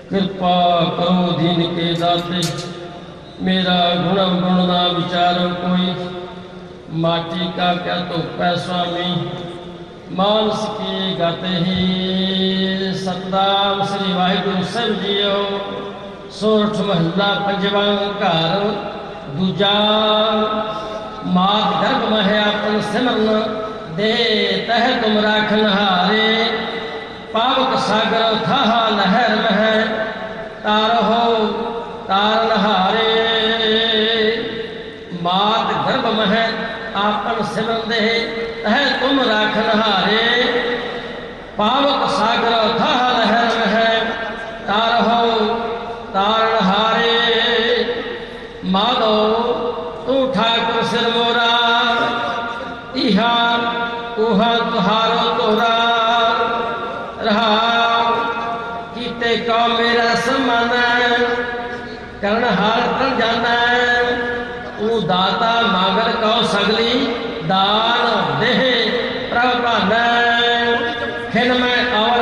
कृपा करो दीन के दाते, मेरा गुण गुण ना विचारो कोई। माटी का क्या तो स्वामी, मानस की गाते ही। सतनाम श्री वाहिगुरु साहिब जीओ। सोरठ महला पंजवा घर दूजा। मात गर्भ मह आपन सिमरन, दे तह तुम राखन हारे। पावक सागर था लहर मह, तारहो तारन हारे। मात गर्भ मह आपन सिमरन, दे तह तुम राखन हारे। पावक सागर था लहर मह, तारहो तारन हारे। माधो तू ठाकुर सिर मोरा, इहा उहा तुहारो तोरा। रहा कीते का मेरा समान, करण हार कर जाना। तू दाता मांगर कौ सगली, दान देह प्रभान। खिन में और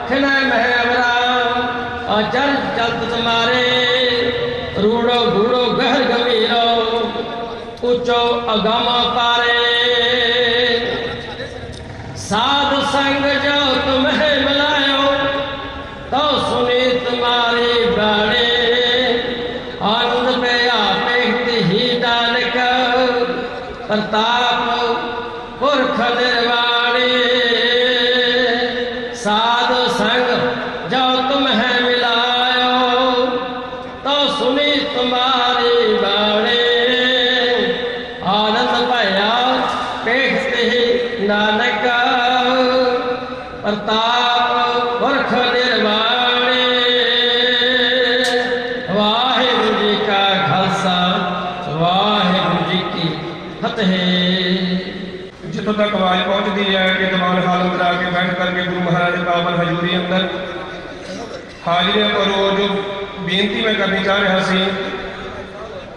खिन में अवरा, अचल चलत तुम्हारे। रूड़ो गूड़ो गहर गमीरो, ऊंचो अगम पारे। साध संग जो तुम्हें मिलायो, तो सुनी तुम्हारी बाणी। आनंद पे आपेक्ति ही दान कर, प्रताप पुरख निर्वाणी। साध संग जो तुम्हें मिलायो, तो सुनी तुम्हारी बाणी। आनंद भया पेखते ही नानक, प्रताप पुरख निर्वाणी। वाहिगुरु जी का खालसा, वाहिगुरु जी की फतेह। जितों तक आवाज़ पहुँचती है कि दीवान हाल अंदर आके बैठ करके गुरु महाराज के पावन हजूरी अंदर हाजिरियां करो। जो बेनती मैं करनी चाह रहा सी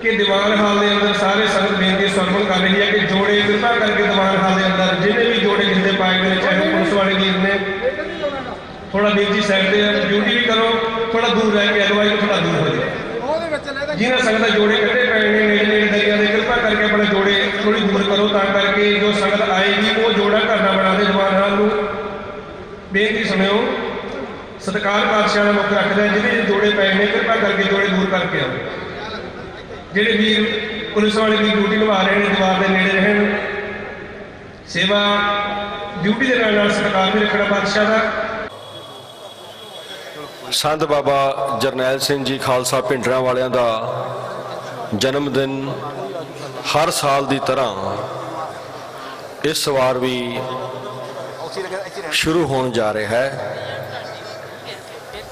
कि दीवान हाल के अंदर सारे संगत बेनती सरवण कर रही है कि जोड़े कृपा करके दीवान हाल के अंदर जिन्हें भी जोड़े जिसके पाए गए, चाहे पुलिस वाले वीर ने, थोड़ा वीर जी साइड से ड्यूटी भी करो, थोड़ा दूर रह के अदरवाइज थोड़ा दूर हो जाए। जिन्हें संगत जोड़े कटे पे नेड़े नेड़े दरिया के, कृपा करके अपने जोड़े थोड़ी दूर करो, ताकि जो संगत आएगी वो जोड़ा घर ना बना दे। दीवान हाल को बेनती सुनियो, सत्कार पातशाह का मुख रखता है, जिन्हें जोड़े पै ने कृपा करके जोड़े दूर करके आओ। ਜਿਹੜੇ ਵੀਰ पुलिस वाले भी ड्यूटी निभा रहे हैं, दीवार के नेड़े रहन, सेवा ड्यूटी के नाल सत्कार भी रखना पातशाह का। संत बाबा जरनैल सिंह जी खालसा भिंडरां वालियां दा जन्म दिन हर साल की तरह इस वार भी शुरू होने जा रहा है।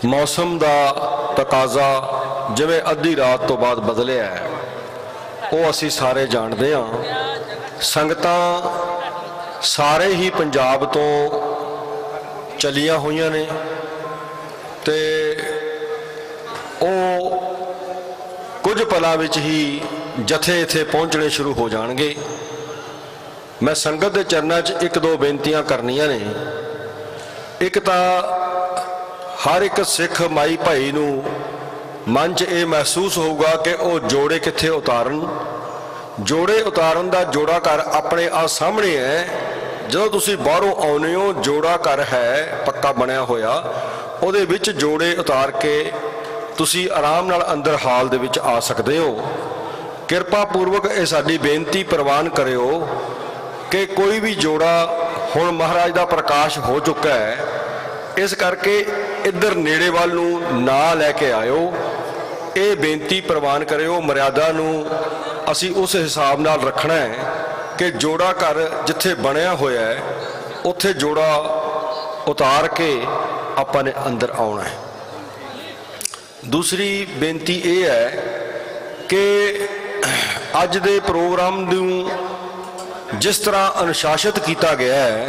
मौसम का तकाजा जिवें अद्धी रात तो बाद बदलिया है, वो असी सारे जानते हाँ। संगतां सारे ही पंजाब तो चलिया हुई ने, ते ओ कुछ पलों विच ही जथे इत्थे पहुँचने शुरू हो जाणगे। मैं संगत के चरणों च एक दो बेनतियां करनियां ने। एक तां हर एक सिख माई भाई नूं मन च ये महसूस होगा कि वह जोड़े कित्थे उतारन। जोड़े उतारन का जोड़ा घर अपने आ सामने है। जो तुसी बाहरों आउने हो, जोड़ा घर है पक्का बनया होया, उहदे विच जोड़े उतार के तुसी आराम नाल अंदर हाल दे विच आ सकते हो। किरपा पूर्वक ये साडी बेनती प्रवान करियो कि कोई भी जोड़ा हुण महाराज का प्रकाश हो चुका है, इस करके इधर नेड़े वाल नूं ना लैके आयो। ये बेनती प्रवान करियो। मर्यादा नूं असी उस हिसाब नाल रखना है कि जोड़ा घर जिथे बनया होया है उत्थे जोड़ा उतार के आपां ने अंदर आउणा है। दूसरी बेनती ये है कि अज दे प्रोग्राम नूं जिस तरह अनुशासित किया गया है,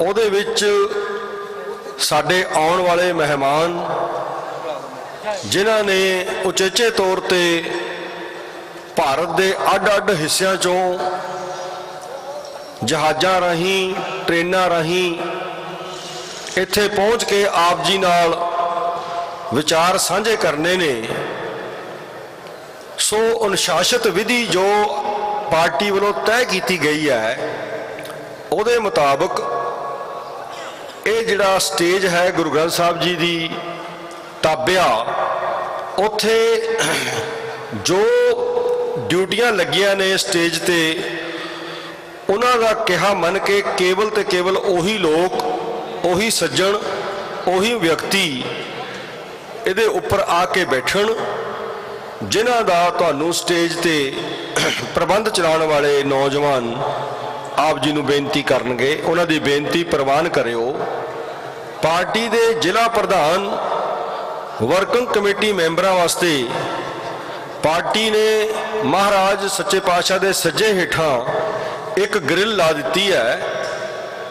उहदे विच साडे आउण वाले मेहमान जिन्हां ने उचेचे तौर ते भारत के अड अड हिस्सों चों जहाज़ां राहीं ट्रेनां राहीं इत्थे पहुँच के आप जी नाल विचार साझे करने ने। सो अनुशासित विधि जो पार्टी वालों तय की गई है उहदे मुताबिक ये जिहड़ा स्टेज है गुरु ग्रंथ साहब जी की ताबिया, उत्थे जो ड्यूटियां लगियां ने स्टेज ते उन्हां दा कहा मन के केवल ते केवल उही लोग, उही सज्जन, उही व्यक्ति इहदे उपर आके बैठण जिन्हां दा तुहानूं स्टेज ते प्रबंध चलाउण वाले नौजवान आप जी नूं बेनती करनगे, उन्हां दी बेनती प्रवान करिओ। पार्टी दे जिला प्रधान वर्किंग कमेटी मैंबरां वास्ते पार्टी ने महाराज सच्चे पातशाह दे सज्जे हेठां एक ग्रिल ला दी है।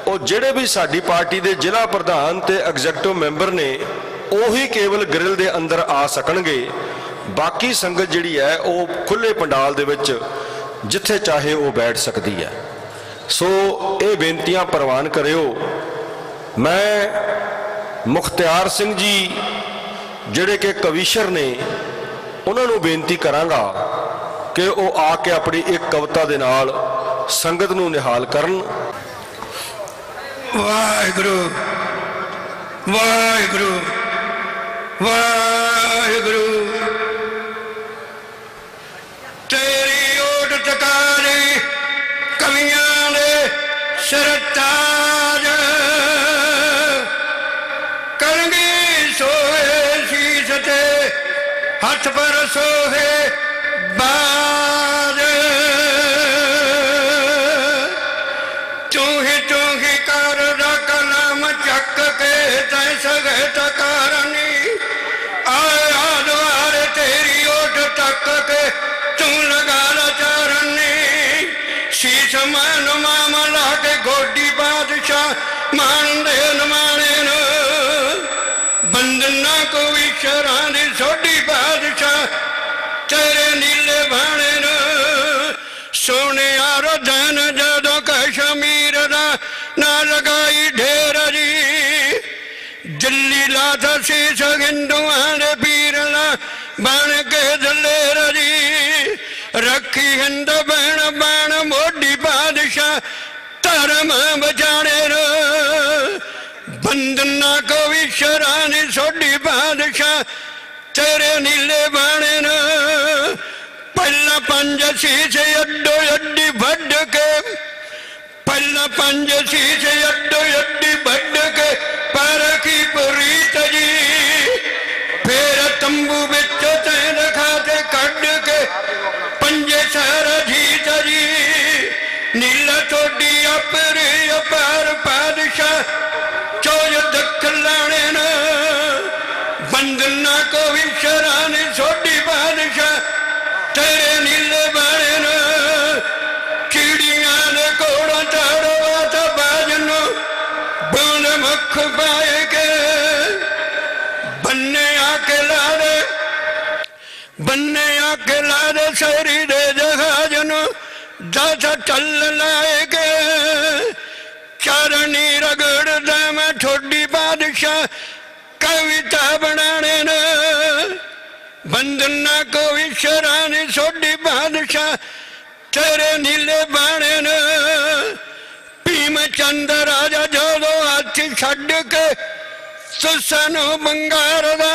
और जिहड़े भी साडी पार्टी दे जिला प्रधान ते एग्जैक्टिव मैंबर ने उही केवल ग्रिल दे अंदर आ सकणगे, बाकी संगत जिहड़ी है वो खुले पंडाल दे विच जिथे चाहे वो बैठ सकती है। सो ये बेनतियां प्रवान करिओ। मैं मुख्तियार सिंह जी जिहड़े कि कविशर ने उन्होंने बेनती करांगा कि वो आके अपनी एक कविता दे नाल संगत नूं निहाल करन। वाहिगुरु वाहिगुरु वाहिगुरु तेरी ओट तकारी कवियां दे सरताज करंगे सोहे शीश ते हथ पर सोहे बाज। तू ही कर कलम चक के तै सगे तकारनी आया द्वारे तेरी ओट तक के तू लगा ला चरनी। शीश मान मामला के गोडी बादशाह मान दे माने न बंदना को विशरां दी सोडी बादशाह तेरे नीले भाणे न सोने यारो धन जदों कश्मीर दा ना लगाई ढेर जी दिल्ली ला था शीश हिंदुआं दे पीर ला बन के दलेर जी रखी हिंद बहन बन मोडी बादशाह धर्म बचाने न बंदना को विशरां दी सोडी बादशाह तेरे नीले बाणे न पहला पंज शीश अड्डो अड्डी वड्ड के पहला पंज शीश अड्डो अड्डी वड्ड के पर की प्रीत जी फिर तंबू बिच तैन खाते कड के पंजे सर जीत जी नीला तोड़ी अपरे अपार पादशाह चोज दख लाने न बंदना को विशरां दी सोडी बादशाह तेरे नीले बाणे न चिड़ियां ने कोड़ा चढ़वा था बाजनो बूंद मुख पाए के बन्ने आके लारे शहरी दे जहाजनो दासा चल लाए के चरनी रगड़ दा मैं ठोडी बादशाह कविता बनाने न बंदना को विशरां दी सोडी बादशाह तेरे नीले बाणे न भीम चंद राजा जोदो हाथ छड़ के सुसनु बंगार दा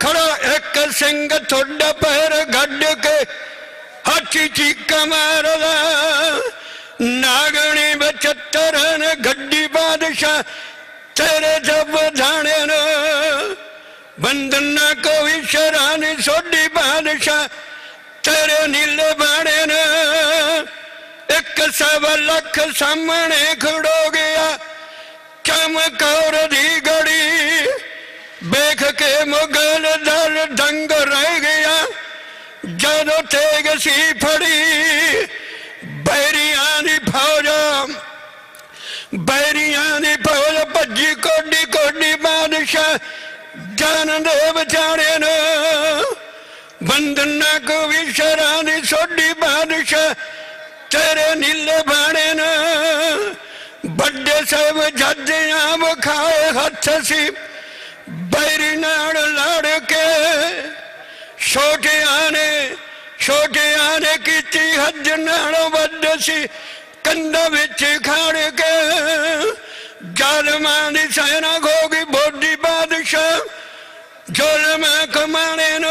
खड़ा एक सिंह थोड़ा पैर गड्ड के हाथी चीका मारदा नागणी 75 गड्डी बादशाह तेरे जब जाने न बंदना को विशरां दी सोडी बादशाह तेरे नीले बाणे न 1 लाख सामने खड़ो गया चमकौर दी गड़ी बेख के मुगल दल दंग रह गया जदों तेग सी फड़ी बैरियां दी फौज भज्जी कोडी कोडी बादशाह जान दे बचाने न बंदना को विशरां दी सोडी बादशाह तेरे नीले बाणे न बड़े सब जज आम खाए हथ सी बैरी नाल लड़ के छोटिया ने की हज नाल वध सी कंधा विच खड़ के जालमां दी सेना खो गई बोधी बादशाह जुल्म कमाने न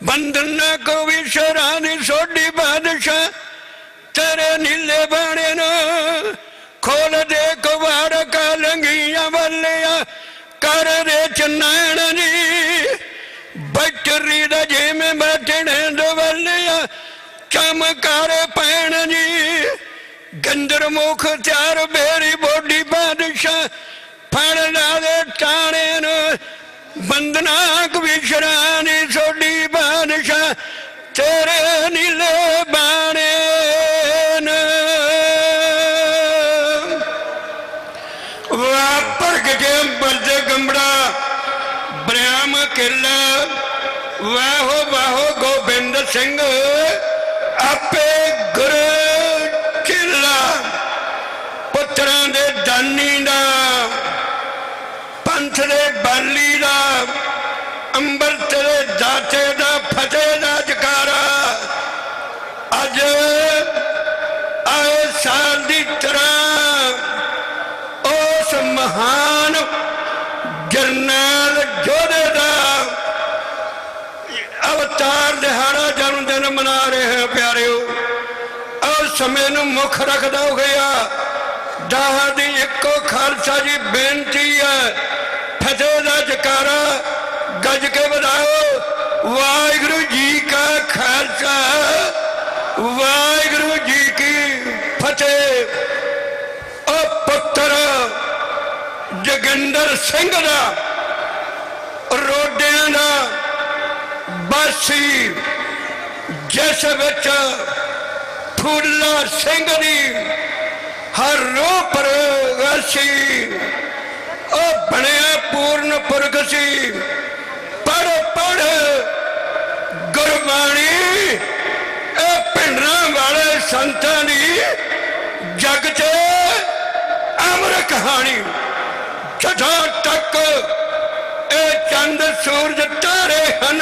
बंधन को भी शरानी सोडी बादशाह तेरे नीले बाणे न खोल दे कबाड़ का लंगिया वालिया कर दे चनैन जी बैटरी दा जे में बैठने दवालिया चमकार पैन जी गंदर मुख चार बेरी बोडी बादशाह फड़ ला दे टाणे न बंदना विशरानी सोडी बादशाह तेरे नीले बाणे वापर के बरदे गंबड़ा ब्रह्म किला वाहो वाहो गोबिंद सिंह आपे गुरु किला पुत्रां दे दानी दा पंथ दे बाली दा अंबर तेरे दाते दा फतेह दा जकारा अज आए साल दी तरह उस महान जरनैल जोधे दा अवतार दिहाड़ा जन्मदिन मना रहे हैं प्यारिओ। और समय नूं मुख रखदा हो गया दाह दी इको खालसा जी बेनती है फतेह दा जकारा गज के बधाओ वाहिगुरु जी का खालसा वाहिगुरु जी की फतेह। ओ पुत्र जोगिंदर सिंह दा रोडियां दा बासी जिस विच फूला सिंह दी हर रूप रसी ओ बनिया पूर्ण पुरख सी पढ़ पढ़ गुरबाणी पिंडरां वाले संतां दी जग च अमर कहानी जदों तक ए चंद सूरज तारे हन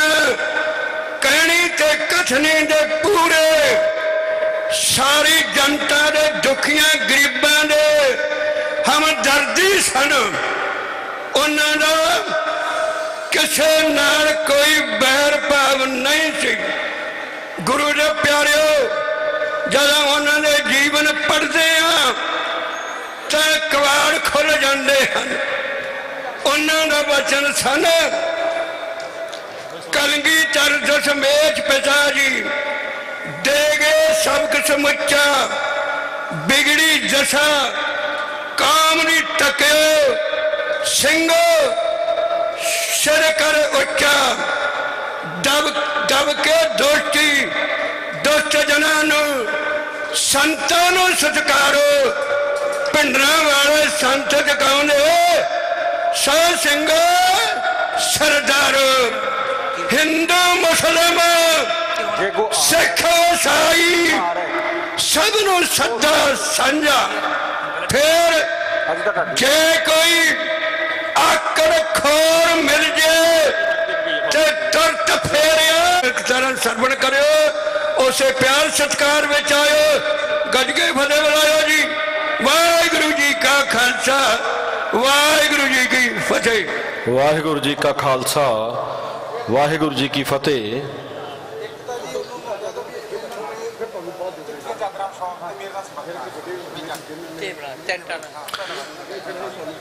कहनी ते कथनी दे पूरे सारी जनता दे दुखियां गरीबां दे हमदर्दी सन। उन्हां दा किसे नाल कोई बैर भाव नहीं सी। गुरु दे प्यारिओ जदों उन्हां दे जीवन पढ़दे आ तां कवाड़ खुल जांदे हन। उन्हां दा वचन सन कलगीधर दशमेश पिता जी दे गए सबक समुचा बिगड़ी दशा काम नी टक्यो सिंगो सिर कर उच्चा दब दब के दोस्ती दुष्ट जनां नूं संतां नूं सत्कारो पिंडरां वाले संत जगाउंदे सौ सिंह सरदारो हिंदू मुसलिम सिख ईसाई सबनों सदा साझा। फिर जे कोई आकड़ खोर मिल जाए तो तुरत फेरिया तरह सरवण करो उसे प्यार सत्कार विच आयो गजगे फतेह बुलायो जी। वाहिगुरु जी का खालसा वाहिगुरु जी की फतेह। वाहिगुरु जी का खालसा वाहिगुरु जी की फतेह।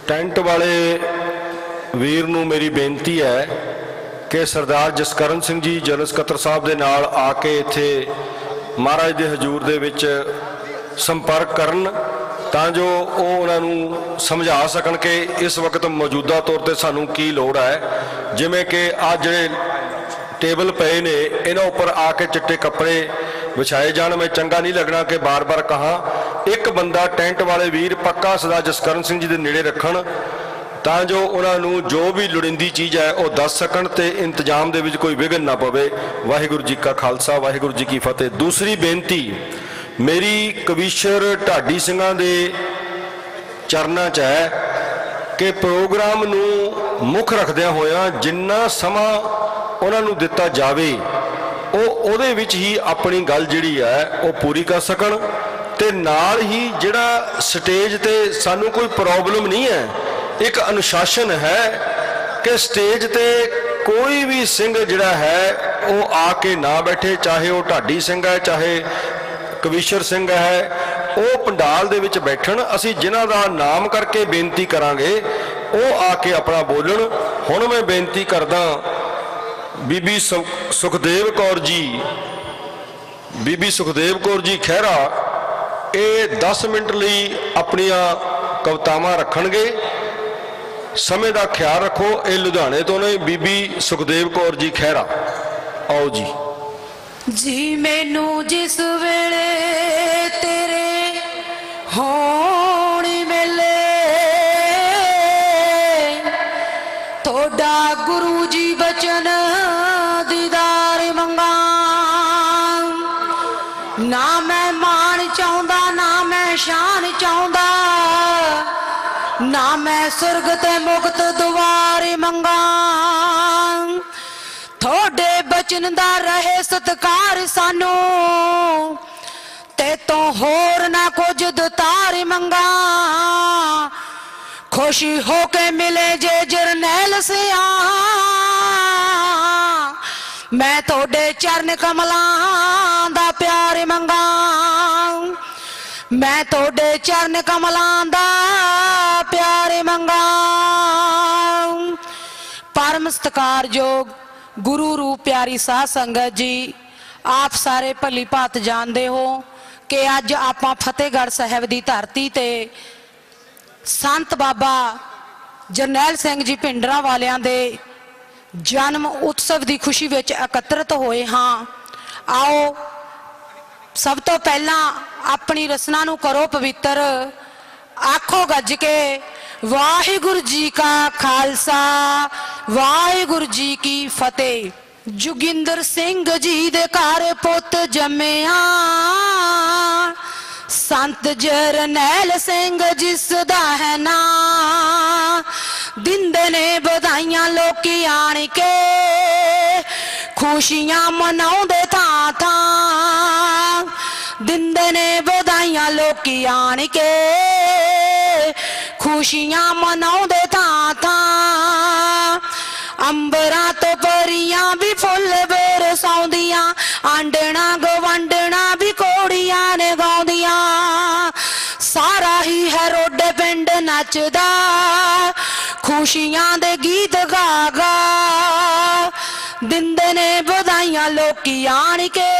टेंट वाले वीर नूं मेरी बेनती है कि सरदार जसकरण सिंह जी जनरल सकੱਤਰ साहब दे नाल आके इत्थे महाराज दे हजूर दे विच संपर्क करन तां जो उन्हां नूं समझा सकण कि इस वक्त मौजूदा तौर ते सानूं की लोड़ है। जिवें कि आ जिहड़े टेबल पे ने इन्हां उपर आके चिट्टे कपड़े विछाए जाण। मैं चंगा नहीं लगना कि बार बार कहा एक बंदा टेंट वाले वीर पक्का सरदार जसकरण सिंह जी दे नेड़े रखण तां जो उन्होंने जो भी लोड़ींदी चीज़ है वह दस सकण ते इंतजाम दे विच कोई विघन ना पवे। वाहिगुरु जी का खालसा वाहिगुरु जी की फतेह। दूसरी बेनती मेरी कविशर ढाडी सिंघां दे चरनां च है कि प्रोग्राम नूं मुख रखदियां होया जिन्ना समा उन्हां नूं दिता जावे ਉਹਦੇ ਵਿੱਚ ही अपनी गल जिहड़ी है वो पूरी कर सकण ते नाल ही जिहड़ा स्टेज ते सानू कोई प्रॉब्लम नहीं है, एक अनुशासन है कि स्टेज ते कोई भी सिंह जिहड़ा है वो आके ना बैठे, चाहे वो ढाडी सिंह है चाहे कविशर सिंह है, वो पंडाल दे विच बैठण। असीं जिन्हां दा नाम करके बेनती करांगे वो आके अपना बोलण। हुण मैं बेनती करदा बीबी सुखदेव कौर जी, बीबी सुखदेव कौर जी खैरा ये 10 मिनट लई अपनियां कवितावां रखणगे। समय का ख्याल रखो। ये लुधियाणे तो ने बीबी सुखदेव कौर जी खैरा। आओ जी। जी मैनू जिस वेले तेरे होण मिले तोड़ा गुरु जी बचन दीदार मंगा, ना मैं मान चाहता ना मैं शान चाहता, ना मैं सुरग ते मुक्त दुआरे मंगा। थोड़े बचन दा रहे सत्कार सानू ते तो होर ना कुछ दतार मंगा। खुशी होके मिले जे जरनैल सिया, मैं थोड़े चरण कमलां दा प्यार मंगा, मैं थोड़े चरण कमलां दा प्यार मंगा। परम सत्कारयोग गुरु रूप प्यारी साध संगत जी, आप सारे भली भात जानते हो कि अज आपां फतेहगढ़ साहब की धरती ते संत बाबा जरनैल सिंह जी भिंडरां वालियां दे जन्म उत्सव की खुशी विच एकत्रित होए हाँ। आओ सब तो पहला अपनी रसना नूं करो पवित्र, आखो गज के वाहिगुरु जी का खालसा वाहिगुरु जी की फतेह। जोगिंदर सिंह जी दे घर पुत जम्मिया संत जरनैल सिंह जिस दा है ना, दिंदे ने बधाइयां लोकी आण के खुशियां मनाउंदे थां थां, दिंदे ने बधाइयां लोकी आण के खुशियां मनाउंदे थां थां। अंबरां तो परियां भी फुल बरसाउंदियां, आंडना गवंडना भी कोड़ियां ने गाउंदियां, सारा ही है रोडे पिंड नचदा खुशियां दे गीत गा गा, दिंदे ने बधाइयां लोकी आण के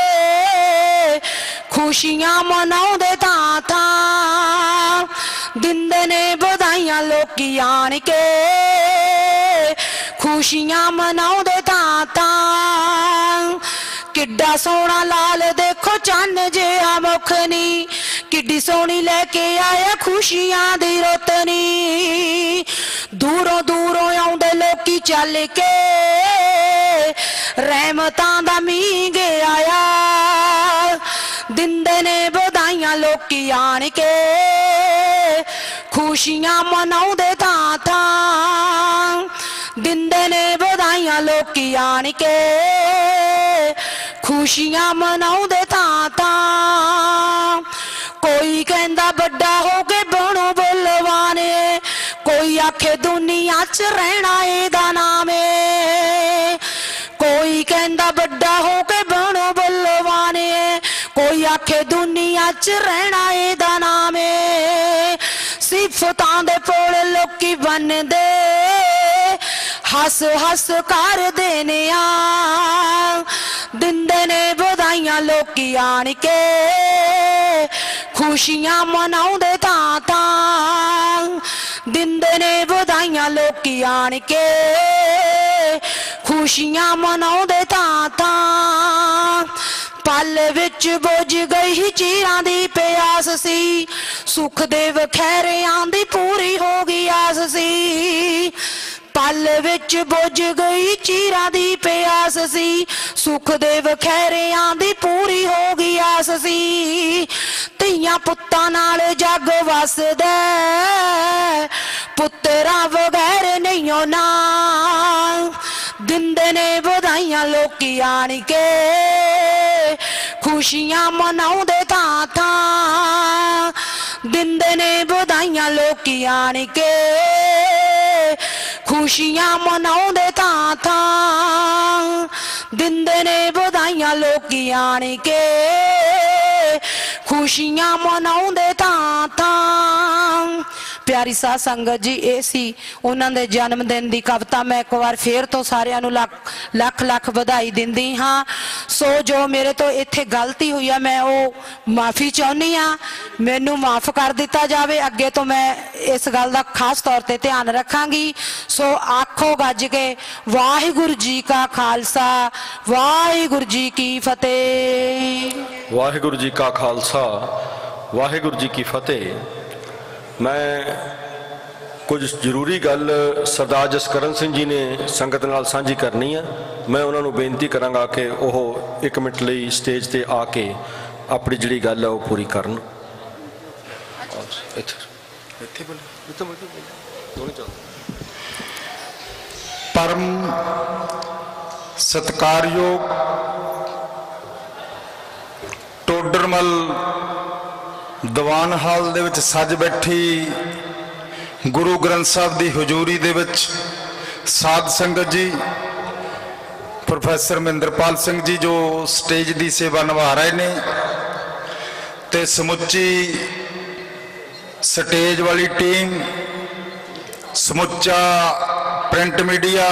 खुशियां मनाउंदे थां थां, दिंदे ने बधाइयां लोकी आण के खुशियां मनाउंदे थां थां। किड्डा सोहना लाल देखो चन्न जिहा मुखनी, किड्डी सोहनी लैके आया खुशियां दी रोतनी, दूरों दूरों आउंदे लोकी चल के रहमतां दा मींह गे आया, दिंदे ने बधाइयां लोकी आण के खुशियां मनाउंदे थां थां, दिंदे ने बधाइयां लोकी आण के खुशियां मनाउंदे थां थां। कोई कहंदा बड़ा हो के बनो बलवाने, कोई आखे दुनिया च रहना एदा नाम है, कोई कहंदा बड़ा हो के बनो बलवाने, कोई आखे दुनिया च रहना एदा नाम है। सिफतां दे पुल लोकी बनदे हस हस कर देने आ, दिंदे ने बधाइयां लोकी आण के खुशियां मनाउंदे थां थां, दिंदे ने बधाइयां लोकी आण के खुशियां मनाउंदे थां थां। पल विच बुझ गई ही चीरां दी प्यास सी, सुखदेव खैरियां दी पूरी हो गई आस सी, पल विच बुझ गई चीरां दी प्यास सी, सुखदेव खैरियां दी पूरी हो गई आस सी। धीआं पुत्तां नाल जग वसदा पुत्रा बगैर नहीं होना दिंदे ने बधाइयां लोकी आण के खुशियां मनाउंदे थां थां दिंदे ने बधाइयां लोकी आण के खुशियां मनाउंदे थां थां दिंदे ने बधाइयां लोकी आण के खुशियां मनाउंदे थां थां। प्यारी साध संगत जी ये सी उन्हां दे जन्म दिन दी कविता। मैं एक बार फिर तो सारियां नूं लख लख लख बधाई दिंदी हाँ। सो जो मेरे तो इत्थे गलती हुई है मैं वो माफ़ी चाहुंदी हाँ, मैनू माफ़ कर दिता जावे। अगे तो मैं इस गल दा खास तौर ते ध्यान रखांगी। सो आखो गज के वाहिगुरू जी का खालसा वाहिगुरू जी की फतेह। वाहिगुरू जी का खालसा वाहिगुरू जी की फतेह। मैं कुछ जरूरी गल सरदार जसकरण सिंह जी ने संगत नाल सांझी करनी है। मैं उन्होंने बेनती करांगा कि वह 1 मिनट लिए स्टेज ते आके अपनी जिहड़ी गल है वह पूरी करन। परम सत्कारयोग टोडरमल दीवान हाल दे विच सज बैठी गुरु ग्रंथ साहब की हजूरी दे विच साध संगत जी, प्रोफैसर महेंद्रपाल सिंह जी जो स्टेज की सेवा निभा रहे ने, ते समुची स्टेज वाली टीम, समुचा प्रिंट मीडिया,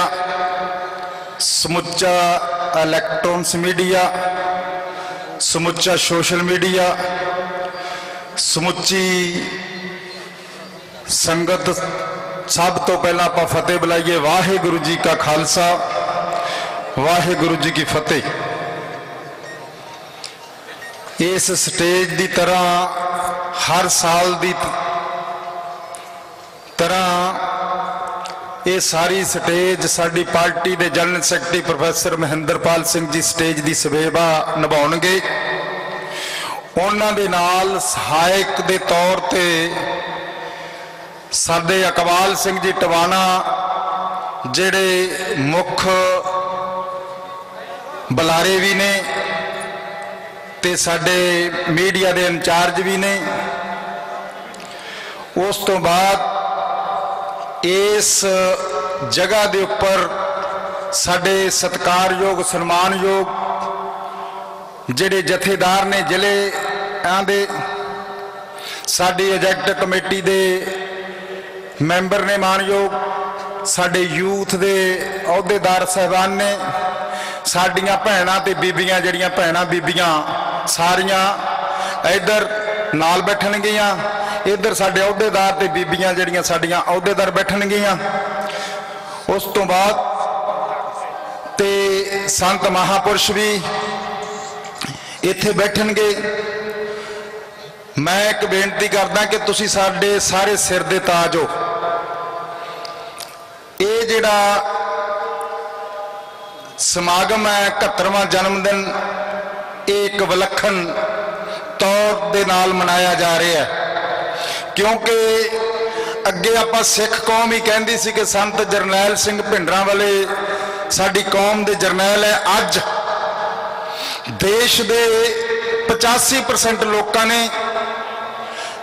समुचा इलैक्ट्रॉनिक्स मीडिया, समुचा सोशल मीडिया, समुची संगत, सब तो पहला आप फतेह बुलाइए। वाहिगुरू जी का खालसा वाहिगुरू जी की फतेह। इस स्टेज की तरह हर साल की तरह ये सारी स्टेज साडी पार्टी के general secretary professor Mahendrapal Singh ji stage की सेवा निभाउणगे। उन्हां दे नाल सहायक के तौर पर साडे अकबाल सिंह जी टवाना जिहड़े मुख बुलारे भी ने ते साडे मीडिया के इंचार्ज भी ने। उस तो बाद इस जगह के उपर साडे सत्कारयोग सन्मानयोग जिहड़े जथेदार ने जिले दे, साडी एग्जैक्टिव कमेटी दे मैंबर ने मानयोग, साडे यूथ दे अहुदेदार साहबान ने, साडियां भैणां ते बीबियां जिहड़ियां भैणां बीबियां सारियां इधर नाल बैठणगीਆਂ, इधर साडे अहुदेदार ते बीबियां जिहड़ियां साडियां अहुदेदार बैठणगीਆਂ। उस तो बाद ते संत महापुरुष भी इत्थे बैठणगे। मैं एक बेनती करदा कि तुसी साडे सारे सिर दे ताज हो। ये जिहड़ा समागम है 71वां जन्मदिन एक विलखण तौर दे नाल मनाया जा रहा है, क्योंकि अगे आपां सिख कौम ही कहंदी सी कि संत जरनैल सिंह भिंडरां वाले साडी कौम दे जरनैल है। अज देश दे 85% लोगों ने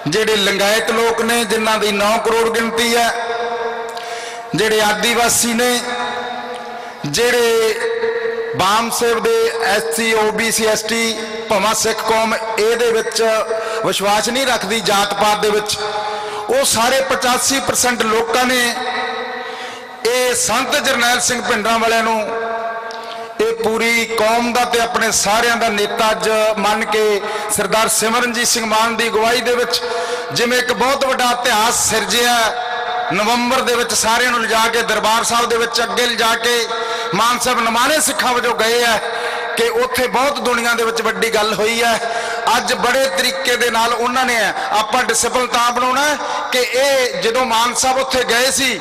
जिहड़े लिंगायत लोग ने जिन्हां दी 9 करोड़ गिनती है, जिहड़े आदिवासी ने, जिहड़े बाम सेव दे SC OBC ST भावें सिख कौम इहदे विच विश्वास नहीं रखती जात पात दे विच, वो सारे 85% लोगों ने ये संत जरनैल सिंह भिंडरां वालियां नूं ये पूरी कौम का ते अपने सारियां दा नेता अज मन के सरदार सिमरनजीत सिंह मान की अगुवाई दे विच जिवें एक बहुत बड़ा इतिहास सिरजिया। नवंबर दे विच सारियां नूं लिजा के दरबार साहब दे विच अगे लिजा के मान साहब नमाने सिखां वजों गए है कि उत्थे बहुत दुनिया दे विच वड्डी गल हुई है। अज बड़े तरीके दे नाल उन्होंने आपां डिसिपल तां बनाउणा कि ये जदों मान साहब उत्थे गए सी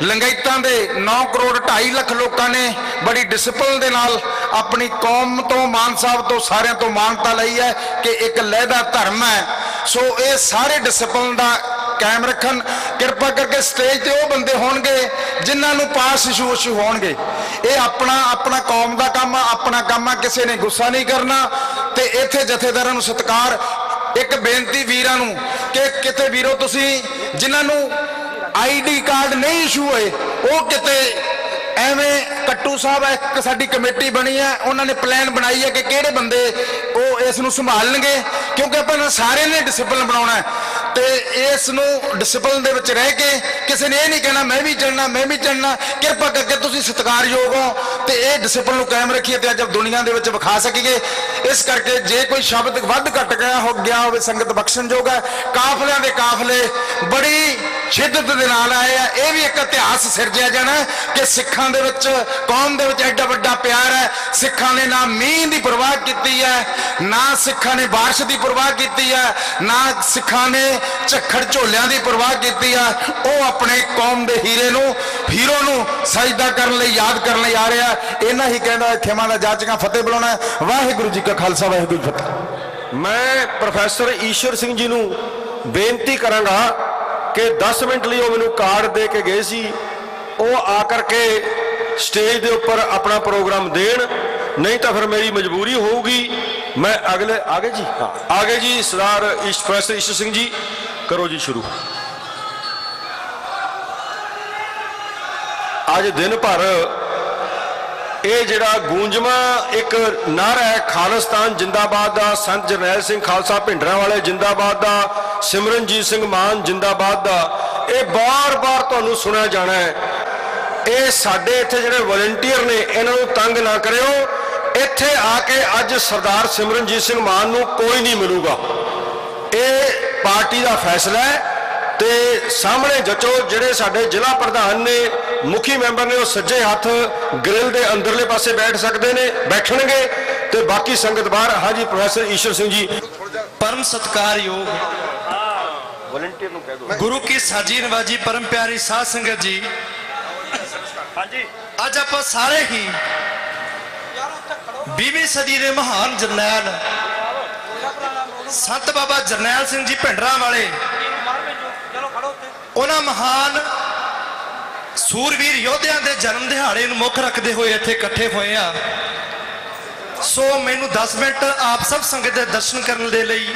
लंगैतां दे 9 करोड़ 2.5 लाख लोगों ने बड़ी डिसिपल दे नाल अपनी कौम तो मान साहब तो सारियां तो मानता लई है कि एक लहदा धर्म है। सो ये सारे डिसिपल का कायम रखन ਕਿਰਪਾ ਕਰਕੇ ਸਟੇਜ ਤੇ ਉਹ ਬੰਦੇ ਹੋਣਗੇ ਜਿਨ੍ਹਾਂ ਨੂੰ ਪਾਸ ਇਸ਼ੂ ਹੋਣਗੇ। ਇਹ ਆਪਣਾ ਕੌਮ ਦਾ ਕੰਮ ਆ, ਆਪਣਾ ਕੰਮ ਆ, ਕਿਸੇ ਨੇ ਗੁੱਸਾ ਨਹੀਂ ਕਰਨਾ। ਤੇ ਇੱਥੇ ਜਥੇਦਾਰਾਂ ਨੂੰ ਸਤਿਕਾਰ। ਇੱਕ ਬੇਨਤੀ ਵੀਰਾਂ ਨੂੰ ਕਿ ਕਿਤੇ ਵੀਰੋ ਤੁਸੀਂ ਜਿਨ੍ਹਾਂ ਨੂੰ ਆਈਡੀ ਕਾਰਡ ਨਹੀਂ ਇਸ਼ੂ ਹੋਏ ਉਹ ਕਿਤੇ ਐਵੇਂ ਕੱਟੂ ਸਾਹਿਬ ਇੱਕ ਸਾਡੀ ਕਮੇਟੀ ਬਣੀ ਹੈ, ਉਹਨਾਂ ਨੇ ਪਲਾਨ ਬਣਾਈ ਹੈ ਕਿ ਕਿਹੜੇ ਬੰਦੇ ਉਹ ਇਸ ਨੂੰ ਸੰਭਾਲਣਗੇ, ਕਿਉਂਕਿ ਆਪਾਂ ਸਾਰਿਆਂ ਨੇ ਡਿਸਪਲਿਨ ਬਣਾਉਣਾ ਹੈ। ਤੇ ਇਸ ਨੂੰ ਡਿਸਪਲਿਨ ਦੇ ਵਿੱਚ ਰਹਿ ਕੇ ਕਿਸੇ ਨੇ ਇਹ ਨਹੀਂ ਕਹਿਣਾ ਮੈਂ ਵੀ ਚੜਨਾ। ਕਿਰਪਾ ਕਰਕੇ ਤੁਸੀਂ ਸਤਿਕਾਰਯੋਗ ਹੋ ਤੇ ਇਹ ਡਿਸਪਲਿਨ ਨੂੰ ਕਾਇਮ ਰੱਖੀਏ ਤੇ ਅੱਜ ਦੁਨੀਆ ਦੇ ਵਿੱਚ ਵਿਖਾ ਸਕੀਏ। ਇਸ ਕਰਕੇ ਜੇ ਕੋਈ ਸ਼ਬਦ ਵੱਧ ਘੱਟ ਗਿਆ ਹੋਵੇ ਸੰਗਤ ਬਖਸ਼ਣਯੋਗ ਹੈ। ਕਾਫਲਿਆਂ ਦੇ ਕਾਫਲੇ ਬੜੀ ਸ਼ਿੱਦਤ ਦੇ ਨਾਲ ਆਏ ਆ। ਇਹ ਵੀ ਇੱਕ ਇਤਿਹਾਸ ਸਿਰਜਿਆ ਜਾਣਾ ਕਿ ਸਿੱਖਾਂ ਦੇ ਵਿੱਚ ਕੌਮ ਦੇ ਵਿੱਚ ਐਡਾ ਵੱਡਾ ਪਿਆਰ ਹੈ। ਸਿੱਖਾਂ ਨੇ ਨਾ ਮੀਂਹ ਦੀ ਪਰਵਾਹ ਕੀਤੀ ਹੈ, ਨਾ ਸਿੱਖਾਂ ਨੇ ਬਾਰਿਸ਼ ਦੀ ਪਰਵਾਹ ਕੀਤੀ ਹੈ, ਨਾ ਸਿੱਖਾਂ ਨੇ ਝੱਖੜ ਝੋਲਿਆਂ ਦੀ ਪਰਵਾਹ ਕੀਤੀ ਆ। ਉਹ ਆਪਣੇ ਕੌਮ ਦੇ ਹੀਰੋ ਨੂੰ ਸਜਦਾ ਕਰਨ ਲਈ ਯਾਦ ਕਰਨ ਲਈ ਆ ਰਿਹਾ। ਇਹਨਾਂ ਹੀ ਕਹਿੰਦਾ ਖੇਮਾਂ ਦਾ ਜਾਚਕਾਂ ਫਤਿਹ ਬੁਲਾਉਣਾ। ਵਾਹਿਗੁਰੂ ਜੀ ਕਾ ਖਾਲਸਾ ਵਾਹਿਗੁਰੂ ਜੀ ਕੀ ਫਤਿਹ। ਮੈਂ ਪ੍ਰੋਫੈਸਰ ਈਸ਼ਵਰ ਸਿੰਘ ਜੀ ਨੂੰ ਬੇਨਤੀ ਕਰਾਂਗਾ ਕਿ 10 ਮਿੰਟ ਲਈ ਉਹ ਮੈਨੂੰ ਕਾਰਡ ਦੇ ਕੇ ਗਏ ਸੀ, ਉਹ ਆ ਕਰਕੇ ਸਟੇਜ ਦੇ ਉੱਪਰ ਆਪਣਾ ਪ੍ਰੋਗਰਾਮ ਦੇਣ, ਨਹੀਂ ਤਾਂ ਫਿਰ ਮੇਰੀ ਮਜਬੂਰੀ ਹੋਊਗੀ। ਮੈਂ ਆਗੇ ਜੀ ਸਰਦਾਰ ਪ੍ਰੋਫੈਸਰ ਈਸ਼ਵਰ ਸਿੰਘ ਜੀ ਕਰੋ ਜੀ ਸ਼ੁਰੂ। ਅੱਜ ਦਿਨ ਭਰ ਇਹ ਜਿਹੜਾ ਗੂੰਜਵਾਂ ਇੱਕ ਨਾਅਰਾ ਹੈ ਖਾਲਿਸਤਾਨ ਜਿੰਦਾਬਾਦ ਦਾ, ਸੰਤ ਜਰਨੈਲ ਸਿੰਘ ਖਾਲਸਾ ਭਿੰਡਰਾਂਵਾਲੇ ਜਿੰਦਾਬਾਦ ਦਾ, ਸਿਮਰਨਜੀਤ ਸਿੰਘ ਮਾਨ ਜਿੰਦਾਬਾਦ ਦਾ, ਇਹ ਬਾਰ-ਬਾਰ ਤੁਹਾਨੂੰ ਸੁਣਿਆ ਜਾਣਾ ਹੈ। ਇਹ ਸਾਡੇ ਇੱਥੇ ਜਿਹੜੇ ਵਲੰਟੀਅਰ ਨੇ ਇਹਨਾਂ ਨੂੰ ਤੰਗ ਨਾ ਕਰਿਓ। ਇੱਥੇ ਆ ਕੇ ਅੱਜ ਸਰਦਾਰ ਸਿਮਰਨਜੀਤ ਸਿੰਘ ਮਾਨ ਨੂੰ ਕੋਈ ਨਹੀਂ ਮਿਲੂਗਾ। ਇਹ ਪਾਰਟੀ ਦਾ ਫੈਸਲਾ ਹੈ ਤੇ ਸਾਹਮਣੇ ਜਚੋ। ਜਿਹੜੇ ਸਾਡੇ ਜ਼ਿਲ੍ਹਾ ਪ੍ਰਧਾਨ ਨੇ, ਮੁਖੀ ਮੈਂਬਰ ਨੇ, ਉਹ ਸੱਜੇ ਹੱਥ ਗ੍ਰਿਲ ਦੇ ਅੰਦਰਲੇ ਪਾਸੇ ਬੈਠਣਗੇ ਤੇ ਬਾਕੀ ਸੰਗਤ ਬਾਹਰ। ਹਾਂਜੀ ਪ੍ਰੋਫੈਸਰ ਈਸ਼ਵਰ ਸਿੰਘ ਜੀ। परम सत्कारयोग वॉलंटियर ਨੂੰ ਕਹਿ ਦਿਓ। गुरु की साजी नवाजी परम प्यारी साध संगत जी, ਅੱਜ ਆਪਾਂ ਸਾਰੇ ਹੀ 20ਵੀਂ ਸਦੀ ਦੇ ਮਹਾਨ ਜਰਨੈਲ ਸੰਤ ਬਾਬਾ ਜਰਨੈਲ ਸਿੰਘ ਜੀ ਭਿੰਡਰਾਂਵਾਲੇ, ਉਹਨਾਂ ਮਹਾਨ ਸੂਰਵੀਰ ਯੋਧਿਆਂ ਦੇ ਜਨਮ ਦਿਹਾੜੇ ਨੂੰ ਮੁੱਖ ਰੱਖਦੇ ਹੋਏ ਇੱਥੇ ਇਕੱਠੇ ਹੋਏ ਆ। ਸੋ ਮੈਨੂੰ 10 ਮਿੰਟ ਆਪ ਸਭ ਸੰਗਤ ਦੇ ਦਰਸ਼ਨ ਕਰਨ ਦੇ ਲਈ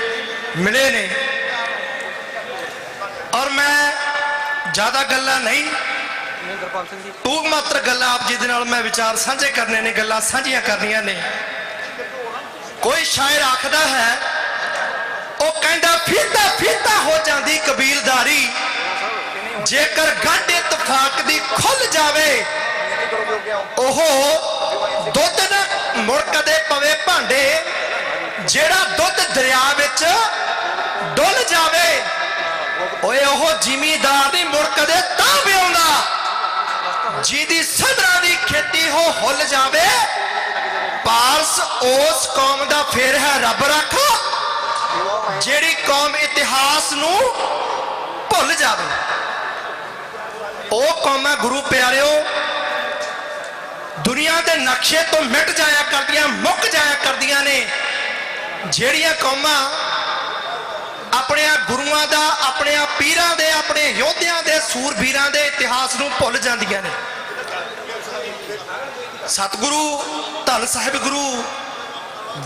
ਮਿਲੇ ਨੇ ਔਰ ਮੈਂ ਜ਼ਿਆਦਾ ਗੱਲਾਂ ਨਹੀਂ, ਟੂਕ ਮਾਤਰ ਗੱਲਾਂ ਆਪ ਜੀ ਦੇ ਨਾਲ ਮੈਂ ਵਿਚਾਰ ਸਾਂਝੇ ਕਰਨੇ ਨੇ, ਗੱਲਾਂ ਸਾਂਝੀਆਂ ਕਰਨੀਆਂ ਨੇ। ਕੋਈ ਸ਼ਾਇਰ ਆਖਦਾ ਹੈ, ਉਹ ਕਹਿੰਦਾ ਫੀਤਾ ਫੀਤਾ ਹੋ ਜਾਂਦੀ ਕਬੀਲਦਾਰੀ, ਜੇਕਰ ਗੰਢ ਇਤਫਾਕ ਦੀ ਖੁੱਲ ਜਾਵੇ, ਉਹ ਦੁੱਧ ਨਾ ਮੁੜ ਕਦੇ ਪਵੇ ਭਾਂਡੇ, ਜਿਹੜਾ ਦੁੱਧ ਦਰਿਆ ਵਿੱਚ ਡੁੱਲ ਜਾਵੇ, ਓਏ ਉਹ ਜ਼ਿਮੀਦਾਰ ਨਹੀਂ ਮੁੜ ਕਦੇ ਤਾਂ ਵਿਆਉਂਦਾ, ਜਿਹਦੀ ਸਦਰਾਂ ਦੀ ਖੇਤੀ ਹੋ ਹੁੱਲ ਜਾਵੇ। ਪਾਰਸ ਉਸ ਕੌਮ ਦਾ ਫੇਰ ਹੈ ਰੱਬ ਰੱਖਾ, ਜਿਹੜੀ ਕੌਮ ਇਤਿਹਾਸ ਨੂੰ ਭੁੱਲ ਜਾਵੇ। ਉਹ ਕੌਮਾਂ ਗੁਰੂ ਪਿਆਰਿਓ ਦੁਨੀਆ ਦੇ ਨਕਸ਼ੇ ਤੋਂ ਮਿਟ ਜਾਇਆ ਕਰਦੀਆਂ, ਮੁੱਕ ਜਾਇਆ ਕਰਦੀਆਂ ਨੇ, ਜਿਹੜੀਆਂ ਕੌਮਾਂ ਆਪਣੇ ਗੁਰੂਆਂ ਦਾ, ਆਪਣੇ ਪੀਰਾਂ ਦੇ, ਆਪਣੇ ਯੋਧਿਆਂ ਦੇ, ਸੂਰਬੀਰਾਂ ਦੇ ਇਤਿਹਾਸ ਨੂੰ ਭੁੱਲ ਜਾਂਦੀਆਂ ਨੇ। ਸਤਿਗੁਰੂ ਧੰਨ ਸਾਹਿਬ ਗੁਰੂ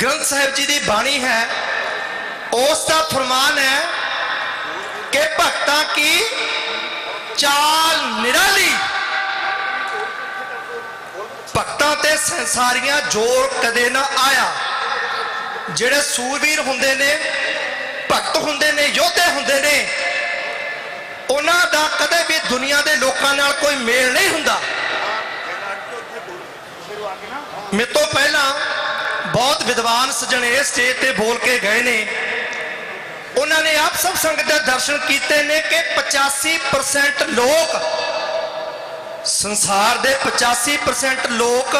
ਗ੍ਰੰਥ ਸਾਹਿਬ ਜੀ ਦੀ ਬਾਣੀ ਹੈ, ਉਸ ਦਾ ਫਰਮਾਨ ਹੈ ਕਿ ਭਗਤਾਂ ਕੀ ਚਾਲ ਨਿਰਾਲੀ, ਭਗਤਾਂ ਤੇ ਸੰਸਾਰੀਆਂ ਜ਼ੋਰ ਕਦੇ ਨਾ ਆਇਆ। ਜਿਹੜੇ ਸੂਰਬੀਰ ਹੁੰਦੇ ਨੇ, ਭਗਤ ਹੁੰਦੇ ਨੇ, ਯੋਧੇ ਹੁੰਦੇ ਨੇ, ਉਹਨਾਂ ਦਾ ਕਦੇ ਵੀ ਦੁਨੀਆ ਦੇ ਲੋਕਾਂ ਨਾਲ ਕੋਈ ਮੇਲ ਨਹੀਂ ਹੁੰਦਾ। ਮੇਰੇ ਤੋਂ ਪਹਿਲਾਂ ਬਹੁਤ ਵਿਦਵਾਨ ਸੱਜਣ ਇਸ ਸਟੇਜ ਤੇ ਬੋਲ ਕੇ ਗਏ ਨੇ, ਉਹਨਾਂ ਨੇ ਆਪ ਸਭ ਸੰਗਤ ਦੇ ਦਰਸ਼ਨ ਕੀਤੇ ਨੇ ਕਿ 85% ਲੋਕ, ਸੰਸਾਰ ਦੇ 85% ਲੋਕ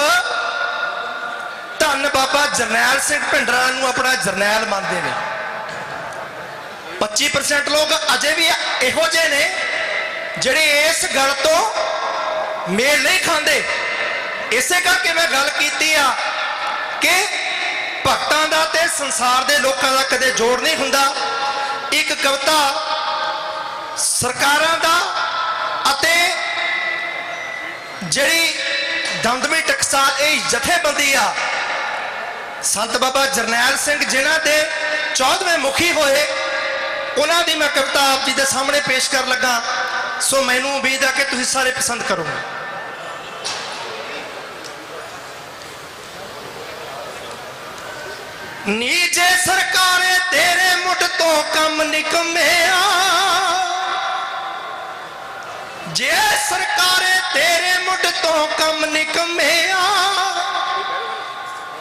ਧੰਨ ਬਾਬਾ ਜਰਨੈਲ ਸਿੰਘ ਭਿੰਡਰਾਂ ਨੂੰ ਆਪਣਾ ਜਰਨੈਲ ਮੰਨਦੇ ਨੇ। 25% ਲੋਕ ਅਜੇ ਵੀ ਇਹੋ ਜਿਹੇ ਨੇ ਜਿਹੜੇ ਇਸ ਗੱਲ ਤੋਂ ਮੇਲ ਨਹੀਂ ਖਾਂਦੇ। ਇਸੇ ਕਰਕੇ ਮੈਂ ਗੱਲ ਕੀਤੀ ਆ ਕਿ ਭਗਤਾਂ ਦਾ ਤੇ ਸੰਸਾਰ ਦੇ ਲੋਕਾਂ ਦਾ ਕਦੇ ਜੋੜ ਨਹੀਂ ਹੁੰਦਾ। ਇੱਕ ਕਵਿਤਾ ਸਰਕਾਰਾਂ ਦਾ ਅਤੇ ਜਿਹੜੀ ਦਮਦਮੀ ਟਕਸਾਲ ਇਹ ਜਥੇਬੰਦੀ ਆ, ਸੰਤ ਬਾਬਾ ਜਰਨੈਲ ਸਿੰਘ ਜਿਨ੍ਹਾਂ ਦੇ 14ਵੇਂ ਮੁਖੀ ਹੋਏ, ਉਹਨਾਂ ਦੀ ਮੈਂ ਕਵਿਤਾ ਆਪ ਜੀ ਦੇ ਸਾਹਮਣੇ ਪੇਸ਼ ਕਰਨ ਲੱਗਾ। ਸੋ ਮੈਨੂੰ ਉਮੀਦ ਹੈ ਕਿ ਤੁਸੀਂ ਸਾਰੇ ਪਸੰਦ ਕਰੋਗੇ। ਨੀਜੇ ਸਰਕਾਰੇ ਤੇਰੇ ਮੁੱਢ ਤੋਂ ਕੰਮ ਨਿਕੰਮਿਆ, ਜੇ ਸਰਕਾਰੇ ਤੇਰੇ ਮੁੱਢ ਤੋਂ ਕੰਮ ਨਿਕੰਮਿਆ,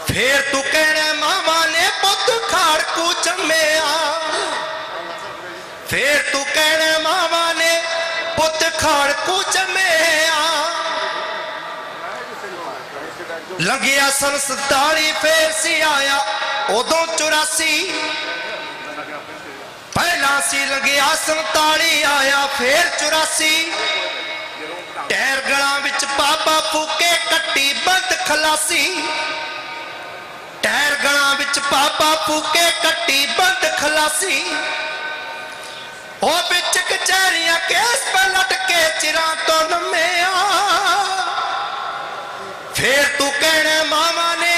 ਫੇਰ ਤੂੰ ਕਹਿਣਾ ਮਾਵਾਂ ਨੇ ਪੁੱਤ ਖਾੜਕੂ ਜੰਮਿਆ, ਫੇਰ ਤੂੰ ਕਹਿਣਾ ਮਾਵਾਂ ਨੇ ਪੁੱਤ ਖਾੜਕੂ ਜੰਮਿਆ। ਲੰਘਿਆ ਸਨ 47 ਫੇਰ ਸੀ ਆਇਆ ਉਦੋਂ 84, ਪਹਿਲਾਂ ਸੀ ਲੰਘਿਆ 47 ਆਇਆ ਫੇਰ 84, ਟਾਇਰ ਗਲਾਂ ਵਿੱਚ ਬਾਬਾ ਫੂਕੇ ਕੱਟੀ ਬੰਦ ਖਲਾਸੀ, ਟਾਇਰ ਗਲਾਂ ਵਿੱਚ ਬਾਬਾ ਫੂਕੇ ਕੱਟੀ ਬੰਦ ਖਲਾਸੀ, ਉਹ ਵਿੱਚ ਕਚਹਿਰੀਆਂ ਕੇਸ ਪਲਟ ਕੇ ਚਿਰਾਂ ਤੋਂ ਲੰਮਿਆ, ਫੇਰ ਤੂੰ ਕਹਿਣਾ ਮਾਵਾਂ ਨੇ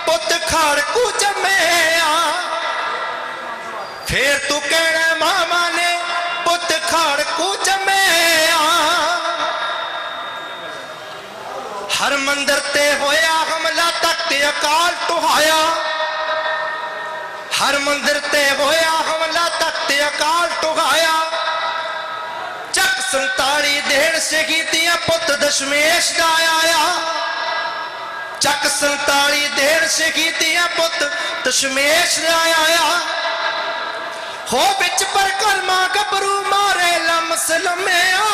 ਪੁੱਤ ਖਾੜਕੂ ਜੰਮਿਆ, ਫੇਰ ਤੂੰ ਕਹਿਣਾ ਮਾਵਾਂ ਨੇ ਪੁੱਤ ਖਾੜਕੂ ਜੰਮਿਆ। ਹਰ ਮੰਦਰ ਤੇ ਹੋਇਆ ਹਮਲਾ ਤਖਤ ਅਕਾਲ ਢੁਹਾਇਆ, ਹਰ ਮੰਦਰ ਤੇ ਹੋਇਆ ਹਮਲਾ ਤਖਤ ਅਕਾਲ ਢੁਹਾਇਆ, ਚੱਕ 47 ਦੇਣ ਸ਼ਹੀਦੀਆਂ ਪੁੱਤ ਦਸ਼ਮੇਸ਼ ਦਾ ਆਇਆ, ਚੱਕ 47 ਦੇਣ ਸ਼ਹੀਦੀਆਂ ਪੁੱਤ ਦਸ਼ਮੇਸ਼ ਦਾ ਆਇਆ, ਹੋ ਵਿੱਚ ਪਰਕਰਮਾ ਗੱਭਰੂ ਮਾਰੇ ਲਮਸ ਲੰਮਿਆ,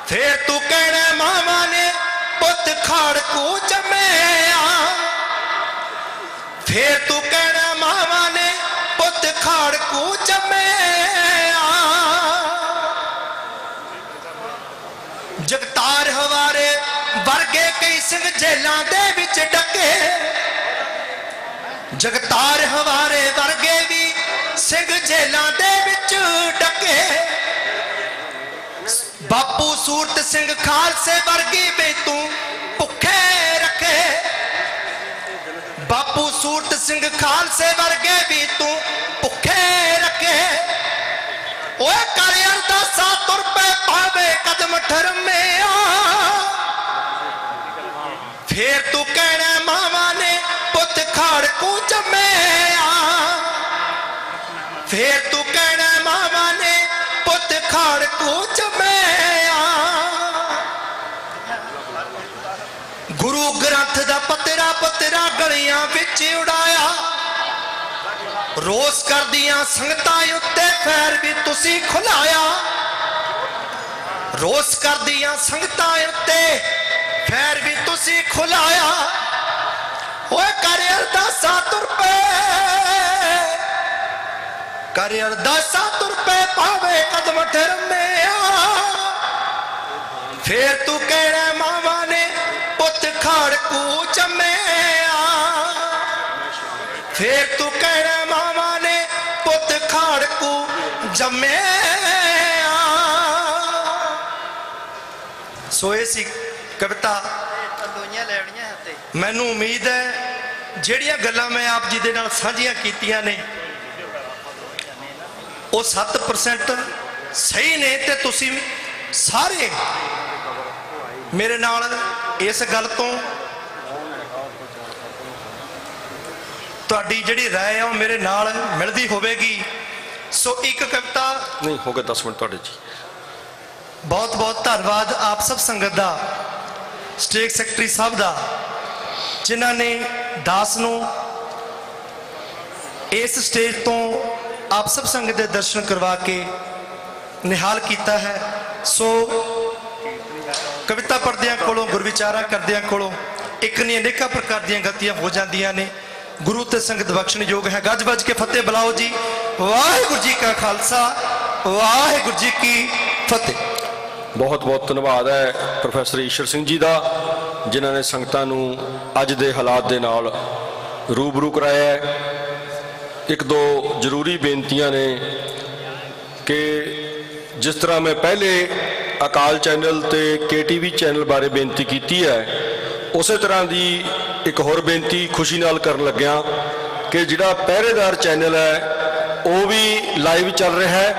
ਫੇਰ ਤੂੰ ਕਹਿਣਾ ਮਾਵਾਂ ਨੇ ਪੁੱਤ ਖਾੜਕੂ ਜੰਮਿਆ, ਫੇਰ ਤੂੰ ਕਹਿਣਾ ਮਾਵਾਂ ਨੇ ਪੁੱਤ ਖਾੜਕੂ ਜੰਮਿਆ। ਜਗਤਾਰ ਹਵਾਰੇ ਵਰਗੇ ਕਈ ਸਿੰਘ ਜੇਲਾਂ ਦੇ ਵਿੱਚ ਡੱਕੇ, ਜਗਤਾਰ ਹਵਾਰੇ ਵਰਗੇ ਵੀ ਸਿੰਘ ਜੇਲਾਂ ਦੇ ਵਿੱਚ ਡੱਕੇ, ਬਾਪੂ ਸੂਰਤ ਸਿੰਘ ਖਾਲਸੇ ਵਰਗੀ ਵੀ ਤੂੰ ਭੁੱਖੇ ਰੱਖੇ, ਬਾਪੂ ਸੂਰਤ ਸਿੰਘ ਖਾਲਸੇ ਵਰਗੇ ਵੀ ਤੂੰ ਭੁੱਖੇ ਰੱਖੇ, ਓਏ ਕਰ ਅਰਦਾਸਾਂ ਤੁਰ ਪੈ ਪਾਵੇ ਕਦਮ ਠਰਮਿਆ, ਫੇਰ ਤੂੰ ਕਹਿਣਾ ਮਾਵਾਂ ਨੇ ਪੁੱਤ ਖਾੜਕੂ ਜੰਮਿਆ, ਫੇਰ ਤੂੰ ਕਹਿਣਾ ਮਾਵਾਂ ਨੇ ਪੁੱਤ ਖਾੜਕੂ ਜੰਮਿਆ। ਗੁਰੂ ਗ੍ਰੰਥ ਦਾ ਪਤਰਾ ਪਤਰਾ ਗਲੀਆਂ ਵਿੱਚ ਉਡਾਇਆ, ਰੋਸ ਕਰਦੀਆਂ ਸੰਗਤਾਂ ਉੱਤੇ ਫੈਰ ਵੀ ਤੁਸੀਂ ਖੁਲਾਇਆ, ਰੋਸ ਕਰਦੀਆਂ ਸੰਗਤਾਂ ਉੱਤੇ ਫੈਰ ਵੀ ਤੁਸੀਂ ਖੁਲਾਇਆ, ਓਏ ਕਰ ਅਰਦਾਸਾਂ ਤੁਰ ਪੈ, ਕਰ ਅਰਦਾਸਾਂ ਤੁਰ ਪੈ ਪਾਵੇ ਕਦਮ ਠਰਮਿਆ, ਫੇਰ ਤੂੰ ਕਹਿਣਾ ਮਾਵਾਂ ਨੇ ਪੁੱਤ ਖਾੜਕੂ ਜੰਮਿਆ, ਫੇਰ ਤੂੰ ਕਹਿਣਾ ਮਾਵਾਂ ਨੇ ਪੁੱਤ ਖਾੜਕੂ ਜੰਮਿਆ। ਸੋ ਇਹ ਸੀ ਕਵਿਤਾ। ਮੈਨੂੰ ਉਮੀਦ ਹੈ ਜਿਹੜੀਆਂ ਗੱਲਾਂ ਮੈਂ ਆਪ ਜੀ ਦੇ ਨਾਲ ਸਾਂਝੀਆਂ ਕੀਤੀਆਂ ਨੇ ਉਹ 7% ਸਹੀ ਨੇ, ਤੇ ਤੁਸੀਂ ਸਾਰੇ ਮੇਰੇ ਨਾਲ ਇਸ ਗੱਲ ਤੋਂ ਤੁਹਾਡੀ ਜਿਹੜੀ ਰਾਏ ਆ ਉਹ ਮੇਰੇ ਨਾਲ ਮਿਲਦੀ ਹੋਵੇਗੀ। ਸੋ ਇੱਕ ਕਵਿਤਾ ਨਹੀਂ ਹੋ ਗਏ 10 ਮਿੰਟ ਤੁਹਾਡੇ ਜੀ। ਬਹੁਤ ਬਹੁਤ ਧੰਨਵਾਦ ਆਪ ਸਭ ਸੰਗਤ ਦਾ, ਸਟੇਟ ਸੈਕਟਰੀ ਸਾਹਿਬ ਦਾ, ਜਿਨ੍ਹਾਂ ਨੇ ਦਾਸ ਨੂੰ ਇਸ ਸਟੇਜ ਤੋਂ ਆਪ ਸਭ ਸੰਗਤ ਦੇ ਦਰਸ਼ਨ ਕਰਵਾ ਕੇ ਨਿਹਾਲ ਕੀਤਾ ਹੈ। ਸੋ ਕਵਿਤਾ ਪੜ੍ਹਦਿਆਂ ਕੋਲੋਂ ਗੁਰਵਿਚਾਰਾਂ ਕਰਦਿਆਂ ਕੋਲੋਂ ਇੱਕ ਨਹੀਂ ਅਨੇਕਾਂ ਪ੍ਰਕਾਰ ਦੀਆਂ ਗਲਤੀਆਂ ਹੋ ਜਾਂਦੀਆਂ ਨੇ। ਗੁਰੂ ਤੇ ਸੰਗਤ ਬਖਸ਼ਣਯੋਗ ਹੈ। ਗੱਜ ਵੱਜ ਕੇ ਫਤਿਹ ਬੁਲਾਓ ਜੀ। ਵਾਹਿਗੁਰੂ ਜੀ ਕਾ ਖਾਲਸਾ, ਵਾਹਿਗੁਰੂ ਜੀ ਕੀ ਫਤਿਹ। ਬਹੁਤ ਬਹੁਤ ਧੰਨਵਾਦ ਹੈ ਪ੍ਰੋਫੈਸਰ ਈਸ਼ਰ ਸਿੰਘ ਜੀ ਦਾ, ਜਿਨ੍ਹਾਂ ਨੇ ਸੰਗਤਾਂ ਨੂੰ ਅੱਜ ਦੇ ਹਾਲਾਤ ਦੇ ਨਾਲ ਰੂਬਰੂ ਕਰਾਇਆ ਹੈ। ਇੱਕ ਦੋ ਜ਼ਰੂਰੀ ਬੇਨਤੀਆਂ ਨੇ कि जिस तरह मैं पहले अकाल चैनल ते KTV चैनल बारे बेनती की है, उस तरह की एक होर बेनती खुशी नाल करन लग्या कि जिहड़ा पहरेदार चैनल है वो भी लाइव चल रहा है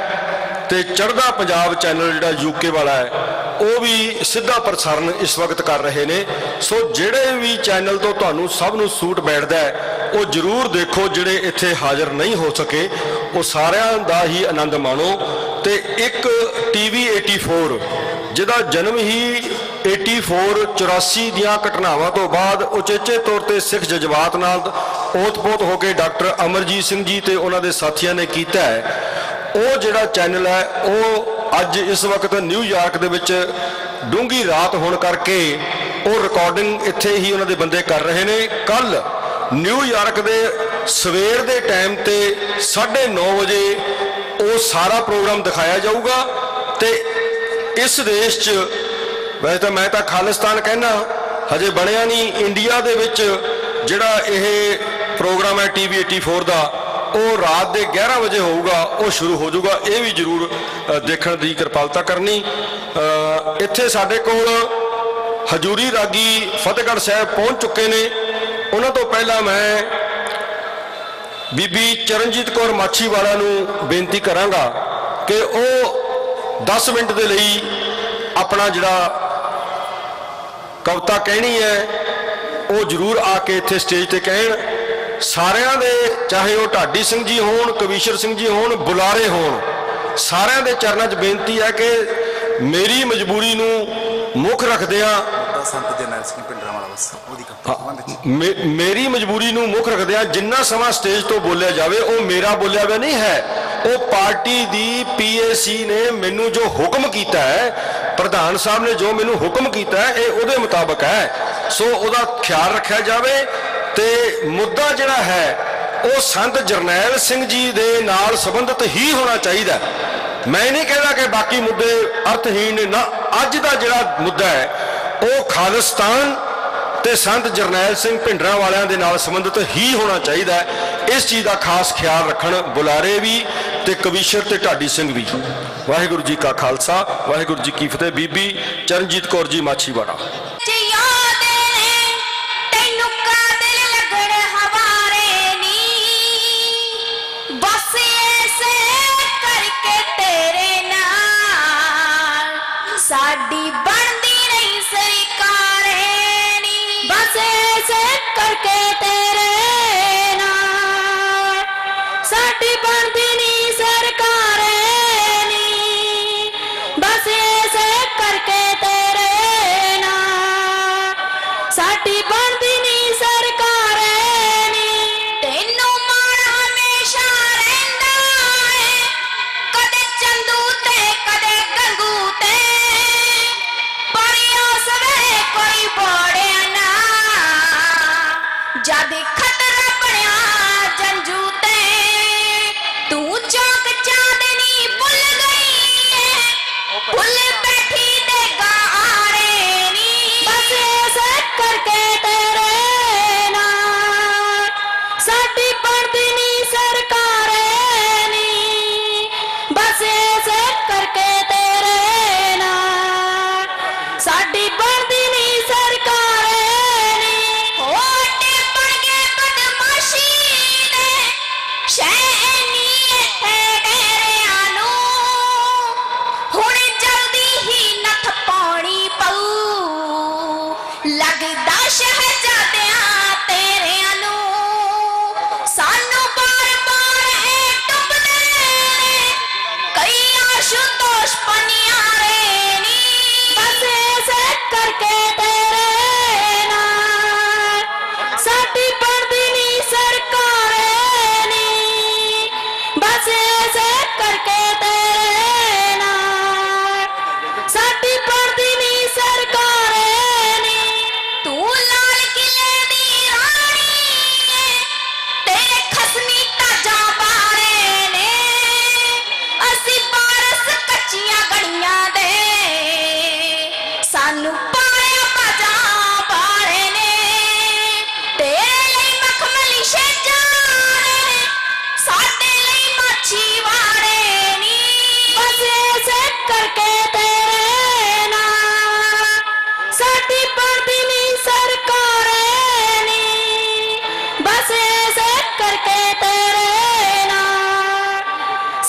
ते चढ़दा पंजाब चैनल जिहड़ा UK वाला है वो भी सीधा प्रसारण इस वक्त कर रहे ने। सो जिहड़े भी चैनल तो तुहानूं सब नूं सूट बैठदा है वो जरूर देखो, जिहड़े इत्थे हाज़र नहीं हो सके वो सारिਆਂ दा ही आनंद माणो। ते एक TV 84 जिहदा जन्म ही 84 दियां घटनावां तो बाद उचेचे तौर पर सिख जज्बात नाल ओत-पोत होकर डॉक्टर अमरजीत सिंह जी ते उन्हां दे साथियां ने कीता है, वो जिहड़ा चैनल है वो अज इस वक्त न्यूयॉर्क दे विच डूंगी रात होने करके वो रिकॉर्डिंग इत्थे ही उन्हां दे बंदे कर रहे ने। कल न्यूयॉर्क दे सवेर दे टाइम ते 9:30 बजे वो सारा प्रोग्राम दिखाया जाऊगा। ते इस देश च वैसे तो मैं खालिस्तान कहना हजे बनिया नहीं, इंडिया दे विच जिहड़ा यह प्रोग्राम है TV 84 का वो रात के 11 बजे होगा, वो शुरू हो जाऊगा। ये भी जरूर देखने की कृपालता करनी। इत्थे साडे कोल हजूरी रागी फतेहगढ़ साहब पहुँच चुके ने। उन्हां तो पहला मैं बीबी चरणजीत कौर माछीवाड़ा नूं बेनती करांगा कि वो 10 मिनट के लिए अपना जिहड़ा कविता कहनी है वो जरूर आके इत्थे स्टेज ते कहण। सारिਆਂ ਦੇ चाहे वो ढाडी सिंह जी होण, कवीशर सिंह जी होण, बुलारे होण, सारिਆਂ ਦੇ चरणों 'ਚ बेनती है कि मेरी मजबूरी नूं मुख रखदिआं मेरी मजबूरी नूं मुख रखदिआं जिन्ना समा स्टेज तो बोलिया जाए वो मेरा बोलिया हुआ नहीं है, वो पार्टी दी PAC ने मैनू जो हुक्म किया है, प्रधान साहब ने जो मैनू हुक्म किया है ये उहदे मुताबक है। सो उहदा ख्याल रखा जाए। ते मुद्दा जिहड़ा है वो संत जरनैल सिंह जी दे नाल संबंधित ही होना चाहिए। मैं नहीं कहता कि बाकी मुद्दे अर्थहीन ने ना, अज दा जिहड़ा मुद्दा है वो खालिस्तान ते संत जरनैल सिंह भिंडरां वालियां दे नाल संबंधित ही होना चाहिए। इस चीज़ का खास ख्याल रखण बुलारे भी ते कवीशर ते ढाडी सिंह भी। वाहिगुरू जी का खालसा, वाहिगुरू जी की फतेह। बीबी चरणजीत कौर जी माछीवाड़ा। साडी बनदी नहीं सरकार नी, बस ऐसे करके तेरे नाल साडी बनदी नहीं सरकार नी, बस ऐसे करके तेरे नाल साडी बनदी नहीं सरकार नी। तेनू माण हमेशा रहिंदा है, कदे चंदू ते कदे गंगू ते, कोई बोड़े ना जद खतरा बनया जंजू ते, तू चौक चांदनी भुल गई है, भुल बैठी दे गारे नी, बस ऐसे करके तेरे नाल साडी बनदी नी सरकार नी, बस ऐसे करके तेरे नाल साडी बनदी सरकार नी। होटे बन गए बदमाशी ने शैनी इत्थे डेरियां नूं, हुण जल्दी ही नथ पाउणी पऊ, लगदा शहजादियां तेरियां नूं, सानू बार बार ए डुबदे ने कई आशुतोष पनियारे नी, बस ऐसे करके तेरे नाल साडी बनदी नी सरकार नी, करके तेरे ना साडी पढ़दी नी सरकार नी बस ऐसे करके तेरे ना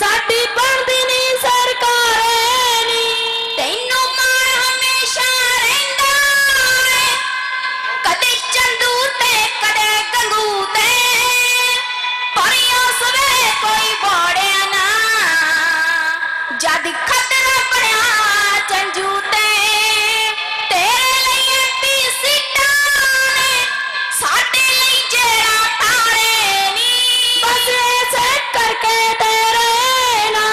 साडी पढ़दी नी सरकार नी तैनू माण हमेशा रहिंदा है कदे चंदू ते कदे गंगू ते परिया सवे कोई बोड़िया ना जद खतरा पड़िया चंजू ते तेरे लिए भी सीटा ने साडे लिए जेड़ा तारे नी बस ऐसे करके तेरे ना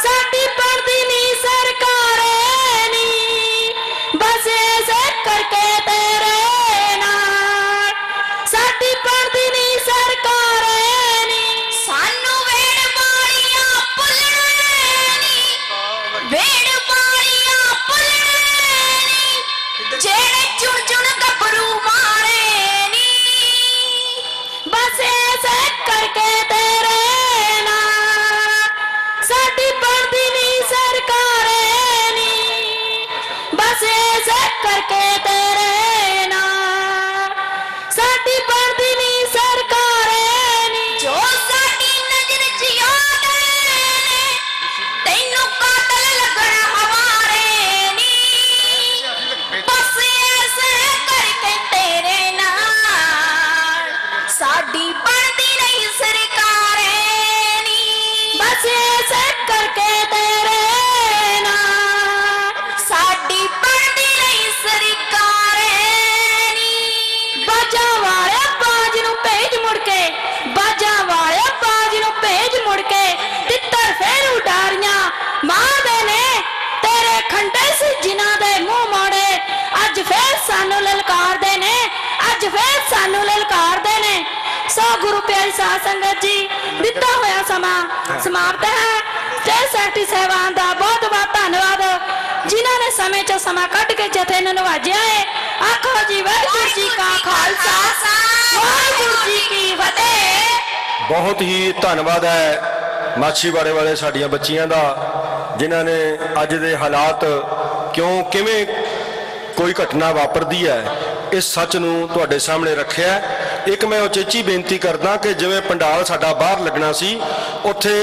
साडी पढ़दी नी सरकार नी बस ऐसे करके तेरे ना साडी पढ़दी नी सरकार नी सानू वेड़ बाड़ियां भुल्लने नी वेड़ बाड़ियां भुल्लने नी जेड़े चुन चुन गभरू मारे नी बस ऐसे करके तेरे ना साडी पढ़दी नी सरकार नी बस ऐसे करके तेरे ना साडी पढ़दी नी सरकार नी जो साडी नजर च आंदे ने तैनू कातल लगण हवारे नी बस ऐसे करके तेरे नाल साडी पढ़दी नहीं सरकार नी बस ऐसे करके तेरे नाल साडी पढ़दी नहीं सरकार नी बाजा वाले बाज नू भेज मुड़ के बाजा वाले बाज नू भेज मुड़ के तित्तर फेर उडारियां मारदे ने तेरे खंडे सी जिन्हां दे मूंह मोड़े अज फेर सानू ललकारदे ने अज फेर सानू ललकारदे ने सो गुरु प्यारी साध संगत जी दिता होया समा समाप्त है स्टेज सैकटरी साहबान दा बहुत बहुत धन्यवाद जिन्हां ने समय चो समा कट के जथे नूं नवाजिया है आखो जी वाहिगुरू जी का खालसा वाहिगुरू जी की फतेह। बहुत ही धन्यवाद है माछीवाड़े वाले साड़ियां बच्चियां दा जिन्हां ने अज दे हालात क्यों किवें कोई घटना वापरदी है इस सच नूं तुहाडे सामने रखिया। एक मैं उचेची बेनती करदा कि जिवें पंडाल साडा बाहर लगना सी उत्थे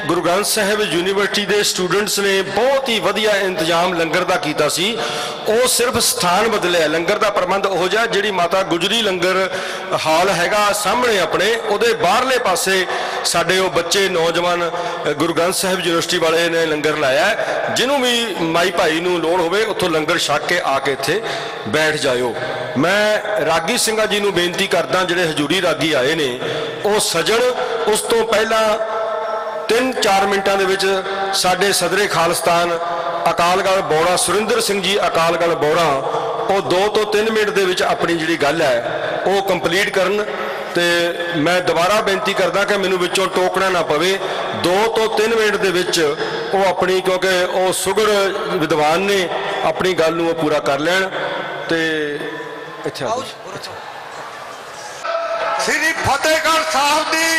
गुरु ग्रंथ साहिब यूनीवर्सिटी के स्टूडेंट्स ने बहुत ही वधिया इंतजाम लंगर का कीता सी। वो सिर्फ स्थान बदलिया लंगर का प्रबंध हो जा जिहड़ी माता गुजरी लंगर हाल हैगा सामने अपने उहदे बाहरले पासे साडे वो बच्चे नौजवान गुरु ग्रंथ साहिब यूनीवर्सिटी वाले ने लंगर लाया जिन्हों भी माई भाई नूं लोड़ होवे उत्थों लंगर छक के आके इत्थे बैठ जाओ। मैं रागी सिंघा जी नूं बेनती करदा जिहड़े हजूरी रागी आए ने वो सजण उस तो पहला 3-4 मिनटां दे विच साडे सदरे खालिस्तान अकालगढ़ बौड़ा सुरिंदर सिंह जी अकालगढ़ बौड़ा वो 2 तो 3 मिनट दे विच अपनी जिहड़ी गल है वो कंप्लीट करन ते मैं दोबारा बेनती करदा कि मैनूं विचों टोकना ना पवे 2 तो 3 मिनट दे विच वो अपनी क्योंकि वो सुगड़ विद्वान ने अपनी गल नूं पूरा कर लैण ते इत्थे आओ। श्री फतेहगढ़ साहब दी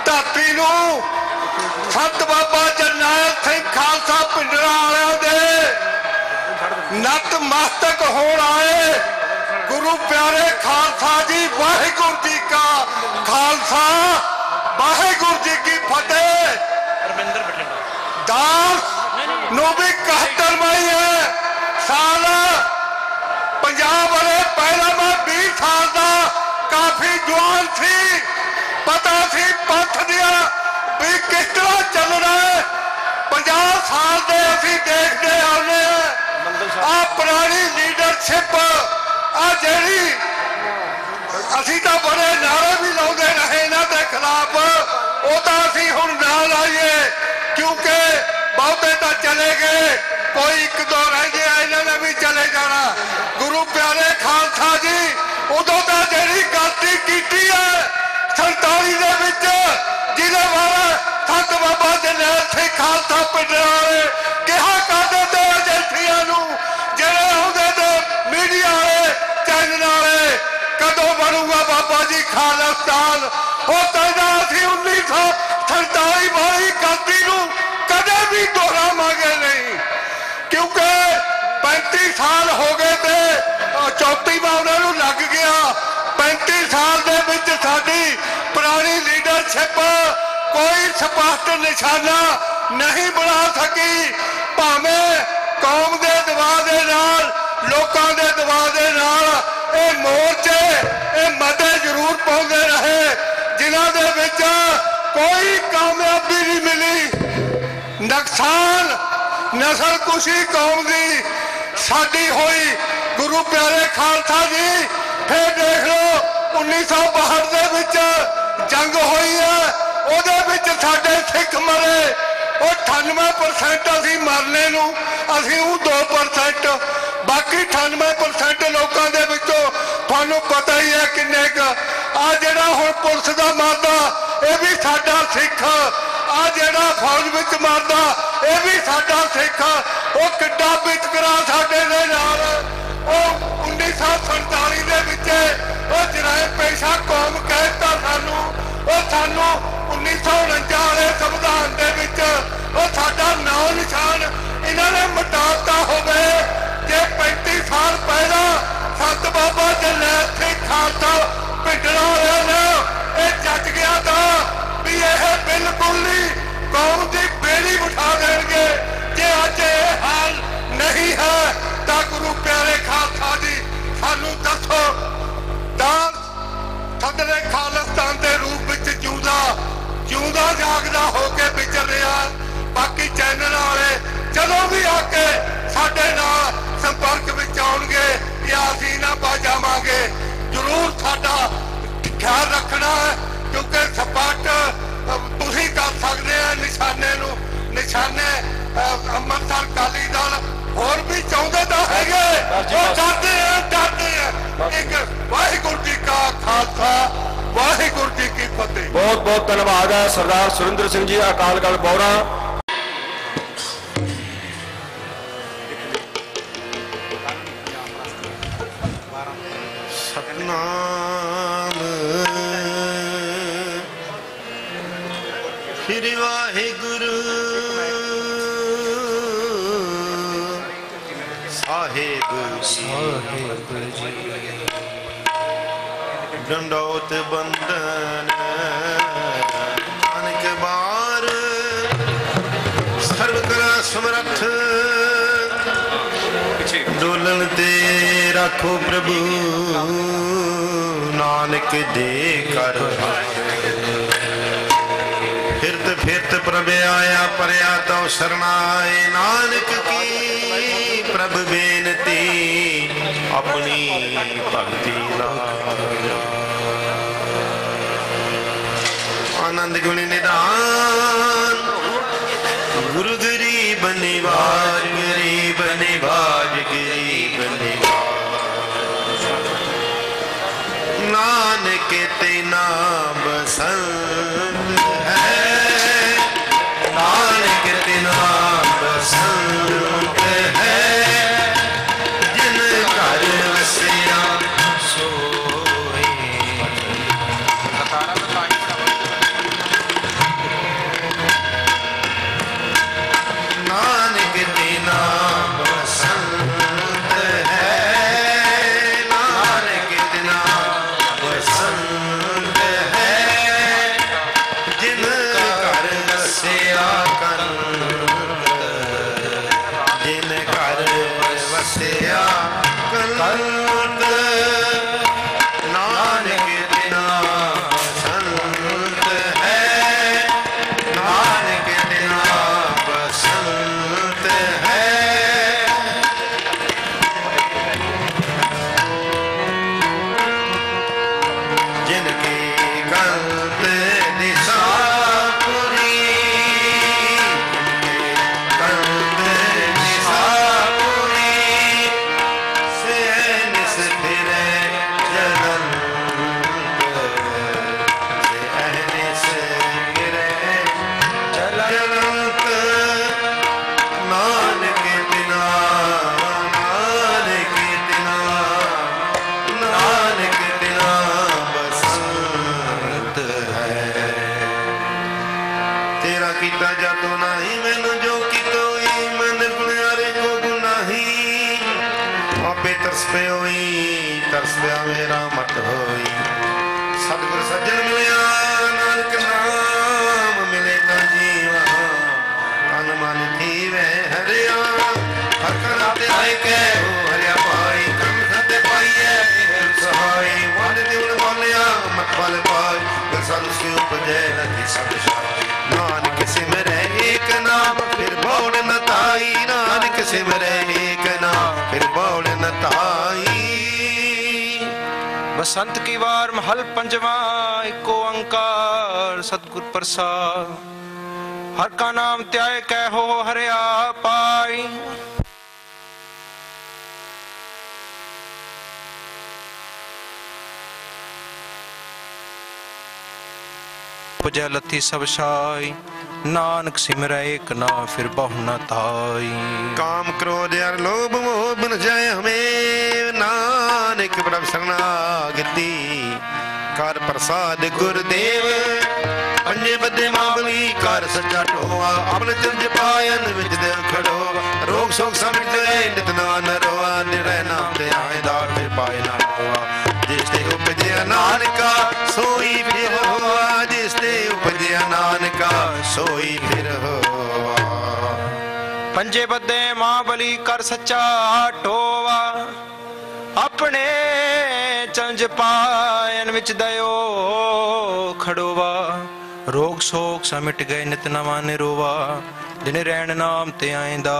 धरती नूं संत बाबा जरनैल सिंह खालसा पिंडरा वालियां दे नतमस्तक होण आए गुरु प्यारे खालसा जी वाहिगुरू जी का खालसा वाहिगुरू जी की फतेह। दास नूं भी 71वां है साल पंजाब वाले पहला मैं 20 साल का काफी जवान थी पता सी पंथ दिया भी किस तरह चल रहा है 50 साल से असी देखते आने आ पुरानी लीडरशिप आ जी असी तो बड़े नारे भी लाते रहे इन्हों के खिलाफ वो तो असी हुण ना लाइए क्योंकि बहुते तो चले गए कोई 1-2 रह गया इन्होंने भी चले जाना। गुरु प्यारे खालसा जी उदों तो जी गलती की है 47 दे विच जिले वाला संत बाबा जरनैल सिंह खालसा पिंडरा वाले कहा करते थे एजेंसियां जेड़े आउंदे ते मीडिया वाले चैनल वाले कदों बनूगा बाबा जी खालिस्तान वो कहना असीं 1947 वाली गलती कदे भी भी दोहरावांगे नहीं, क्योंकि 35 साल हो गए थे, चौथीवां उन्होंने लग गया। 35 साल दे विच साडी पुरानी लीडरशिप कोई स्पष्ट निशाना नहीं बना सकी। भावें कौम के दबाव के नाल, लोकां दे दबाव के नाल ये मोर्चे ये मते जरूर पाउंदे रहे, जिन्हां दे विच कोई कामयाबी नहीं मिली। नुकसान नस्ल कुशी कौम की साडी होई। गुरु प्यारे खालसा जी फिर देख लो 1962 दे विच जंग हुई है, ਉਹਦੇ ਵਿੱਚ ਸਾਡੇ ਸਿੱਖ ਮਰੇ। ਉਹ 98% ਅਸੀਂ ਮਰਨੇ ਨੂੰ, ਅਸੀਂ ਉਹ 2%, ਬਾਕੀ 98% ਲੋਕਾਂ ਦੇ ਵਿੱਚੋਂ ਤੁਹਾਨੂੰ ਪਤਾ ਹੀ ਹੈ ਕਿੰਨੇ ਕ ਆ ਜਿਹੜਾ ਹੁਣ ਪੁਲਿਸ ਦਾ ਮਰਦਾ ਇਹ ਵੀ ਸਾਡਾ ਸਿੱਖ, ਆ ਜਿਹੜਾ ਫੌਜ ਵਿੱਚ ਮਰਦਾ ਇਹ ਵੀ ਸਾਡਾ ਸਿੱਖ। ਉਹ ਕਿੱਡਾ ਵਿਤਕਰਾ ਸਾਡੇ ਦੇ ਨਾਲ। ਉਹ 1947 ਦੇ ਵਿੱਚ ਉਹ ਜਰਾਇਮ ਪੇਸ਼ਾ ਕੌਮ ਕਹਿਤਾ ਸਾਨੂੰ। ਉਹ ਸਾਨੂੰ 1949 ਵਾਲੇ ਸੰਵਿਧਾਨ ਦੇ ਵਿੱਚ ਉਹ ਸਾਡਾ ਨਾਂ ਨਿਸ਼ਾਨ ਇਹਨਾਂ ਨੇ ਮਿਟਾਤਾ ਹੋਵੇ। ਜੇ 35 ਸਾਲ ਪਹਿਲਾਂ ਸੰਤ ਬਾਬਾ ਜਰਨੈਲ ਸਿੰਘ ਖਾਲਸਾ ਪਿੰਡਰਾਂ ਵਾਲਿਆਂ ਨੇ ਇਹ ਜੱਜ ਗਿਆ ਤਾਂ ਵੀ ਇਹ ਬਿਲਕੁਲ ਨਹੀਂ ਕੌਮ ਦੀ ਬੇੜੀ ਬਿਠਾ ਦੇਣਗੇ। ਜੇ ਅੱਜ ਇਹ ਹਾਲ ਨਹੀਂ ਹੈ ਤਾਂ ਗੁਰੂ ਪਿਆਰੇ ਖਾਲਸਾ ਜੀ ਸਾਨੂੰ ਦੱਸੋ ਤਾਂ ਸਦਰੇ ਖਾਲਿਸਤਾਨ ਦੇ ਰੂਪ ਵਿੱਚ ਜਿਉਂਦਾ ਜਾਗਦਾ ਹੋ ਕੇ ਵਿਚਰ ਰਿਹਾ। ਬਾਕੀ ਚੈਨਲ ਵਾਲੇ ਜਦੋਂ ਵੀ ਆ ਕੇ ਸਾਡੇ ਨਾਲ ਸੰਪਰਕ ਵਿੱਚ ਆਉਣਗੇ ਜਾਂ ਅਸੀਂ ਨਾ ਪਾ ਜਾਵਾਂਗੇ, ਜ਼ਰੂਰ ਸਾਡਾ ਖਿਆਲ ਰੱਖਣਾ ਹੈ, ਕਿਉਂਕਿ ਸਪਾਟ ਤੁਸੀਂ ਕਰ ਸਕਦੇ ਆ ਨਿਸ਼ਾਨੇ ਨੂੰ। ਨਿਸ਼ਾਨੇ ਅੰਮ੍ਰਿਤਸਰ ਅਕਾਲੀ ਦਲ ਹੋਰ ਵੀ ਚਾਹੁੰਦੇ ਤਾਂ ਹੈਗੇ, ਉਹ ਡਰਦੇ ਆ। ਇੱਕ ਵਾਹਿਗੁਰੂ ਜੀ ਕਾ ਖਾਲਸਾ, ਵਾਹਿਗੁਰੂ ਜੀ ਕੀ ਫਤਿਹ। बहुत बहुत धन्यवाद है सरदार सुरेंद्र सिंह जी अकालगढ़ बौरा। सतनाम श्री वाहिगुरु साहिब जी। दंडौत बंदन अनेक बार, सर्व कला समर्थ डोलन ते रखो प्रभु, नानक दे कर। फिरत फिरत प्रभ आया परया तो शरणाए, नानक की प्रभ बेनती अपनी भक्ति ला। आनंद गुण निदान गुरु गरीब निवाज, गरीब निवाज, गरीब निवाज। नानक तेना बसंत है, नानक तेना बसंत है। जिन घर वसिया सोए, नानक तेना बसंत है, नानक तेना बसंत है। सतगुर सज्जन मिलिया नानक नाम मिले ना जीवा तन मन थीवे हरिया हर का नाते आए कै हो हरिया पाई कर्म सत्य पाइए सहाय वन दिवन बोलिया मत बल पाई गरसन से उपजे लगी सब शाई नानक सिमरे एक नाम फिर बौड़ न ताई नानक सिमरे एक नाम फिर बौड़ न ताई। बसंत की वार महल पंजवा एको अंकार सतगुर प्रसाद हर का नाम त्याय कै हो हरिया पाई। पुजै लथी सब शाई नानक सिमरै एक ना फिर बहु न ताई। काम क्रोध यार लोभ मोह बिन जाए हमें नानक प्रभ शरणागति कर प्रसाद गुरुदेव पंजे बदे माबली कर सच्चा टोआ अपने चंज पायन विच दे खड़ो रोग शोक समिट गए नित नान रोआ निरय नाम दे आएदा फिर पाए ना होआ जिसते उपजया नानका सोई फिर होआ जिसते उपजया नानका सोई फिर होआ। पंजे बदे महाबली कर सच्चा टोवा अपने चंज पायन विच दयो खड़ोवा रोग शोक समिट गए नित नवा निरोवा जिन रैन नाम ते आएंदा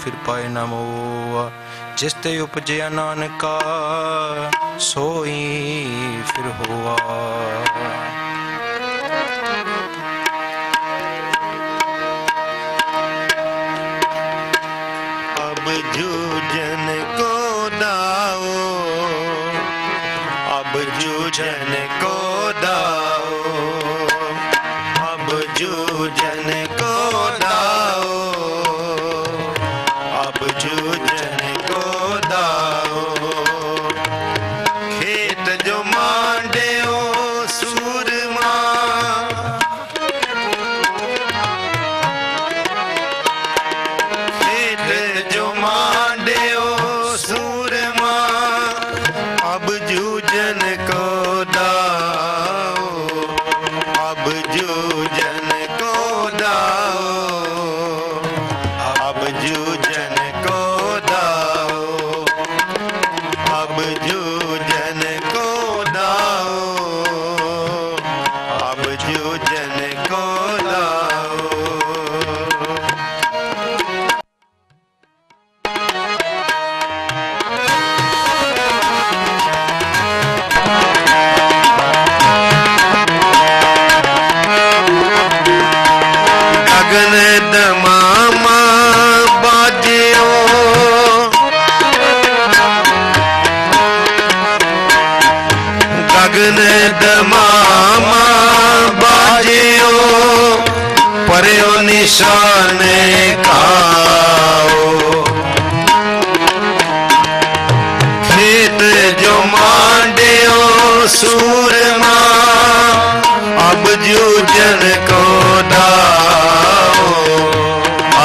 फिर पाए न मोआ जिसते उपजया नानका सोई फिर होआ। अब जूझन को दाओ अब जूझन को दाओ अब जूझन को दाओ अब जूझन को दाओ खेत जो मांडे ओ सूरमा खेत जो मांडे ओ सूरमा अब जूझन को दाओ अब जूझन को दाओ अब जूझन को दाओ अब जूझन को दाओ अब जूझन को दाओ। गगन दमामा बाजियो गगन दमामा बाजियो पर्यो निशान खाओ खेत जो मांडियो सूरमा अब जूझन को दाओ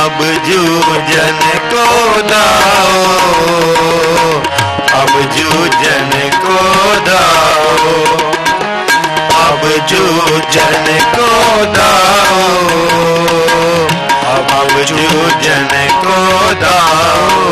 अब जूझन को दाओ अब जूझन को दाओ अब जूझन को दाओ अब जूझन को दाओ।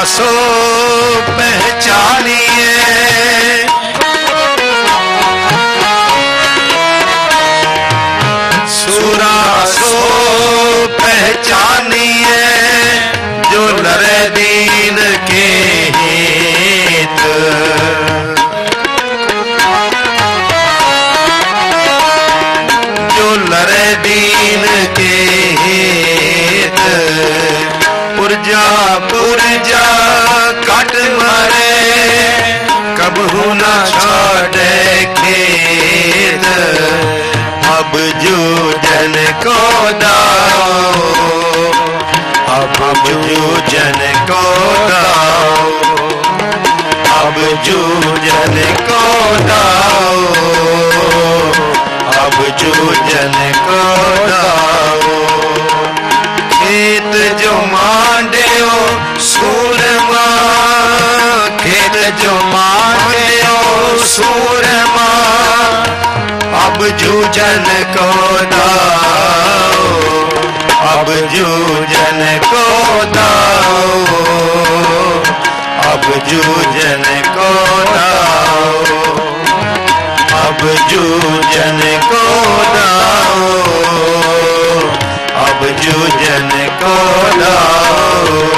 सो पहचानिए सूरा सो पहचानिए जो लरे दीन के हित जो लरे दीन के हित पुरजा पुरजा कट मारे कबहू न छोड़े खेत अब जूझन को दाओ अब जूझन को दाओ अब अब जूझन को दाओ, अब जूझन को दाओ। खेत जो मांडियो सूरमा, खेत जो मांडियो सूरमा, अब जूझन को दाओ, अब जूझन को दाओ, अब जूझन को दाओ, अब जूझन को दाओ, अब जूझन को दाओ।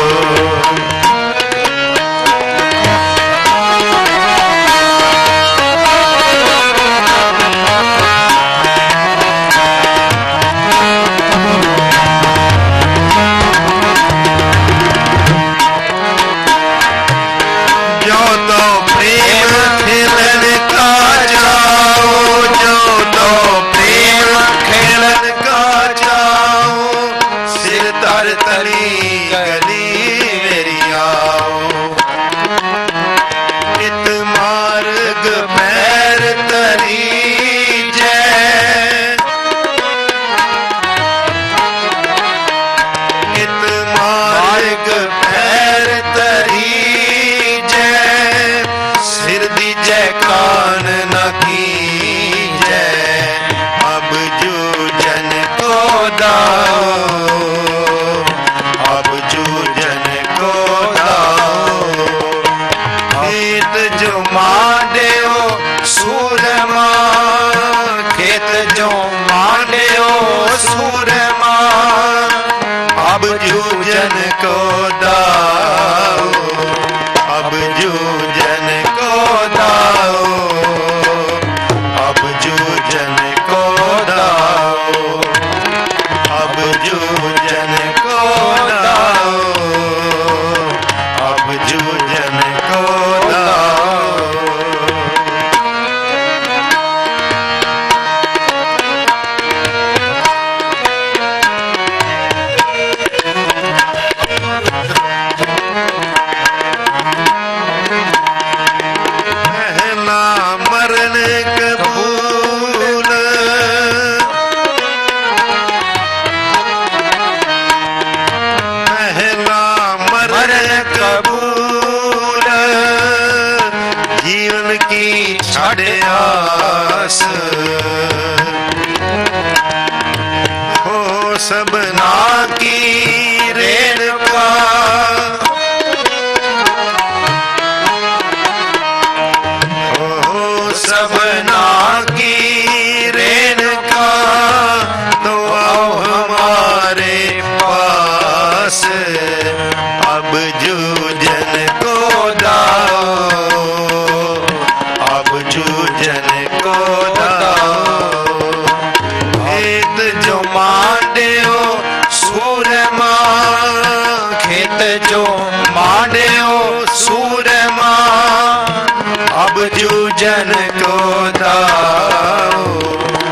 जूझन को दाओ,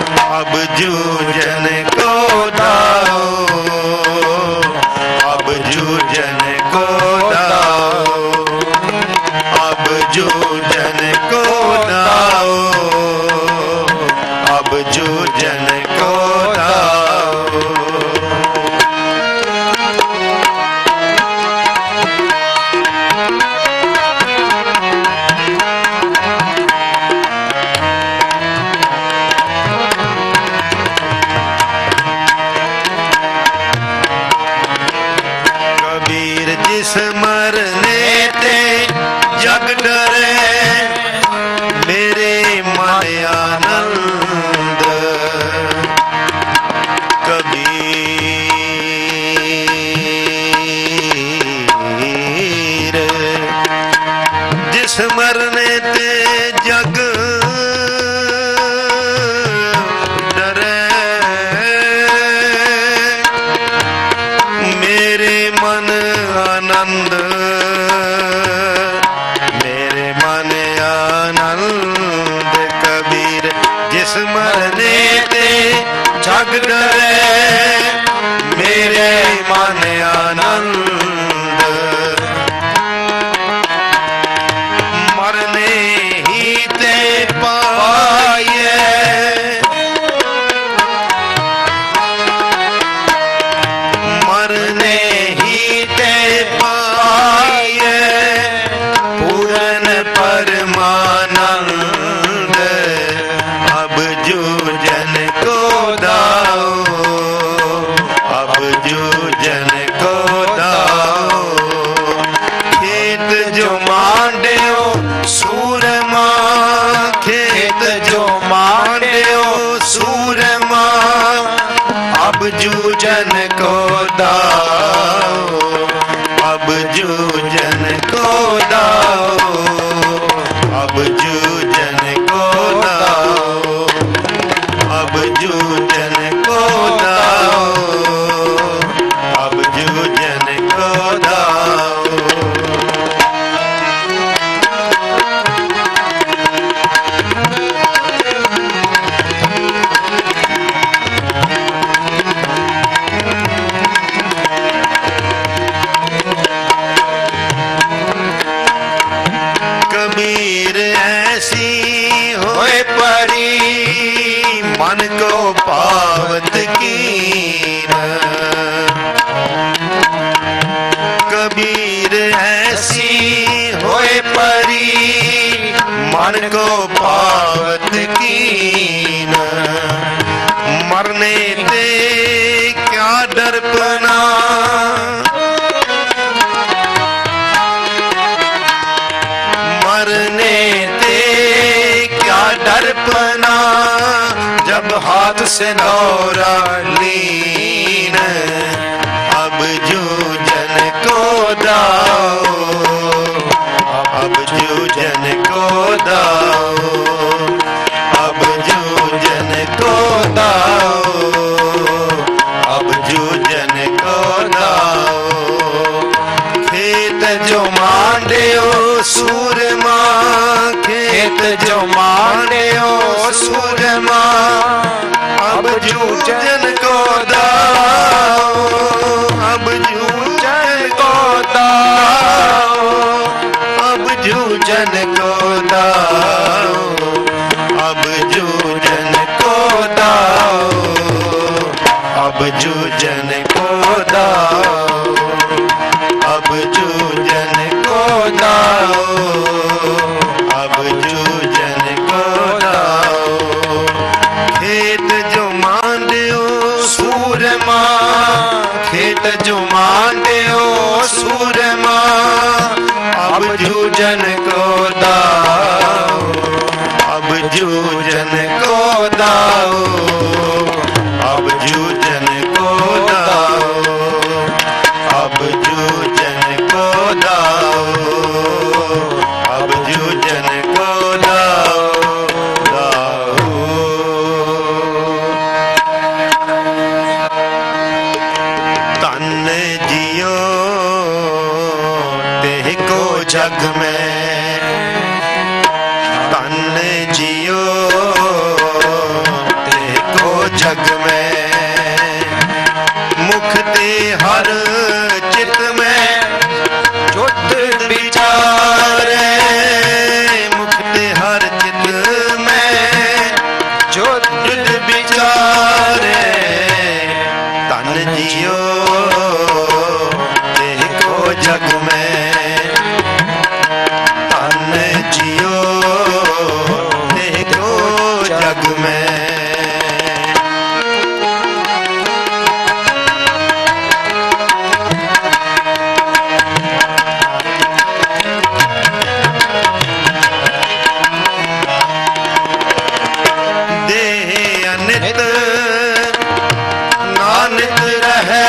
अब जूझन को दाओ, अब जूझन को दाओ, अब जूझन को दाओ, अब जूझन को दाओ। जिस मरने ते जग डरे, मेरे मायानंद कबीर। जिस मरने ते जग डरे, मेरे मन आनंद, मेरे मन आनंद कबीर। जिस मरने ते जग डरे, मेरे मन आनंद। मर जूझन को दाओ, अब जूझन को दाओ, अब जूझन को दाओ, अब जूझन को दाओ, अब जूझन को दाओ। कबीर ऐसी होए परी मन को पावत कीन, कबीर ऐसी होए परी मन को पावत कीन, मरने ते क्या डरपना, मरने ते क्या डरपना, जब हाथ से नौरा लीन, अब जूझन को दाओ, अब जूझन को दाओ, अब जूझन को दाओ, अब जूझन को दाओ। खेत जो मांडियो सूरमा, खेत जो मांडियो सूरमा, अब जूझन को दाओ, अब जूझन को दाओ, अब जूझन को दाओ, अब जूझन को दाओ, अब जूझन को दाओ, अब जूझन को दाओ, अब जूझन को दाओ। खेत जो मांडियो सूरमा, खेत जो मांडियो सूरमा, अब जूझन को दाओ, अब जूझन को दाओ, अब जूझन को दाओ, अब जूझन को दाओ, अब जूझन को दाओ, दाओ। तन जियो तेह को जग में, तन जियो तेह को जग में, मुख ते हर चित में जुट विचारे, मुख ते हर चित में जुट विचारे, तन जियो तेह को जग में, तन जियो तेह को जग में। नानक रहे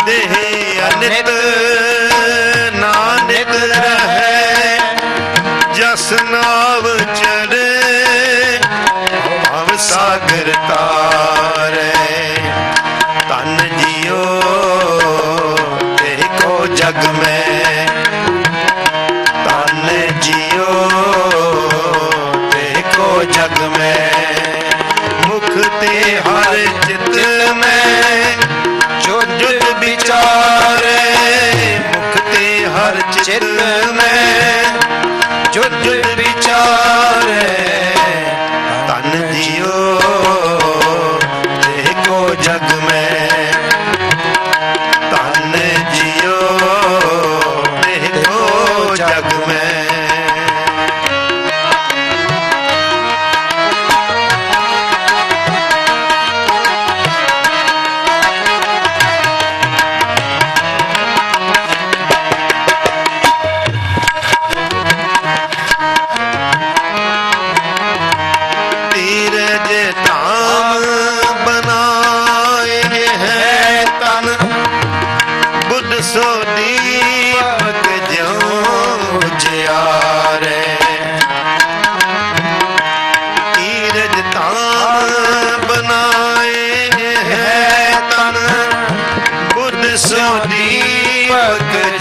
देह अनित, नानक रहे जस नाव चढ़े भव सागर तारे, तन जियो तेह को जग में, तन जियो तेह को जग में, मुख ते हर चित में जुट विचारे, मुख ते हर चित में जुट विचारे, तन जियो तेह को जग में, तन जियो तेह को जग में।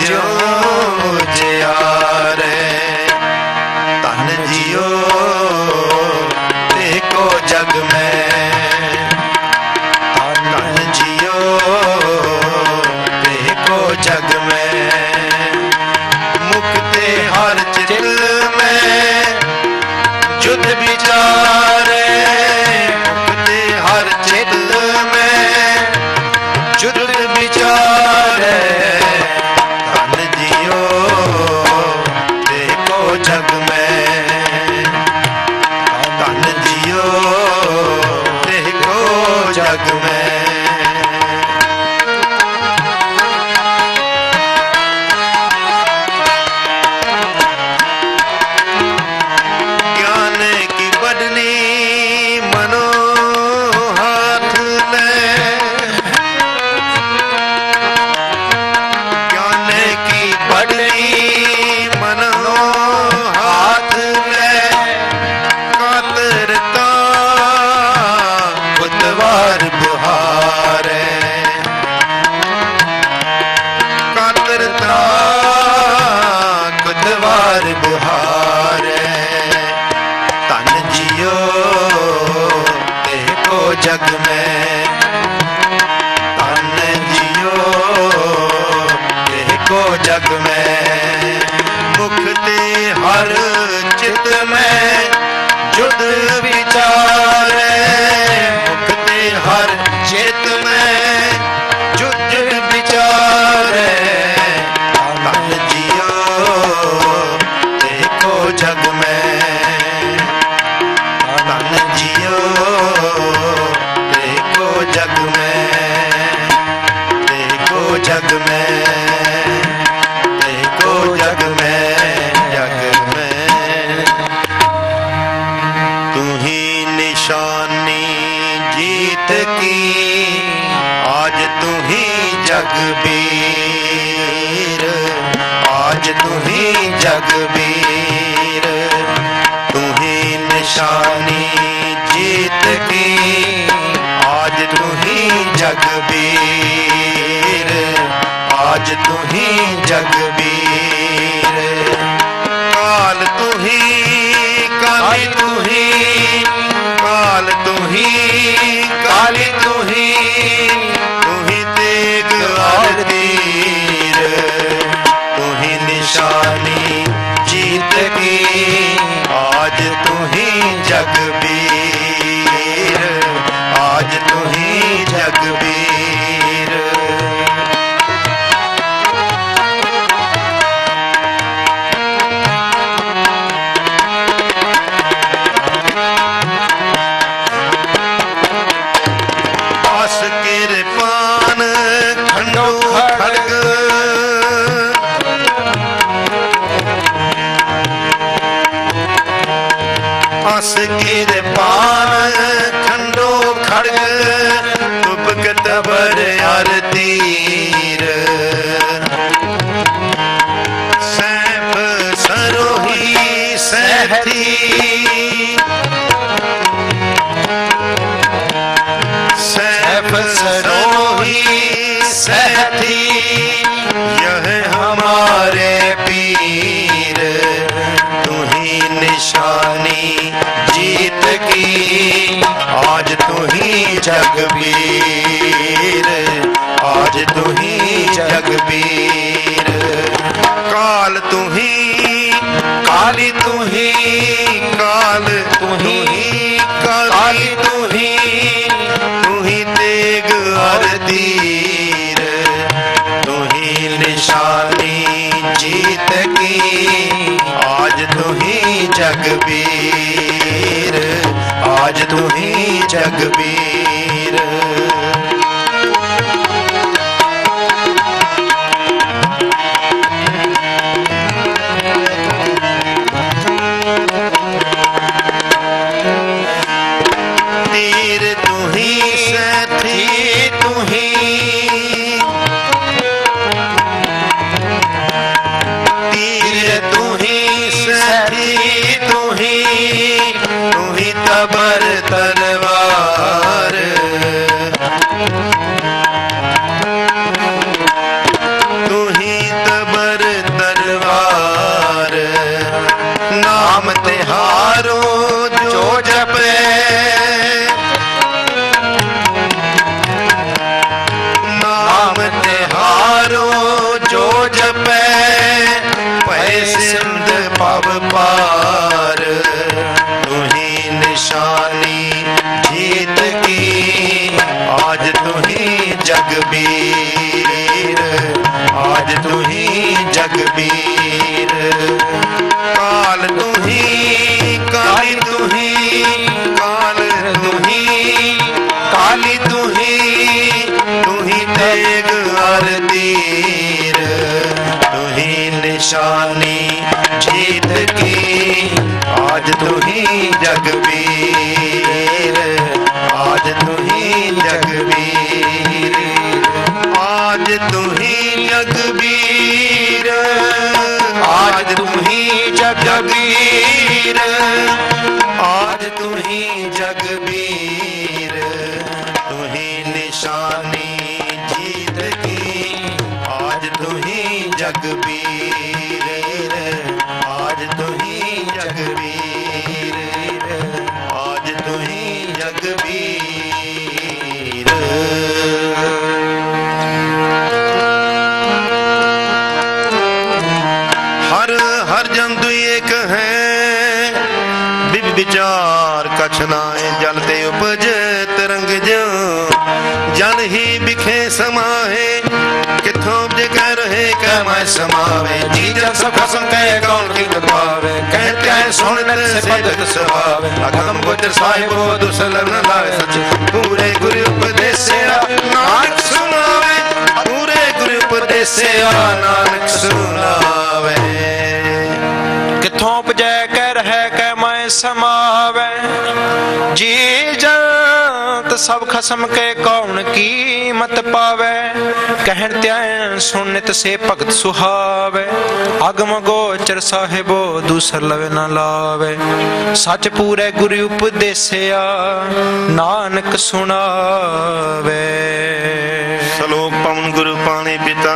ज्यों जियारे धन जियो देखो जग में धन जियो देखो जग में मुक्ते हर चिल में जुद विचारे मुक्ते हर चिल में जुद विचारे धन जियो देखो जग में धन जियो देखो जग में ज्ञान की बढ़नी मनो हाथ ले ज्ञान की बढ़नी मनो हाथ ले कातरता बुधवार बुहारे कातरता बुधवार बुहारे धन जियो देखो जग में धन जियो देखो जग में मुक्ति हर चित में जुद विचारे मुक्ति हर चित में जुद विचारे धन जियो देखो जग में धन जियो देखो जग में देखो जग में देखो जग में जग में तू ही निशानी जीत की आज तू ही जगबीर आज तू ही जगबीर तू ही निशानी जीत की आज तू ही जगबीर आज तू ही जगबीर काल तू ही काली तू ही काल तू ही काली तू ही तेग और तीर तू ही निशानी जीत की आज तू ही जगबीर आज तू ही जगबीर आस किरपान खंडो खड़ग आस किरपान खंडो खड़ग उपगत बर यार तीर सैफ सरोही सहती सैफ सरोही सहती यह हमारे पीर तू ही निशानी जीत की आज तू ही जगबीर आज तू ही जगबीर काल तू ही काली तू ही काल तू ही काली तू ही तेग और तीर तू ही निशानी जीत की आज तू ही जगबीर आज तू ही जगबीर तीर तू ही साथी तू ही तीर तू ही साथी तू ही तबर तलवार जगबीर, आज तू ही जगबीर। काल तू ही, काली तू ही, काल तू ही, काली तू ही तेग और तीर, तू ही निशानी जीत की, आज तू ही जगबीर, आज तू ही जगबीर, आज तू ही जगबीर, आज तू ही जगबीर, आज तू ही जगबीर, तू ही निशानी जीत की, आज तू ही जगबीर, आज तू ही जगबीर, आज तू ही जगबीर। हर हर जंतु एक है, विचार कछ नाए, जल ते उपज तरंग जो, जल ही बिखे समाहे, किथों उपज कह रहे कह मैं समावे, जी जल सब खसम कह कौन की पावे, कहते हैं सुन नर से पदक सुहावे, अगम गोचर साहिबो दुसलन लाए सच, पूरे गुरु उपदेश से नानक सुनावे, पूरे गुरु उपदेश से नानक सुनावे। किथों उपजै कह रहे कह मैं समावे, जी जंत सब खसम के कौन कीमत पावे, कहन त्यान सुनित से भगत सुहावे, अगम गोचर साहिबो दूसर लवे न लावे, सच पूरे गुरु उपदेसिया नानक सुनावे। सलोक पवन गुरु पाणी पिता,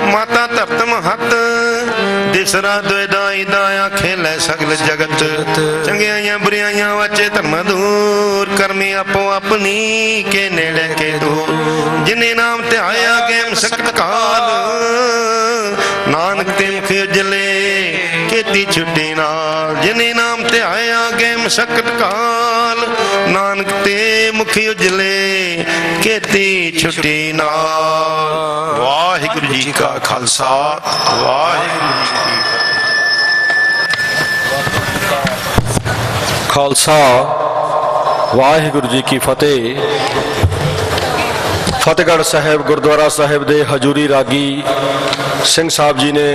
माता धरत महत, दिसरा द्वेदाई दाया खेले सगल जगत, चंगियाइयां बुरियाइयां वाचे धर्म दूर, करमी आपो अपनी के नेड़े के दूर, जिन्हें नाम ते आया गेम सकत काल, नानक ते मुख उजले केती छुट्टी नाल, जिन्हें नाम ते आया गेम सकत काल, नानक ते मुख उजले केती छुट्टी नाल। वाहिगुरु जी का खालसा, वाहिगुरु जी की खालसा, वाहिगुरु जी की फतेह। फतेहगढ़ साहब गुरुद्वारा साहब दे हजूरी रागी सिंह साहब जी ने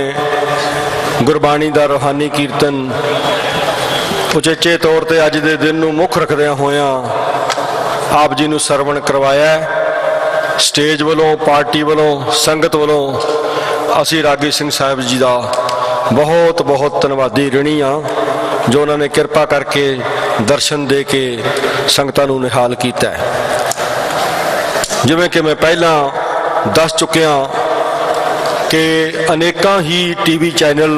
गुरबाणी का रूहानी कीर्तन उचेचे तौर पर अज के दिन को मुख रखद्या होया आप जी नूं सरवण करवाया। स्टेज वालों, पार्टी वालों, संगत वालों असी रागी सिंह साहब जी का बहुत बहुत धन्यवादी ऋणी हाँ, जो उन्होंने कृपा करके दर्शन दे के संगतां नूं निहाल कीता है। जिवें कि मैं पहला दस चुकिया कि अनेकां ही टीवी चैनल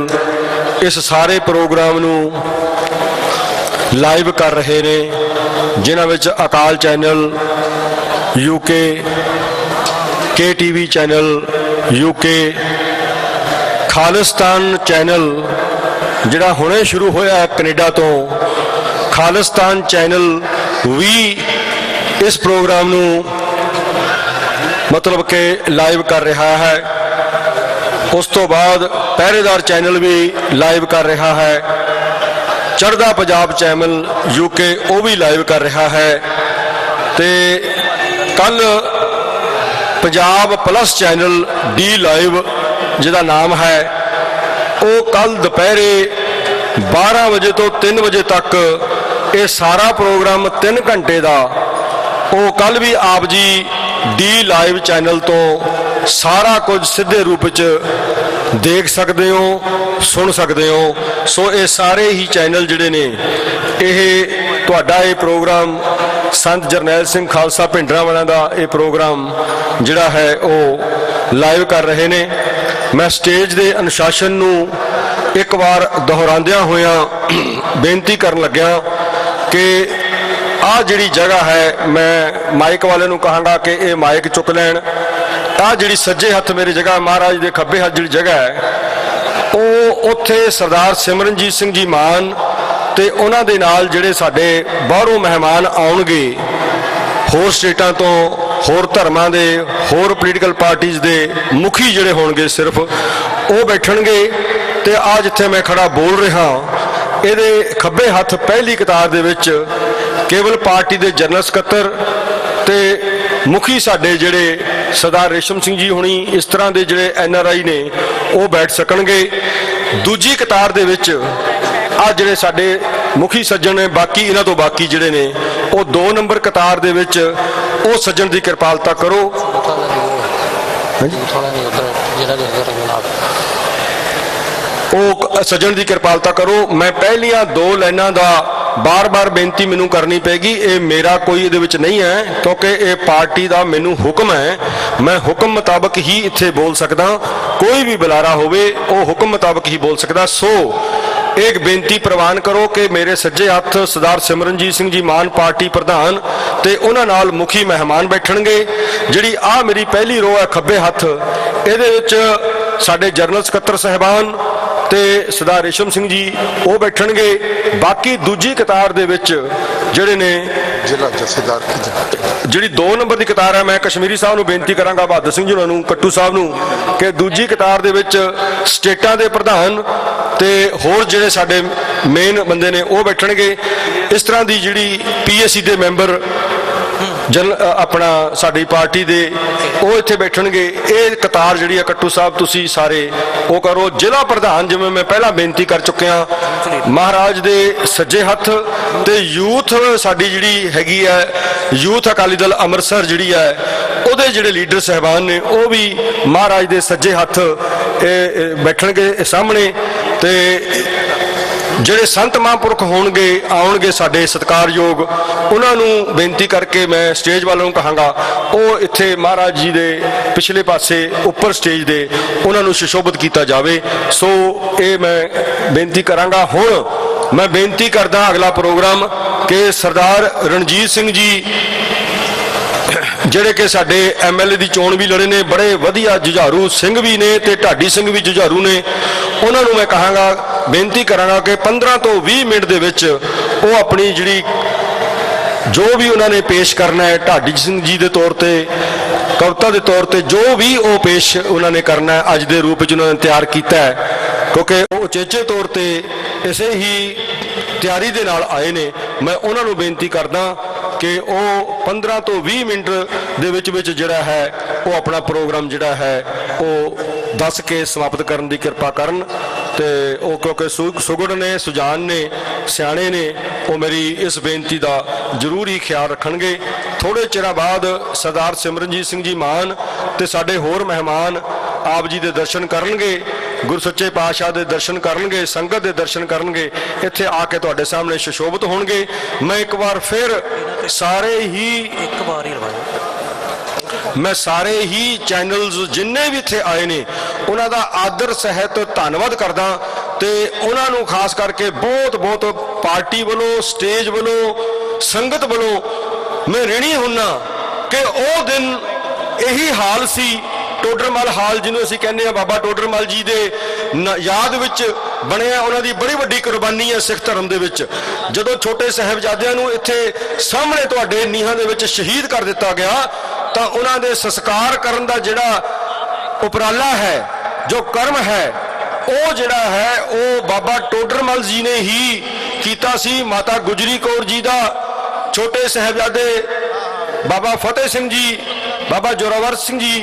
इस सारे प्रोग्राम नूं लाइव कर रहे ने, जिन्हां विच अकाल चैनल यूके, के TV channel UK, Khalistan channel जिहड़ा हुणे शुरू होया कनेडा तो, खालिस्तान चैनल भी इस प्रोग्राम नूं मतलब के लाइव कर रहा है। उस तो बाद पहरेदार चैनल भी लाइव कर रहा है, चढ़दा पंजाब चैनल यूके वो भी लाइव कर रहा है, ते कल पंजाब प्लस चैनल डी लाइव जिहदा नाम है वो कल दोपहरे 12 बजे तो 3 बजे तक ये सारा प्रोग्राम 3 घंटे का वो कल भी आप जी डी लाइव चैनल तो सारा कुछ सीधे रूप च देख सकते हो, सुन सकते हो। सो ये सारे ही चैनल जिहड़े ने तुहाडा ये प्रोग्राम संत जरनैल सिंह खालसा भिंडरांवाला का ये प्रोग्राम जिहड़ा है वो लाइव कर रहे ने। मैं स्टेज के अनुशासन नूं एक बार दोहरांदियां होया बेनती करन लग्या कि आ जिहड़ी जगह है, मैं माइक वाले नूं कहांगा कि ये माइक चुक लैण। आ जिहड़ी सज्जे हथ मेरी जगह, महाराज दे खब्बे हथ जिहड़ी जगह है वो उत्थे सरदार सिमरनजीत सिंह जी मान ते उन्हां दे नाल जिहड़े साडे बाहरों मेहमान आउणगे होर स्टेटां तो ਹੋਰ ਧਰਮਾਂ ਦੇ ਹੋਰ ਪੋਲੀਟੀਕਲ ਪਾਰਟੀਜ਼ ਦੇ ਮੁਖੀ ਜਿਹੜੇ ਹੋਣਗੇ ਸਿਰਫ ਉਹ ਬੈਠਣਗੇ। ਤੇ ਆ ਜਿੱਥੇ ਮੈਂ ਖੜਾ ਬੋਲ ਰਿਹਾ ਇਹਦੇ ਖੱਬੇ ਹੱਥ ਪਹਿਲੀ ਕਤਾਰ ਦੇ ਵਿੱਚ ਕੇਵਲ ਪਾਰਟੀ ਦੇ ਜਨਰਲ ਸਕੱਤਰ ਤੇ ਮੁਖੀ ਸਾਡੇ ਜਿਹੜੇ ਸਰਦਾਰ ਰੇਸ਼ਮ ਸਿੰਘ ਜੀ ਹੋਣੀ ਇਸ ਤਰ੍ਹਾਂ ਦੇ ਜਿਹੜੇ NRI ਨੇ ਉਹ ਬੈਠ ਸਕਣਗੇ। ਦੂਜੀ ਕਤਾਰ ਦੇ ਵਿੱਚ ਆ ਜਿਹੜੇ ਸਾਡੇ ਮੁਖੀ ਸੱਜਣ ਨੇ ਬਾਕੀ ਇਹਨਾਂ ਤੋਂ ਬਾਕੀ ਜਿਹੜੇ ਨੇ ਉਹ 2 ਨੰਬਰ ਕਤਾਰ ਦੇ ਵਿੱਚ ਉਹ ਸੱਜਣ ਦੀ ਕਿਰਪਾਲਤਾ ਕਰੋ। ਉਹ ਸੱਜਣ ਦੀ ਕਿਰਪਾਲਤਾ ਕਰੋ। ਮੈਂ ਪਹਿਲੀਆਂ 2 ਲਾਈਨਾਂ ਦਾ ਬਾਰ-ਬਾਰ ਬੇਨਤੀ ਮੈਨੂੰ ਕਰਨੀ ਪੈਗੀ। ਇਹ ਮੇਰਾ ਕੋਈ ਇਹਦੇ ਵਿੱਚ ਨਹੀਂ ਹੈ ਕਿਉਂਕਿ ਇਹ ਪਾਰਟੀ ਦਾ ਮੈਨੂੰ ਹੁਕਮ ਹੈ। ਮੈਂ ਹੁਕਮ ਮੁਤਾਬਕ ਹੀ ਇੱਥੇ ਬੋਲ ਸਕਦਾ। ਕੋਈ ਵੀ ਬੁਲਾਰਾ ਹੋਵੇ ਉਹ ਹੁਕਮ ਮੁਤਾਬਕ ਹੀ ਬੋਲ ਸਕਦਾ। ਸੋ एक बेनती प्रवान करो कि मेरे सज्जे हथ सरदार सिमरनजीत सिंह जी मान पार्टी प्रधान ते उन्हां नाल मुखी मेहमान बैठणगे। जिहड़ी आ मेरी पहली रो है खब्बे हथ इहदे विच साडे जनरल सकत्तर साहिबान ते सरदार रेशम सिंह जी वो बैठणगे। बाकी दूजी कतार दे विच जिहड़े ने जिला जथेदार जिहड़ी 2 नंबर की कतार है मैं कश्मीरी साहब नूं बेनती करांगा बहादुर सिंह जी होरां नूं कट्टू साहब नूं कि दूजी कतार दे विच स्टेटां दे प्रधान ते होर जिहड़े साडे मेन बंदे ने वो बैठणगे। इस तरह की जिहड़ी PSC दे मैंबर जन अपना साडी पार्टी दे वो इत्थे बैठणगे। ये कतार जिहड़ी है कट्टू साहब तुसी सारे वो करो। जिला प्रधान जिवें मैं पहला बेनती कर चुकिया महाराज दे सज्जे हथ ते यूथ साडी जिहड़ी हैगी है यूथ अकाली दल अमृतसर जिहड़ी है ਉਹਦੇ ਜਿਹੜੇ ਲੀਡਰ ਸਾਹਿਬਾਨ ਨੇ ਉਹ ਵੀ ਮਹਾਰਾਜ ਦੇ ਸੱਜੇ ਹੱਥ ਬੈਠਣਗੇ ਸਾਹਮਣੇ। ਤੇ ਜਿਹੜੇ ਸੰਤ ਮਹਾਂਪੁਰਖ ਹੋਣਗੇ ਆਉਣਗੇ ਸਾਡੇ ਸਤਿਕਾਰਯੋਗ ਉਹਨਾਂ ਨੂੰ ਬੇਨਤੀ ਕਰਕੇ ਮੈਂ ਸਟੇਜ ਵਾਲਿਆਂ ਨੂੰ ਕਹਾਂਗਾ ਉਹ ਇੱਥੇ ਮਹਾਰਾਜ ਜੀ ਦੇ ਪਿਛਲੇ ਪਾਸੇ ਉੱਪਰ ਸਟੇਜ ਦੇ ਉਹਨਾਂ ਨੂੰ ਸੁਸ਼ੋਭਿਤ ਕੀਤਾ ਜਾਵੇ। ਸੋ ਇਹ ਮੈਂ ਬੇਨਤੀ ਕਰਾਂਗਾ। ਹੁਣ ਮੈਂ ਬੇਨਤੀ ਕਰਦਾ ਅਗਲਾ ਪ੍ਰੋਗਰਾਮ ਕਿ ਸਰਦਾਰ ਰਣਜੀਤ ਸਿੰਘ ਜੀ ਜਿਹੜੇ ਕਿ ਸਾਡੇ MLA ਦੀ ਚੋਣ ਵੀ ਲੜੇ ਨੇ ਬੜੇ ਵਧੀਆ ਜੁਝਾਰੂ ਸਿੰਘ ਵੀ ਨੇ ਤੇ ਢਾਡੀ ਸਿੰਘ ਵੀ ਜੁਝਾਰੂ ਨੇ। ਉਹਨਾਂ ਨੂੰ ਮੈਂ ਕਹਾਂਗਾ ਬੇਨਤੀ ਕਰਾਂਗਾ ਕਿ 15 ਤੋਂ 20 ਮਿੰਟ ਦੇ ਵਿੱਚ ਉਹ ਆਪਣੀ ਜਿਹੜੀ ਜੋ ਵੀ ਉਹਨਾਂ ਨੇ ਪੇਸ਼ ਕਰਨਾ ਹੈ ਢਾਡੀ ਸਿੰਘ ਜੀ ਦੇ ਤੌਰ ਤੇ ਕਵਿਤਾ ਦੇ ਤੌਰ ਤੇ ਜੋ ਵੀ ਉਹ ਪੇਸ਼ ਉਹਨਾਂ ਨੇ ਕਰਨਾ ਹੈ ਅੱਜ ਦੇ ਰੂਪ ਵਿੱਚ ਉਹਨਾਂ ਨੇ ਤਿਆਰ ਕੀਤਾ ਹੈ ਕਿਉਂਕਿ ਉਹ ਉਚੇਚੇ ਤੌਰ ਤੇ ਇਸੇ ਹੀ ਤਿਆਰੀ ਦੇ ਨਾਲ ਆਏ ਨੇ। ਮੈਂ ਉਹਨਾਂ ਨੂੰ ਬੇਨਤੀ ਕਰਦਾ कि वो 15 तो 20 मिनट दे विच जिहड़ा है वो अपना प्रोग्राम जिहड़ा है वो दस के समाप्त करने की कृपा करन। ते वो क्योंकि सुगड़ ने सुजान ने सियाणे ने वो मेरी इस बेनती का जरूर ही ख्याल रखणगे। थोड़े चिर बाद सरदार सिमरनजीत सिंह जी मान ते साडे होर मेहमान आप जी दे दर्शन करनगे गुरु सच्चे पातशाह दे दर्शन करनगे संगत दे दर्शन करनगे इत्थे आके तुहाडे सामने सुशोभित होणगे। मैं एक बार फिर सारे ही मैं सारे ही चैनल्स जिन्ने भी इत्थे आए ने उन्हां दा आदर सहित धन्नवाद करदा ते उन्हां नूं खास करके बहुत बहुत पार्टी वालों स्टेज वालों संगत वालों मैं ऋणी हुन्ना कि ओ दिन यही हाल सी टोडरमल हाल जिन्होंने असीं कहने बाबा टोडरमल जी दे याद विच बनिया उन्हां दी बड़ी वड्डी कुर्बानी है सिख धर्म दे विच। जदों छोटे साहिबजादियां नूं इत्थे सामने तुहाडे नीहां दे विच शहीद कर दिता गया तां उन्हां दे संस्कार करन दा जिहड़ा उपराला है जो कर्म है वो जिहड़ा है वो बाबा टोडरमल जी ने ही कीता सी। माता गुजरी कौर जी दा छोटे साहिबजादे बाबा फतेह सिंह जी बाबा जोरावर सिंह जी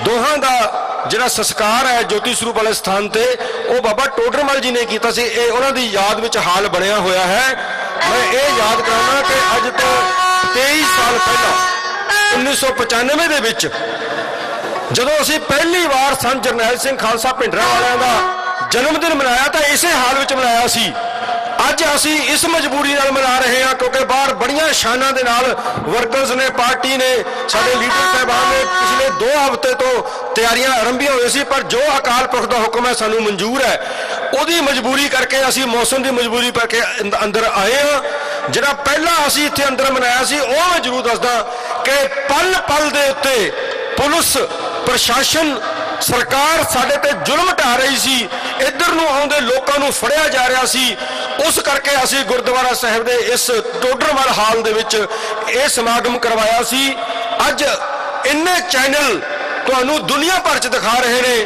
दोहां दा जिहड़ा संस्कार है ज्योति स्वरूप वाले स्थान ते वो बाबा टोडरमल जी ने कीता सी। ये उन्हां दी याद विच हाल बनिया होया है। मैं ये याद कराना कि अज तो 23 साल पहला 1995 दे विच जदों असीं पहली बार संत जरनैल सिंह खालसा भिंडरां वालियां दा जन्मदिन मनाया तो इसे हाल विच मनाया सी। अज असी इस मजबूरी नाल मना रहे हैं क्योंकि बाहर बड़ियां शानां दे नाल वर्कर्स ने पार्टी ने साडे लीडर साहबान ने पिछले 2 हफ्ते तो तैयारियां आरंभियां हुई सी पर जो अकाल पुरख दा हुक्म है सानू मंजूर है उहदी मजबूरी करके असी मौसम की मजबूरी करके अंदर आए हैं। जिहड़ा पहला असी इत्थे अंदर मनाया सी वो मैं जरूर दसदा कि पल पल दे उत्ते पुलिस प्रशासन सरकार साडे ते जुल्म ढा रही सी इधर नूं आउंदे लोकां नूं फड़िया जा रहा सी। उस करके असी गुरुद्वारा साहिब दे इस टोडरमल हाल दे विच इह समागम करवाया सी। अज इन्ने चैनल तुहानू दुनिया भर च दिखा रहे ने।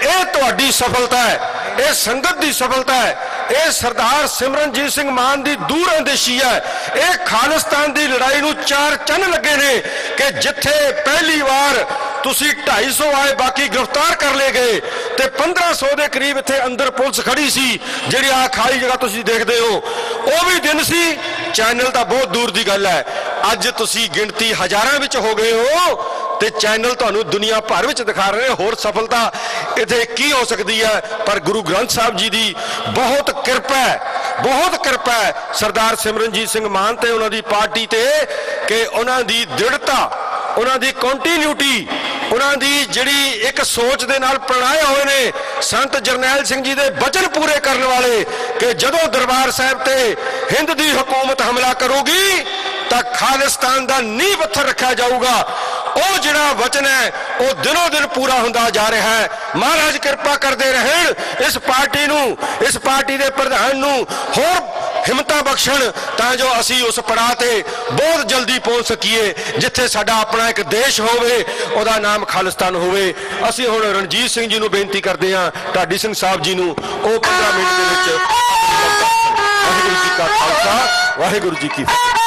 यह तुहाडी सफलता है, यह संगत की सफलता है, यह सरदार सिमरनजीत सिंह मान की दूरअंदेशी है। यह खालिस्तान की लड़ाई नू चार चन्न लगे ने कि जिथे पहली बार तुसी 250 आए बाकी गिरफ्तार कर ले गए ते 1500 के करीब इत्थे अंदर पुलिस खड़ी सी जिहड़ी आ खाली जगह तुसी देखदे हो, वो भी दिन सी। चैनल तो बहुत दूर की गल है, अज तुसी गिनती हजारां विच हो गए हो ते चैनल तुहानू दुनिया भर विच दिखा रहे हैं। होर सफलता इत्थे की हो सकती है? पर गुरु ग्रंथ साहब जी की बहुत कृपा है, बहुत कृपा है सरदार सिमरनजीत सिंह मान ते उन्हां दी पार्टी ते कि उन्हां दी दृढ़ता, उन्हां दी कंटीन्यूटी, उन्हां दी जिहड़ी एक सोच दे नाल प्रणाए हुए ने संत जरनैल सिंह जी दे वचन पूरे करने वाले कि जदों दरबार साहिब ते हिंद दी हुकूमत हमला करूगी तां खालिस्तान दा नींह पत्थर रखा जाऊगा। ਉਹ ਜਿਹੜਾ वचन है वो दिनों दिन पूरा होंदा जा रहा है। महाराज कृपा करते रहन इस पार्टी नू, इस पार्टी के प्रधान नू होर हिम्मत बख्शण तां जो असी उस पड़ाव ते बहुत जल्दी पहुंच सकीए जिथे साडा अपना एक देश होवे, ओदा नाम खालिस्तान होवे। असी हुण रणजीत सिंह जी नू बेनती करते हैं, ढाडी सिंह साहब जी नू ओ 15 मिनट दे विच वाहिगुरू जी का खालसा वाहिगुरू जी की फतेह।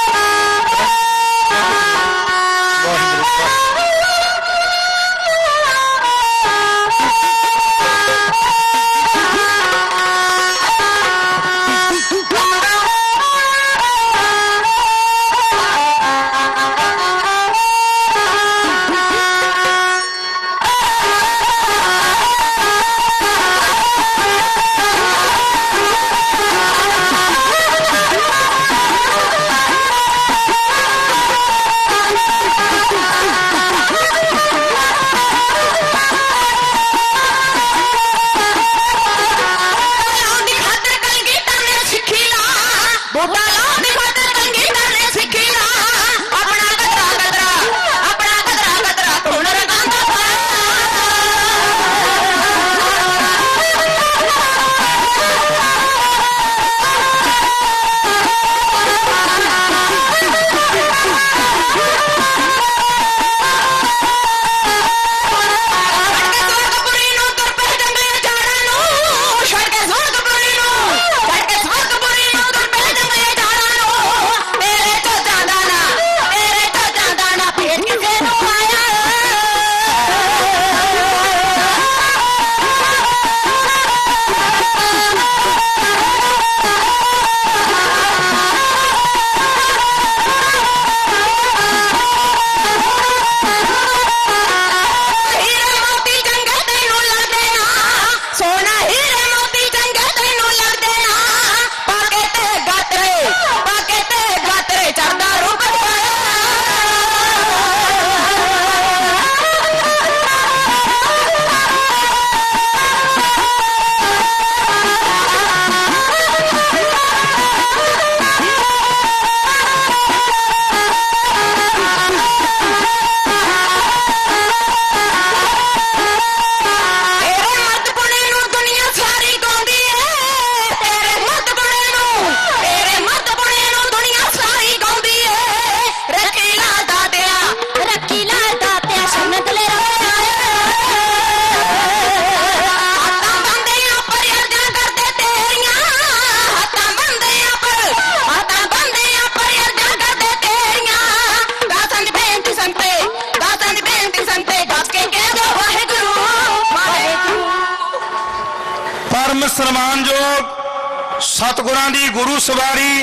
सन्मानयोग सतगुरां दी गुरु सवारी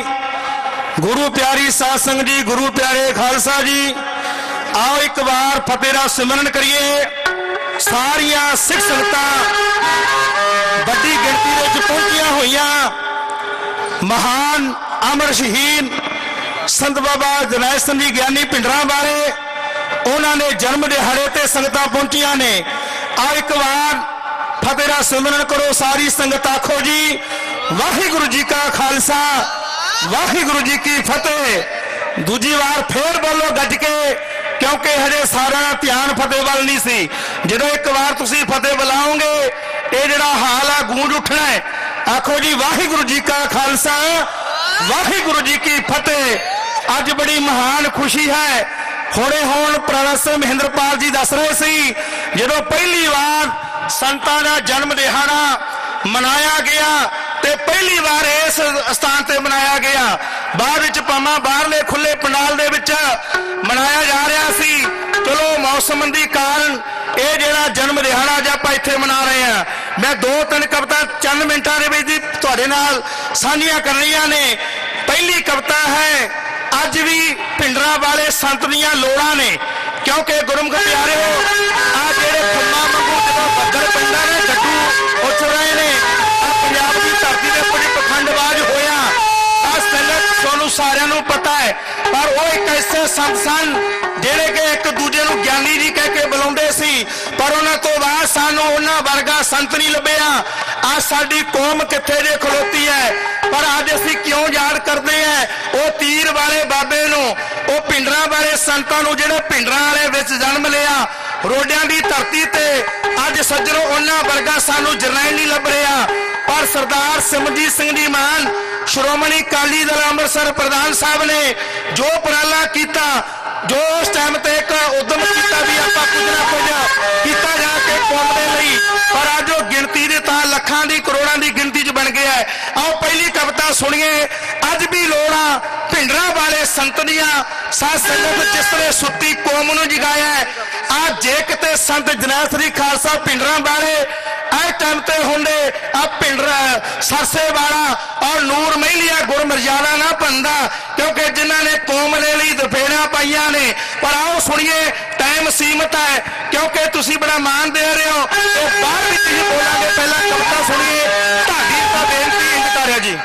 गुरु प्यारी साध संगत जी, गुरु प्यारे खालसा जी, आओ एक बार फतेह दा सिमरन करिए। सारिया सिख संगतां बड़ी गिनती विच पहुंचिया होईयां। महान अमर शहीद संत बाबा जरनैल सिंह जी ज्ञानी पिंडरां बारे उन्होंने जन्म दिहाड़े ते संगतां पहुंचिया ने। आओ एक बार फतेह दा सिमरन करो सारी संगत, आखो जी वाहिगुरू जी का खालसा वाहिगुरू जी की फतेह। दूजी बार फिर बोलो गज के, क्योंकि हजे सारा ध्यान फतेह वाल नहीं सी। जो एक बार तुसी फतेह बुलाओगे ये जड़ा हाल है गूंज उठना है। आखो जी वाहिगुरू जी का खालसा वाहिगुरू जी की फतेह। अज बड़ी महान खुशी है ਹੁਣੇ ਹੁਣ ਪੁਰਾਣਾ ਸਿੰਘ ਮਹਿੰਦਰਪਾਲ ਜੀ ਦੱਸ ਰਹੇ ਸੀ ਜਦੋਂ ਪਹਿਲੀ ਵਾਰ ਸੰਤਾਂ ਦਾ ਜਨਮ ਦਿਹਾੜਾ ਮਨਾਇਆ ਗਿਆ ਤੇ ਪਹਿਲੀ ਵਾਰ ਇਸ ਸਥਾਨ ਤੇ ਮਨਾਇਆ ਗਿਆ। ਬਾਅਦ ਵਿੱਚ ਭਾਵੇਂ ਬਾਹਰਲੇ ਖੁੱਲੇ ਪੰਡਾਲ ਦੇ ਵਿੱਚ ਮਨਾਇਆ ਜਾ ਰਿਹਾ ਸੀ, ਚਲੋ ਮੌਸਮ ਦੀ ਕਾਰਨ ਇਹ ਜਿਹੜਾ ਜਨਮ ਦਿਹਾੜਾ ਅੱਜ ਆਪਾਂ ਇੱਥੇ ਮਨਾ ਰਹੇ ਹਾਂ। ਮੈਂ 2-3 ਕਵਿਤਾ ਚੰਦ ਮਿੰਟਾਂ ਦੇ ਵਿੱਚ ਤੁਹਾਡੇ ਨਾਲ ਸਾਂਝੀਆਂ ਕਰਨੀਆਂ ਨੇ। ਪਹਿਲੀ ਕਵਿਤਾ ਹੈ, ਅੱਜ ਵੀ ਭਿੰਡਰਾਂ ਵਾਲੇ ਸੰਤ ਦੀਆਂ ਲੋੜਾਂ ਨੇ, ਕਿਉਂਕਿ ਗੁਰਮੁਖ ਪਿਆਰਿਓ ਆ ਜਿਹੜੇ ਖੰਮਾ ਮੰਗੂ ਜਦੋਂ ਬੱਦਲ ਪੈਂਦਾ ਨੇ ਗੱਡੂ ਉੱਠ ਰਹੇ ਨੇ, ਪੰਜਾਬ ਦੀ ਧਰਤੀ ਦੇ ਬੜੀ ਪਖੰਡਬਾਜ਼ ਹੋਇਆ ਤੁਹਾਨੂੰ ਸਾਰਿਆਂ ਨੂੰ ਪਤਾ ਹੈ। ਪਰ ਉਹ ਇੱਕ ਐਸੇ ਸੰਤ ਸਨ ਜਿਹੜੇ ਕਿ ਇੱਕ ਦੂਜੇ ਨੂੰ ਗਿਆਨੀ ਜੀ ਕਹਿ ਕੇ ਬੁਲਾਉਂਦੇ ਸੀ, ਪਰ ਉਹਨਾਂ ਤੋਂ ਬਾਅਦ ਸਾਨੂੰ ਉਹਨਾਂ ਵਰਗਾ ਸੰਤ ਨਹੀਂ ਲੱਭਿਆ। ਅੱਜ ਸਾਡੀ ਕੌਮ ਕਿੱਥੇ ਜੇ ਖਲੋਤੀ ਹੈ, ਪਰ ਅੱਜ ਅਸੀਂ ਕਿਉਂ ਯਾਦ ਕਰਦੇ ਹਾਂ ਉਹ ਤੀਰ ਵਾਲੇ ਬਾਬੇ ਨੂੰ, ਉਹ ਭਿੰਡਰਾਂ ਵਾਲੇ ਸੰਤਾਂ ਨੂੰ ਜਿਹੜੇ ਭਿੰਡਰਾਂ ਵਾਲੇ ਵਿੱਚ ਜਨਮ ਲਿਆ ਰੋਡਿਆਂ ਦੀ ਧਰਤੀ ਤੇ। ਅੱਜ ਸੱਜਣੋ ਉਹਨਾਂ ਵਰਗਾ ਸਾਨੂੰ ਜਰਨੈਲ ਨਹੀਂ ਲੱਭ ਰਿਹਾ, ਪਰ ਸਰਦਾਰ ਸਿਮਰਜੀਤ ਸਿੰਘ ਜੀ ਮਾਨ ਸ਼੍ਰੋਮਣੀ ਅਕਾਲੀ ਦਲ ਅੰਮ੍ਰਿਤਸਰ ਪ੍ਰਧਾਨ ਸਾਹਿਬ ਨੇ ਜੋ ਉਪਰਾਲਾ ਕੀਤਾ, ਜੋ ਉਸ ਟਾਈਮ ਤੇ ਇੱਕ ਉਦਮ ਕੀਤਾ ਵੀ ਆਪਾਂ ਕੁਝ ਨਾ ਕੁਝ ਕੀਤਾ ਜਾ ਕੇ ਕੌਮ ਦੇ ਲਈ, ਪਰ ਅੱਜ ਉਹ ਗਿਣਤੀ ਦੇ ਤਾਂ ਲੱਖਾਂ ਦੀ ਕਰੋੜਾਂ ਦੀ ਗਿਣਤੀ 'ਚ ਬਣ ਗਿਆ ਹੈ। ਆਓ ਪਹਿਲੀ ਕਵਿਤਾ ਸੁਣੀਏ। ਅੱਜ ਵੀ ਲੋੜਾਂ ਭਿੰਡਰਾਂ ਵਾਲੇ ਸੰਤ ਦੀਆਂ, ਸਾਧ ਸੰਗਤ ਜਿਸ ਤਰ੍ਹਾਂ ਸੁੱਤੀ ਕੌਮ ਨੂੰ ਜਗਾਇਆ ਹੈ। ਅੱਜ ਜੇ ਕਿਤੇ ਸੰਤ ਜਰਨੈਲ ਸ੍ਰੀ ਖਾਲਸਾ ਭਿੰਡਰਾਂ ਵਾਲੇ ਇਸ ਟਾਈਮ ਤੇ ਹੁੰਦੇ ਆ ਭਿੰਡਰਾ ਸਰਸੇ ਵਾਲਾ ਔਰ ਨੂਰ ਮਹਿਲੀਆ ਗੁਰ ਮਰਜ਼ਾਦਾ ਨਾ ਬੰਦਾ, ਕਿਉਂਕਿ ਜਿਨ੍ਹਾਂ ਨੇ ਕੌਮ ਦੇ ਲਈ ਦਫੇੜਾਂ ਪਾਈਆਂ ਨੇ। ਪਰ ਆਓ ਸੁਣੀਏ, ਟਾਈਮ ਸੀਮਤ ਹੈ ਕਿਉਂਕਿ ਤੁਸੀਂ ਬੜਾ ਮਾਣ ਦੇ ਰਹੇ ਹੋ ਤੇ ਬਾਅਦ ਵਿੱਚ ਹੀ ਬੋਲਾਂਗੇ। ਪਹਿਲਾਂ ਕਵਿਤਾ ਸੁਣੀਏ, ਤੁਹਾਡੀ ਤਾਂ ਬੇਨਤੀ ਇੰਜ ਕਰਿਆ ਜੀ।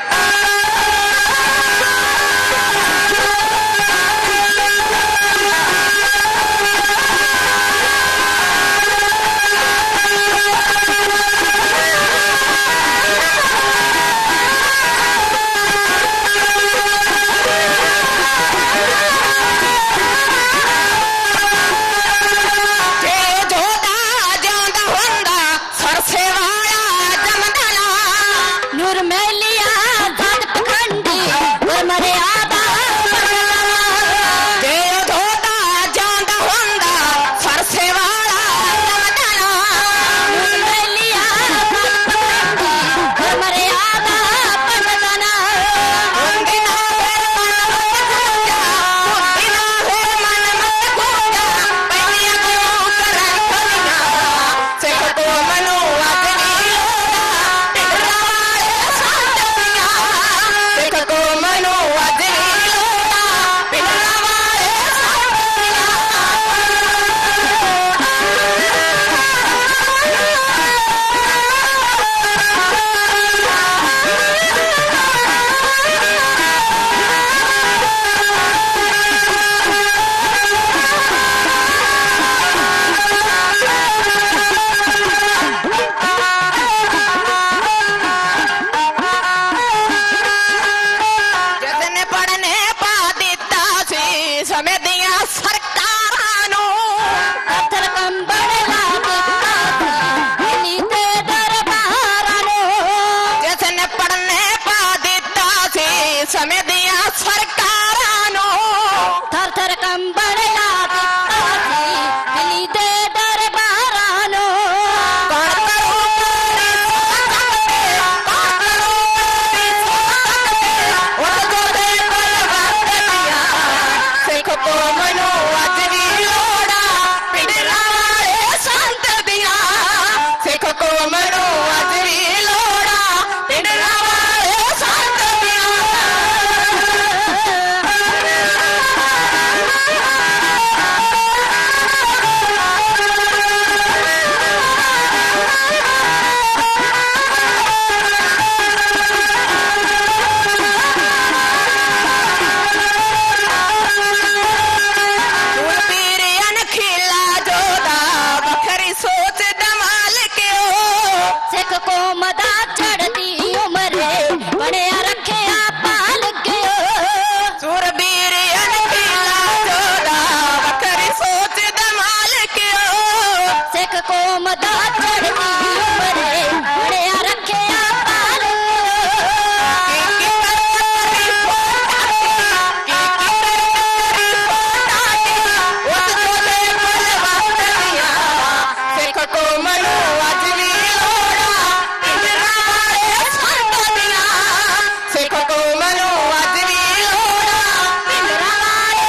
को मनो अज भी लोड़ा पिंजरा वाले संत दिया सिख को मनो अज भी लोड़ा पिंजरा वाले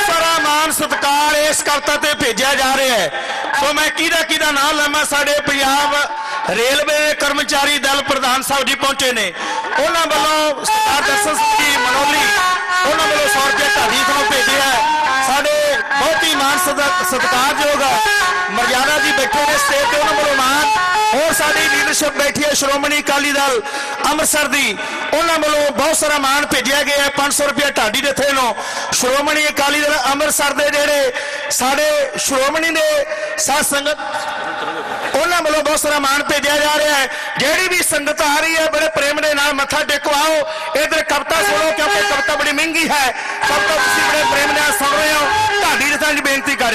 सारा मान सत्कार इस कविता ते भेजा जा रहा है। तो मैं किहदा नाम लवां। साडे पंजाब रेलवे कर्मचारी दल प्रधान साहब जी पहुंचे ने, उन्होंने वालों सरदार दर्शन सिंह जी मनोली उन्होंने वालों 100 रुपये ढाडी को भेजे है। साडे बहुत ही मान सत्कारयोग मर्यादा जी बैठे ने स्टेज पे, उन्होंने वालों मान और साडी लीडरशिप बैठी है श्रोमणी अकाली दल ਅੰਮ੍ਰਿਤਸਰ ਦੀ, ਉਹਨਾਂ ਵੱਲੋਂ ਬਹੁਤ ਸਾਰਾ ਮਾਣ ਭੇਜਿਆ ਗਿਆ ਹੈ। 500 ਰੁਪਏ ਢਾਡੀ ਦੇ ਥੇ ਨੂੰ ਸ਼੍ਰੋਮਣੀ ਅਕਾਲੀ ਦਲ ਅੰਮ੍ਰਿਤਸਰ ਦੇ ਜਿਹੜੇ ਸਾਡੇ ਸ਼੍ਰੋਮਣੀ ਦੇ ਸਾਧ ਸੰਗਤ ਉਹਨਾਂ ਵੱਲੋਂ ਬਹੁਤ ਸਾਰਾ ਮਾਣ ਭੇਜਿਆ ਜਾ ਰਿਹਾ ਹੈ। ਜਿਹੜੀ ਵੀ ਸੰਗਤ ਆ ਰਹੀ ਹੈ ਬੜੇ ਪ੍ਰੇਮ ਦੇ ਨਾਲ ਮੱਥਾ ਟੇਕੋ। ਆਓ ਇਧਰ ਕਵਿਤਾ ਸੁਣੋ ਕਿਉਂਕਿ ਕਵਿਤਾ ਬੜੀ ਮਹਿੰਗੀ ਹੈ। ਕਵਿਤਾ ਤੁਸੀਂ ਬੜੇ ਪ੍ਰੇਮ ਨਾਲ ਸੁਣ ਰਹੇ ਹੋ। ਢਾਡੀ ਦੇ ਤਾਂ ਬੇਨਤੀ ਕਰ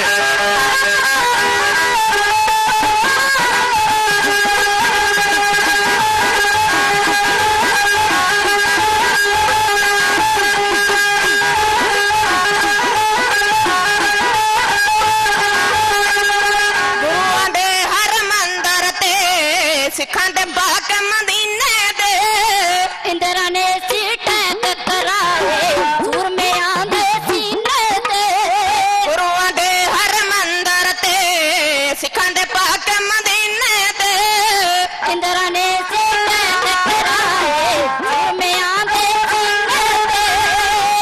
सिखां दे बाग मदीने दे इंदिरा ने सीटे कराए दूर में आंदे सीने दे गुरुआं दे हर मंदर ते सिखां दे बाग मदीने दे इंदिरा ने सीटे कराए दूर में आंदे सीने दे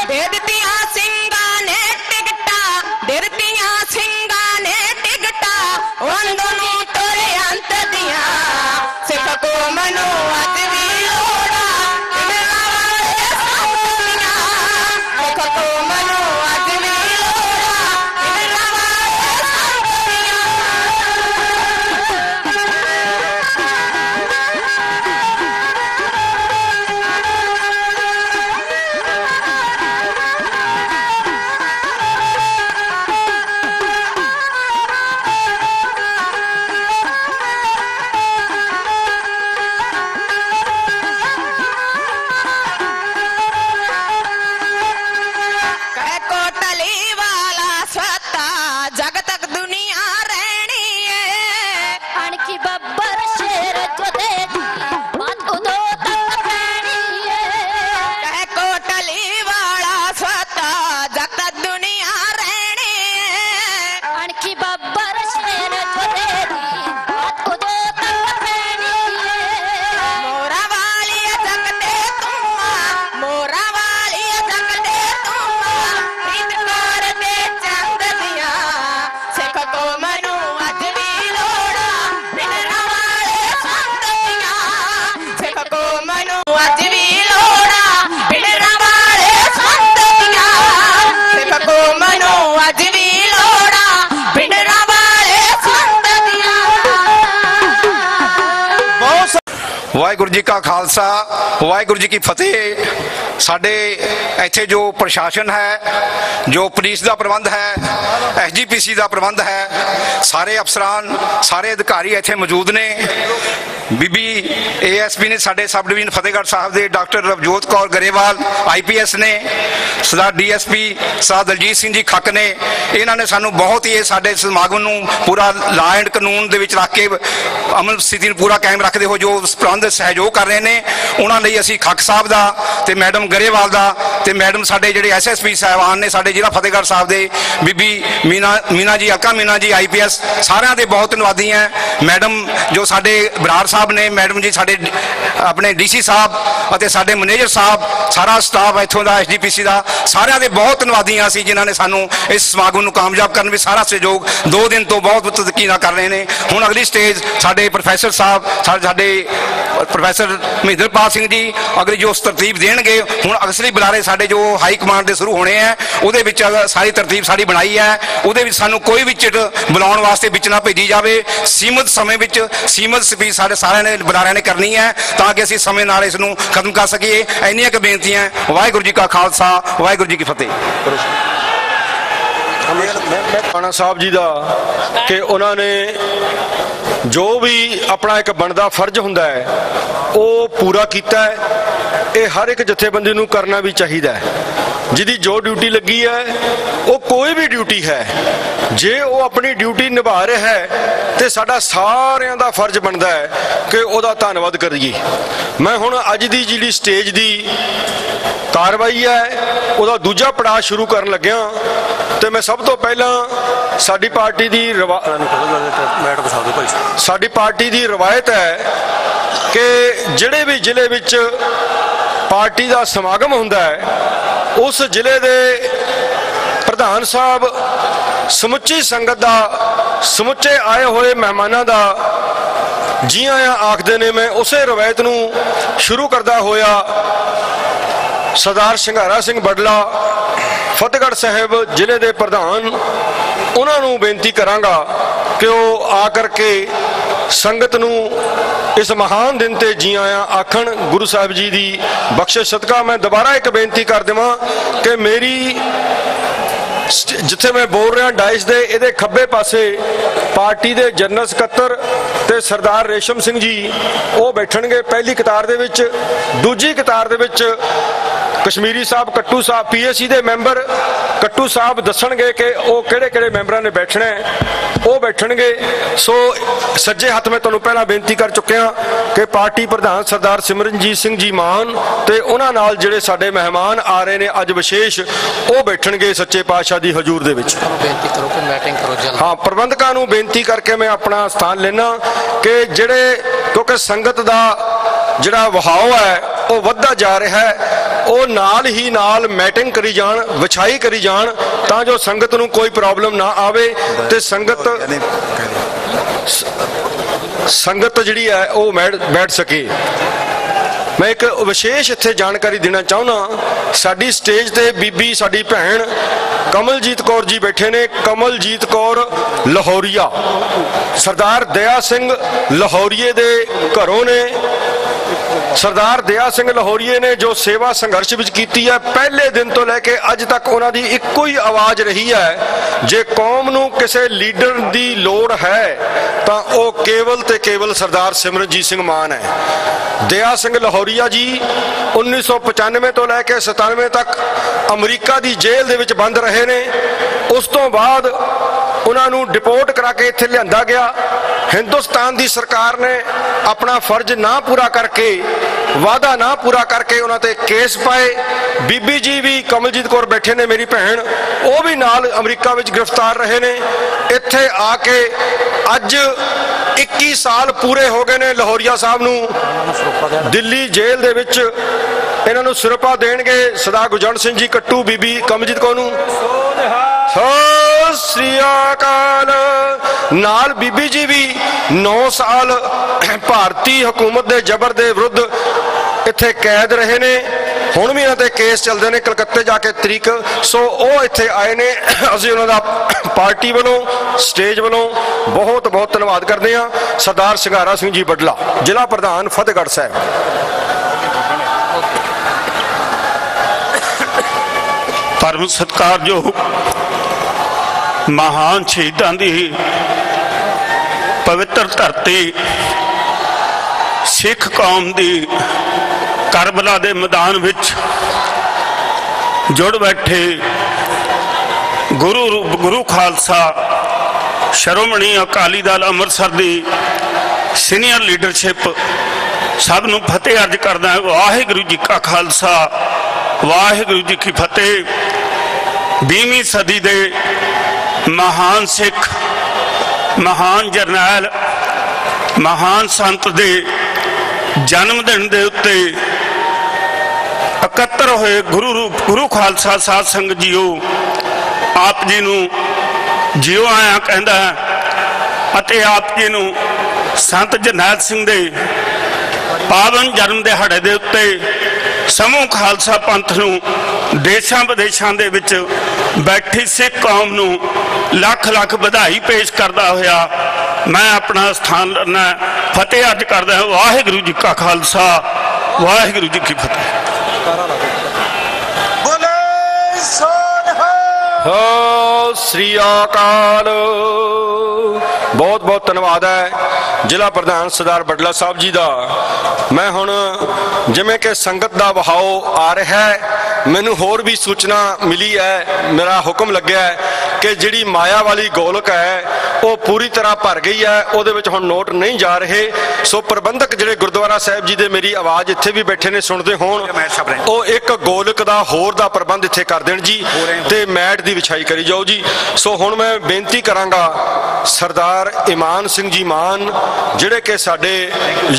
दे दित्तियां सिंगां ने टिकटा दे दित्तियां सिंगां ने टिकटा उन दोनों तोरे अंत दियां सिख को मनो अज भी लोड़ा पिंजरा वाले संत दिया सिख को मनो अज भी लोड़ा पिंजरा वाले संत दिया वाहिगुरू जी का खालसा वाहिगुरू जी की फतेह। साडे इत्थे जो प्रशासन है, जो पुलिस का प्रबंध है, SGPC का प्रबंध है, सारे अफसरान सारे अधिकारी इत्थे मौजूद ने। बीबी ASP ने साडे सब डिवीजन फतेहगढ़ साहब के डॉक्टर रवजोत कौर गरेवाल IPS ने, सरदार DSP सरदार दलजीत सिंह जी खक ने, इन्होंने सानू बहुत ही साडे समागम नूं पूरा लॉ एंड कानून दे विच रख के अमन स्थिति नूं पूरा कायम रखते हो जो प्रबंध सहयोग कर रहे हैं। उन्होंने लई असीं खक साहब दा ते मैडम गरेवाल दा ते मैडम साडे जिहड़े SSP साहिबान ने साडे जिला फतेहगढ़ साहब दे बीबी मीना जी अक्का मीना जी IPS सारियां दे बहुत धन्नवादी हैं। मैडम जो साडे बराड़ साहब ने, मैडम जी साडे अपने DC साहब अते साडे मैनेजर साहब, सारा स्टाफ इत्थों दा SGPC दा सारियां दे बहुत धन्नवादी हां असीं जिन्हां ने सानू इस समागम नूं कामयाब करन विच सारा सहयोग 2 दिन तो बहुत तदकीर नाल कर रहे हैं। हुण अगली स्टेज साडे प्रोफैसर साहब साडे प्रोफैसर महेंद्रपाल सिंह जी अगली जो तरतीब देणगे। हुण अगली बुलारे साडे जो हाई कमांड दे शुरू होने हैं उहदे विच सारी तरतीब साडी बनाई है। उहदे विच सानू कोई भी चिट बुलाउण वास्ते विच ना भेजी जावे। सीमित समय विच सीमित स्पीच साडे सारिਆਂ ने बुलारिਆਂ ने करनी है ताकि असीं समय नाल इस नूं खत्म कर सकीए। इंनियां क बेनतियां। वाहिगुरू जी का खालसा वाहिगुरू जी की फतेह। राणा साहब जी का कि उन्होंने जो भी अपना एक बनदा फर्ज हुंदा है वो पूरा कीता है। ये हर एक जथेबंदी नूं करना भी चाहिए है। जिहदी जो ड्यूटी लगी है वो कोई भी ड्यूटी है, जे वो अपनी ड्यूटी निभा रहा है तो साडा सारियां दा फर्ज बनता है कि उहदा धन्नवाद करिए। मैं हुण अज दी जिहड़ी स्टेज दी कार्रवाई है उहदा दूजा पड़ाव शुरू करन लग्या तो मैं सब तो पहला साडी पार्टी दी रवायत है कि जिहड़े भी जिले विच पार्टी का समागम हुंदा है उस जिले दे प्रधान साहब समुची संगत दा समुचे आए हुए मेहमानां दा जी आया आखदे ने। मैं उसे रवायत नूं शुरू करदा होया सरदार संघारा सिंह बडला फतेहगढ़ साहिब जिले के प्रधान उन्हां नूं बेनती करांगा कि वो आ करके संगत नूं इस महान दिन ते जी आया आखण। गुरु साहिब जी की बख्शिश सदका मैं दोबारा एक बेनती कर देवां कि मेरी जिथे मैं बोल रहा डाइस दे इहदे खब्बे पासे पार्टी के जनरल सकत्तर ते सरदार रेशम सिंह जी वो बैठणगे पहली कतार दे विच। दूजी कतार दे विच कश्मीरी साहब कट्टू साहब PAC दे मैंबर कट्टू साहब दसणगे कि वो किहड़े-किहड़े मैंबरां ने बैठना है वो बैठणगे। सो सज्जे हथ में तुहानूं पहला बेनती कर चुकिया कि पार्टी प्रधान सरदार सिमरनजीत सिंह जी मान ते उन्हां नाल जिहड़े साडे मेहमान आ रहे ने अज विशेष वो बैठणगे सच्चे पातशाह दी हजूर दे विच। बेनती करो कि मीटिंग करो जल्द। हाँ, प्रबंधकां नूं बेनती करके मैं अपना स्थान लेना कि जिहड़े क्योंकि संगत दा जिहड़ा वहाव है वो वधदा जा रहा है वो नाल ही नाल मैटिंग करी जान विछाई करी जान तां जो संगत नूं कोई प्रॉब्लम ना आवे ते संगत जिहड़ी है वो बैठ सके। मैं एक विशेष इत्थे जानकारी देना चाहुंदा साडी स्टेज ते बीबी साडी भैन कमलजीत कौर जी बैठे ने। कमलजीत कौर लाहौरिया सरदार दया सिंह लाहौरिए दे घरों ने। सरदार दया सिंह लाहौरिए ने जो सेवा संघर्ष विच कीती है पहले दिन तो लैके अज तक उन्हां दी इक्को ही आवाज़ रही है जे कौम नूं किसी लीडर दी लोड़ है तां ओह केवल ते केवल सरदार सिमरनजीत सिंह मान है। दया सिंह लाहौरिया जी 1995 तो लैके 97 तक अमरीका की जेल दे विच बंद रहे ने। उस तो बाद उन्होंने डिपोर्ट करा के इत्थे लिआंदा गया। हिंदुस्तान की सरकार ने अपना फर्ज ना पूरा करके वादा ना पूरा करके उन्होंने केस पाए। बीबी जी भी कमलजीत कौर बैठे ने मेरी भैन वो भी नाल अमरीका विच गिरफ्तार रहे ने। इत्थे आके अज 21 साल पूरे हो गए ने लाहौरिया साहब नूं दिल्ली जेल दे विच इन्हां नूं सिरपा देणगे सरदार गुरजंट सिंह जी कट्टू बीबी कमलजीत कौर नूं सत श्री अकाल। नाल बीबी जी भी 9 साल भारतीय हुकूमत के जबर के विरुद्ध इत्थे कैद रहे ने। हुण भी इन्हां ते केस चलते हैं कलकत्ते जाके तरीक। सो वो इत्थे आए ने। असीं उन्हां दा पार्टी वालों स्टेज वालों बहुत बहुत धन्नवाद करते हैं। सरदार संघारा सिंह जी बडला जिला प्रधान फतेहगढ़ साहिब। परम सत्कारयोग महान शहीदां दी पवित्र धरती सिख कौम दी करबला दे मैदान विच जुड़ बैठे गुरु खालसा शिरोमणी अकाली दल अमृतसर दी सीनियर लीडरशिप सब नूं फतेह अर्ज करदा है। वाहिगुरू जी का खालसा वाहिगुरू जी की फतेह। 20वीं सदी दे महान सिख महान जरनैल महान संत दे जन्मदिन दे उत्ते इकट्ठे होए गुरु खालसा साध संगत जीओ आप जी नूं जियो आया कहंदा अते आप जी नूं संत जरनैल सिंह दे पावन जन्म दिहाड़े दे उत्ते समूह खालसा पंथ नूं देशां विदेशां दे विच बैठी सिख कौम नूं लख लख बधाई पेश करदा होया मैं अपना स्थान लेना फतेह अर्ज करदा हां। वाहिगुरू जी का खालसा वाहिगुरू जी की फतेह। श्री अकाल बहुत बहुत धन्यवाद है ਜ਼ਿਲ੍ਹਾ ਪ੍ਰਧਾਨ ਸਰਦਾਰ ਬਡਲਾ ਸਾਹਿਬ ਜੀ ਦਾ। ਮੈਂ ਹੁਣ ਜਿਵੇਂ ਕਿ ਸੰਗਤ ਦਾ ਵਹਾਓ ਆ ਰਿਹਾ ਹੈ, ਮੈਨੂੰ ਹੋਰ ਵੀ ਸੂਚਨਾ ਮਿਲੀ ਹੈ, ਮੇਰਾ ਹੁਕਮ ਲੱਗਿਆ ਹੈ ਕਿ ਜਿਹੜੀ ਮਾਇਆ ਵਾਲੀ ਗੋਲਕ ਹੈ ਉਹ ਪੂਰੀ ਤਰ੍ਹਾਂ ਭਰ ਗਈ ਹੈ, ਉਹਦੇ ਵਿੱਚ ਹੁਣ ਨੋਟ ਨਹੀਂ ਜਾ ਰਹੇ। ਸੋ ਪ੍ਰਬੰਧਕ ਜਿਹੜੇ ਗੁਰਦੁਆਰਾ ਸਾਹਿਬ ਜੀ ਦੇ ਮੇਰੀ ਆਵਾਜ਼ ਇੱਥੇ ਵੀ ਬੈਠੇ ਨੇ ਸੁਣਦੇ ਹੋਣ, ਉਹ ਇੱਕ ਗੋਲਕ ਦਾ ਹੋਰ ਦਾ ਪ੍ਰਬੰਧ ਇੱਥੇ ਕਰ ਦੇਣ ਜੀ, ਤੇ ਮੈਟ ਦੀ ਵਿਛਾਈ ਕਰੀ ਜਾਓ ਜੀ। ਸੋ ਹੁਣ ਮੈਂ ਬੇਨਤੀ ਕਰਾਂਗਾ ਸਰਦਾਰ ਇਮਾਨ ਸਿੰਘ ਜੀ ਮਾਨ, ਜਿਹੜੇ ਕਿ ਸਾਡੇ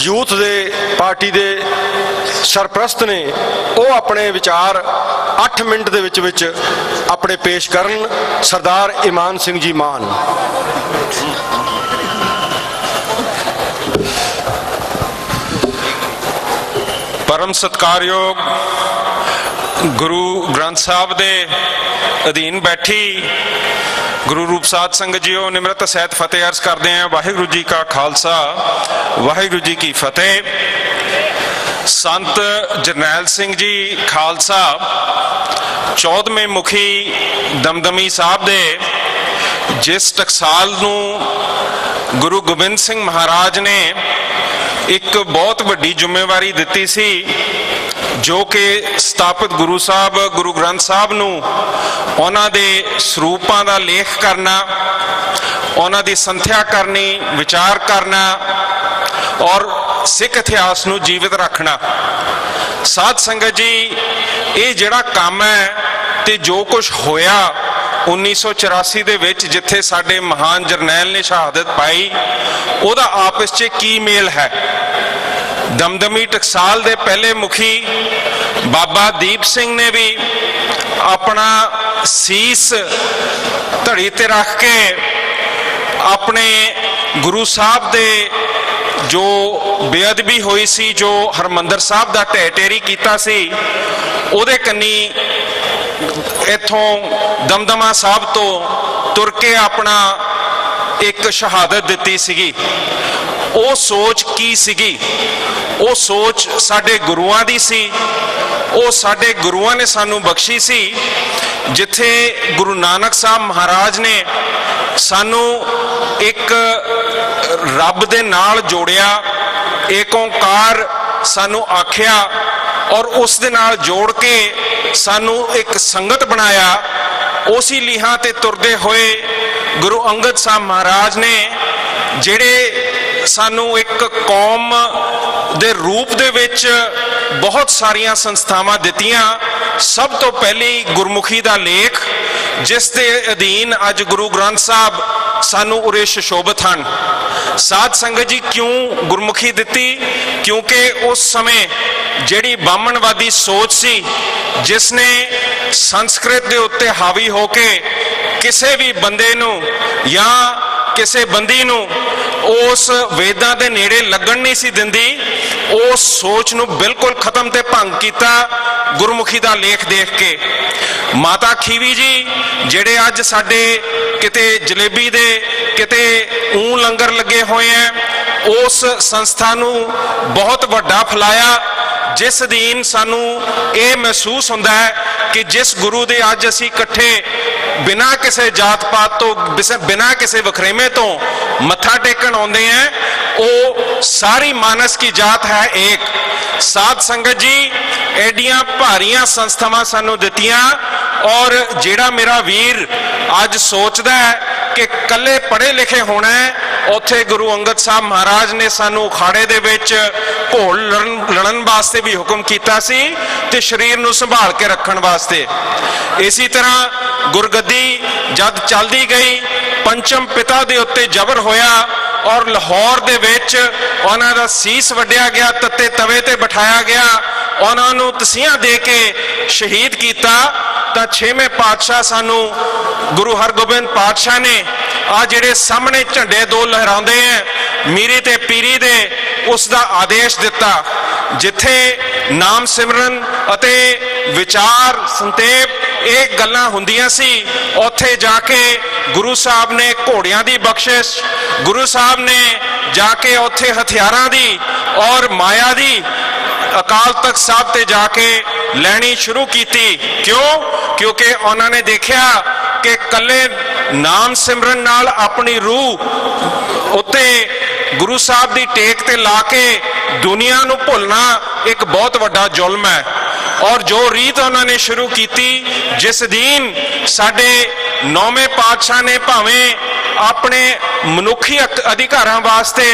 ਯੂਥ ਦੇ ਪਾਰਟੀ ਦੇ ਸਰਪ੍ਰਸਤ ਨੇ, ਉਹ ਆਪਣੇ ਵਿਚਾਰ 8 ਮਿੰਟ ਦੇ ਵਿੱਚ ਆਪਣੇ ਪੇਸ਼ ਕਰਨ। ਸਰਦਾਰ ਇਮਾਨ ਸਿੰਘ ਜੀ ਮਾਨ। परम सत्कारयोग गुरु ग्रंथ साहब दे अधीन बैठी गुरु रूप साध संगत जीओ निमरत सहित फतेह अर्ज करते हैं। वाहिगुरु जी का खालसा वाहिगुरु जी की फतेह। संत जरनैल सिंह जी खालसा 14वें मुखी दमदमी साहब दे जिस टकसाल नूं गुरु गोबिंद सिंह महाराज ने एक बहुत वड्डी जिम्मेवारी दिती सी, जो कि स्थापित गुरु साहब गुरु ग्रंथ साहब नूं उन्हां दे सरूपां दा लेख करना, उन्हां दी संथ्या करनी, विचार करना और सिख इतिहास नूं जीवित रखना। साध संगत जी, ये जिहड़ा काम है ते जो कुछ होया 1984 ਦੇ ਵਿੱਚ जिथे साडे महान जरनैल ने शहादत पाई, ਉਹਦਾ आपस च की मेल है। दमदमी टकसाल दे पहले मुखी बाबा दीप सिंह ने भी अपना सीस धड़ी ते रख के अपने गुरु साहब दे जो बेअदबी हुई सी, जो हरमंदर साहब दा ढह ढेरी कीता सी, ਉਹਦੇ कन्नी इथों दमदमा साहब तो तुर के अपना एक शहादत दी सीगी। वो सोच की सीगी? वो सोच साडे गुरुआं दी सी, वो साडे गुरुआं ने सानू बख्शी सी। जिथे गुरु नानक साहब महाराज ने सानू एक रब दे नाल जोड़िया, एक ओंकार सानू आख्या और उस दे नाल जोड़ के सानू एक संगत बनाया। उसी लीहां ते तुरदे होए गुरु अंगद साहब महाराज ने जेड़े सानू एक कौम दे रूप दे विच बहुत सारिया संस्थावां दित्तियां। सब तो पहली गुरमुखी दा लेख, जिस दे अधीन अज गुरु ग्रंथ साहब सानू उरे सुशोभित हन। साध संगत जी, क्यों गुरमुखी दित्ती? क्योंकि उस समय जिहड़ी बामणवादी सोच सी, जिसने संस्कृत दे उत्ते हावी होके किसी भी बंदे नू या किसी बंदी नू उस वेदां दे नेड़े लगन नहीं सी दिंदी, उस सोच नू बिल्कुल खत्म ते भंग कीता गुरमुखी दा लेख देख के। माता खीवी जी जेड़े अज साडे किते जलेबी दे किते ऊं लंगर लगे हुए हैं, उस संस्था नू बहुत वड्डा फैलाया, जिस दीन सानू ये महसूस होंदा है कि जिस गुरु दे अज असी इकट्ठे बिना किसी जात पात तो बिना किसी वखरेवे तो मत्था टेकन आउंदे हैं, वो सारी मानस की जात है एक। साध संगत जी, एडियां भारियां संस्थावां सानू दित्तियां, और जेड़ा मेरा वीर अज सोचदा है कि कल्ले पढ़े लिखे होना है, उत्थे गुरु अंगद साहब महाराज ने सानू अखाड़े दे विच घोल लड़न वास्ते भी हुक्म कीता सी ते शरीर नू संभाल के रखण वास्ते। इसी तरह गुरगद्दी जद चलदी गई, पंचम पिता दे उत्ते जबर होया और लाहौर दे विच उन्हां दा सीस वड्डिया गया, तत्ते तवे ते बिठाया गया, उन्हां नू तसीहां दे के शहीद कीता। तां 6वें पातशाह सानू गुरु हरगोबिंद पातशाह ने आ जिहड़े सामने झंडे दो लहराउंदे हैं, मीरी ते पीरी दे, उसका आदेश दिता। जिथे नाम सिमरन अते विचार संतेप एक गल्लां हुंदियां सी, उत्थे जाके गुरु साहब ने घोड़ियां दी बख्शिश, गुरु साहब ने जाके उत्थे हथियारां दी और माया दी अकाल तख्त साहब ते जाके लैनी शुरू की। क्यों? क्योंकि उन्होंने देखा कि कल्ले नाम सिमरन नाल अपनी रूह उत्ते गुरु साहब की टेक ते ला के दुनिया नूं भुलना एक बहुत वड्डा जुल्म है। और जो रीत उन्होंने शुरू की, जिस दिन साडे नौवें पातशाह ने भावें अपने मनुखी अधिकारां वास्ते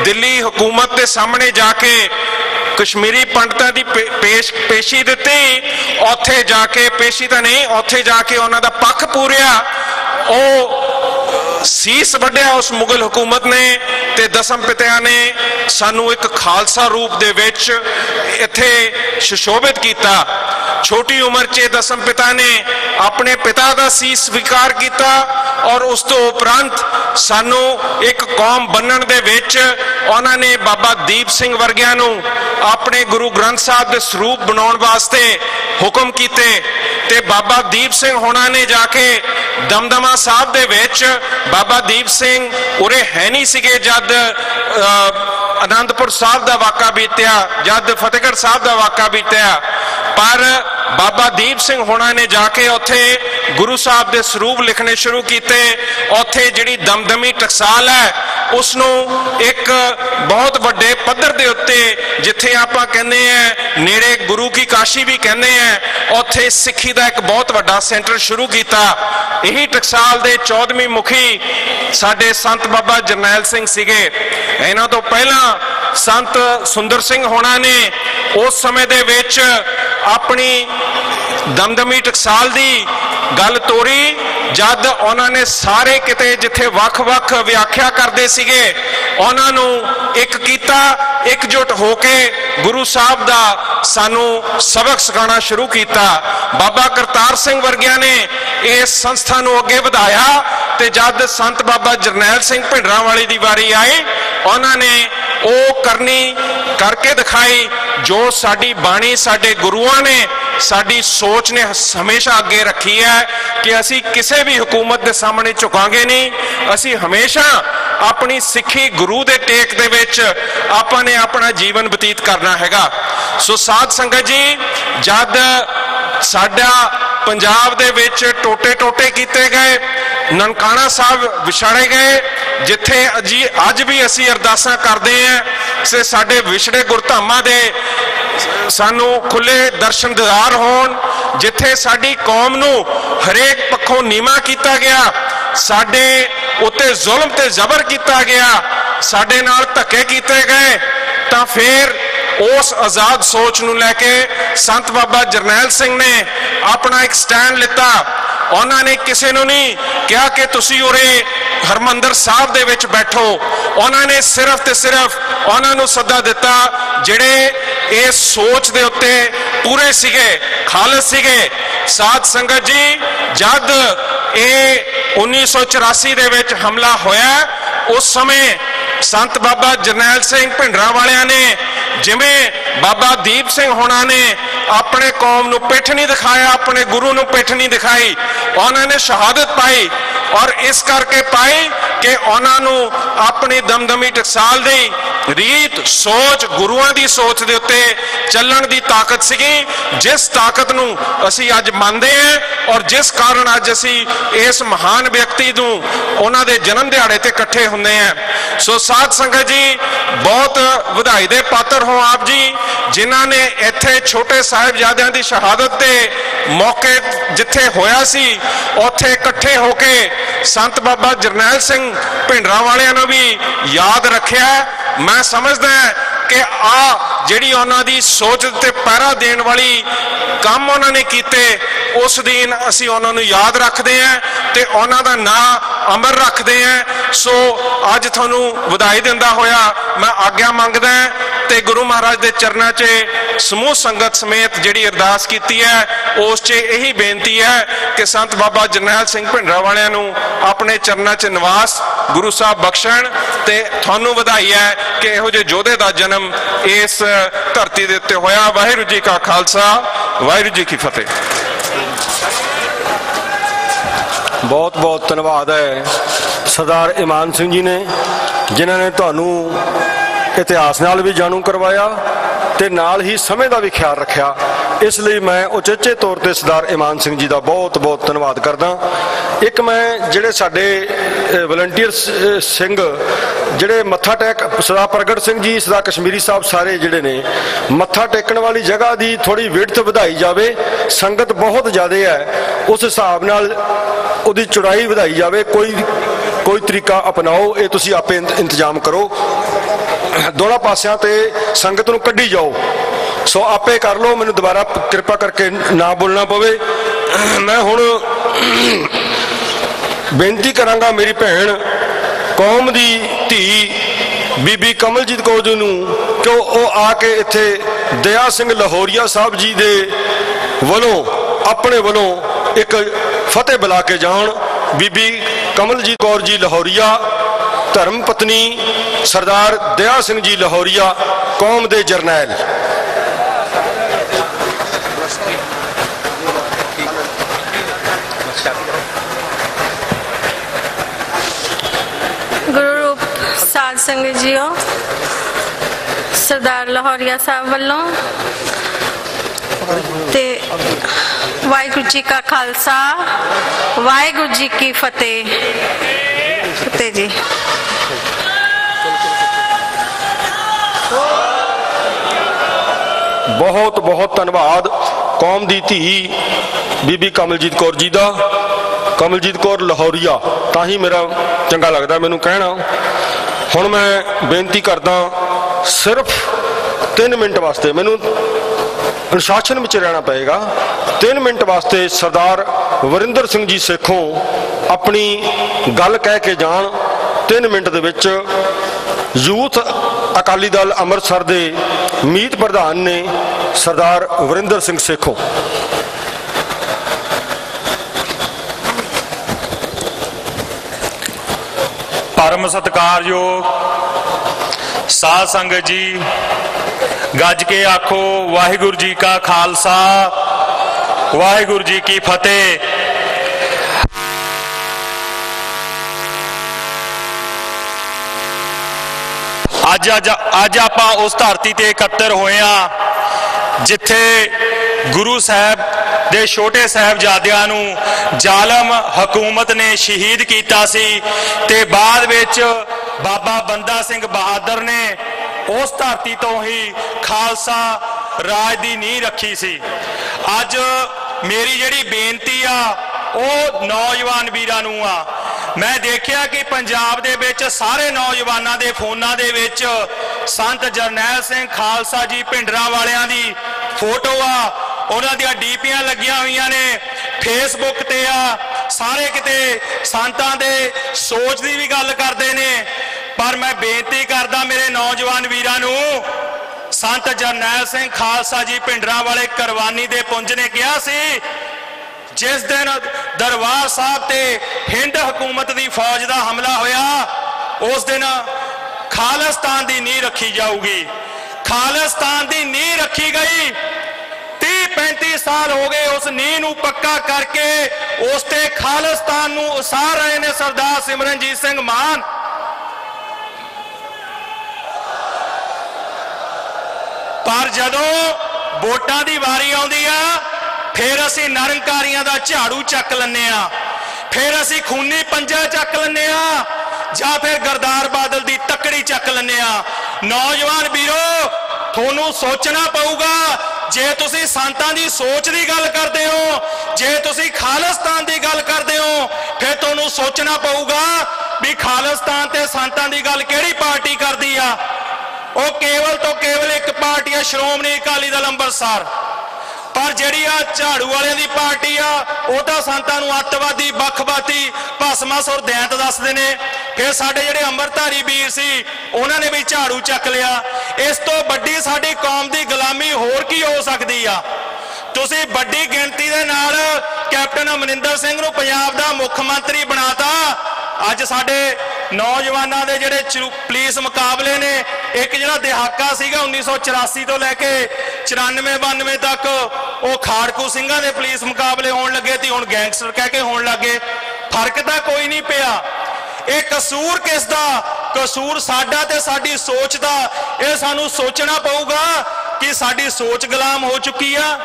दिल्ली हुकूमत के सामने जाके कश्मीरी पंडितां की पेशी दी, उत्थे जाके पेशी तो नहीं, उत्थे जाके उन्हां दा पक्ष पूरिया, सीस वड्ढिया उस मुगल हुकूमत ने ते दसम पितिया ने सानू एक खालसा रूप दे विच इत्थे सुशोभित किया। छोटी उम्र च दसम पिता ने अपने पिता का सीस स्वीकार किया और उस तो उपरंत सानू एक कौम बनने दे विच उन्होंने बाबा दीप सिंह वर्गिया नू अपने गुरु ग्रंथ साहब के स्वरूप बनाने वास्ते हुक्म किए ते बाबा दीप सिंह होना ने जाके दमदमा साहब दे विच बाबा दीप सिंह उरे है नहीं सिगे जद आनंदपुर साहब का वाक़ा बीतिया, जद फतेहगढ़ साहब का वाक़ा बीतिया, पर बाबा दीप सिंह होना ने जाके उत्थे गुरु साहब के स्वरूप लिखने शुरू किए। उत्थे जिहड़ी दमदमी टकसाल है उसनों एक बहुत वड्डे पद्धर दे उत्ते जिथे आपां कहंदे हैं नेड़े गुरु की काशी भी कहंदे हैं, उत्थे सिक्खी का एक बहुत वड्डा सेंटर शुरू किया। यही टकसाल दे 14वीं मुखी साडे संत बाबा जरनैल सिंह सीगे। इन्हां तो पहला संत सुंदर सिंह होना ने उस समय दे विच अपनी दमदमी टकसाल दी गल तोरी, जद उन्होंने सारे किते जिथे वख-वख व्याख्या करते सीगे उन्हां नूं एक कीता, एकजुट होके गुरु साहब दा सानू सबक सिखाना शुरू किया। बाबा करतार सिंह वर्गिया ने इस संस्था नूं अगे वधाया ते जद संत बाबा जरनैल सिंह भिंडरांवाले दी वारी आई उन्होंने वो करनी करके दिखाई जो साडी बाणी साडे गुरुआं ने साडी सोच ने हमेशा अगे रखी है कि असी किसी भी हुकूमत के सामने झुकांगे नहीं, असी हमेशा अपनी सिक्खी गुरु दे टेक दे विच आपां ने अपना जीवन बतीत करना हैगा। सो साध संगत जी, जद साडा पंजाब दे विच टोटे टोटे कीते गए, ननकाना साहब विछाड़े गए, जिथे अज भी असी अरदासां करते हैं से साडे विछड़े गुरधामां दे सानू खुले दर्शन दीदार होण, जिथे साडी कौम नू हरेक पक्षों नीवा किया गया, साडे उत्ते जुल्म ते जबर किया गया, साडे नाल धक्के कीते गए, तां फिर उस आजाद सोच नू लैके संत बाबा जरनैल सिंह ने अपना एक स्टैंड लिता। उन्होंने किसी नू नहीं कहा कि तुसी उरे हरमंदर साहब दे विच बैठो, उन्होंने सिर्फ ते सिर्फ उन्होंने सदा दिता जिहड़े इस सोच दे उत्ते पूरे सीगे, खालिस सीगे। साध संगत जी, जद ये 1984 दे विच हमला होया उस समय संत बाबा जरनैल सिंह भिंडरांवालियां ने जिवें बाबा दीप सिंह होना ने अपने कौम नू पिठ नहीं दिखाया, अपने गुरु नू पिठ नहीं दिखाई, उन्होंने शहादत पाई और इस करके पाई कि उन्होंने अपनी दमदमी टकसाल दी रीत सोच गुरुआं दी सोच दे उत्ते चलण दी ताकत सीगी, जिस ताकत नू असी अज मानते हैं और जिस कारण अज असी इस महान व्यक्ति नू उन्हां दे जन्म दिहाड़े ते इकट्ठे हुंदे हैं। सो साध संगत जी, बहुत वधाई दे पात्र हो आप जी, जिन्हां ने इत्थे छोटे साहिबजादियां दी शहादत दे मौके जिथे होया सी उत्थे इकट्ठे होके संत बाबा जरनैल सिंह भिंडरांवालियां नूं भी याद रखिया। मैं समझदा कि आ जिहड़ी उन्हां दी सोच ते पहरा देण वाली काम उन्होंने कीते, उस दिन असी उन्होंने याद रखते हैं ते उन्हां दा नाम अमर रखते हैं। सो अज तुहानूं वधाई दिंदा होया मैं आग्या मंगदा ते गुरु महाराज के चरणों च समूह संगत समेत जिहड़ी अरदास कीती है उस च यही बेनती है कि संत बाबा जरनैल सिंह भिंडरांवालियां नूं अपने चरणों च निवास गुरु साहब बख्शण ते तुहानूं वधाई है कि इहो जिहे योधे दा जन्म इस धरती दे उत्ते होया। वाहिगुरू जी का खालसा, वाहिगुरू जी की फतेह। बहुत बहुत धन्यवाद है सरदार ईमान सिंह जी ने, जिन्होंने तुहानूं इतिहास नाल भी जाणू करवाया ते नाल ही समय का भी ख्याल रखा ਇਸ ਲਈ ਮੈਂ ਉਚੇਚੇ ਤੌਰ ਤੇ ਸਰਦਾਰ ਇਮਾਨ ਸਿੰਘ ਜੀ ਦਾ ਬਹੁਤ ਬਹੁਤ ਧੰਨਵਾਦ ਕਰਦਾ। ਇੱਕ ਮੈਂ ਜਿਹੜੇ ਸਾਡੇ ਵਲੰਟੀਅਰ ਸਿੰਘ ਜਿਹੜੇ ਮੱਥਾ ਟੇਕ, ਸਰਦਾਰ ਪ੍ਰਗਟ ਸਿੰਘ ਜੀ, ਸਰਦਾਰ ਕਸ਼ਮੀਰੀ ਸਾਹਿਬ, ਸਾਰੇ ਜਿਹੜੇ ਨੇ ਮੱਥਾ ਟੇਕਣ ਵਾਲੀ ਜਗ੍ਹਾ ਦੀ ਥੋੜੀ ਵਿਡਥ ਵਧਾਈ ਜਾਵੇ। ਸੰਗਤ ਬਹੁਤ ਜ਼ਿਆਦਾ ਹੈ, ਉਸ ਹਿਸਾਬ ਨਾਲ ਉਹਦੀ ਚੌੜਾਈ ਵਧਾਈ ਜਾਵੇ। ਕੋਈ ਤਰੀਕਾ ਅਪਣਾਓ, ਇਹ ਤੁਸੀਂ ਆਪੇ ਇੰਤਜ਼ਾਮ ਕਰੋ। ਦੋਨਾਂ ਪਾਸਿਆਂ ਤੇ ਸੰਗਤ ਨੂੰ ਕੱਢੀ ਜਾਓ, ਸੋ ਆਪੇ ਕਰ ਲਓ, ਮੈਨੂੰ ਦੁਬਾਰਾ ਕਿਰਪਾ ਕਰਕੇ ਨਾ ਬੋਲਣਾ ਪਵੇ। ਮੈਂ ਹੁਣ ਬੇਨਤੀ ਕਰਾਂਗਾ ਮੇਰੀ ਭੈਣ, ਕੌਮ ਦੀ ਧੀ ਬੀਬੀ ਕਮਲਜੀਤ ਕੌਰ ਜੀ ਨੂੰ ਕਿ ਉਹ ਆ ਕੇ ਇੱਥੇ ਦਇਆ ਸਿੰਘ ਲਾਹੌਰੀਆ ਸਾਹਿਬ ਜੀ ਦੇ ਵੱਲੋਂ ਆਪਣੇ ਵੱਲੋਂ ਇੱਕ ਫਤਿਹ ਬੁਲਾ ਕੇ ਜਾਣ। ਬੀਬੀ ਕਮਲਜੀਤ ਕੌਰ ਜੀ ਲਾਹੌਰੀਆ, ਧਰਮ ਪਤਨੀ ਸਰਦਾਰ ਦਇਆ ਸਿੰਘ ਜੀ ਲਾਹੌਰੀਆ, ਕੌਮ ਦੇ ਜਰਨੈਲ। ਗੁਰੂ ਰੂਪ ਸਾਧ ਸੰਗਤ ਜੀਓ, ਸਰਦਾਰ ਲਾਹੌਰੀਆ ਸਾਹਿਬ ਵੱਲੋਂ ਤੇ ਵਾਹਿਗੁਰੂ ਜੀ ਕਾ ਖਾਲਸਾ, ਵਾਹਿਗੁਰੂ ਜੀ ਕੀ ਫਤਿਹ। ਫਤਿਹ ਜੀ। ਬਹੁਤ ਬਹੁਤ ਧੰਨਵਾਦ ਕੌਮ ਦੀ ਧੀ ਬੀਬੀ ਕਮਲਜੀਤ ਕੌਰ ਜੀ ਦਾ। ਕਮਲਜੀਤ ਕੌਰ ਲਾਹੌਰੀਆ ਤਾਂ ਹੀ ਮੇਰਾ ਚੰਗਾ ਲੱਗਦਾ ਮੈਨੂੰ ਕਹਿਣਾ। ਹੁਣ ਮੈਂ ਬੇਨਤੀ ਕਰਦਾ ਸਿਰਫ 3 ਮਿੰਟ ਵਾਸਤੇ, ਮੈਨੂੰ ਅਨੁਸ਼ਾਸਨ ਵਿੱਚ ਰਹਿਣਾ ਪਏਗਾ। 3 ਮਿੰਟ ਵਾਸਤੇ ਸਰਦਾਰ ਵਰਿੰਦਰ ਸਿੰਘ ਜੀ ਸੇਖੋਂ ਆਪਣੀ ਗੱਲ ਕਹਿ ਕੇ ਜਾਣ। 3 ਮਿੰਟ ਦੇ ਵਿੱਚ ਯੂਥ ਅਕਾਲੀ ਦਲ ਅੰਮ੍ਰਿਤਸਰ ਦੇ ਮੀਤ ਪ੍ਰਧਾਨ ਨੇ ਸਰਦਾਰ ਵਰਿੰਦਰ ਸਿੰਘ ਸੇਖੋਂ। ਪਰਮ ਸਤਿਕਾਰਯੋਗ ਸਾਧ ਸੰਗਤ ਜੀ, ਗੱਜ ਕੇ ਆਖੋ ਵਾਹਿਗੁਰੂ ਜੀ ਕਾ ਖਾਲਸਾ, ਵਾਹਿਗੁਰੂ ਜੀ ਕੀ ਫਤਿਹ। ਅੱਜ ਆਪਾਂ ਉਸ ਧਰਤੀ ਤੇ ਇਕੱਤਰ ਹੋਏ ਆ ਜਿੱਥੇ ਗੁਰੂ ਸਾਹਿਬ ਦੇ ਛੋਟੇ ਸਾਹਿਬਜ਼ਾਦਿਆਂ ਨੂੰ ਜ਼ਾਲਮ ਹਕੂਮਤ ਨੇ ਸ਼ਹੀਦ ਕੀਤਾ ਸੀ ਤੇ ਬਾਅਦ ਵਿੱਚ ਬਾਬਾ ਬੰਦਾ ਸਿੰਘ ਬਹਾਦਰ ਨੇ ਉਸ ਧਰਤੀ ਤੋਂ ਹੀ ਖਾਲਸਾ ਰਾਜ ਦੀ ਨੀਂਹ ਰੱਖੀ ਸੀ। ਅੱਜ ਮੇਰੀ ਜਿਹੜੀ ਬੇਨਤੀ ਆ ਉਹ ਨੌਜਵਾਨ ਵੀਰਾਂ ਨੂੰ ਆ। ਮੈਂ ਦੇਖਿਆ ਕਿ ਪੰਜਾਬ ਦੇ ਵਿੱਚ ਸਾਰੇ ਨੌਜਵਾਨਾਂ ਦੇ ਫੋਨਾਂ ਦੇ ਵਿੱਚ ਸੰਤ ਜਰਨੈਲ ਸਿੰਘ ਖਾਲਸਾ ਜੀ ਭਿੰਡਰਾਂ ਵਾਲਿਆਂ ਦੀ ਫੋਟੋ ਆ, ਉਹਨਾਂ ਦੀਆਂ ਡੀਪੀਆਂ ਲੱਗੀਆਂ ਹੋਈਆਂ ਨੇ, ਫੇਸਬੁੱਕ ਤੇ ਆ, ਸਾਰੇ ਕਿਤੇ ਸੰਤਾਂ ਦੇ ਸੋਚ ਦੀ ਵੀ ਗੱਲ ਕਰਦੇ ਨੇ। ਪਰ ਮੈਂ ਬੇਨਤੀ ਕਰਦਾ ਮੇਰੇ ਨੌਜਵਾਨ ਵੀਰਾਂ ਨੂੰ, ਸੰਤ ਜਰਨੈਲ ਸਿੰਘ ਖਾਲਸਾ ਜੀ ਭਿੰਡਰਾਂ ਵਾਲੇ ਕੁਰਬਾਨੀ ਦੇ ਪੁੰਜ ਨੇ ਕਿਹਾ ਸੀ ਜਿਸ ਦਿਨ ਦਰਬਾਰ ਸਾਹਿਬ ਤੇ ਹਿੰਦ ਹਕੂਮਤ ਦੀ ਫੌਜ ਦਾ ਹਮਲਾ ਹੋਇਆ ਉਸ ਦਿਨ ਖਾਲਿਸਤਾਨ ਦੀ ਨੀਂਹ ਰੱਖੀ ਜਾਊਗੀ। ਖਾਲਿਸਤਾਨ ਦੀ ਨੀਂਹ ਰੱਖੀ ਗਈ। 30-35 ਸਾਲ ਹੋ ਗਏ ਉਸ ਨੀਂਹ ਨੂੰ ਪੱਕਾ ਕਰਕੇ ਉਸ ਤੇ ਖਾਲਿਸਤਾਨ ਨੂੰ ਉਸਾਰ ਰਹੇ ਨੇ ਸਰਦਾਰ ਸਿਮਰਨਜੀਤ ਸਿੰਘ ਮਾਨ। ਪਰ ਜਦੋਂ ਵੋਟਾਂ ਦੀ ਵਾਰੀ ਆਉਂਦੀ ਆ ਫਿਰ ਅਸੀਂ ਨਿਰੰਕਾਰੀਆਂ ਦਾ ਝਾੜੂ ਚੱਕ ਲੈਂਦੇ ਆ, ਫਿਰ ਅਸੀਂ ਖੂਨੀ ਪੰਜਾ ਚੱਕ ਲੈਂਦੇ ਆ, ਜਾਂ ਫਿਰ ਗਰਦਾਰ ਬਾਦਲ ਦੀ ਤੱਕੜੀ ਚੱਕ ਲੈਂਦੇ ਆ। ਨੌਜਵਾਨ ਵੀਰੋ, ਤੁਹਾਨੂੰ ਸੋਚਣਾ ਪਊਗਾ। ਜੇ ਤੁਸੀਂ ਸੰਤਾਂ ਦੀ ਸੋਚ ਦੀ ਗੱਲ ਕਰਦੇ ਹੋ, ਜੇ ਤੁਸੀਂ ਖਾਲਿਸਤਾਨ ਦੀ ਗੱਲ ਕਰਦੇ ਹੋ, ਫਿਰ ਤੁਹਾਨੂੰ ਸੋਚਣਾ ਪਊਗਾ ਵੀ ਖਾਲਿਸਤਾਨ ਤੇ ਸੰਤਾਂ ਦੀ ਗੱਲ ਕਿਹੜੀ ਪਾਰਟੀ ਕਰਦੀ ਆ। ਉਹ ਕੇਵਲ ਤੋਂ ਕੇਵਲ ਇੱਕ ਪਾਰਟੀ ਆ, ਸ਼੍ਰੋਮਣੀ ਅਕਾਲੀ ਦਲ ਅੰਮ੍ਰਿਤਸਰ। ਪਰ ਜਿਹੜੀ ਆ ਝਾੜੂ ਵਾਲਿਆਂ ਦੀ ਪਾਰਟੀ ਆ ਉਹ ਤਾਂ ਸੰਤਾਂ ਨੂੰ ਅੱਤਵਾਦੀ, ਵੱਖਵਾਦੀ, ਭਸਮਾਸੁਰ ਦੈਂਤ ਦੱਸਦੇ ਨੇ। ਫਿਰ ਸਾਡੇ ਜਿਹੜੇ ਅੰਮ੍ਰਿਤਧਾਰੀ ਵੀਰ ਸੀ ਉਹਨਾਂ ਨੇ ਵੀ ਝਾੜੂ ਚੱਕ ਲਿਆ। ਇਸ ਤੋਂ ਵੱਡੀ ਸਾਡੀ ਕੌਮ ਦੀ ਗੁਲਾਮੀ ਹੋਰ ਕੀ ਹੋ ਸਕਦੀ ਆ। ਤੁਸੀਂ ਵੱਡੀ ਗਿਣਤੀ ਦੇ ਨਾਲ ਕੈਪਟਨ ਅਮਰਿੰਦਰ ਸਿੰਘ ਨੂੰ ਪੰਜਾਬ ਦਾ ਮੁੱਖ ਮੰਤਰੀ ਬਣਾਤਾ। ਅੱਜ ਸਾਡੇ ਨੌਜਵਾਨਾਂ ਦੇ ਜਿਹੜੇ ਪੁਲਿਸ ਮੁਕਾਬਲੇ ਨੇ, ਇੱਕ ਜਿਹੜਾ ਦਹਾਕਾ ਸੀਗਾ 1984 ਤੋਂ ਲੈ ਕੇ 94-92 ਤੱਕ ਉਹ ਖਾੜਕੂ ਸਿੰਘਾਂ ਦੇ ਪੁਲਿਸ ਮੁਕਾਬਲੇ ਹੋਣ ਲੱਗੇ ਤੇ ਹੁਣ ਗੈਂਗਸਟਰ ਕਹਿ ਕੇ ਹੋਣ ਲੱਗੇ। ਫਰਕ ਤਾਂ ਕੋਈ ਨਹੀਂ ਪਿਆ। ਇਹ ਕਸੂਰ ਕਿਸ ਦਾ? ਕਸੂਰ ਸਾਡਾ ਤੇ ਸਾਡੀ ਸੋਚ ਦਾ। ਇਹ ਸਾਨੂੰ ਸੋਚਣਾ ਪਊਗਾ ਕਿ ਸਾਡੀ ਸੋਚ ਗੁਲਾਮ ਹੋ ਚੁੱਕੀ ਆ।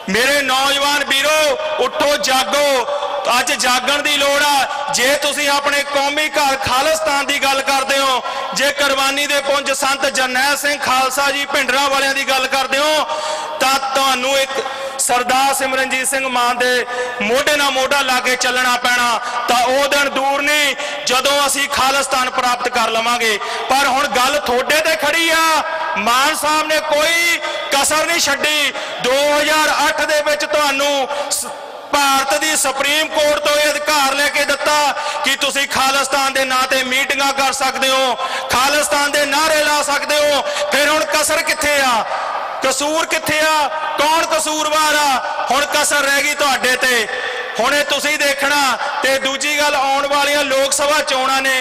मेरे नौजवान वीरो उठो जागो, अज जागण की लोड़ आ। जे तुसीं अपने कौमी घर खालिस्तान की गल करते हो, जे कुरबानी दे पुंज संत जरनैल सिंह खालसा जी भिंडरां वालियां की गल करते हो, तां तुहानूं एक सरदार सिमरनजीत सिंह मान दे मोढे नाल मोढा ला के चलना पैना। तां ओह दिन दूर नहीं जदों असीं खालिस्तान प्राप्त कर लवांगे। पर हुण गल थोड़े ते खड़ी आ, मान साहब ने कोई कसर नहीं छड्डी। 2008 दे विच तुहानूं भारत की सुप्रीम कोर्ट तो यह अधिकार लेके दिता कि तुसी खालिस्तान के नां ते मीटिंगां कर सकते हो, खालिस्तान के नारे ला सकते हो। फिर हुण कसर कित्थे आ, कसूर कित्थे आ, कौन कसूरवार आ? हुण कसर रह गई तुहाडे ते। हुण इह तुसी देखना। ते दूजी गल, आउण वालियां लोक सभा चोणां ने,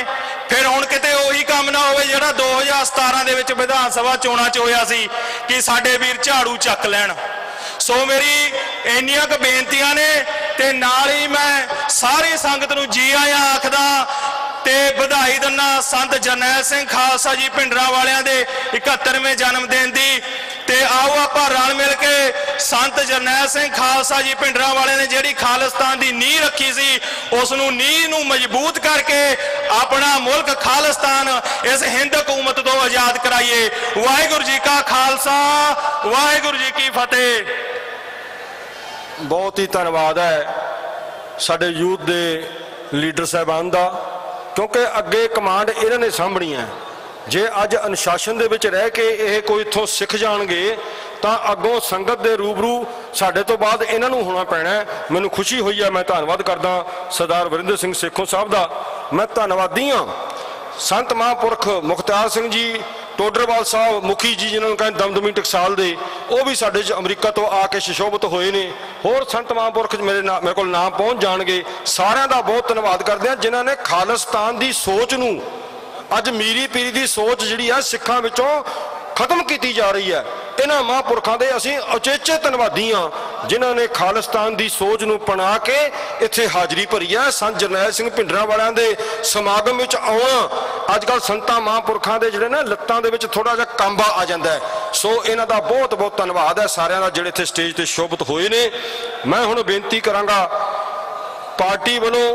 फिर हुण किते ओही काम ना होवे जिहड़ा 2017 दे विच विधान सभा चोणां च होया सी कि साडे वीर झाड़ू चक लैण। सो मेरी इन्नियां क बेनतियां ने ते नाल ही मैं सारी संगत नूं जी आया आखदा ते बधाई दिंदा संत जरनैल सिंह खालसा जी भिंडरां वालियां दे 71वें जन्मदिन दी। ते आओ आपां रल मिल के संत जरनैल सिंह खालसा जी भिंडरां वालियां ने जिहड़ी खालिस्तान दी नींह रखी सी, उस नूं नींह नूं मजबूत करके अपना मुल्क खालिस्तान इस हिंद हुकूमत तो आजाद कराइए। वाहिगुरू जी का खालसा, वाहिगुरू जी की फतेह। बहुत ही धन्यवाद है साडे यूथ दे लीडर साहबान दा, क्योंकि अगे कमांड इन्हां ने सामभणी है। जे अज अनुशासन दे विच रह के ये कोई इत्थों सिख जाणगे तां अगों संगत दे रूबरू साडे तो बाद इन्हां नूं होना पैना है। मैनूं खुशी हुई है, मैं धन्नवाद करदा सरदार वरिंदर सिंह सेखों साहब दा। मैं धन्नवादी हाँ संत महापुरख मुख्तार सिंह जी टोडरवाल साहब मुखी जी जिन्होंने कहें दमदमी टकसाल दे, वो भी साडे अमरीका तो आके सुशोभित होए ने। होर संत महापुरख मेरे को नाम पहुँच जाणगे। सारिਆਂ ਦਾ बहुत धन्यवाद करते हैं जिन्होंने खालिस्तान की सोच नूं अज मीरी पीरी की सोच जिहड़ी है सिखां विचों खत्म की जा रही है। इन्हां महापुरखों के असीं उचेचे धन्नवादी हाँ जिन्होंने खालिस्तान की सोच नूं अपना के इत्थे हाज़री भरी है। संत जरनैल सिंह भिंडरां वालियां दे समागम विच आउणा अजकल संतां महापुरखों के जिहड़े ना लत्तां दे विच थोड़ा जिहा कंबा आ जांदा है। सो इन्हां दा बहुत बहुत धन्नवाद है सारिਆਂ ਦਾ जिहड़े इत्थे स्टेज ते शोभित होए ने। मैं हुण बेनती करांगा पार्टी वालों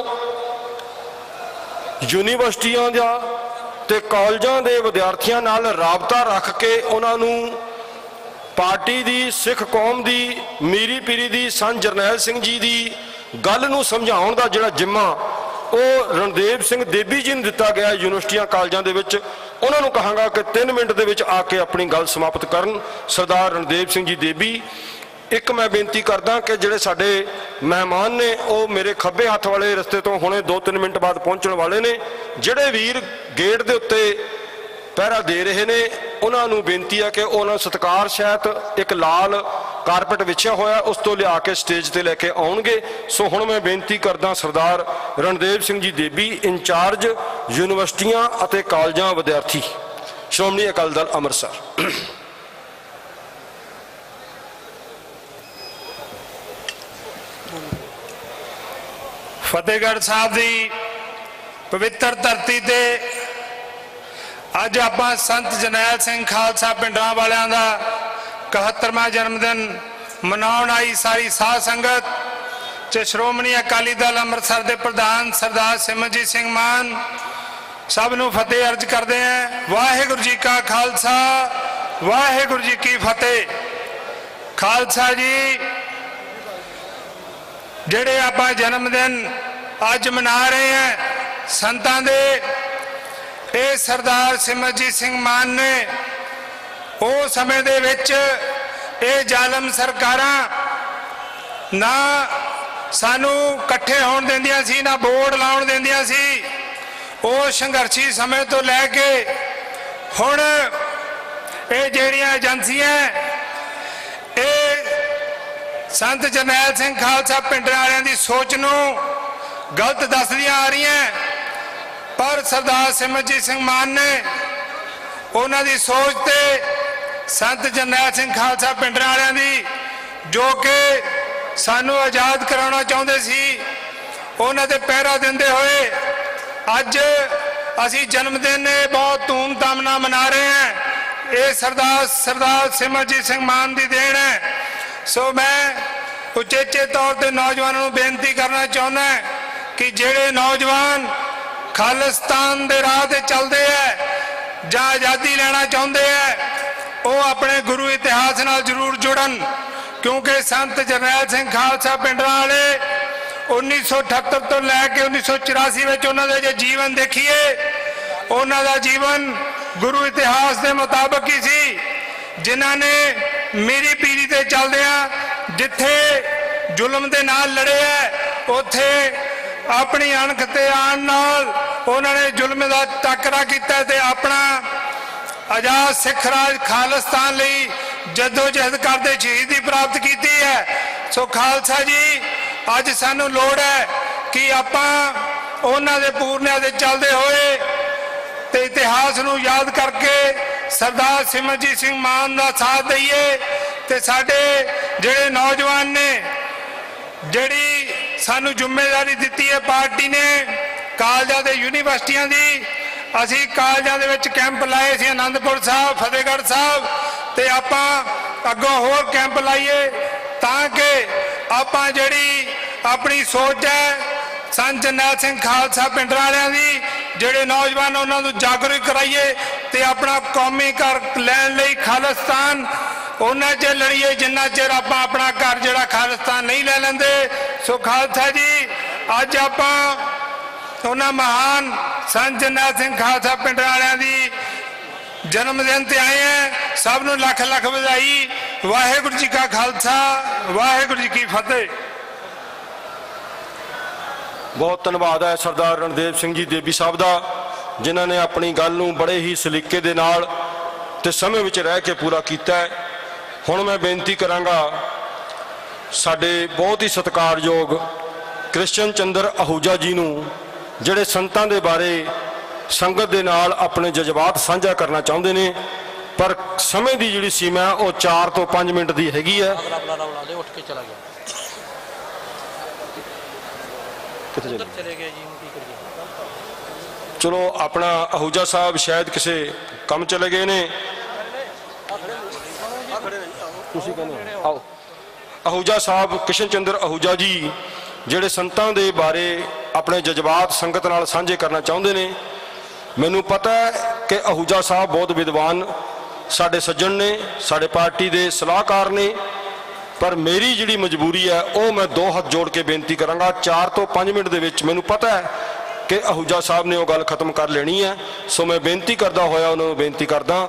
यूनीवर्सिटियां दा ते कॉलेजां दे विद्यार्थियों नाल राबता रख के उन्होंने पार्टी दी सिख कौम दी मीरी पीरी दी संत जरनैल सिंह जी दी गल नूं समझाउण दा जिहड़ा जिम्मा वो रणदेव सिंह देबी जी नूं दिता गया यूनिवर्सिटियां कॉलेजां दे विच। उन्होंने कहांगा कि 3 मिनट दे विच आके अपनी गल समाप्त करन। सरदार रणदेव सिंह जी देबी। एक मैं बेनती करदा कि जिहड़े साडे मेहमान ने वो मेरे खब्बे हत्थ वाले रस्ते तो हुणे 2-3 मिनट बाद पहुंचण वाले ने। जिहड़े वीर गेट दे उत्ते पहरा दे रहे ने उन्होंने बेनती है कि उन्होंने सत्कार सहित एक लाल कारपेट विछिया होया उस तो लिया के स्टेज ते लैके आउणगे। सो हुण मैं बेनती करदा सरदार रणदेव सिंह जी देबी इंचार्ज यूनिवर्सिटियां अते कॉलेजां विद्यार्थी श्रोमणी अकाली दल अमृतसर। फतेहगढ़ साहब की पवित्र धरती ते अज आपां संत जरनैल सिंह खालसा भिंडरां वालियां दा 71वां जन्मदिन मनाउण आई सारी साध संगत च श्रोमणी अकाली दल अमृतसर के प्रधान सरदार सिमरनजीत सिंह मान सब नूं फतेह अर्ज करते हैं। वाहिगुरू जी का खालसा, वाहिगुरू जी की फतेह। खालसा जी जेड़े आपां जन्मदिन अज मना रहे हैं संतां दे, ये सरदार सिमरनजीत सिंह मान ने वो समय दे विच ये जालम सरकारां ना सानू कट्ठे होण दिंदियां सी ना बोर्ड लाउण दिंदियां सी। वो संघर्षी समय तो लैके हुण ये जिहड़ियां एजेंसियां ये संत जरनैल सिंह खालसा भिंडरां वालियां दी सोच नूं गलत दसदियां आ रही हैं। पर सरदार सिमरनजीत सिंह मान ने उन्हां दी सोच ते संत जरनैल सिंह खालसा भिंडरां वालियां दी जो कि सानू आज़ाद कराउणा चाहुंदे सी उन्हां ते पहरा दिंदे होए अज असीं जन्मदिन बहुत धूमधाम नाल मना रहे हैं। ये सरदार सिमरनजीत सिंह मान की देन है। सो मैं ਉਚੇਚੇ ਤੌਰ ਤੇ ਨੌਜਵਾਨਾਂ ਨੂੰ ਬੇਨਤੀ ਕਰਨਾ ਚਾਹੁੰਦਾ ਕਿ ਜਿਹੜੇ ਨੌਜਵਾਨ ਖਾਲਿਸਤਾਨ ਦੇ ਰਾਹ ਤੇ ਚੱਲਦੇ ਹੈ ਜਾਂ ਆਜ਼ਾਦੀ ਲੈਣਾ ਚਾਹੁੰਦੇ ਹੈ ਉਹ ਆਪਣੇ ਗੁਰੂ ਇਤਿਹਾਸ ਨਾਲ ਜ਼ਰੂਰ ਜੁੜਨ, ਕਿਉਂਕਿ ਸੰਤ ਜਰਨੈਲ ਸਿੰਘ ਖਾਲਸਾ ਪਿੰਡਰਾਂ ਵਾਲੇ 1978 ਤੋਂ ਲੈ ਕੇ 1984 ਵਿੱਚ ਉਹਨਾਂ ਦਾ ਜੇ ਜੀਵਨ ਦੇਖੀਏ, ਉਹਨਾਂ ਦਾ ਜੀਵਨ ਗੁਰੂ ਇਤਿਹਾਸ ਦੇ ਮੁਤਾਬਕ ਹੀ ਸੀ, ਜਿਨ੍ਹਾਂ ਨੇ ਮੇਰੀ ਪੀੜੀ ਤੇ ਚੱਲਦਿਆਂ ਜਿੱਥੇ ਜ਼ੁਲਮ ਦੇ ਨਾਲ ਲੜੇ ਹੈ ਉੱਥੇ ਆਪਣੀ ਅਣਖ ਤੇ ਆਣ ਨਾਲ ਉਹਨਾਂ ਨੇ ਜ਼ੁਲਮ ਦਾ ਟਾਕਰਾ ਕੀਤਾ ਤੇ ਆਪਣਾ ਆਜ਼ਾਦ ਸਿੱਖ ਰਾਜ ਖਾਲਿਸਤਾਨ ਲਈ ਜਦੋਜਹਿਦ ਕਰਦੇ ਸ਼ਹੀਦੀ ਪ੍ਰਾਪਤ ਕੀਤੀ ਹੈ। ਸੋ ਖਾਲਸਾ ਜੀ, ਅੱਜ ਸਾਨੂੰ ਲੋੜ ਹੈ ਕਿ ਆਪਾਂ ਉਹਨਾਂ ਦੇ ਪੂਰਨਿਆਂ ਦੇ ਚੱਲਦੇ ਹੋਏ ਤੇ ਇਤਿਹਾਸ ਨੂੰ ਯਾਦ ਕਰਕੇ ਸਰਦਾਰ ਸਿਮਰਜੀਤ ਸਿੰਘ ਮਾਨ ਦਾ ਸਾਥ ਦਈਏ ਤੇ ਸਾਡੇ ਜਿਹੜੇ ਨੌਜਵਾਨ ਨੇ, ਜਿਹੜੀ ਸਾਨੂੰ ਜ਼ਿੰਮੇਵਾਰੀ ਦਿੱਤੀ ਹੈ ਪਾਰਟੀ ਨੇ ਕਾਲਜਾਂ ਤੇ ਯੂਨੀਵਰਸਿਟੀਆਂ ਦੀ, ਅਸੀਂ ਕਾਲਜਾਂ ਦੇ ਵਿੱਚ ਕੈਂਪ ਲਾਏ ਸੀ ਆਨੰਦਪੁਰ ਸਾਹਿਬ, ਫਤਿਹਗੜ੍ਹ ਸਾਹਿਬ, ਤੇ ਆਪਾਂ ਅੱਗੋਂ ਹੋਰ ਕੈਂਪ ਲਾਈਏ ਤਾਂ ਕਿ ਆਪਾਂ ਜਿਹੜੀ ਆਪਣੀ ਸੋਚ ਹੈ ਸੰਤ ਜਰਨੈਲ ਸਿੰਘ ਖਾਲਸਾ ਪਿੰਡਰਾਂ ਵਾਲਿਆਂ ਦੀ, ਜਿਹੜੇ ਨੌਜਵਾਨ ਉਹਨਾਂ ਨੂੰ ਜਾਗਰੂਕ ਕਰਾਈਏ ਤੇ ਆਪਣਾ ਕੌਮੀ ਘਰ ਲੈਣ ਲਈ ਖਾਲਿਸਤਾਨ ਉਹਨਾਂ ਚਿਰ ਲੜੀਏ ਜਿੰਨਾ ਚਿਰ ਆਪਾਂ ਆਪਣਾ ਘਰ ਜਿਹੜਾ ਖਾਲਿਸਤਾਨ ਨਹੀਂ ਲੈ ਲੈਂਦੇ। ਸੋ ਖਾਲਸਾ ਜੀ, ਅੱਜ ਆਪਾਂ ਉਹਨਾਂ ਮਹਾਨ ਸੰਤ ਜਰਨੈਲ ਸਿੰਘ ਖਾਲਸਾ ਪਿੰਡਰਾਂ ਵਾਲਿਆਂ ਦੀ ਜਨਮ ਦਿਨ ਤੇ ਆਏ ਹੈ। ਸਭ ਨੂੰ ਲੱਖ ਲੱਖ ਵਧਾਈ। ਵਾਹਿਗੁਰੂ ਜੀ ਕਾ ਖਾਲਸਾ, ਵਾਹਿਗੁਰੂ ਜੀ ਕੀ ਫਤਿਹ। ਬਹੁਤ ਧੰਨਵਾਦ ਹੈ ਸਰਦਾਰ ਰਣਦੇਵ ਸਿੰਘ ਜੀ ਦੇਬੀ ਸਾਹਿਬ ਦਾ, ਜਿਨ੍ਹਾਂ ਨੇ ਆਪਣੀ ਗੱਲ ਨੂੰ ਬੜੇ ਹੀ ਸਲੀਕੇ ਦੇ ਨਾਲ ਤੇ ਸਮੇਂ ਵਿੱਚ ਰਹਿ ਕੇ ਪੂਰਾ ਕੀਤਾ ਹੈ। ਹੁਣ ਮੈਂ ਬੇਨਤੀ ਕਰਾਂਗਾ ਸਾਡੇ ਬਹੁਤ ਹੀ ਸਤਿਕਾਰਯੋਗ ਕ੍ਰਿਸ਼ਨ ਚੰਦਰ ਅਹੂਜਾ ਜੀ ਨੂੰ, ਜਿਹੜੇ ਸੰਤਾਂ ਦੇ ਬਾਰੇ ਸੰਗਤ ਦੇ ਨਾਲ ਆਪਣੇ ਜਜ਼ਬਾਤ ਸਾਂਝਾ ਕਰਨਾ ਚਾਹੁੰਦੇ ਨੇ, ਪਰ ਸਮੇਂ ਦੀ ਜਿਹੜੀ ਸੀਮਾ ਉਹ 4 ਤੋਂ 5 ਮਿੰਟ ਦੀ ਹੈਗੀ ਹੈ। ਉੱਠ ਕੇ ਚਲਾ ਗਿਆ, ਕਿੱਥੇ ਚਲੇ ਗਏ ਜੀ, ਕੀ ਕਰੀਏ। ਚਲੋ ਆਪਣਾ ਅਹੂਜਾ ਸਾਹਿਬ ਸ਼ਾਇਦ ਕਿਸੇ ਕੰਮ ਚਲੇ ਗਏ ਨੇ, ਤੁਸੀਂ ਕਹਿੰਦੇ ਆਓ। ਅਹੂਜਾ ਸਾਹਿਬ ਕ੍ਰਿਸ਼ਨ ਚੰਦਰ ਅਹੂਜਾ ਜੀ, ਜਿਹੜੇ ਸੰਤਾਂ ਦੇ ਬਾਰੇ ਆਪਣੇ ਜਜ਼ਬਾਤ ਸੰਗਤ ਨਾਲ ਸਾਂਝੇ ਕਰਨਾ ਚਾਹੁੰਦੇ ਨੇ। ਮੈਨੂੰ ਪਤਾ ਹੈ ਕਿ ਅਹੂਜਾ ਸਾਹਿਬ ਬਹੁਤ ਵਿਦਵਾਨ ਸਾਡੇ ਸੱਜਣ ਨੇ, ਸਾਡੇ ਪਾਰਟੀ ਦੇ ਸਲਾਹਕਾਰ ਨੇ, ਪਰ ਮੇਰੀ ਜਿਹੜੀ ਮਜਬੂਰੀ ਹੈ ਉਹ ਮੈਂ 2 ਹੱਥ ਜੋੜ ਕੇ ਬੇਨਤੀ ਕਰਾਂਗਾ 4 ਤੋਂ 5 ਮਿੰਟ ਦੇ ਵਿੱਚ ਮੈਨੂੰ ਪਤਾ ਹੈ ਕਿ ਅਹੂਜਾ ਸਾਹਿਬ ਨੇ ਉਹ ਗੱਲ ਖਤਮ ਕਰ ਲੈਣੀ ਹੈ। ਸੋ ਮੈਂ ਬੇਨਤੀ ਕਰਦਾ ਹੋਇਆ ਉਹਨਾਂ ਨੂੰ ਬੇਨਤੀ ਕਰਦਾ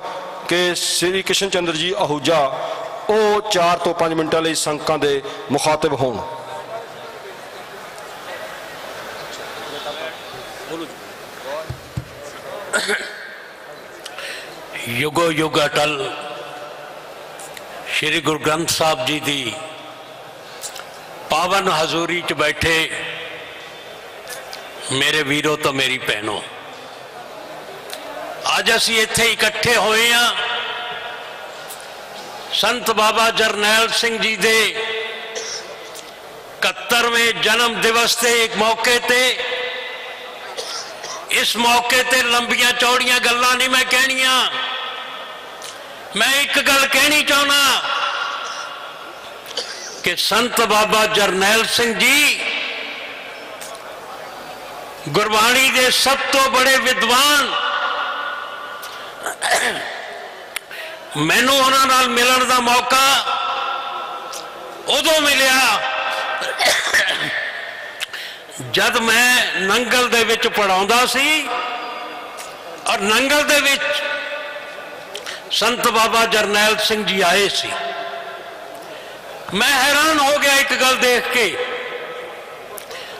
ਕਿ ਸ੍ਰੀ ਕ੍ਰਿਸ਼ਨ ਚੰਦਰ ਜੀ ਅਹੂਜਾ ਉਹ 4 ਤੋਂ 5 ਮਿੰਟਾਂ ਲਈ ਸੰਗਤਾਂ ਦੇ ਮੁਖਾਤਿਬ ਹੋਣ। युगो युग अटल श्री गुरु ग्रंथ साहब जी की पावन हजूरी च बैठे मेरे वीरों तो मेरी भैनों, अज असी इत्थे इकट्ठे होए हैं संत बाबा जरनैल सिंह जी दे 71वें जन्म दिवस के एक मौके ते। इस मौके ते लंबियां चौड़ियां गल्लां नहीं मैं कहनियां, मैं एक गल कहनी चाहना कि संत बाबा जरनैल सिंह जी गुरबाणी के सब तो बड़े विद्वान, मैनू उन्हां नाल मिलण दा मौका उदों मिलिया जद मैं नंगल दे विच पढ़ाउंदा सी और नंगल दे विच संत बाबा जरनैल सिंह जी आए सी। मैं हैरान हो गया एक गल देख के,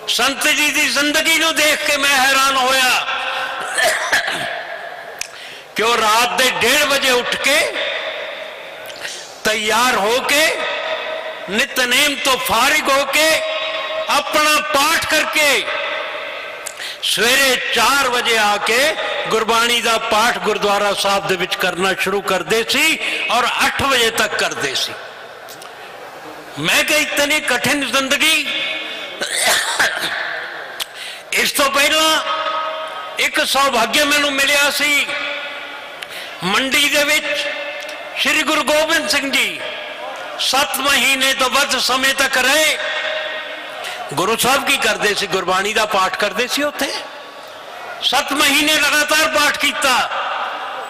संत जी की जिंदगी नूं देख के मैं हैरान होया कि वो रात के 1:30 बजे उठ के तैयार होके नितनेम तो फारिग होके अपना पाठ करके सवेरे 4 बजे आके गुरबाणी का पाठ गुरुद्वारा साहब दे विच करना शुरू करते सी और 8 बजे तक करते सी। मैं क्या इतनी कठिन जिंदगी। इस तो पहला एक सौभाग्य मैनू मिलिया सी मंडी दे विच श्री गुरु गोबिंद सिंह जी 7 महीने तो वध समय तक रहे। गुरु साहब की करते सी, गुरबाणी का पाठ करते सी उत्थे 7 महीने लगातार पाठ किया।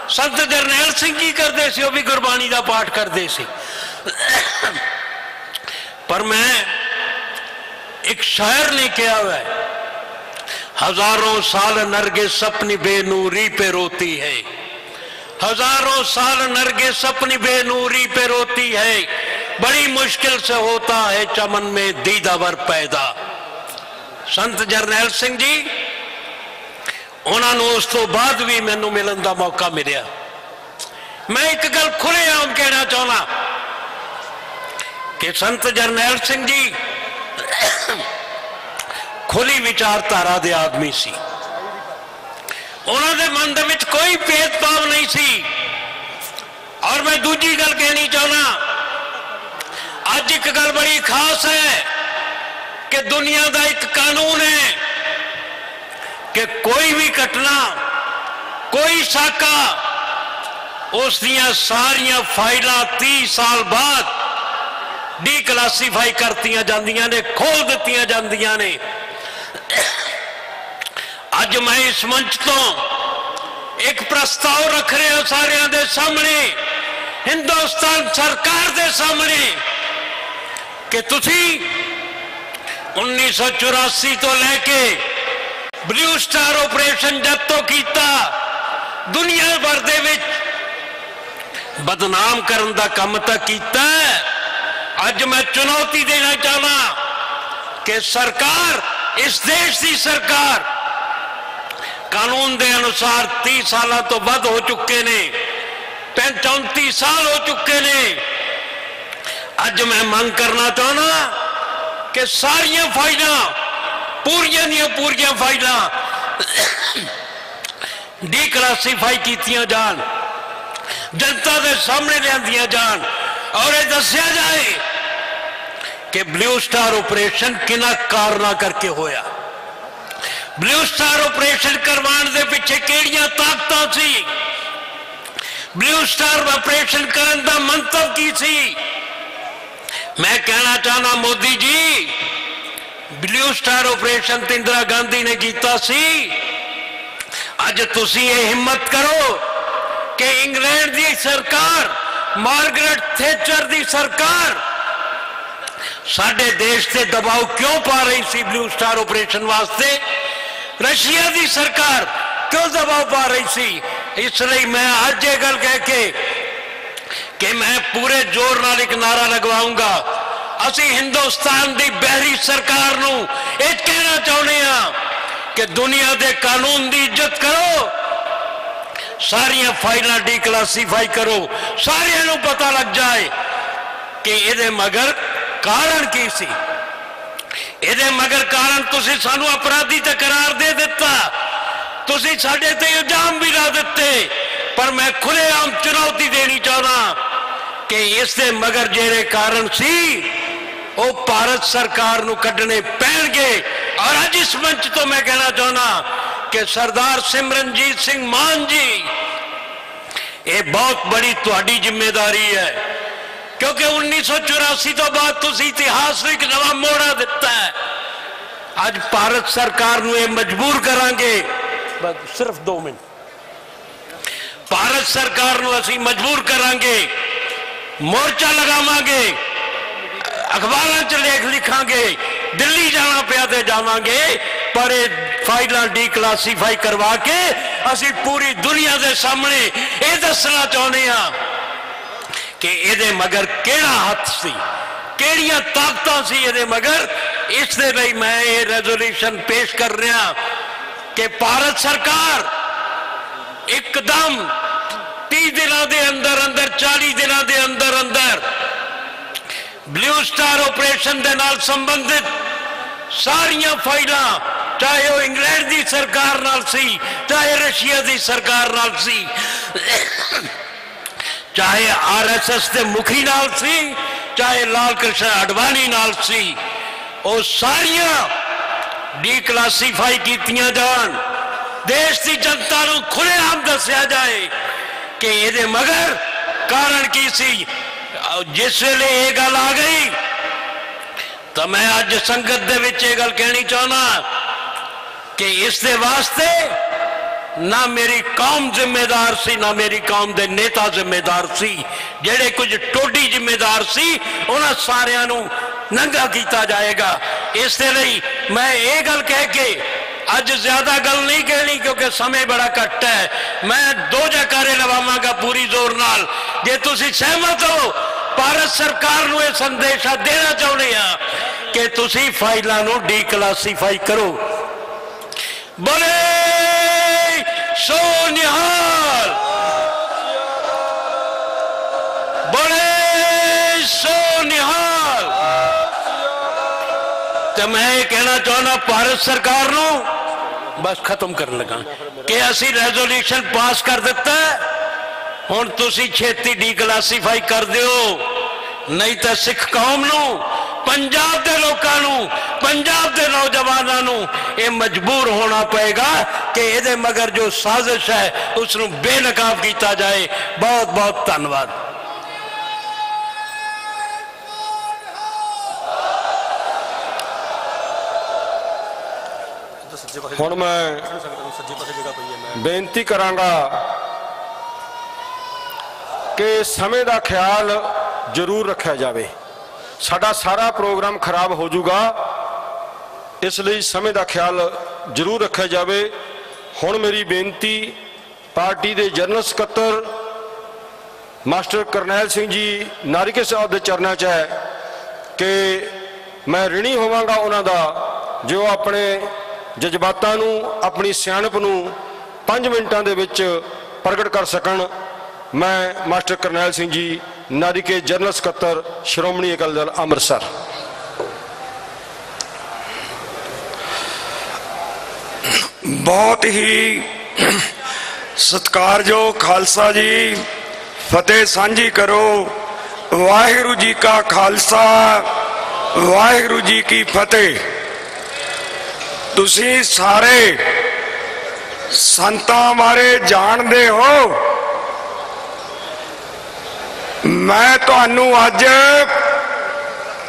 संत जरनैल सिंह जी करते सी, वो भी गुरबाणी का पाठ करते सी। पर मैं एक शायर ने कहा हुआ है, हजारों साल नरगिस अपनी बेनूरी पे रोती है, हजारों साल नरगिस अपनी बेनूरी पे रोती है, बड़ी मुश्किल से होता है चमन में दीदावर पैदा। संत जरनैल सिंह जी, उन्होंने उस तो बाद भी मैनू मिलन का मौका मिला। मैं एक गल खुलेआम कहना चाहना कि संत जरनैल सिंह जी खुली विचारधारा के आदमी सी। उन्होंने मन दे विच कोई भेदभाव नहीं सी। और मैं दूजी गल कहनी चाहना, अज एक गल बड़ी खास है कि दुनिया का एक कानून है कि कोई भी घटना, कोई साका, उस दियां सारियां फाइलां 30 साल बाद डिक्लासीफाई करतियां जांदियां ने, खोल दित्तियां जांदियां ने। अज मैं इस मंच तो एक प्रस्ताव रख रहा सारियां दे सामने, हिंदुस्तान सरकार दे सामने, कि तुसी 1984 तो लेके ब्लू स्टार ऑपरेशन जब तो किया, दुनिया भर दे विच बदनाम करन दा काम तां कीता। अज मैं चुनौती देना चाहना कि सरकार, इस देश की सरकार, कानून के अनुसार 30 साल तो वध हो चुके ने, 34 साल हो चुके ने। अज मैं मांग करना चाहना कि सारिया फाइलां, पूरियां दियां पूरियां फाइलां डिक्लासीफाई कीतियां जान, जनता के सामने लियांदियां जान, और यह दसिया जाए कि ब्लू स्टार ऑपरेशन किना कारणा करके होया। ब्लू स्टार ऑपरेशन करवाने के पिछे केड़ियां ताकतां सी, ब्लू स्टार ऑपरेशन करने का मंतव की सी। मैं कहना चाहना Modi ji, blue star operation तो इंदिरा गांधी ने किया सी। अज तुसी ये हिम्मत करो कि इंग्लैंड की सरकार, मार्गरेट थैचर की सरकार साडे देश से दबाव क्यों पा रही सी ब्लू स्टार ऑपरेशन वास्ते? रशिया की सरकार क्यों दबाव पा रही सी? इसलिए मैं आज ये गल कह के कि मैं पूरे जोर नाल एक नारा लगवाऊंगा, असी हिंदुस्तान की बहरी सरकार नूं ये कहना चाहते हैं कि दुनिया के कानून की इज्जत करो, सारिया फाइलां डिक्लासीफाई करो, सारिया नूं पता लग जाए कि ये मगर कारण की सी। ये मगर कारण तुसी सानू अपराधी ते करार दे दिता, तुसी साडे ते इल्जाम भी ला दिते। पर मैं खुलेआम चुनौती देनी चाहना कि इसके मगर जेड़े कारण सी वो भारत सरकार नूं कड्ढने पैणगे। और अज इस मंच तो मैं कहना चाहना कि सरदार सिमरनजीत सिंह मान जी, ये बहुत बड़ी तुहाडी जिम्मेदारी है, क्योंकि 1984 तो बाद तुसी इतिहास में एक नवा मोड़ा दिता है। आज भारत सरकार नूं ये मजबूर करांगे, बस सिर्फ 2 मिनट, भारत सरकार नूं असीं मजबूर करांगे, मोर्चा लगावांगे, अखबारां च लेख लिखांगे, दिल्ली जाना पिया ते जावांगे, पर फाइलां डिक्लासीफाई करवा के असीं पूरी दुनिया के सामने ये दसना चाहते हैं कि ये मगर केड़ा हथ सी, केड़ियां ताकतां सी ये मगर। इस दे लई मैं ये रेजोल्यूशन पेश कर रहा कि भारत सरकार एकदम 30 दिनों के अंदर अंदर, 40 दिनों के अंदर अंदर ब्लू स्टार ऑपरेशन के नाल संबंधित सारिया फाइलां, चाहे वो इंग्लैंड की सरकार नाल सी, चाहे रशिया की सरकार नाल सी, चाहे RSS के मुखी नाल सी, चाहे लाल कृष्ण आडवाणी नाल सी, वो सारिया डिक्लासीफाई कीतियां जान, देश की जनता नूं खुलेआम दस्या जाए कि ये मगर कारण की सी। जिस वेले ये गल आ गई तो मैं अज संगत दे विच ये गल कहनी चाहना कि इस दे वास्ते ना मेरी कौम जिम्मेदार सी, ना मेरी कौम दे नेता जिम्मेदार सी, जेड़े कुछ टोडी जिम्मेदार सी उन्हां सारियां नूं नंगा किया जाएगा। इसलिए मैं ये गल कह के अज ज्यादा गल नहीं कहनी क्योंकि समय बड़ा घट है। मैं दो जयकारे लवावांगा पूरी जोर नाल। जे तुसीं सहमत हो, भारत सरकार नूं यह संदेशा देना चाहुंदे आ कि तुसीं फाइलों नूं डीक्लासीफाई करो। बोले सो निहाल, बोले सो निहाल। तो मैं ये कहना चाहना भारत सरकार नूं, बस खत्म करने लगा कि असी रेजोल्यूशन पास कर दिता है, हुण तुसीं छेती डीक्लासीफाई कर दिओ, नहीं तो सिख कौम नूं, पंजाब के लोगों नूं, पंजाब के नौजवानों नूं ये मजबूर होना पएगा कि ये मगर जो साजिश है उसनूं बेनकाब किया जाए। बहुत बहुत धन्यवाद। ਹੁਣ मैं बेनती करांगा कि समय का ख्याल जरूर रखा जाए। साडा सारा प्रोग्राम खराब हो जाऊगा, इसलिए समय का ख्याल जरूर रखा जाए। हुण मेरी बेनती पार्टी के जनरल सकत्तर मास्टर करनैल सिंह जी नारिके साहब के चरणों च है कि मैं ऋणी होवांगा उन्हां दा जो अपने जज्बातां नूं, अपनी सियाणप नूं 5 मिनटां दे विच प्रगट कर सकन। मैं मास्टर करनैल सिंह जी नारिके जनरल सकत्तर श्रोमणी अकाली दल अमृतसर। बहुत ही सत्कारयोग खालसा जी, फतेह सांझी करो। वाहिगुरू जी का खालसा, वाहिगुरू जी की फतेह। तुसी सारे संतां बारे जानते हो, मैं तुहानू अज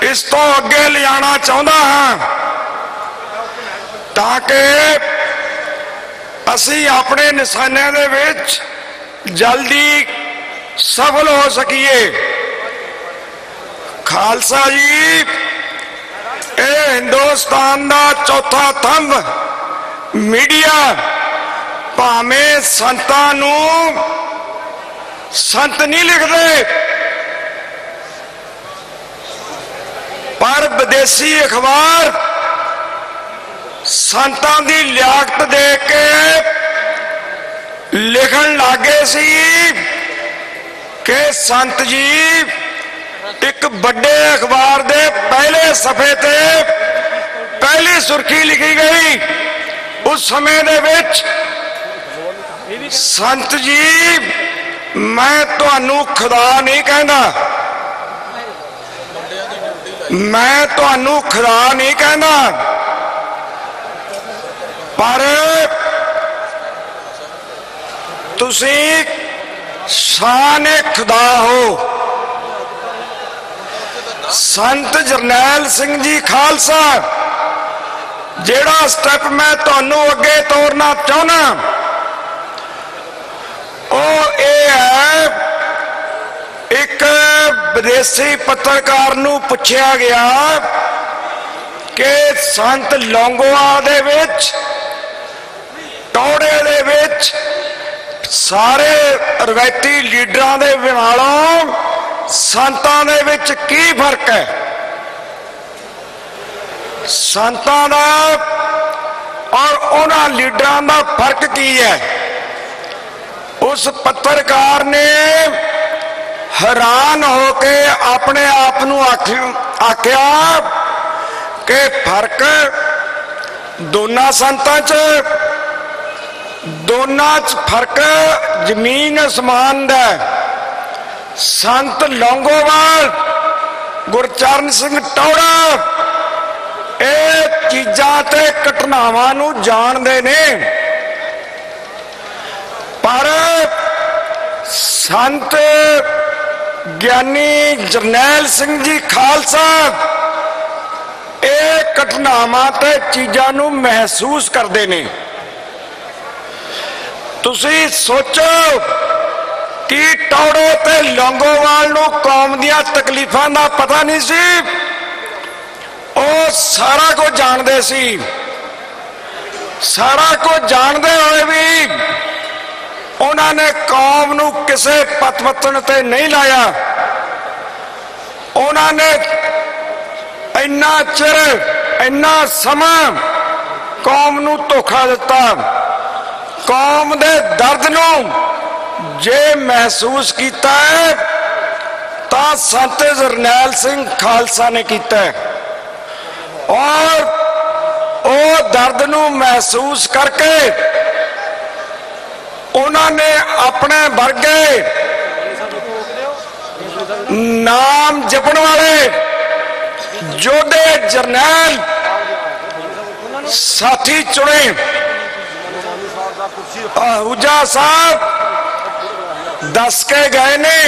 इस तो अगे ले जाना चाहता हाँ ताकि असी अपने निशाने दे विच जल्दी सफल हो सकीए। खालसा जी, ये हिंदुस्तान का चौथा थंब मीडिया भावें संतां नू संत नहीं लिखते, पर विदेशी अखबार संतां दी लियाकत देख के लिखन लागे सी कि संत जी एक बड़े अखबार दे पहले सफे ते पहली सुर्खी लिखी गई। उस समय दे विच संत जी, मैं तुहानू खुदा नहीं कहना, मैं तुहानू खुदा नहीं कहना, पर तुसी शान खुदा हो। संत जरनैल सिंह जी खालसा जेड़ा स्टेप मैं तुहानू अगे तोड़ना चाहना वो ये है, एक विदेशी पत्रकार नू पूछा गया कि संत लौंगोवाल दे विच, टौड़े दे विच सारे रवायती लीडरां दे नालों संतां दे विच की फर्क है? संतां दा और उन्हां लीडरां दा फर्क की है? उस पत्रकार ने हैरान होके अपने आप नू आख्या कि फर्क दोनों संतां च, दोनों च फर्क जमीन आसमान दा। संत लौंगोवाल, गुरचरण सिंह टौड़ा ये चीज़ां ते घटनावां नू जानदे ने, पर संत ਗਿਆਨੀ ਜਰਨੈਲ ਸਿੰਘ ਜੀ ਖਾਲਸਾ ਇਹ ਘਟਨਾਵਾਂ ਤੇ ਚੀਜ਼ਾਂ ਨੂੰ ਮਹਿਸੂਸ ਕਰਦੇ ਨੇ। ਤੁਸੀਂ ਸੋਚੋ ਕਿ ਟੌੜੇ ਤੇ ਲੌਂਗੋਵਾਲ ਨੂੰ ਕੌਮ ਦੀਆਂ ਤਕਲੀਫਾਂ ਦਾ ਪਤਾ ਨਹੀਂ ਸੀ, ਉਹ ਸਾਰਾ ਕੁਝ ਜਾਣਦੇ ਸੀ। ਸਾਰਾ ਕੁਝ ਜਾਣਦੇ ਹੋਏ ਵੀ ਉਹਨਾਂ ਨੇ ਕੌਮ ਨੂੰ ਕਿਸੇ ਪਤਵਤਨ ਤੇ ਨਹੀਂ ਲਾਇਆ। ਉਹਨਾਂ ਨੇ ਇੰਨਾ ਚਿਰ ਇੰਨਾ ਸਮਾਂ ਕੌਮ ਨੂੰ ਧੋਖਾ ਦਿੱਤਾ। ਕੌਮ ਦੇ ਦਰਦ ਨੂੰ ਜੇ ਮਹਿਸੂਸ ਕੀਤਾ ਹੈ ਤਾਂ ਸੰਤ ਜਰਨੈਲ ਸਿੰਘ ਖਾਲਸਾ ਨੇ ਕੀਤਾ ਔਰ ਉਹ ਦਰਦ ਨੂੰ ਮਹਿਸੂਸ ਕਰਕੇ ਉਹਨਾਂ ਨੇ ਆਪਣੇ ਵਰਗੇ ਨਾਮ ਜਪਣ ਵਾਲੇ ਯੋਧੇ ਜਰਨੈਲ ਸਾਥੀ ਚੁਣੇ। आहूजा साहब दस के गए ने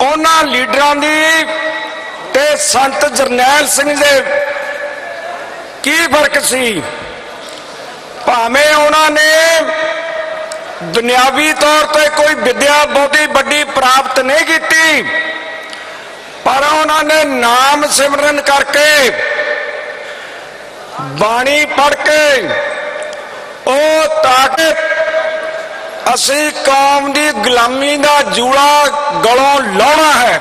उन्हां लीडरां दी ते संत जरनैल सिंह दे की फर्क सी। भावें उन्होंने दुनियावी तौर पर कोई विद्या बहुती बड़ी प्राप्त नहीं की, पर उन्होंने नाम सिमरन करके बाणी पढ़ के ताकि असी कौम की गुलामी का जूड़ा गलों लाना है,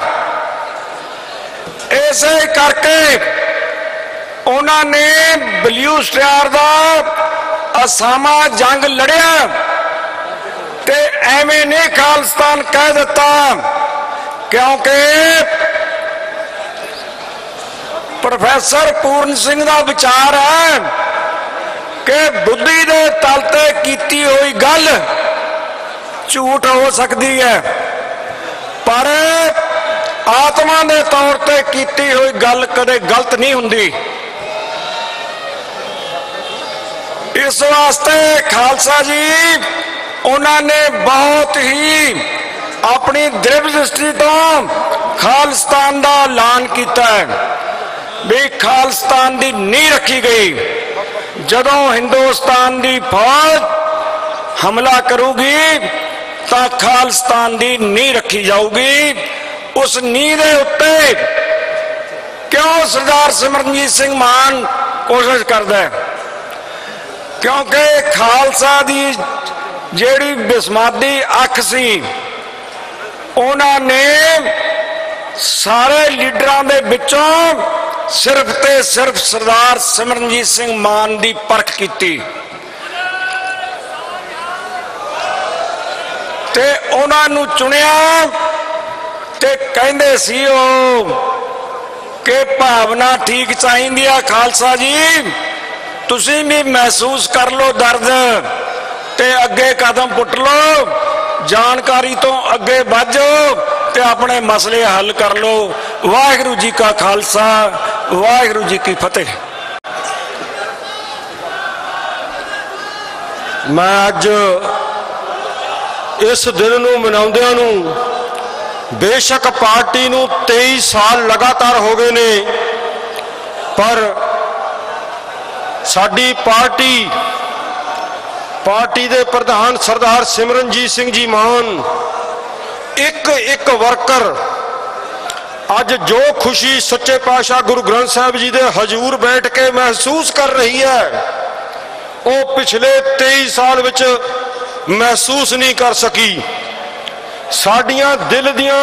इसे करके उन्होंने ब्लू स्टार का असामा जंग लड़िया ते एवें नहीं खालिस्तान कह दिता, क्योंकि प्रोफैसर पूर्ण सिंह का विचार है कि बुद्धि के तल ते कीती हुई गल झूठ हो सकती है, पर आत्मा के तौर पे कीती हुई गल कदे गलत नहीं हुंदी। इस वास्ते खालसा जी उन्होंने बहुत ही अपनी दृढ़ दृष्टि तो खालिस्तान का ऐलान किया है भी खालिस्तान की नींह रखी गई। जदों हिंदुस्तान की फौज हमला करूगी तो खालिस्तान की नींह रखी जाऊगी। उस नींह के उत्ते क्यों सरदार सिमरनजीत सिंह मान कोशिश करता है, क्योंकि खालसा की जिहड़ी बिस्मादी अख सी उन्होंने सारे लीडरां दे विचों सिर्फ ते सिर्फ सरदार सिमरनजीत सिंह मान की परख की ते उन्होंने चुनिया ते कहंदे सी कि भावना ठीक चाहिए है खालसा जी, तुसीं भी महसूस कर लो दर्द ते अगे कदम पुट लो, जानकारी तो अगे बढ़ जाओ ते अपने मसले हल कर लो। वाहिगुरू जी का खालसा, वाहिगुरू जी की फतेह। मैं अज इस दिन नूं मनाउंदियां नूं बेशक पार्टी नूं 23 साल लगातार हो गए ने, पर साडी पार्टी दे प्रधान सरदार सिमरनजीत सिंह जी मान एक एक वर्कर अज जो खुशी सच्चे पातशाह गुरु ग्रंथ साहिब जी दे हजूर बैठ के महसूस कर रही है, वो पिछले 23 साल विच महसूस नहीं कर सकी। साडियां दिल दियां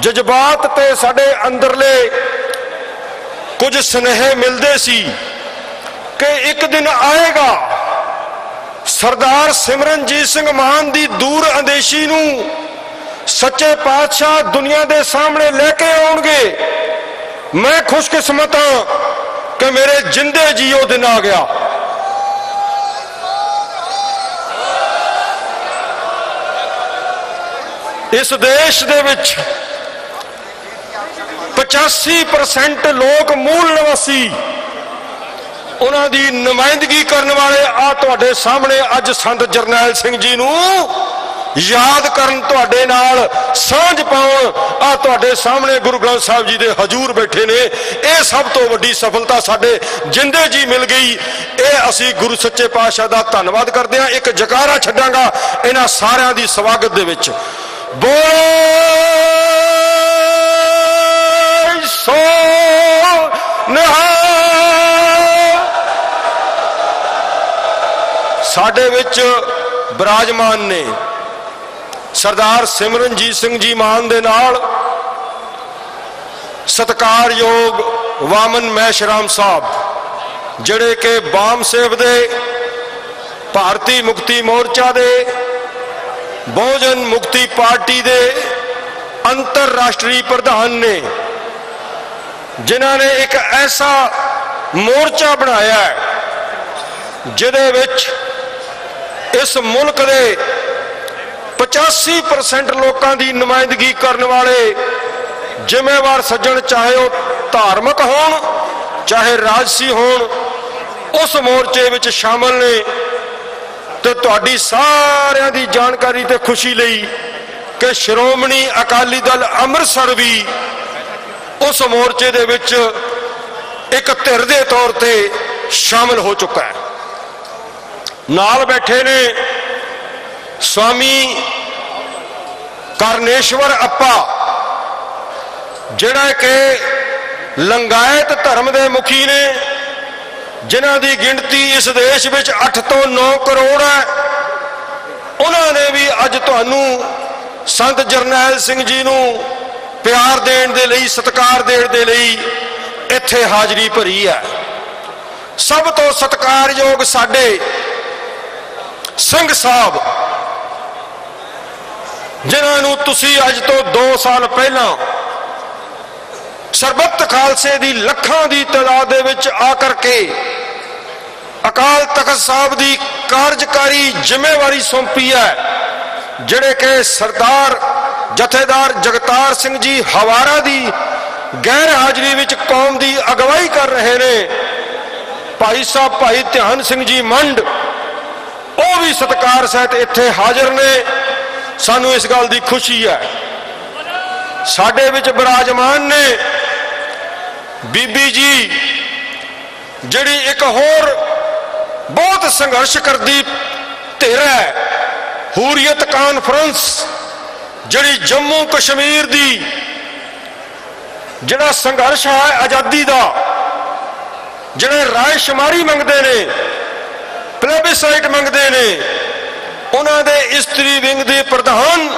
जज्बात ते साडे अंदरले कुछ स्नेहे मिलते सी कि एक दिन आएगा सरदार सिमरनजीत सिंह मान की दूर अंदेशी नूं सच्चे पातशाह दुनिया के सामने लेके आउणगे। मैं खुशकिस्मत हाँ कि मेरे जिंदे जी वो दिन आ गया। इस देश दे विच 85% लोग मूल निवासी उन्हां दी नुमाइंदगी करने वाले आ तुहाडे सामने अज संत जरनैल सिंह जी नूं याद करन, तुहाडे नाल सांझ पाउण। आ तुहाडे सामने गुरु ग्रंथ साहिब जी दे हजूर बैठे ने। ये सब तो वड्डी सफलता साडे जिंदे जी मिल गई। ये असी गुरु सच्चे पातशाह दा धन्नवाद करदे हां। एक जकारा छड्डांगा इन्हां सारियां दी स्वागत दे विच। बोलो सो निहाल। साडे विच विराजमान ने सरदार सिमरनजीत सिंह जी मान दे नाल सत्कारयोग वामन मैशराम साहब, जिहड़े के बाम सेव दे भारती मुक्ति मोर्चा दे बहुजन मुक्ति पार्टी दे अंतरराष्ट्रीय प्रधान ने, जिन्हां ने एक ऐसा मोर्चा बनाया है जिहदे विच इस मुल्क दे 85% लोगों की नुमाइंदगी करने वाले जिम्मेवार सज्जन, चाहे वो धार्मिक होण चाहे राजसी होण, उस मोर्चे विच शामिल ने। तो तुहाडी सारियां दी जानकारी ते खुशी लई कि श्रोमणी अकाली दल अमृतसर भी उस मोर्चे दे विच एक धिर दे तौर ते शामिल हो चुका है। नाल बैठे ने स्वामी करनेश्वर अप्पा, जिहड़ा के लंगायत धर्म के मुखी ने, जिन्हां दी गिनती इस देश विच 8 तो 9 करोड़ है। उन्होंने भी अज तुहानू संत जरनैल सिंह जी नू प्यार देण दे लई, सत्कार देण दे लई इत्थे हाजरी भरी है। सब तो सत्कारयोग साडे सिंह साहब, जिन्होंने तुसी अज तो 2 साल पहला सरबत खालसे दी लखां दी तादाद दे विच आकर के अकाल तख्त साहब दी कार्यकारी जिम्मेवारी सौंपी है, जिहड़े के सरदार जथेदार जगतार सिंह जी हवारा दी गैर हाजरी विच कौम दी अगवाई कर रहे ने। भाई साहब भाई ध्यान सिंह जी मंड वो भी सत्कार सहित इत्थे हाजिर ने। सानू इस गल की खुशी है। साडे विच विराजमान ने बीबी जी, जिहड़ी एक होर बहुत संघर्ष करदी धिर है, हुरियत कॉन्फ्रेंस, जिहड़ी जम्मू कश्मीर दी जिहड़ा संघर्ष है आज़ादी दा, जिहड़े राय शुमारी मंगते ने, प्लेबिसाइट मंगते ने, उन्हां दे इस्त्री विंग दी प्रधान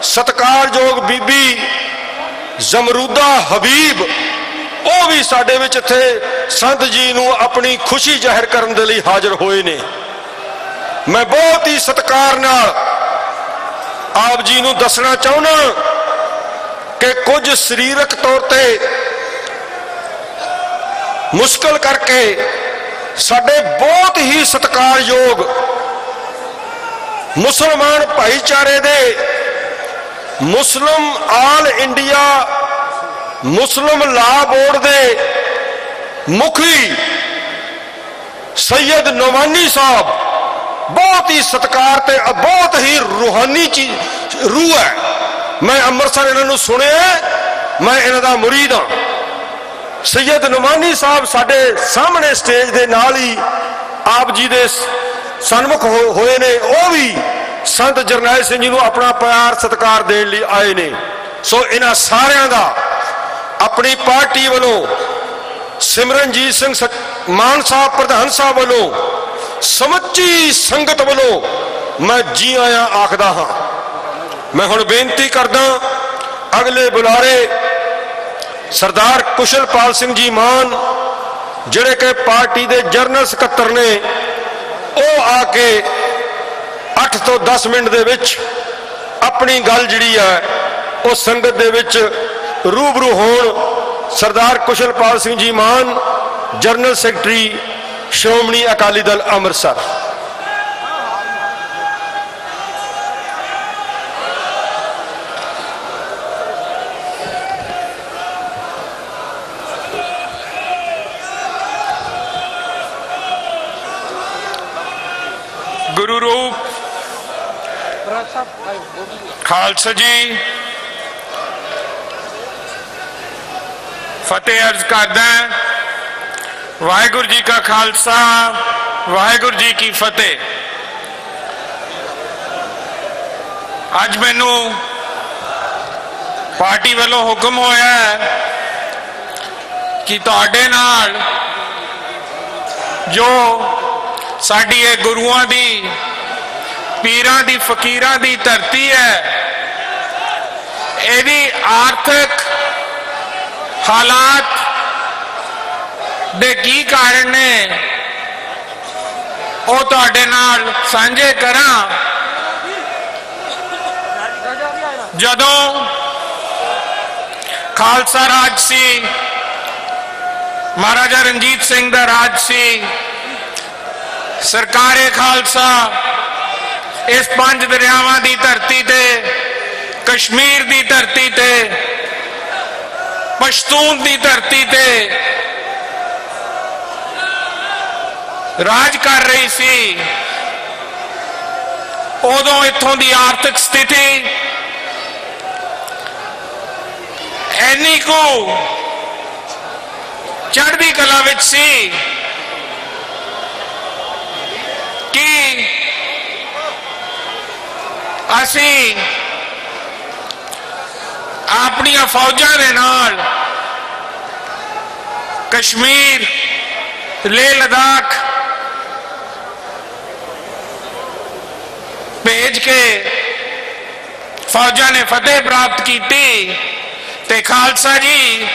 सत्कारयोग बीबी जमरूदा हबीब, वो भी साडे विच इत्थे संत जी नू अपनी खुशी जाहिर करन दे लई हाजिर होए ने। मैं बहुत ही सत्कार नाल आप जी नू दसना चाहुंदा कि कुछ शरीरक तौर ते मुश्किल करके साडे बहुत ही सत्कारयोग मुसलमान भाईचारे दे Muslim all India Muslim law board दे मुखी सैयद नोमानी साहब बहुत ही सत्कार ते बहुत ही रूहानी चीज रूह है। मैं अमृतसर इन्होंने सुने, मैं इन्हों का मुरीद हाँ। सैयद नोमानी साहब साडे सामने स्टेज के नाल ही आप जी दे सन्मुख होए ने। वो भी संत जरनैल सिंह जी को अपना प्यार सत्कार देने लिए आए ने। सो इन्हां सारियां दा अपनी पार्टी वालों, सिमरनजीत सिंह मान साहब प्रधान साहब वालों, समुची संगत वालों मैं जी आया आखदा हाँ। मैं हुण बेनती करदा अगले बुलारे सरदार कुशलपाल सिंह जी मान, जिहड़े के पार्टी के जनरल सकत्तर ने, वो आके 8 तो 10 मिनट दे विच अपनी गल जिहड़ी है वो संगत दे विच रूबरू होण। सरदार कुशलपाल सिंह जी मान, जनरल सैकटरी श्रोमणी अकाली दल अमृतसर। गुरु रूप खालसा जी फतेह अर्ज करदा वाहिगुरू जी का खालसा वाहिगुरू जी की फतेह। अज मैनू पार्टी वालों हुक्म होया है कि तुहाडे नाल जो साडी ये गुरुआं दी पीरां दी फकीरां दी धरती है, इहदी आर्थिक हालात दे की कारण ने वो तुहाडे नाल सांझे करां। जदों खालसा राज सी, महाराजा रणजीत सिंह दा राज सी, सरकारे खालसा इस 5 दरियावां दी धरती ते, कश्मीर दी धरती ते, पश्तून दी धरती ते राज कर रही सी, उदों इत्थों दी आर्थिक स्थिति ऐनी को चढ़दी कला विच सी कि असी अपनियां फौजां दे नाल कश्मीर, लेह लद्दाख भेज के फौजां ने फतेह प्राप्त की। ते खालसा जी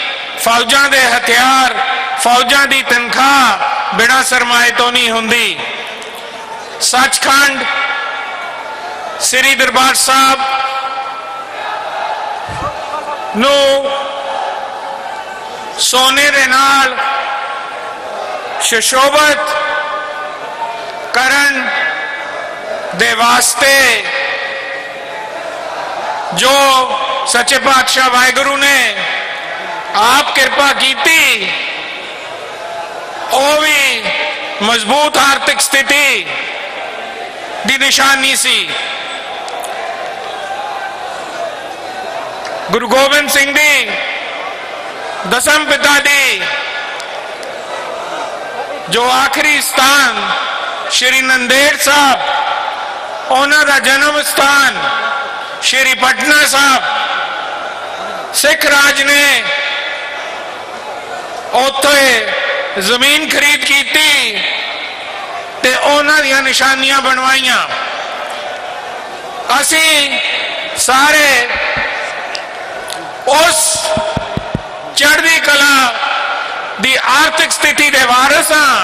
फौजां दे हथियार, फौजां दी तनख्वाह बिना सरमाए तो नहीं हुंदी। सचखंड श्री दरबार साहब नू सोने दे नाल सुशोभित करन दे वास्ते जो सच्चे पातशाह वाहिगुरु ने आप कृपा की, वो भी मजबूत आर्थिक स्थिति दी निशानी सी। गुरु गोबिंद सिंह दी दसम पिता दी जो आखिरी स्थान श्री नंदेड़ साहब, उन्हां दा जन्म स्थान श्री पटना साहब, सिख राज ने उत्थे जमीन खरीद की ते उन्हां दियां निशानियां बनवाइयां। असी सारे उस चढ़दी कला दी आर्थिक स्थिति दे वारिस हां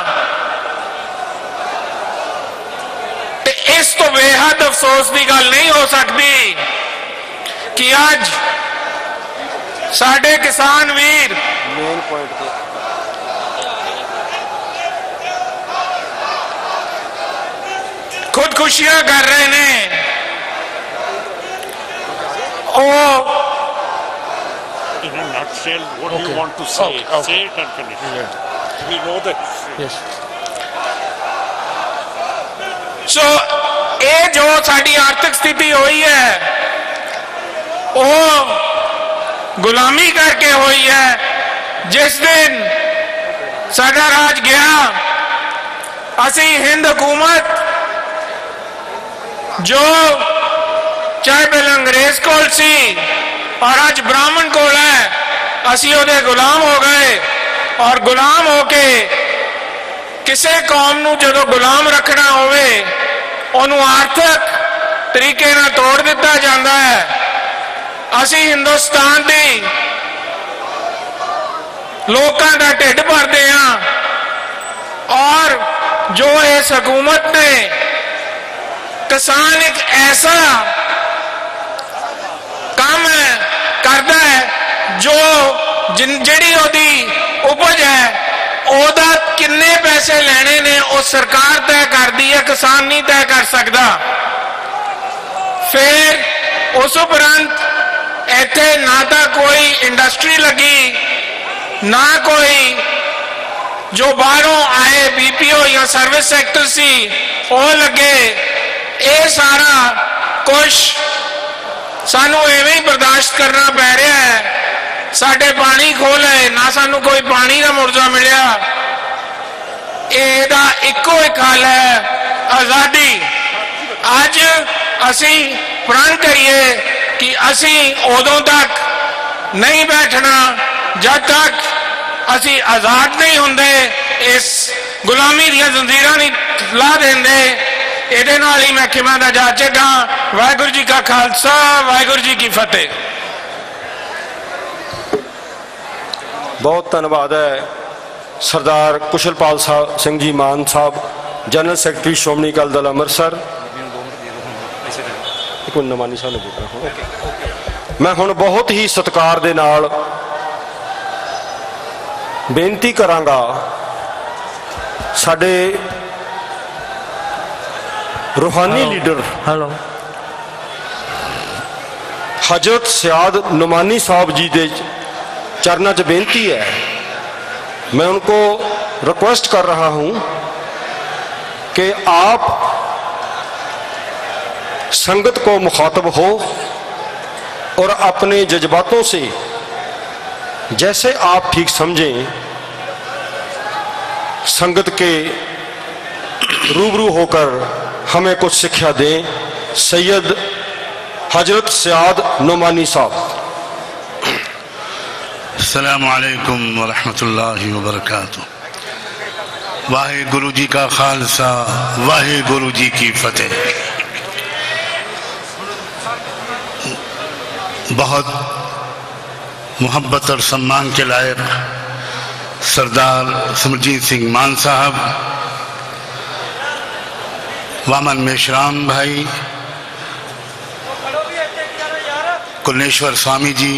ते इस तो बेहद अफसोस की गल नहीं हो सकती कि अज साडे किसान वीर खुदकुशियां कर रहे ने। In a nutshell, what do you want to say? Say it and finish. We know that. Yes. So, ये जो साड़ी आर्थिक स्थिति हुई है, वो गुलामी करके हुई है। जिस दिन साडा राज गया, असी हिंद हुकूमत जो चाहे पहले अंग्रेज कोल सी और आज ब्राह्मण कोल है, असी उहदे गुलाम हो गए। और गुलाम होके किसी कौम नूं जदों गुलाम रखना होवे, उन्होंने आर्थिक तरीके नाल तोड़ दिता जाता है। असी हिंदुस्तान दी लोकां दा ढिड भरदे हां और जो इस हुकूमत ने किसान एक ऐसा काम करता है जो जिहड़ी ओदी उपज है ओदा किन्ने पैसे लेने ने वो सरकार तय करती है, किसान नहीं तय कर सकता। फिर उस उपरंत इत्थे ना तो कोई इंडस्ट्री लगी, ना कोई जो बाहरों आए बीपीओ या सर्विस सेक्टर सी वो लगे। ये सारा कुछ सानू एवें ही बर्दाश्त करना पै रहा है। साडे पानी खोल है ना, सानू कोई पानी का मुर्जा मिलिया। एदा इको एक हल है, आजादी। अज असी प्रण करिए कि असी उदों तक नहीं बैठना जब तक असी आजाद नहीं होंदे, इस गुलामी दी जंजीरां नहीं ला देंदे। ਇਹਦੇ ਨਾਲ ही मैं खिमा दा जा चगा। वाहिगुरू जी का खालसा, वाहिगुरू जी की फतेह। बहुत धन्यवाद है सरदार कुशलपाल सिंह जी मान साहब, जनरल सैकटरी श्रोमणी अकाली दल अमृतसर। एक मिनट नमानी साहब ने बोलना। मैं हुण बहुत ही सत्कार दे नाल बेनती करांगा साडे रूहानी लीडर हजरत सयाद नुमानी साहब जी के चरणों च बेनती है। मैं उनको रिक्वेस्ट कर रहा हूं कि आप संगत को मुखातब हो और अपने जज्बातों से जैसे आप ठीक समझें संगत के रूबरू होकर हमें कुछ शिक्षा दें। सैयद हजरत सयाद नुमानी साहब। अस्सलामु अलैकुम व रहमतुल्लाहि व बरकातुहू। वाहिगुरू जी का खालसा, वाहिगुरू जी की फतेह। बहुत मोहब्बत और सम्मान के लायक सरदार सिमरजीत सिंह मान साहब, वामन मेश्राम भाई, कुलनेश्वर स्वामी जी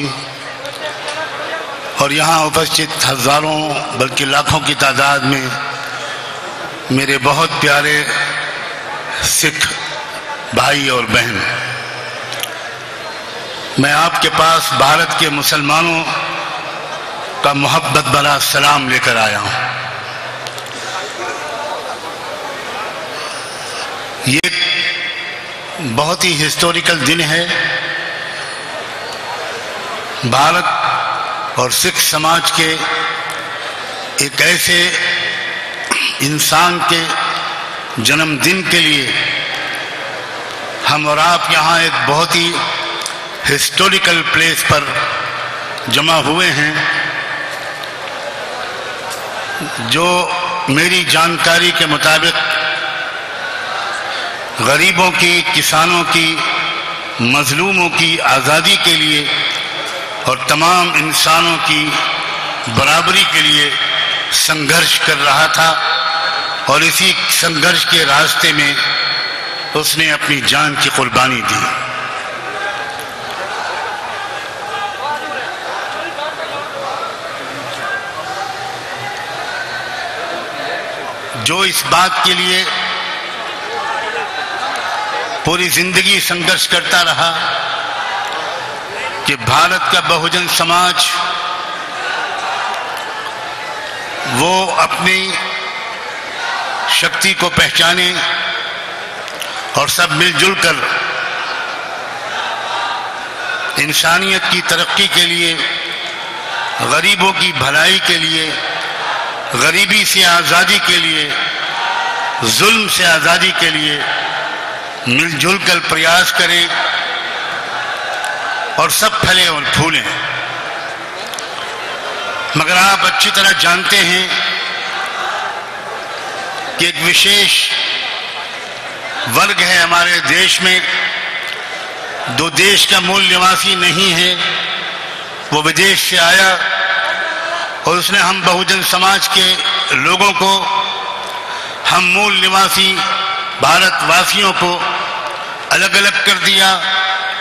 और यहाँ उपस्थित हजारों बल्कि लाखों की तादाद में मेरे बहुत प्यारे सिख भाई और बहन, मैं आपके पास भारत के मुसलमानों का मोहब्बत भरा सलाम लेकर आया हूँ। ये बहुत ही हिस्टोरिकल दिन है। भारत और सिख समाज के एक ऐसे इंसान के जन्मदिन के लिए हम और आप यहाँ एक बहुत ही हिस्टोरिकल प्लेस पर जमा हुए हैं, जो मेरी जानकारी के मुताबिक गरीबों की, किसानों की, मजलूमों की आज़ादी के लिए और तमाम इंसानों की बराबरी के लिए संघर्ष कर रहा था और इसी संघर्ष के रास्ते में उसने अपनी जान की कुर्बानी दी। जो इस बात के लिए पूरी जिंदगी संघर्ष करता रहा कि भारत का बहुजन समाज वो अपनी शक्ति को पहचाने और सब मिलजुल कर इंसानियत की तरक्की के लिए, गरीबों की भलाई के लिए, गरीबी से आज़ादी के लिए, जुल्म से आज़ादी के लिए मिलजुल कर प्रयास करें और सब फले और फूलें। मगर आप अच्छी तरह जानते हैं कि एक विशेष वर्ग है हमारे देश में, जो देश का मूल निवासी नहीं है, वो विदेश से आया और उसने हम बहुजन समाज के लोगों को, हम मूल निवासी भारतवासियों को अलग अलग कर दिया,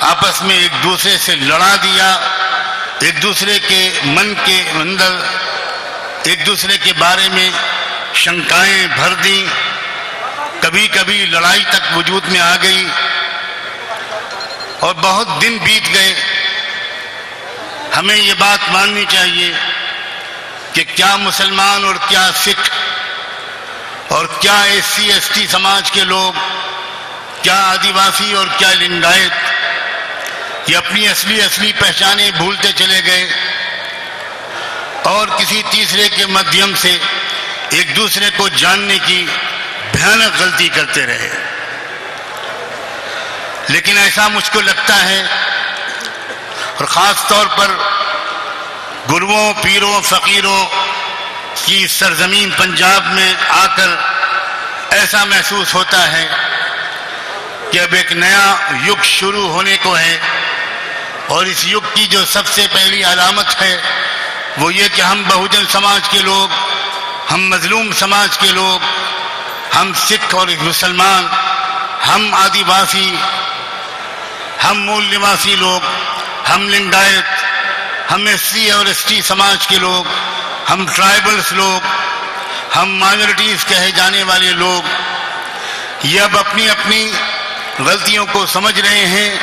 आपस में एक दूसरे से लड़ा दिया, एक दूसरे के मन के अंदर एक दूसरे के बारे में शंकाएं भर दी, कभी कभी लड़ाई तक वजूद में आ गई और बहुत दिन बीत गए। हमें ये बात माननी चाहिए कि क्या मुसलमान और क्या सिख और क्या SC ST समाज के लोग क्या आदिवासी और क्या लिंगायत, ये अपनी असली पहचानें भूलते चले गए और किसी तीसरे के माध्यम से एक दूसरे को जानने की भयानक गलती करते रहे। लेकिन ऐसा मुझको लगता है, और खास तौर पर गुरुओं, पीरों, फकीरों की सरजमीन पंजाब में आकर ऐसा महसूस होता है कि अब एक नया युग शुरू होने को है। और इस युग की जो सबसे पहली अलामत है वो ये कि हम बहुजन समाज के लोग, हम मजलूम समाज के लोग, हम सिख और मुसलमान, हम आदिवासी, हम मूल निवासी लोग, हम लिंगायत, हम एससी और एसटी समाज के लोग, हम ट्राइबल्स लोग, हम माइनॉरिटीज कहे जाने वाले लोग, ये अब अपनी अपनी गलतियों को समझ रहे हैं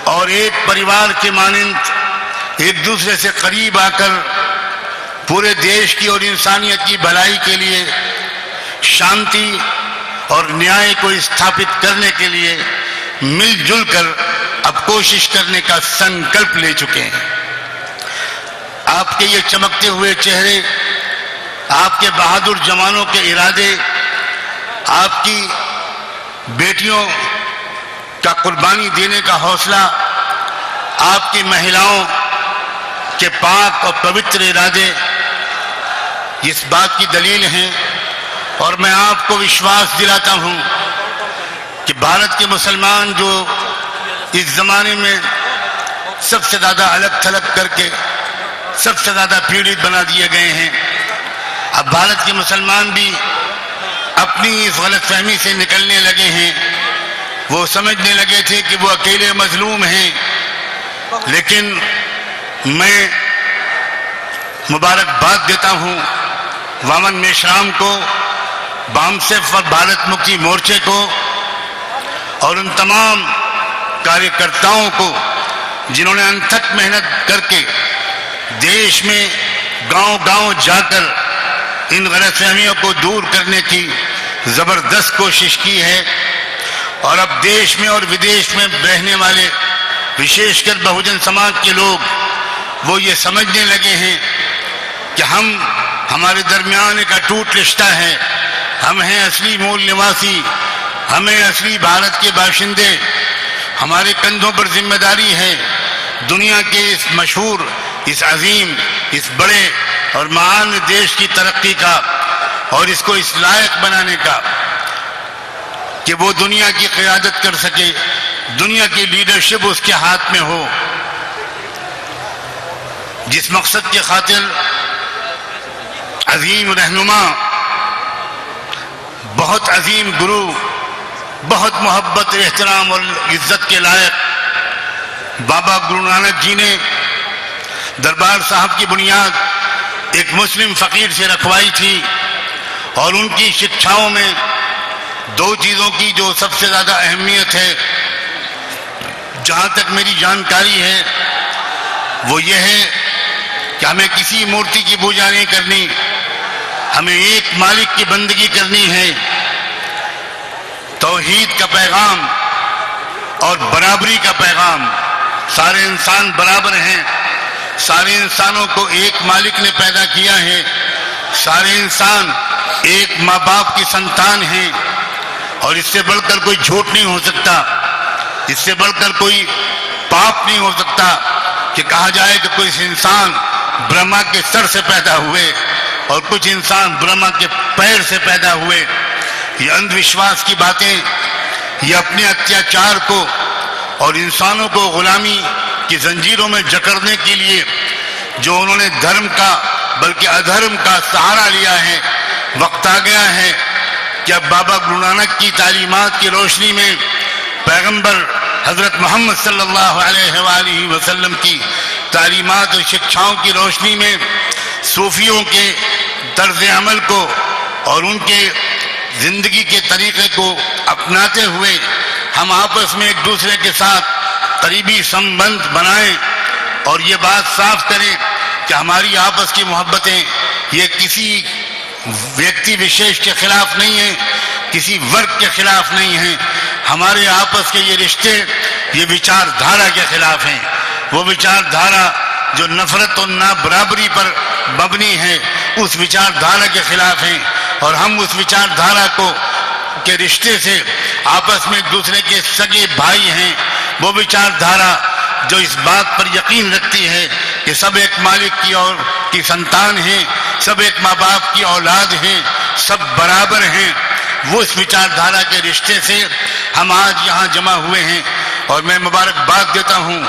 और एक परिवार के मानंद एक दूसरे से करीब आकर पूरे देश की और इंसानियत की भलाई के लिए, शांति और न्याय को स्थापित करने के लिए मिलजुल कर अब कोशिश करने का संकल्प ले चुके हैं। आपके ये चमकते हुए चेहरे, आपके बहादुर जवानों के इरादे, आपकी बेटियों का कुर्बानी देने का हौसला, आपकी महिलाओं के पाक और पवित्र इरादे इस बात की दलील हैं। और मैं आपको विश्वास दिलाता हूं कि भारत के मुसलमान जो इस जमाने में सबसे ज्यादा अलग थलग करके सबसे ज्यादा पीड़ित बना दिए गए हैं, अब भारत के मुसलमान भी अपनी इस गलतफहमी से निकलने लगे हैं। वो समझने लगे थे कि वो अकेले मजलूम हैं, लेकिन मैं मुबारकबाद देता हूं वामन मेश्राम को, बामसेफ और भारत मुक्ति मोर्चे को और उन तमाम कार्यकर्ताओं को जिन्होंने अनथक मेहनत करके देश में गांव-गांव जाकर इन गलतफहमियों को दूर करने की जबरदस्त कोशिश की है। और अब देश में और विदेश में रहने वाले विशेषकर बहुजन समाज के लोग वो ये समझने लगे हैं कि हमारे दरमियान एक अटूट रिश्ता है, हम हैं असली मूल निवासी, हमें असली भारत के बाशिंदे, हमारे कंधों पर जिम्मेदारी है दुनिया के इस मशहूर, इस अजीम, इस बड़े और महान देश की तरक्की का और इसको इस लायक बनाने का कि वो दुनिया की क़यादत कर सके, दुनिया की लीडरशिप उसके हाथ में हो। जिस मकसद के खातिर अजीम रहनुमा, बहुत अजीम गुरु, बहुत मोहब्बत, एहतराम और इज्जत के लायक बाबा गुरु नानक जी ने दरबार साहब की बुनियाद एक मुस्लिम फकीर से रखवाई थी। और उनकी शिक्षाओं में दो चीजों की जो सबसे ज्यादा अहमियत है, जहां तक मेरी जानकारी है, वो ये है कि हमें किसी मूर्ति की पूजा नहीं करनी, हमें एक मालिक की बंदगी करनी है। तौहीद का पैगाम और बराबरी का पैगाम, सारे इंसान बराबर हैं, सारे इंसानों को एक मालिक ने पैदा किया है, सारे इंसान एक माँ बाप की संतान हैं। और इससे बढ़कर कोई झूठ नहीं हो सकता, इससे बढ़कर कोई पाप नहीं हो सकता कि कहा जाए कि कोई इंसान ब्रह्मा के सर से पैदा हुए और कुछ इंसान ब्रह्मा के पैर से पैदा हुए। ये अंधविश्वास की बातें, ये अपने अत्याचार को और इंसानों को गुलामी की जंजीरों में जकड़ने के लिए जो उन्होंने धर्म का बल्कि अधर्म का सहारा लिया है, वक्त आ गया है कि अब बाबा गुरु नानक की तालीमात की रोशनी में, पैगंबर हजरत मोहम्मद सल्लल्लाहु अलैहि वसल्लम की तालीमात और शिक्षाओं की रोशनी में सूफियों के तर्ज अमल को और उनके जिंदगी के तरीके को अपनाते हुए हम आपस में एक दूसरे के साथ करीबी संबंध बनाएं और ये बात साफ करें कि हमारी आपस की मोहब्बतें ये किसी व्यक्ति विशेष के खिलाफ नहीं है, किसी वर्ग के खिलाफ नहीं हैं। हमारे आपस के ये रिश्ते ये विचारधारा के खिलाफ हैं। वो विचारधारा जो नफरत और ना बराबरी पर मबनी है, उस विचारधारा के खिलाफ हैं। और हम उस विचारधारा को के रिश्ते से आपस में एक दूसरे के सगे भाई हैं। वो विचारधारा जो इस बात पर यकीन रखती है कि सब एक मालिक की संतान हैं, सब एक माँ बाप की औलाद हैं, सब बराबर हैं, वो इस विचारधारा के रिश्ते से हम आज यहाँ जमा हुए हैं। और मैं मुबारकबाद देता हूँ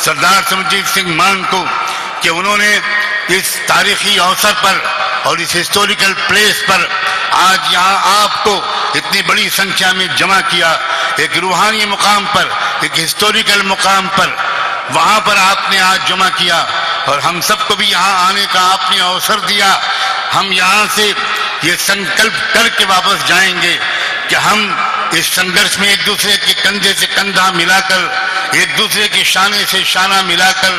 सरदार सिमरजीत सिंह मान को कि उन्होंने इस तारीखी अवसर पर और इस हिस्टोरिकल प्लेस पर आज यहाँ आपको इतनी बड़ी संख्या में जमा किया। एक रूहानी मुकाम पर, एक हिस्टोरिकल मुकाम पर, वहां पर आपने आज जमा किया और हम सबको भी यहाँ आने का आपने अवसर दिया। हम यहाँ से ये संकल्प करके वापस जाएंगे कि हम इस संघर्ष में एक दूसरे के कंधे से कंधा मिलाकर, एक दूसरे के शाने से शाना मिलाकर,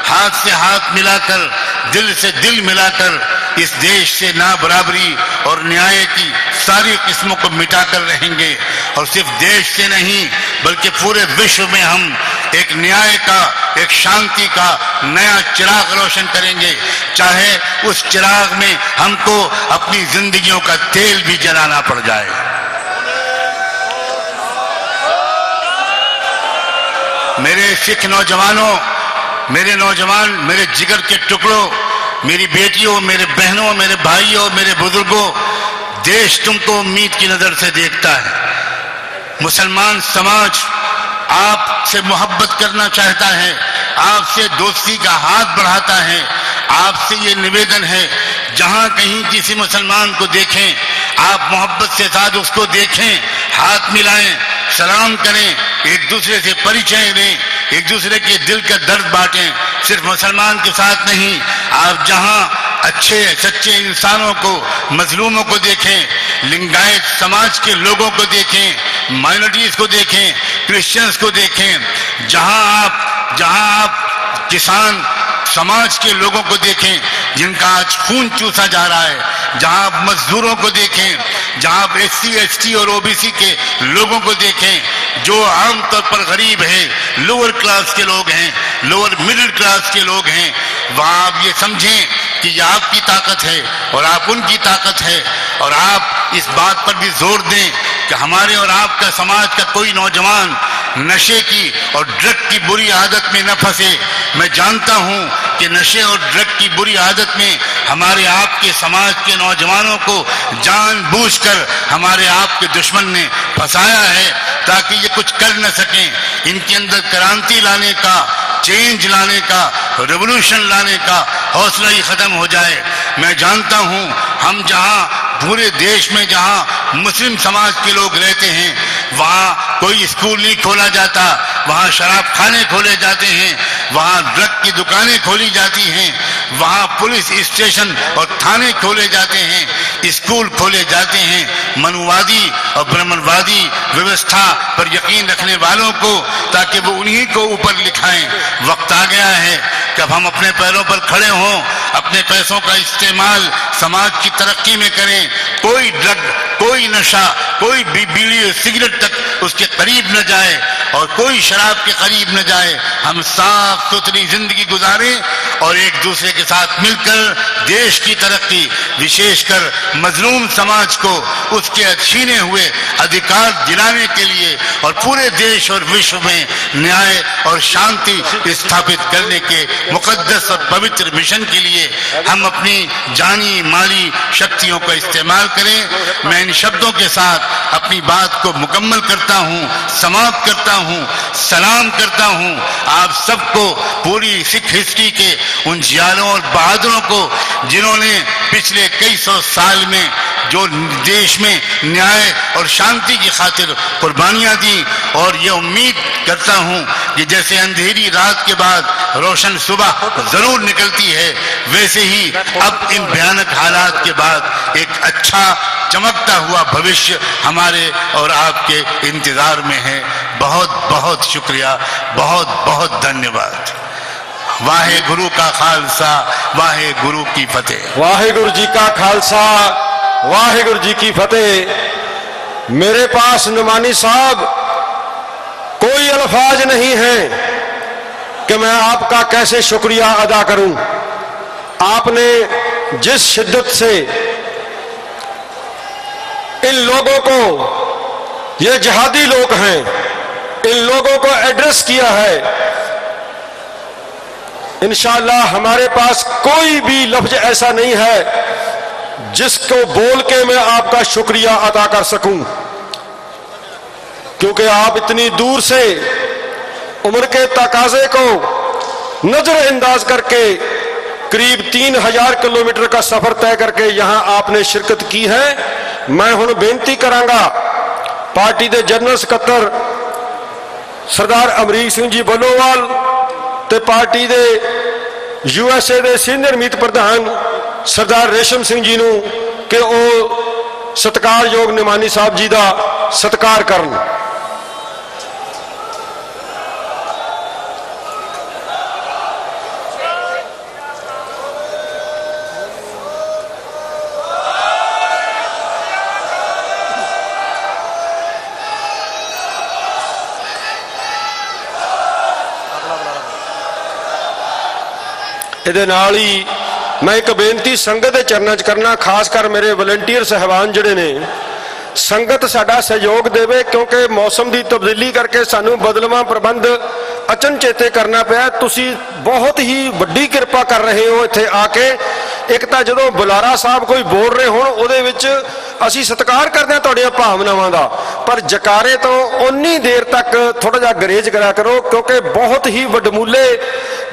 हाथ से हाथ मिलाकर, दिल से दिल मिलाकर इस देश से ना बराबरी और न्याय की सारी किस्मों को मिटाकर रहेंगे। और सिर्फ देश से नहीं बल्कि पूरे विश्व में हम एक न्याय का, एक शांति का नया चिराग रोशन करेंगे, चाहे उस चिराग में हमको अपनी जिंदगियों का तेल भी जलाना पड़ जाए। मेरे सिख नौजवानों, मेरे नौजवान, मेरे जिगर के टुकड़ों, मेरी बेटियों, मेरे बहनों, मेरे भाइयों, मेरे बुजुर्गों, देश तुमको उम्मीद की नजर से देखता है। मुसलमान समाज आपसे मोहब्बत करना चाहता है, आपसे दोस्ती का हाथ बढ़ाता है। आपसे ये निवेदन है, जहां कहीं किसी मुसलमान को देखें, आप मोहब्बत से साथ उसको देखें, हाथ मिलाएं, सलाम करें, एक दूसरे से परिचय दें, एक दूसरे के दिल का दर्द बांटें। सिर्फ मुसलमान के साथ नहीं, आप जहां अच्छे सच्चे इंसानों को, मजलूमों को देखें, लिंगायत समाज के लोगों को देखें, माइनॉरिटीज को देखें, क्रिश्चियंस को देखें, जहां आप किसान समाज के लोगों को देखें जिनका आज खून चूसा जा रहा है, जहां आप मजदूरों को देखें, जहां आप SC ST और OBC के लोगों को देखें जो आमतौर पर गरीब हैं, लोअर क्लास के लोग हैं, लोअर मिडिल क्लास के लोग हैं, वहां आप ये समझें कि ये आपकी ताकत है और आप उनकी ताकत है। और आप इस बात पर भी जोर दें कि हमारे और आपका समाज का कोई नौजवान नशे की और ड्रग की बुरी आदत में न फंसे। मैं जानता हूं कि नशे और ड्रग की बुरी आदत में हमारे आपके समाज के नौजवानों को जानबूझकर हमारे आपके दुश्मन ने फंसाया है ताकि ये कुछ कर न सकें। इनके अंदर क्रांति लाने का, चेंज लाने का, रेवोल्यूशन लाने का हौसला ही खत्म हो जाए। मैं जानता हूं हम जहां पूरे देश में जहां मुस्लिम समाज के लोग रहते हैं वहां कोई स्कूल नहीं खोला जाता, वहां शराब खाने खोले जाते हैं, वहां ड्रग की दुकानें खोली जाती हैं, वहां पुलिस स्टेशन और थाने खोले जाते हैं, स्कूल खोले जाते हैं मनुवादी और ब्राह्मणवादी व्यवस्था पर यकीन रखने वालों को, ताकि वो उन्हीं को ऊपर लिखाएं। वक्त आ गया है कि अब हम अपने पैरों पर खड़े हों, अपने पैसों का इस्तेमाल समाज की तरक्की में करें। कोई ड्रग, कोई नशा, कोई बीड़ी सिगरेट तक उसके करीब न जाए और कोई शराब के करीब न जाए। हम साफ सुथरी जिंदगी गुजारें और एक दूसरे के साथ मिलकर देश की तरक्की, विशेषकर मजलूम समाज को उसके छीने हुए अधिकार दिलाने के लिए और पूरे देश और विश्व में न्याय और शांति स्थापित करने के मुकद्दस और पवित्र मिशन के लिए हम अपनी जानी माली शक्तियों का इस्तेमाल करें। मैं इन शब्दों के साथ अपनी बात को मुकम्मल करता हूं, समाप्त करता हूं, सलाम करता हूं आप सबको, पूरी सिख हिस्ट्री के उन जियालों और बहादुरों को जिन्होंने पिछले कई सौ साल में जो देश में न्याय और शांति की खातिर कुर्बानियां दी। और ये उम्मीद करता हूं कि जैसे अंधेरी रात के बाद रोशन सुबह जरूर निकलती है, वैसे ही अब इन भयानक हालात के बाद एक अच्छा चमकता हुआ भविष्य हमारे और आपके इंतजार में है। बहुत बहुत शुक्रिया, बहुत बहुत धन्यवाद। वाहे गुरु का खालसा, वाहे गुरु की फतेह। वाहे गुरु जी का खालसा, वाहे गुरु जी की फतेह। मेरे पास नुमानी साहब कोई अल्फाज नहीं है कि मैं आपका कैसे शुक्रिया अदा करूं। आपने जिस शिद्दत से इन लोगों को, ये जिहादी लोग हैं, इन लोगों को एड्रेस किया है, इंशाअल्लाह हमारे पास कोई भी लफ्ज ऐसा नहीं है जिसको बोल के मैं आपका शुक्रिया अदा कर सकूं, क्योंकि आप इतनी दूर से उम्र के तकाजे को नजरअंदाज करके करीब 3000 किलोमीटर का सफर तय करके यहां आपने शिरकत की है। मैं हुण बेनती करांगा पार्टी के जनरल सकत्तर सरदार अमरीक सिंह जी बलोवाल ते पार्टी के USA के सीनियर मीत प्रधान सरदार रेशम सिंह जी नूं कि वो सत्कारयोग निमानी साहब जी का सत्कार करन। ਇਹਦੇ ਨਾਲ ਹੀ मैं एक बेनती संगत के चरणों च करना, खासकर मेरे वलंटियर साहबान जिहड़े ने, संगत साडा सहयोग देवे क्योंकि मौसम की तब्दीली करके सानू बदलवा प्रबंध अचनचेते करना पिया। तुसी बहुत ही वड्डी किरपा कर रहे हो इत्थे आके। एक तो जो बुलारा साहब कोई बोल रहे हो उहदे विच असी सत्कार करते हैं तुहाडियां भावनावां दा, पर जकारे तो उन्नी देर तक थोड़ा जिहा गरेज करा करो क्योंकि बहुत ही वडमूले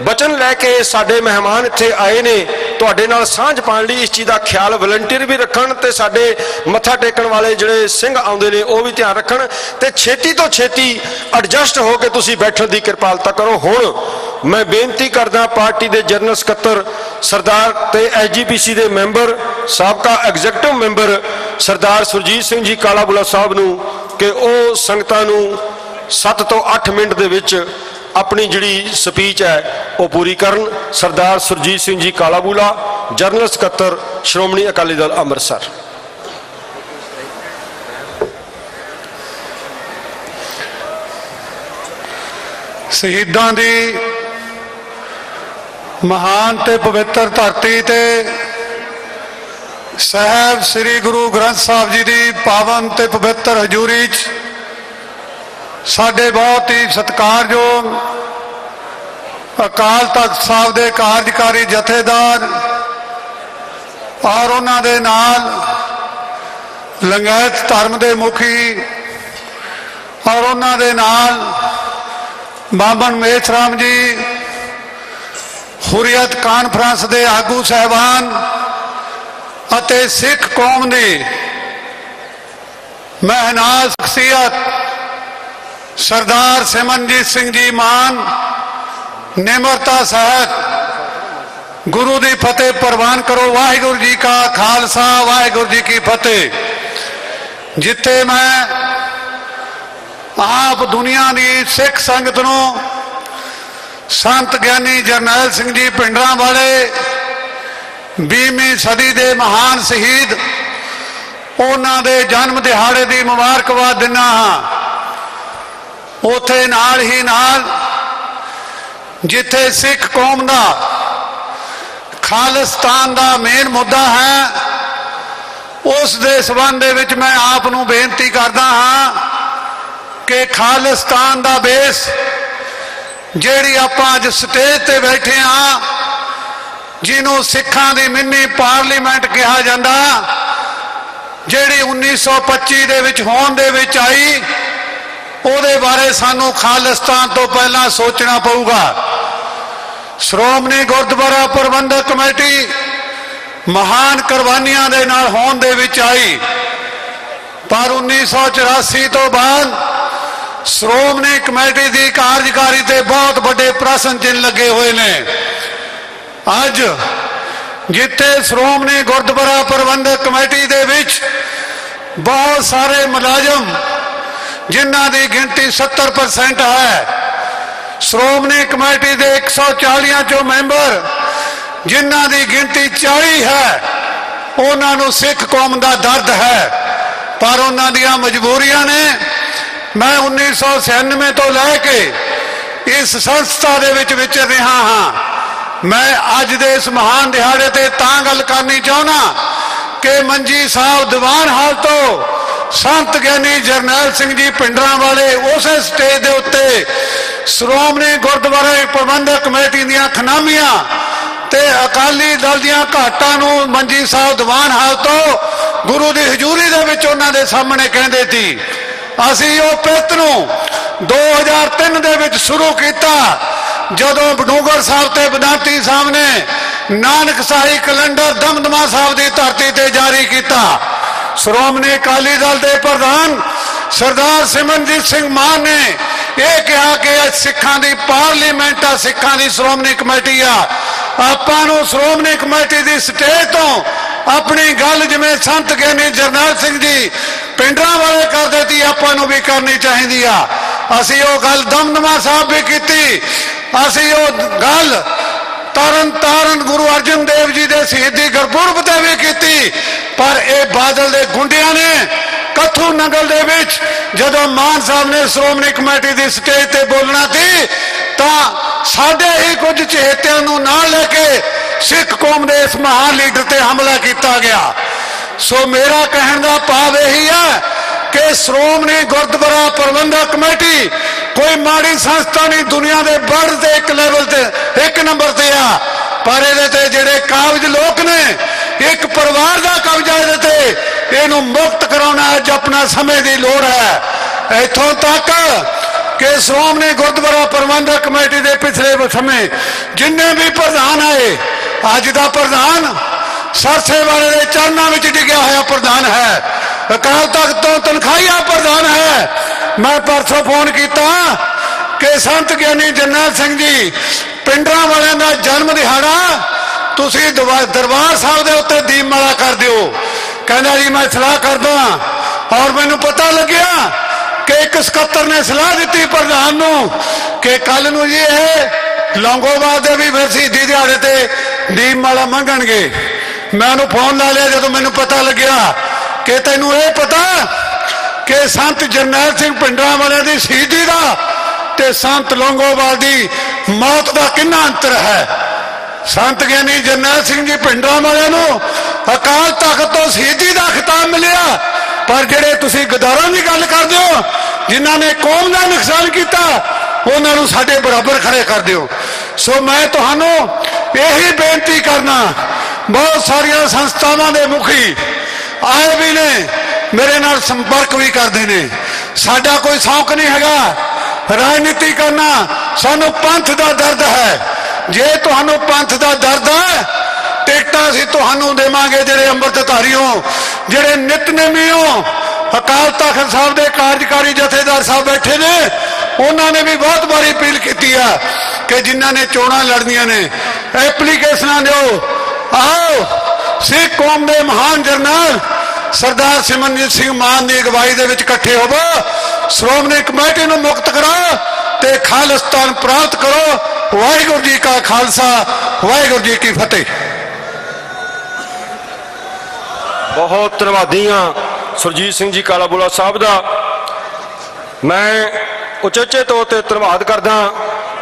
वचन लैके साडे मेहमान इत्थे आए ने। तुहाडे नाल सांझ पाउण लई इस चीज़ का ख्याल वलंटियर भी रखण ते साडे मत्था टेकण वाले जिहड़े सिंह आउंदे ने वो भी ध्यान रखण ते छेती तो छेती एडजस्ट हो के तुसीं बैठण दी किरपालता करो। हुण मैं बेनती करदा पार्टी के जनरल सकत्तर सरदार ते SGPC के मैंबर साबका एग्जीक्यूटिव मैंबर सरदार सुरजीत सिंह जी कालाबुला साहब नूं कि वो संगतां नूं 7 तो 8 मिनट दे विच अपनी जिहड़ी स्पीच है वो पूरी करन। सरदार सुरजीत सिंह जी कालाबुला, जनरल सकत्तर श्रोमणी अकाली दल अमृतसर। शहीदां दी महान ते पवित्र धरती ते साहब श्री गुरु ग्रंथ साहब जी की पावन ते पवित्र हजूरी च साडे बहुत ही सत्कारयोग अकाल तख्त साहब के कार्यकारी जथेदार और उन्हां दे नाल लंगैत धर्म के मुखी और उन्हां दे नाल बामन मेथराम जी, हुरियत कानफ्रेंस के आगू साहबान अते सिख कौम की महनाज शख्सियत सरदार सिमरनजीत सिंह जी मान निमरता सहित गुरु की फतेह प्रवान करो। वाहिगुरु जी का खालसा वाहिगुरु जी की फतेह। जिथे मैं आप दुनिया की सिख संगत नूं संत ज्ञानी जरनैल सिंह जी पिंडरां वाले 20वीं सदी के महान शहीद उन्हां दे जन्म दिहाड़े की मुबारकबाद दिना हाँ। उथे नाल ही नाल जिथे सिख कौम का खालिस्तान का मेन मुद्दा है उस दे संबंध विच मैं आप नूं बेनती करदा हाँ कि खालिस्तान का बेस जिहड़ी आपां अज स्टेज ते बैठे हाँ जिन्हों सिखां दी मिनी पार्लीमेंट कहा जाता, जिहड़ी 1925 दे विच होण दे विच आई, उहदे बारे सानू खालिस्तान तो पहला सोचना पऊगा। श्रोमणी गुरुद्वारा प्रबंधक कमेटी महान कुर्बानियां दे नाल होण दे विच आई, पर 1984 तो बाद श्रोमणी कमेटी की कार्यकारी ते बहुत बड़े प्रश्न चिन्ह लगे हुए ने। अज जिथे श्रोमणी गुरुद्वारा प्रबंधक कमेटी दे विच बहुत सारे मुलाजम जिन्हां दी गिनती 70% है, श्रोमणी कमेटी के 140 चो मैंबर जिन्हां दी गिनती 40 है, उन्हां नूं सिख कौम का दर्द है। पर उन्होंने मजबूरियां ने। मैं 1996 तो लैके इस संस्था दे विच विचर रहा हाँ। मैं अज दे इस महान दिहाड़े ते तां गल करनी चाहना कि मंजी साहब दीवान हाल तो संत ज्ञानी जरनैल सिंह जी पिंडरां वाले उस स्टेज के उत्ते श्रोमणी गुरुद्वारा प्रबंधक कमेटी दीआं खनामियां ते अकाली दल दीआं घाटां नूं मंजी साहब दीवान हाल तो गुरु की हजूरी दे विच उन्हां दे सामने कहंदे सी। असीं ओह पिरत नूं 2003 दे विच शुरू किया जदों बडूंगर साहब ते बदाती साहब ने नानक शाही कैलेंडर दमदमा साहब की धरती ते जारी किया। श्रोमणी अकाली दल के प्रधान सरदार सिमरनजीत सिंह मान ने यह कहा कि सिखां की पार्लीमेंट आ, सिखां की श्रोमणी कमेटी आ। आपां नूं श्रोमणी कमेटी की स्टेज तो अपनी गल जिवें संत ज्ञानी जरनैल सिंह जी पिंडरां वाले करदे सी आपां नूं भी करनी चाहिदी आ। असीं ओह गल दमदमा साहब भी कीती, असीं ओह गल तरन तारण गुरु अर्जन देव जी के शहीदी गुरपुरब ते भी की। पर यह बादल के गुंडिया ने कथू नगल दे विच जदों मान साहब ने श्रोमणी कमेटी की स्टेज ते बोलना थी तो साडे ही कुछ चहेतियां नूं नाल लेके सिख कौम के इस महान लीडर ते हमला किया गया। सो मेरा कहने का भाव यही है कि श्रोमणी गुरुद्वारा प्रबंधक कमेटी कोई माड़ी संस्था नहीं, दुनिया के बढ़ एक लेवल ते एक नंबर से आ। पर ये जेडे काबज लोग ने एक परिवार का कब्जा ये मुक्त कराना अज अपना समय की लोड़ है। इथों तक कि श्रोमणी गुरुद्वारा प्रबंधक कमेटी के पिछले समय जिन्हें भी प्रधान आए, अज का प्रधान सरसे वाले के चरणों में डिग्या हुआ प्रधान है, अकाल तख्त तो तनखाहिया प्रधान है। मैं परसों फोन किया कि संत ज्ञानी जरनैल सिंह जी पिंडरां वालियां दा जन्म दिहाड़ा तुसीं दरबार साहब के उत्ते दीपमाला कर दिओ। कहना जी मैं सलाह करदा और मैनूं पता लग्या कि एक सकत्तर ने सलाह दी प्रधान नूं कि कल नूं जी ये लौंगोवाल दे भी फिर शहीदी दिहाड़े ते दीपमाला मंगणगे। मैं उन्होंने फोन ला लिया जो मैनूं पता लग्या कि तैनूं ये पता कि संत जरनैल सिंह पिंडरां वालियां दी शहीदी दा ते संत लौंगोवाल दी मौत का कितना अंतर है। संत ज्ञानी जरनैल सिंह जी पिंडरां वालियां नूं अकाल तख्त तो शहीदी का खिताब मिलिया, पर जिहड़े तुसीं गद्दारां दी गल करदे हो जिन्हां ने कौम का नुकसान किया उन्हां नूं साडे बराबर खड़े कर दिओ। सो मैं तुहानूं यही बेनती करना, बहुत सारिया संस्थावां दे मुखी आए भी ने मेरे नाल संपर्क भी करते हैं। साडा कोई शौक नहीं हैगा राजनीति करना, सानू पंथ का दर्द है। जे तुहानू पंथ का दर्द है टिकटां असीं तुहानू देवांगे जिहड़े अंमृतधारी हो, जिहड़े नितनेमी हो। अकाल तख्त साहब के कार्यकारी जथेदार साहब बैठे ने, उन्होंने भी बहुत बारी अपील की है कि जिन्हों ने चोणां लड़नियां ने एप्लीकेशन दो, आओ सिख कौम के महान जरनैल सरदार सिमरनजीत सिंह मान की अगवाई के इकट्ठे होवो, श्रोमणी कमेटी को मुक्त करो ते खालिस्तान प्राप्त करो। वाहिगुरू जी का खालसा, वाहिगुरू जी की फतेह। बहुत धन्यवादी हाँ सुरजीत सिंह जी कालाबुला साहब का। मैं उचेचे तौर पर धन्यवाद करदा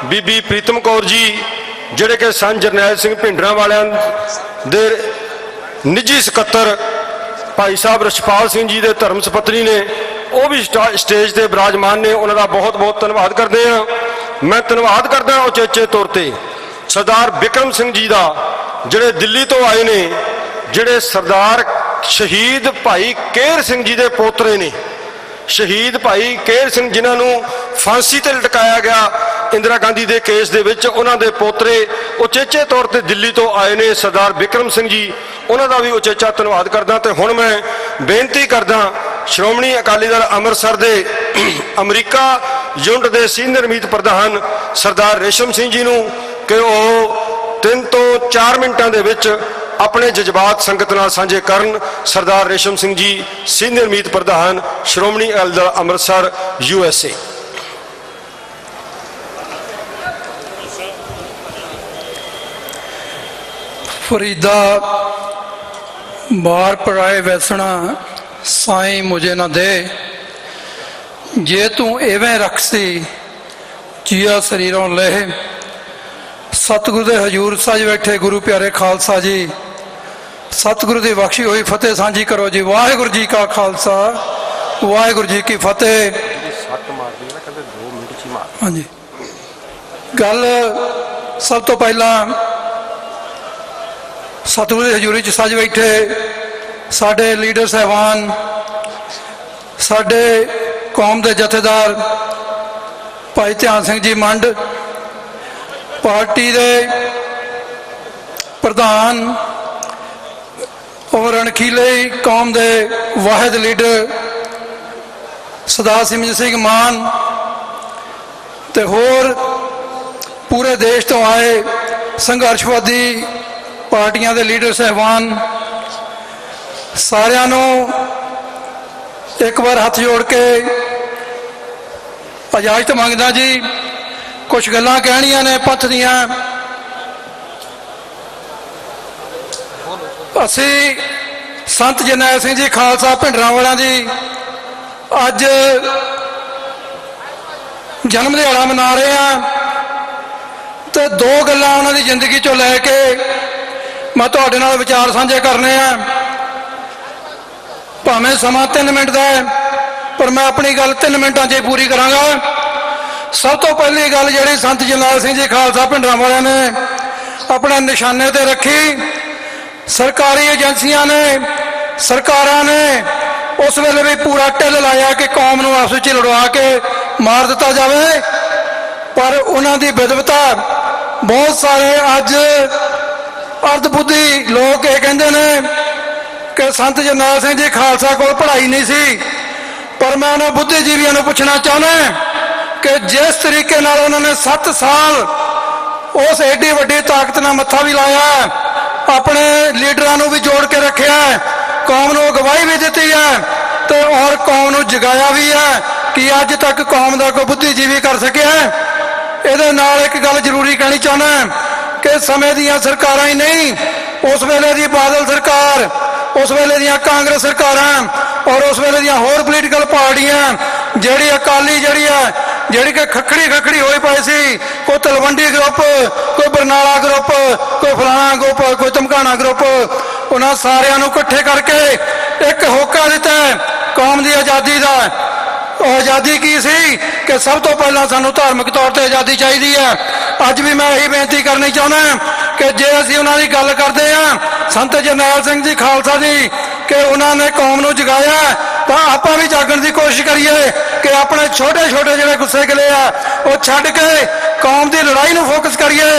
बीबी प्रीतम कौर जी जिहड़े कि संत जरनैल सिंह भिंडरां वालियां दे निजी सकत्तर भाई साहब रछपाल सिंह जी के धर्म सपत्नी ने, वो भी स्टेज पर विराजमान ने। उन्होंने बहुत बहुत धन्यवाद करते हैं। मैं धन्यवाद करदा उचेचे तौर पर सरदार बिक्रम सिंह जी का जिहड़े दिल्ली तो आए ने, जिहड़े सरदार शहीद भाई केर सिंह जी के पोतरे ने। शहीद भाई केर सिंह जिन्होंने फांसी ते लटकाया गया इंदिरा गांधी के केस दे विच, उन्हां दे पोतरे उचेचे तौर पर दिल्ली तो आए ने सरदार बिक्रम सिंह जी, उन्होंने भी उचेचा धन्यवाद करदा। ते हुण मैं बेनती करदा श्रोमणी अकाली दल अमृतसर के अमरीका यूनिट के सीनियर मीत प्रधान सरदार रेशम सिंह जी नूं कि वो 3 तो 4 मिनटां दे विच अपने जज्बात संगत नाल साझे करन। सरदार रेशम सिंह जी सीनियर मीत प्रधान श्रोमणी अकाली दल अमृतसर USA। फरीदा बार पराए वैसना साईं मुझे न दे, जे तू एवें रखसी जिया शरीरों ले। सतगुरु दे हजूर सज बैठे गुरु प्यारे खालसा जी, सतगुरु की बख्शी हुई फतेह साझी करो जी। वाहिगुरु जी का खालसा, वाहिगुरु जी की फतेह। हाँ जी, गल सब तो पहला सतगुरु की हजूरी च सज बैठे साडे लीडर साहबान, साडे कौम के जथेदार भाई ध्यान सिंह जी मंड, पार्टी के प्रधान और अणखीले कौम के वाहिद लीडर सरदार सिमरन सिंह मान, ते होर पूरे देश तो आए संघर्षवादी पार्टियां के लीडर साहबान, सारिਆਂ ਨੂੰ एक बार हथ जोड़ के इजाजत मंगदा जी। कुछ गल्लां कहणियां ने पंथ दियां। असी संत जरनैल सिंह जी खालसा भिंडरांवाला जी अज जन्म दिहाड़ा मना रहे हैं, तो दो गल्लां उन्हां दी जिंदगी चों लैके मैं तुहाडे नाल विचार साझे करने हैं। भावें समा 3 मिनट का है, पर मैं अपनी गल 3 मिनटां च पूरी करांगा। सब तो पहली गल जिहड़ी संत जरनैल सिंह जी खालसा भिंडरांवाले ने अपने निशाने ते रखी, सरकारी एजेंसियां ने, सरकारां ने उस वेले भी पूरा ढिल लाया कि कौम नूं आपस विच लड़वा के मार दिता जाए, पर उन्हां दी विदवता बहुत सारे अज अर्धबुद्धि लोग ये कहते हैं कि संत जरनैल सिंह जी खालसा को पढ़ाई नहीं सी। पर मैं उन्होंने बुद्धिजीवियों को पूछना चाहना कि जिस तरीके नाल उन्होंने 7 साल उस एडी वड्डी ताकत नाल मत्था भी लाया, अपने लीडरां भी जोड़ के रखा, कौम को अगवाई भी दी है, तो और कौम को जगाया भी है कि अज तक कौम का कोई बुद्धिजीवी कर सकिया। ये नाल एक गल जरूरी कहनी चाहना कि समय दियां सरकारां ही नहीं, उस वेले दी बादल सरकार, उस वेले दियां कांग्रेस सरकारां और उस वेले दियां होर पोलीटिकल पार्टियां जिहड़ी अकाली जिहड़ी है जिहड़ी कि खखड़ी होई पई सी, कोई तलवंडी ग्रुप, कोई बरनाला ग्रुप, कोई फलाना ग्रुप, कोई धमकाना ग्रुप, उन्हां सारियां नूं इकट्ठे करके एक होका दिता कौम की आज़ादी का। आज़ादी की सी कि सब तो पहला सानू धार्मिक तौर पर आज़ादी चाहिए है। अज भी मैं यही बेनती करनी चाहना कि जे असीं उन्हां दी गल करदे हां संत जरनैल सिंह जी खालसा जी कि उन्होंने कौम को जगाया, तो आपां भी जागण की कोशिश करिए कि अपने छोटे छोटे जिहड़े गुस्से गिले आ वो छड्ड के कौम की लड़ाई में फोकस करिए।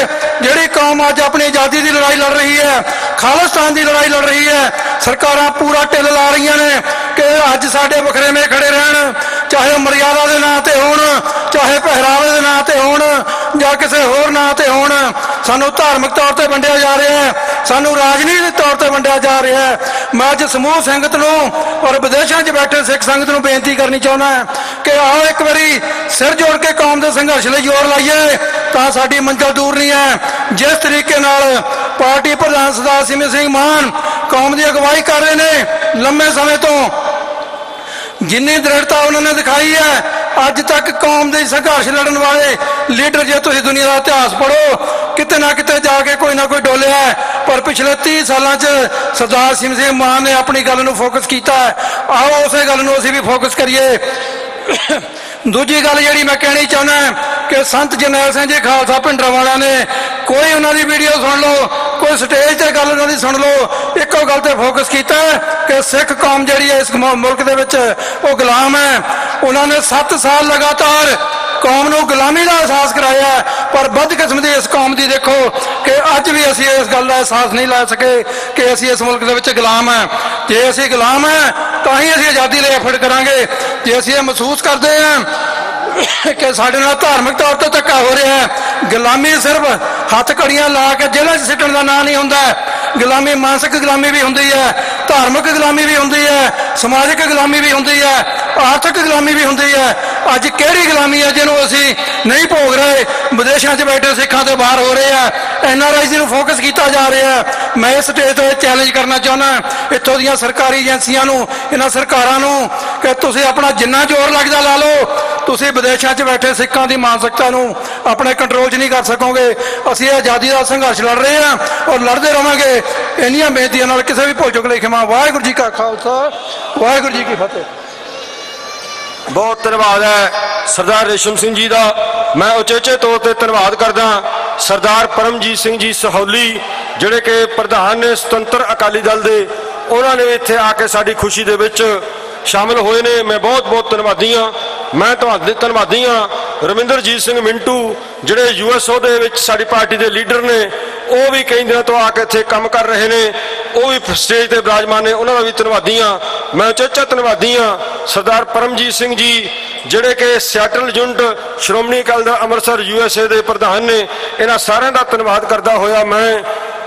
जिहड़ी कौम अज अपनी आज़ादी की लड़ाई लड़ रही है, खालिस्तान की लड़ाई लड़ रही है, सरकारां पूरा ढिल ला रही ने कि अज साडे वखरेवें खड़े रहन, चाहे मर्यादा के नां ते होण, चाहे पहरावे के नां ते होण, जां किसी होर नां ते होण। सानू धार्मिक तौर पर वंडिया जा रहा है, सानू राजनीतिक तौर पर वंडिया जा रहा है। मैं अज समूह संगत नूं और विदेशों च बैठे सिख संगत नूं बेनती करनी चाहना कि आओ एक बारी सिर जोड़ के कौम के संघर्ष लई जोर लाइए, तां साडी मंजिल दूर नहीं है। जिस तरीके नाल पार्टी प्रधान सरदार सिमरन सिंह मान कौम की अगवाई कर रहे हैं लंबे समय तो, जिन्नी दृढ़ता उन्होंने दिखाई है, अज तक कौम के संघर्ष लड़न वाले लीडर जे तुसीं दुनिया का इतिहास पढ़ो किते ना किते जाके कोई ना कोई डोलिया है, पर पिछले 30 सालों सरदार सिमरन सिंह मान ने अपनी गल नूं फोकस किया है। आओ उस गल नूं असीं भी फोकस करिए। दूजी गल जिहड़ी मैं कहनी चाहना कि संत जरनैल सिंह जी खालसा भिंडरांवाला ने कोई उन्होंने वीडियो सुन लो, कोई स्टेज पर गल उन्होंने सुन लो, एको गल ते फोकस किया कि सिख कौम जिहड़ी है इस मुल्क दे विच वो गुलाम है। उन्होंने 7 साल लगातार कौम को गुलामी का एहसास कराया, पर बदकिस्मती इस कौम की देखो कि अज भी असी इस गल का एहसास नहीं ला सके कि असी इस मुल्क के गुलाम हैं। जे असी गुलाम हैं तो ही असी आज़ादी लिए एफर्ट करांगे। जे असी ये महसूस करते हैं कि साढ़े नाल धार्मिक तौर पर धक्का हो रहा है, गुलामी सिर्फ हथ घड़ियां ला के जेलों च सिੱਟਣ का नाम नहीं होंदा। गुलामी मानसिक गुलामी भी होंदी है, धार्मिक गुलामी भी होंदी है, समाजिक गुलामी भी होंदी है, आर्थिक गुलामी भी होंदी है। अज किहड़ी गुलामी है जिन्हों असी नहीं भोग रहे। विदेशों च बैठे सिखां तो बाहर हो रहे हैं, NRIs नूं फोकस किया जा रहा है। मैं इस स्टेज तो चैलेंज करना चाहना इत्थों दीयां सरकारी एजेंसियां नूं, इन्हां सरकारां नूं कि तुसीं अपना जिन्ना जोर लगदा ला लो, तुसीं विदेशों च बैठे सिखां दी मानसिकता नूं अपने कंट्रोल च नहीं कर सकोगे। असीं आज़ादी का संघर्ष लड़ रहे हैं और लड़ते रहांगे। इन्नियां बेनतियां नाल किसी भी भुल चुक नहीं खिमा। वाहिगुरू जी का खालसा, वाहिगुरू जी की फतेह। बहुत धन्यवाद है सरदार रेशम सिंह जी का। मैं उचेचे तौर पर धन्यवाद करदा सरदार परमजीत सिंह जी सहोली जिहड़े कि प्रधान ने सुतंत्र अकाली दल दे, उन्होंने इत्थे आके साडी खुशी दे विच शामिल होए ने। मैं बहुत बहुत धन्यवादी हाँ। मैं धन्यवादी हाँ रविंदरजीत सिंह मिंटू जिहड़े US दे विच साडी पार्टी के लीडर ने, वो भी कई दिनों तो आके इत्थे काम कर रहे हैं, वो भी स्टेज पर विराजमान ने, उन्होंने भी धन्यवादी हाँ। मैं उचेचा धन्यवादी हाँ सरदार परमजीत सिंह जी जिहड़े कि सियाटल यूनिट श्रोमणी अकाली दल अमृतसर USA के प्रधान ने। इन्हां सारिਆਂ का धन्यवाद करता होया मैं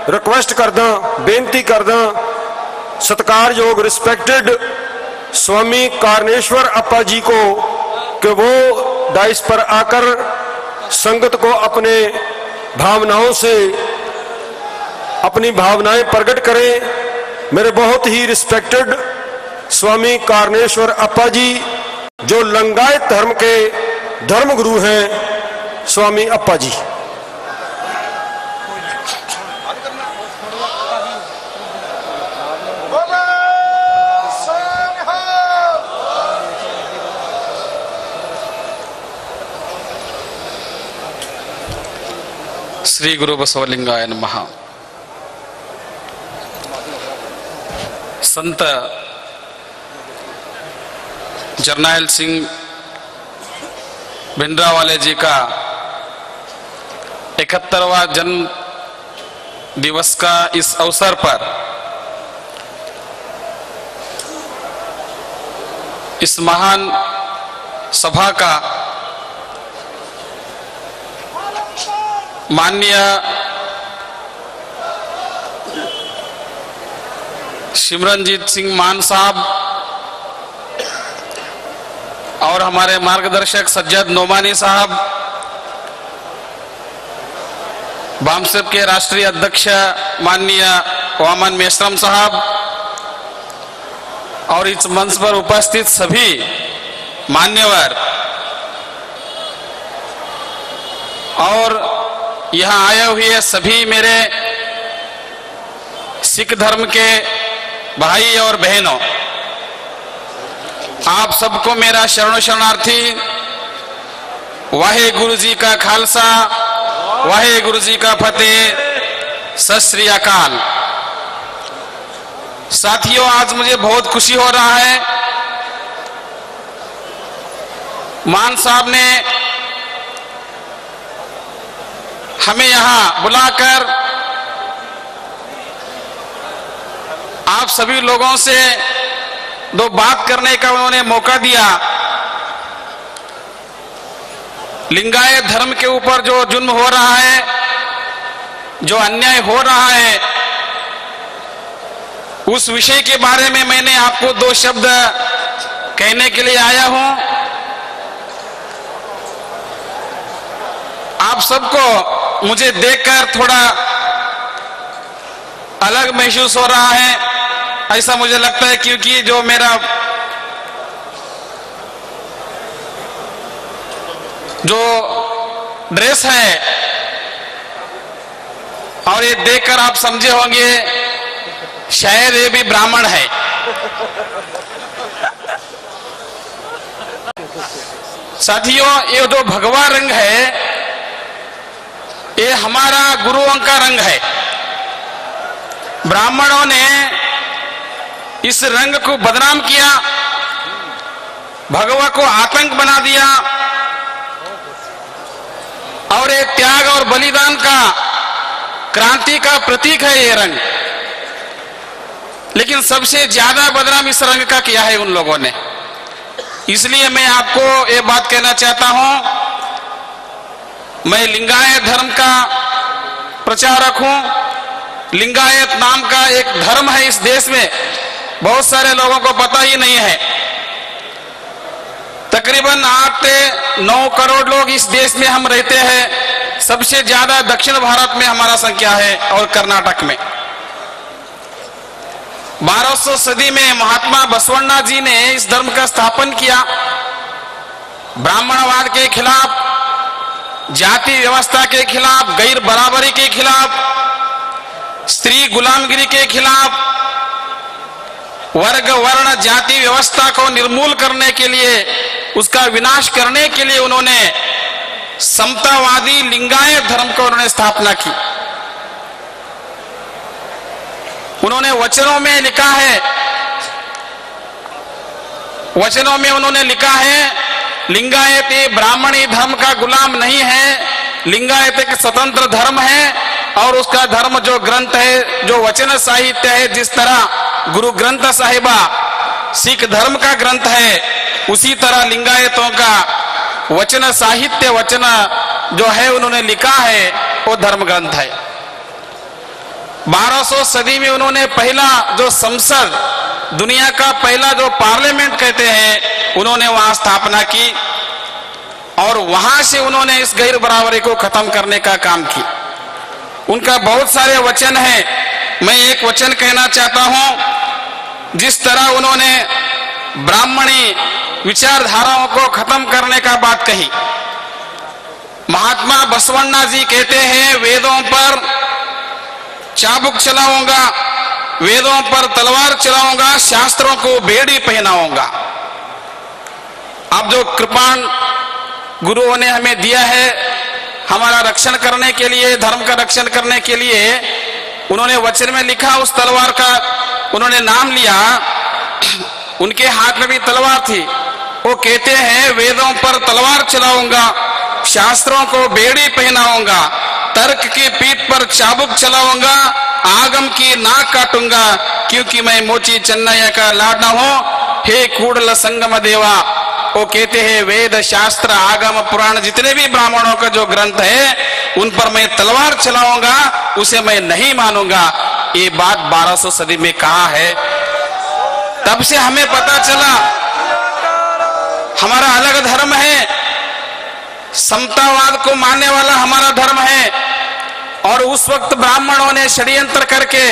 रिक्वेस्ट करदा, बेनती करदा सत्कारयोग रिस्पेक्टेड स्वामी कारनेश्वर अप्पा जी को कि वो डाइस पर आकर संगत को अपने भावनाओं से अपनी भावनाएं प्रकट करें। मेरे बहुत ही रिस्पेक्टेड स्वामी कारनेश्वर अप्पा जी जो लिंगायत धर्म के धर्मगुरु हैं, स्वामी अप्पा जी। श्री गुरु बसवलिंगाय नमः। संत जरनैल सिंह भिंडरावाले जी का 71वां जन्म दिवस का इस अवसर पर इस महान सभा का माननीय सिमरनजीत सिंह मान साहब और हमारे मार्गदर्शक सज्जद नोमानी साहब, बामसेब के राष्ट्रीय अध्यक्ष माननीय वामन मेश्रम साहब और इस मंच पर उपस्थित सभी मान्यवर और यहाँ आए हुए सभी मेरे सिख धर्म के भाई और बहनों, आप सबको मेरा शरणो शरणार्थी वाहेगुरु जी का खालसा, वाहेगुरु जी का फतेह, सत श्री अकाल। साथियों, आज मुझे बहुत खुशी हो रहा है। मान साहब ने हमें यहां बुलाकर आप सभी लोगों से दो बात करने का उन्होंने मौका दिया। लिंगायत धर्म के ऊपर जो जुल्म हो रहा है, जो अन्याय हो रहा है, उस विषय के बारे में मैंने आपको दो शब्द कहने के लिए आया हूं। आप सबको मुझे देखकर थोड़ा अलग महसूस हो रहा है, ऐसा मुझे लगता है, क्योंकि जो मेरा जो ड्रेस है और ये देखकर आप समझे होंगे शायद ये भी ब्राह्मण है। साथियों, ये जो भगवा रंग है ये हमारा गुरुओं का रंग है। ब्राह्मणों ने इस रंग को बदनाम किया, भगवा को आतंक बना दिया और ये त्याग और बलिदान का, क्रांति का प्रतीक है ये रंग। लेकिन सबसे ज्यादा बदनाम इस रंग का किया है उन लोगों ने। इसलिए मैं आपको ये बात कहना चाहता हूं, मैं लिंगायत धर्म का प्रचारक हूं। लिंगायत नाम का एक धर्म है इस देश में, बहुत सारे लोगों को पता ही नहीं है। तकरीबन 8 से 9 करोड़ लोग इस देश में हम रहते हैं। सबसे ज्यादा दक्षिण भारत में हमारा संख्या है और कर्नाटक में। 1200 सदी में महात्मा बसवण्णा जी ने इस धर्म का स्थापन किया। ब्राह्मणवाद के खिलाफ, जाति व्यवस्था के खिलाफ, गैर बराबरी के खिलाफ, स्त्री गुलामगिरी के खिलाफ, वर्ग वर्ण जाति व्यवस्था को निर्मूल करने के लिए, उसका विनाश करने के लिए उन्होंने समतावादी लिंगायत धर्म को उन्होंने स्थापना की। उन्होंने वचनों में लिखा है, वचनों में उन्होंने लिखा है लिंगायत ब्राह्मणी धर्म का गुलाम नहीं है, लिंगायत एक स्वतंत्र धर्म है और उसका धर्म जो ग्रंथ है, जो वचन साहित्य है, जिस तरह गुरु ग्रंथ साहिबा सिख धर्म का ग्रंथ है, उसी तरह लिंगायतों का वचन साहित्य, वचन जो है उन्होंने लिखा है वो धर्म ग्रंथ है। 1200 सदी में उन्होंने पहला जो संसद, दुनिया का पहला जो पार्लियामेंट कहते हैं, उन्होंने वहां स्थापना की और वहां से उन्होंने इस गैर बराबरी को खत्म करने का काम किया। उनका बहुत सारे वचन हैं। मैं एक वचन कहना चाहता हूं। जिस तरह उन्होंने ब्राह्मणी विचारधाराओं को खत्म करने का बात कही, महात्मा बसवण्णा जी कहते हैं वेदों पर चाबुक चलाऊंगा, वेदों पर तलवार चलाऊंगा, शास्त्रों को बेड़ी पहनाऊंगा। अब जो कृपाण गुरुओं ने हमें दिया है हमारा रक्षण करने के लिए, धर्म का रक्षण करने के लिए, उन्होंने वचन में लिखा, उस तलवार का उन्होंने नाम लिया। उनके हाथ में भी तलवार थी। वो कहते हैं वेदों पर तलवार चलाऊंगा, शास्त्रों को बेड़ी पहनाऊंगा, तर्क की पीठ पर चाबुक चलाऊंगा, आगम की नाक काटूंगा, क्योंकि मैं मोची चन्नैया का लाडना हूं। हे कूड़ल संगम देवा, वो कहते हैं वेद शास्त्र आगम पुराण जितने भी ब्राह्मणों का जो ग्रंथ है उन पर मैं तलवार चलाऊंगा, उसे मैं नहीं मानूंगा। ये बात 1200 सदी में कहा है। तब से हमें पता चला हमारा अलग धर्म है, समतावाद को मानने वाला हमारा धर्म है। और उस वक्त ब्राह्मणों ने षड्यंत्र करके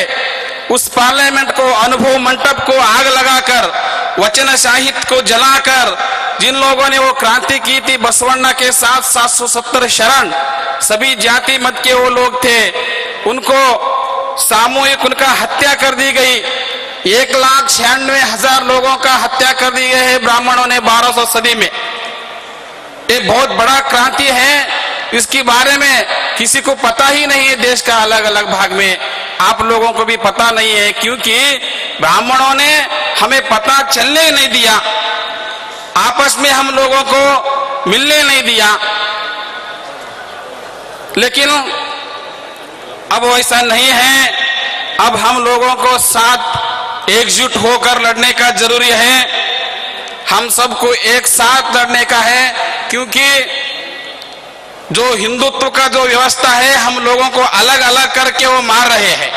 उस पार्लियामेंट को, अनुभव मंडप को आग लगाकर, वचन साहित्य को जलाकर, जिन लोगों ने वो क्रांति की थी बसवण्णा के साथ 770 शरण, सभी जाति मत के वो लोग थे, उनको सामूहिक उनका हत्या कर दी गई। 1,96,000 लोगों का हत्या कर दी गई है ब्राह्मणों ने 1200 सदी में। ये बहुत बड़ा क्रांति है। इसके बारे में किसी को पता ही नहीं है। देश का अलग अलग भाग में आप लोगों को भी पता नहीं है, क्योंकि ब्राह्मणों ने हमें पता चलने नहीं दिया, आपस में हम लोगों को मिलने नहीं दिया। लेकिन अब वैसा नहीं है। अब हम लोगों को साथ एकजुट होकर लड़ने का जरूरी है। हम सबको एक साथ लड़ने का है, क्योंकि जो हिंदुत्व का जो व्यवस्था है हम लोगों को अलग अलग करके वो मार रहे हैं।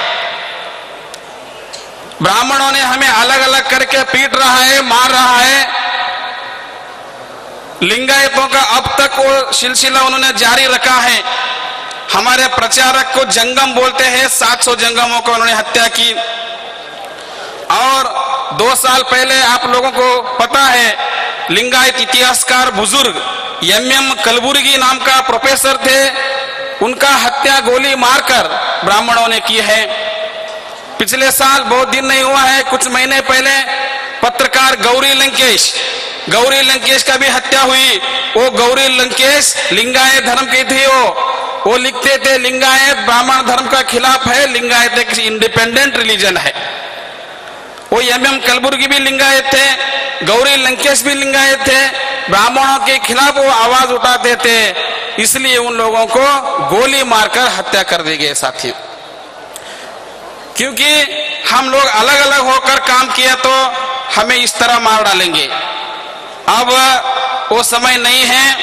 ब्राह्मणों ने हमें अलग अलग करके पीट रहा है, मार रहा है। लिंगायतों का अब तक वो सिलसिला उन्होंने जारी रखा है। हमारे प्रचारक को जंगम बोलते हैं, 700 जंगमों को उन्होंने हत्या की। और 2 साल पहले आप लोगों को पता है, लिंगायत इतिहासकार बुजुर्ग एम कलबुर्गी नाम का प्रोफेसर थे, उनका हत्या गोली मारकर ब्राह्मणों ने की है। पिछले साल, बहुत दिन नहीं हुआ है, कुछ महीने पहले पत्रकार गौरी लंकेश का भी हत्या हुई। वो गौरी लंकेश लिंगायत धर्म की थी। वो लिखते थे लिंगायत ब्राह्मण धर्म का खिलाफ है, लिंगायत एक इंडिपेंडेंट रिलीजन है। वो एम कलबुर्गी भी लिंगायत थे, गौरी लंकेश भी लिंगायत थे। ब्राह्मणों के खिलाफ वो आवाज उठाते थे, इसलिए उन लोगों को गोली मारकर हत्या कर दी गई साथियों। क्योंकि हम लोग अलग अलग होकर काम किया तो हमें इस तरह मार डालेंगे। अब वो समय नहीं है।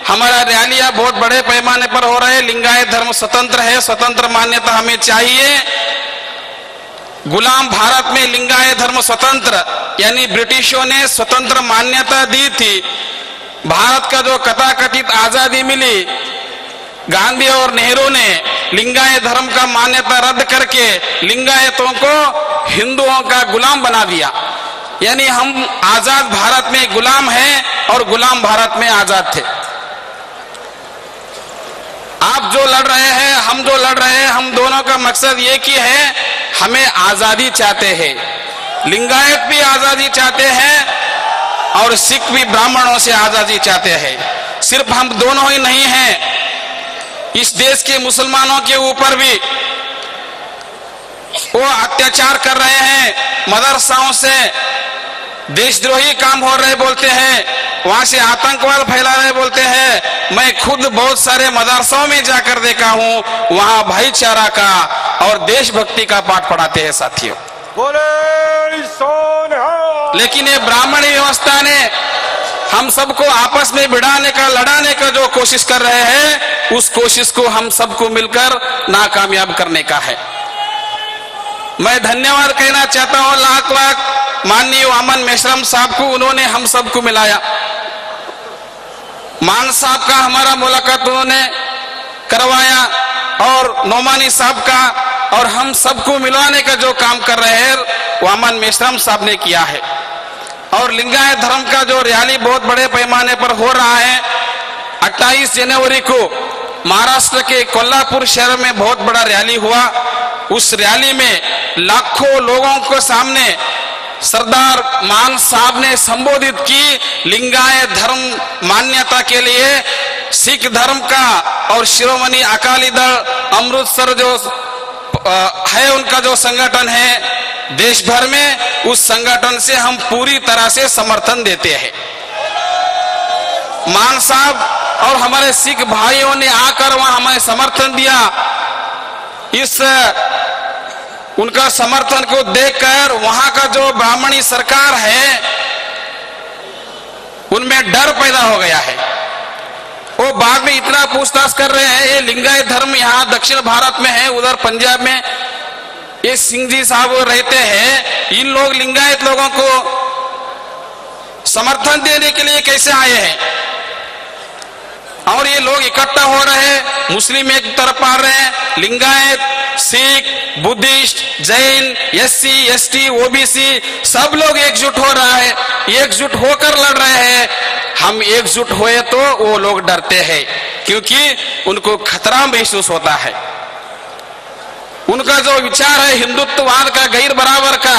हमारा रैलियां बहुत बड़े पैमाने पर हो रहे हैं। लिंगायत धर्म स्वतंत्र है, स्वतंत्र मान्यता हमें चाहिए। गुलाम भारत में लिंगायत धर्म स्वतंत्र, यानी ब्रिटिशों ने स्वतंत्र मान्यता दी थी। भारत का जो कथाकथित आजादी मिली, गांधी और नेहरू ने लिंगायत धर्म का मान्यता रद्द करके लिंगायतों को हिंदुओं का गुलाम बना दिया। यानी हम आजाद भारत में गुलाम हैं और गुलाम भारत में आजाद थे। आप जो लड़ रहे हैं, हम जो लड़ रहे हैं, हम दोनों का मकसद ये कि है हमें आजादी चाहते हैं। लिंगायत भी आजादी चाहते हैं और सिख भी ब्राह्मणों से आजादी चाहते हैं। सिर्फ हम दोनों ही नहीं हैं, इस देश के मुसलमानों के ऊपर भी वो अत्याचार कर रहे हैं। मदरसाओं से देशद्रोही काम हो रहे बोलते हैं, वहां से आतंकवाद फैला रहे बोलते हैं। मैं खुद बहुत सारे मदरसों में जाकर देखा हूं, वहां भाईचारा का और देशभक्ति का पाठ पढ़ाते हैं साथियों। लेकिन ये ब्राह्मणी व्यवस्था ने हम सबको आपस में भिड़ाने का, लड़ाने का जो कोशिश कर रहे हैं, उस कोशिश को हम सबको मिलकर नाकामयाब करने का है। मैं धन्यवाद कहना चाहता हूं लाख लाख माननीय वामन मेश्राम साहब को, उन्होंने हम सबको मिलाया। मान साहब का हमारा मुलाकात उन्होंने करवाया और नोमानी साहब का, और हम सबको मिलाने का जो काम कर रहे हैं वामन मेश्राम साहब ने किया है। और लिंगायत धर्म का जो रैली बहुत बड़े पैमाने पर हो रहा है, 28 जनवरी को महाराष्ट्र के कोल्हापुर शहर में बहुत बड़ा रैली हुआ। उस रैली में लाखों लोगों के सामने सरदार मान साहब ने संबोधित की लिंगायत धर्म मान्यता के लिए। सिख धर्म का और शिरोमणि अकाली दल अमृतसर जो है उनका जो संगठन है देश भर में, उस संगठन से हम पूरी तरह से समर्थन देते हैं। मान साहब और हमारे सिख भाइयों ने आकर वहां हमें समर्थन दिया। इस उनका समर्थन को देखकर वहां का जो ब्राह्मणी सरकार है उनमें डर पैदा हो गया है। वो बाद में इतना पूछताछ कर रहे हैं, ये लिंगायत धर्म यहाँ दक्षिण भारत में है, उधर पंजाब में ये सिंह जी साहब रहते हैं, इन लोग लिंगायत लोगों को समर्थन देने के लिए कैसे आए हैं? और ये लोग इकट्ठा हो रहे हैं, मुस्लिम एक तरफ आ रहे हैं, Lingayat, Sikh, Buddhist, Jain, SC, ST, OBC सब लोग एकजुट हो रहा है, एकजुट होकर लड़ रहे हैं। हम एकजुट हुए तो वो लोग डरते हैं, क्योंकि उनको खतरा महसूस होता है। उनका जो विचार है हिंदुत्ववाद का, गैर बराबर का,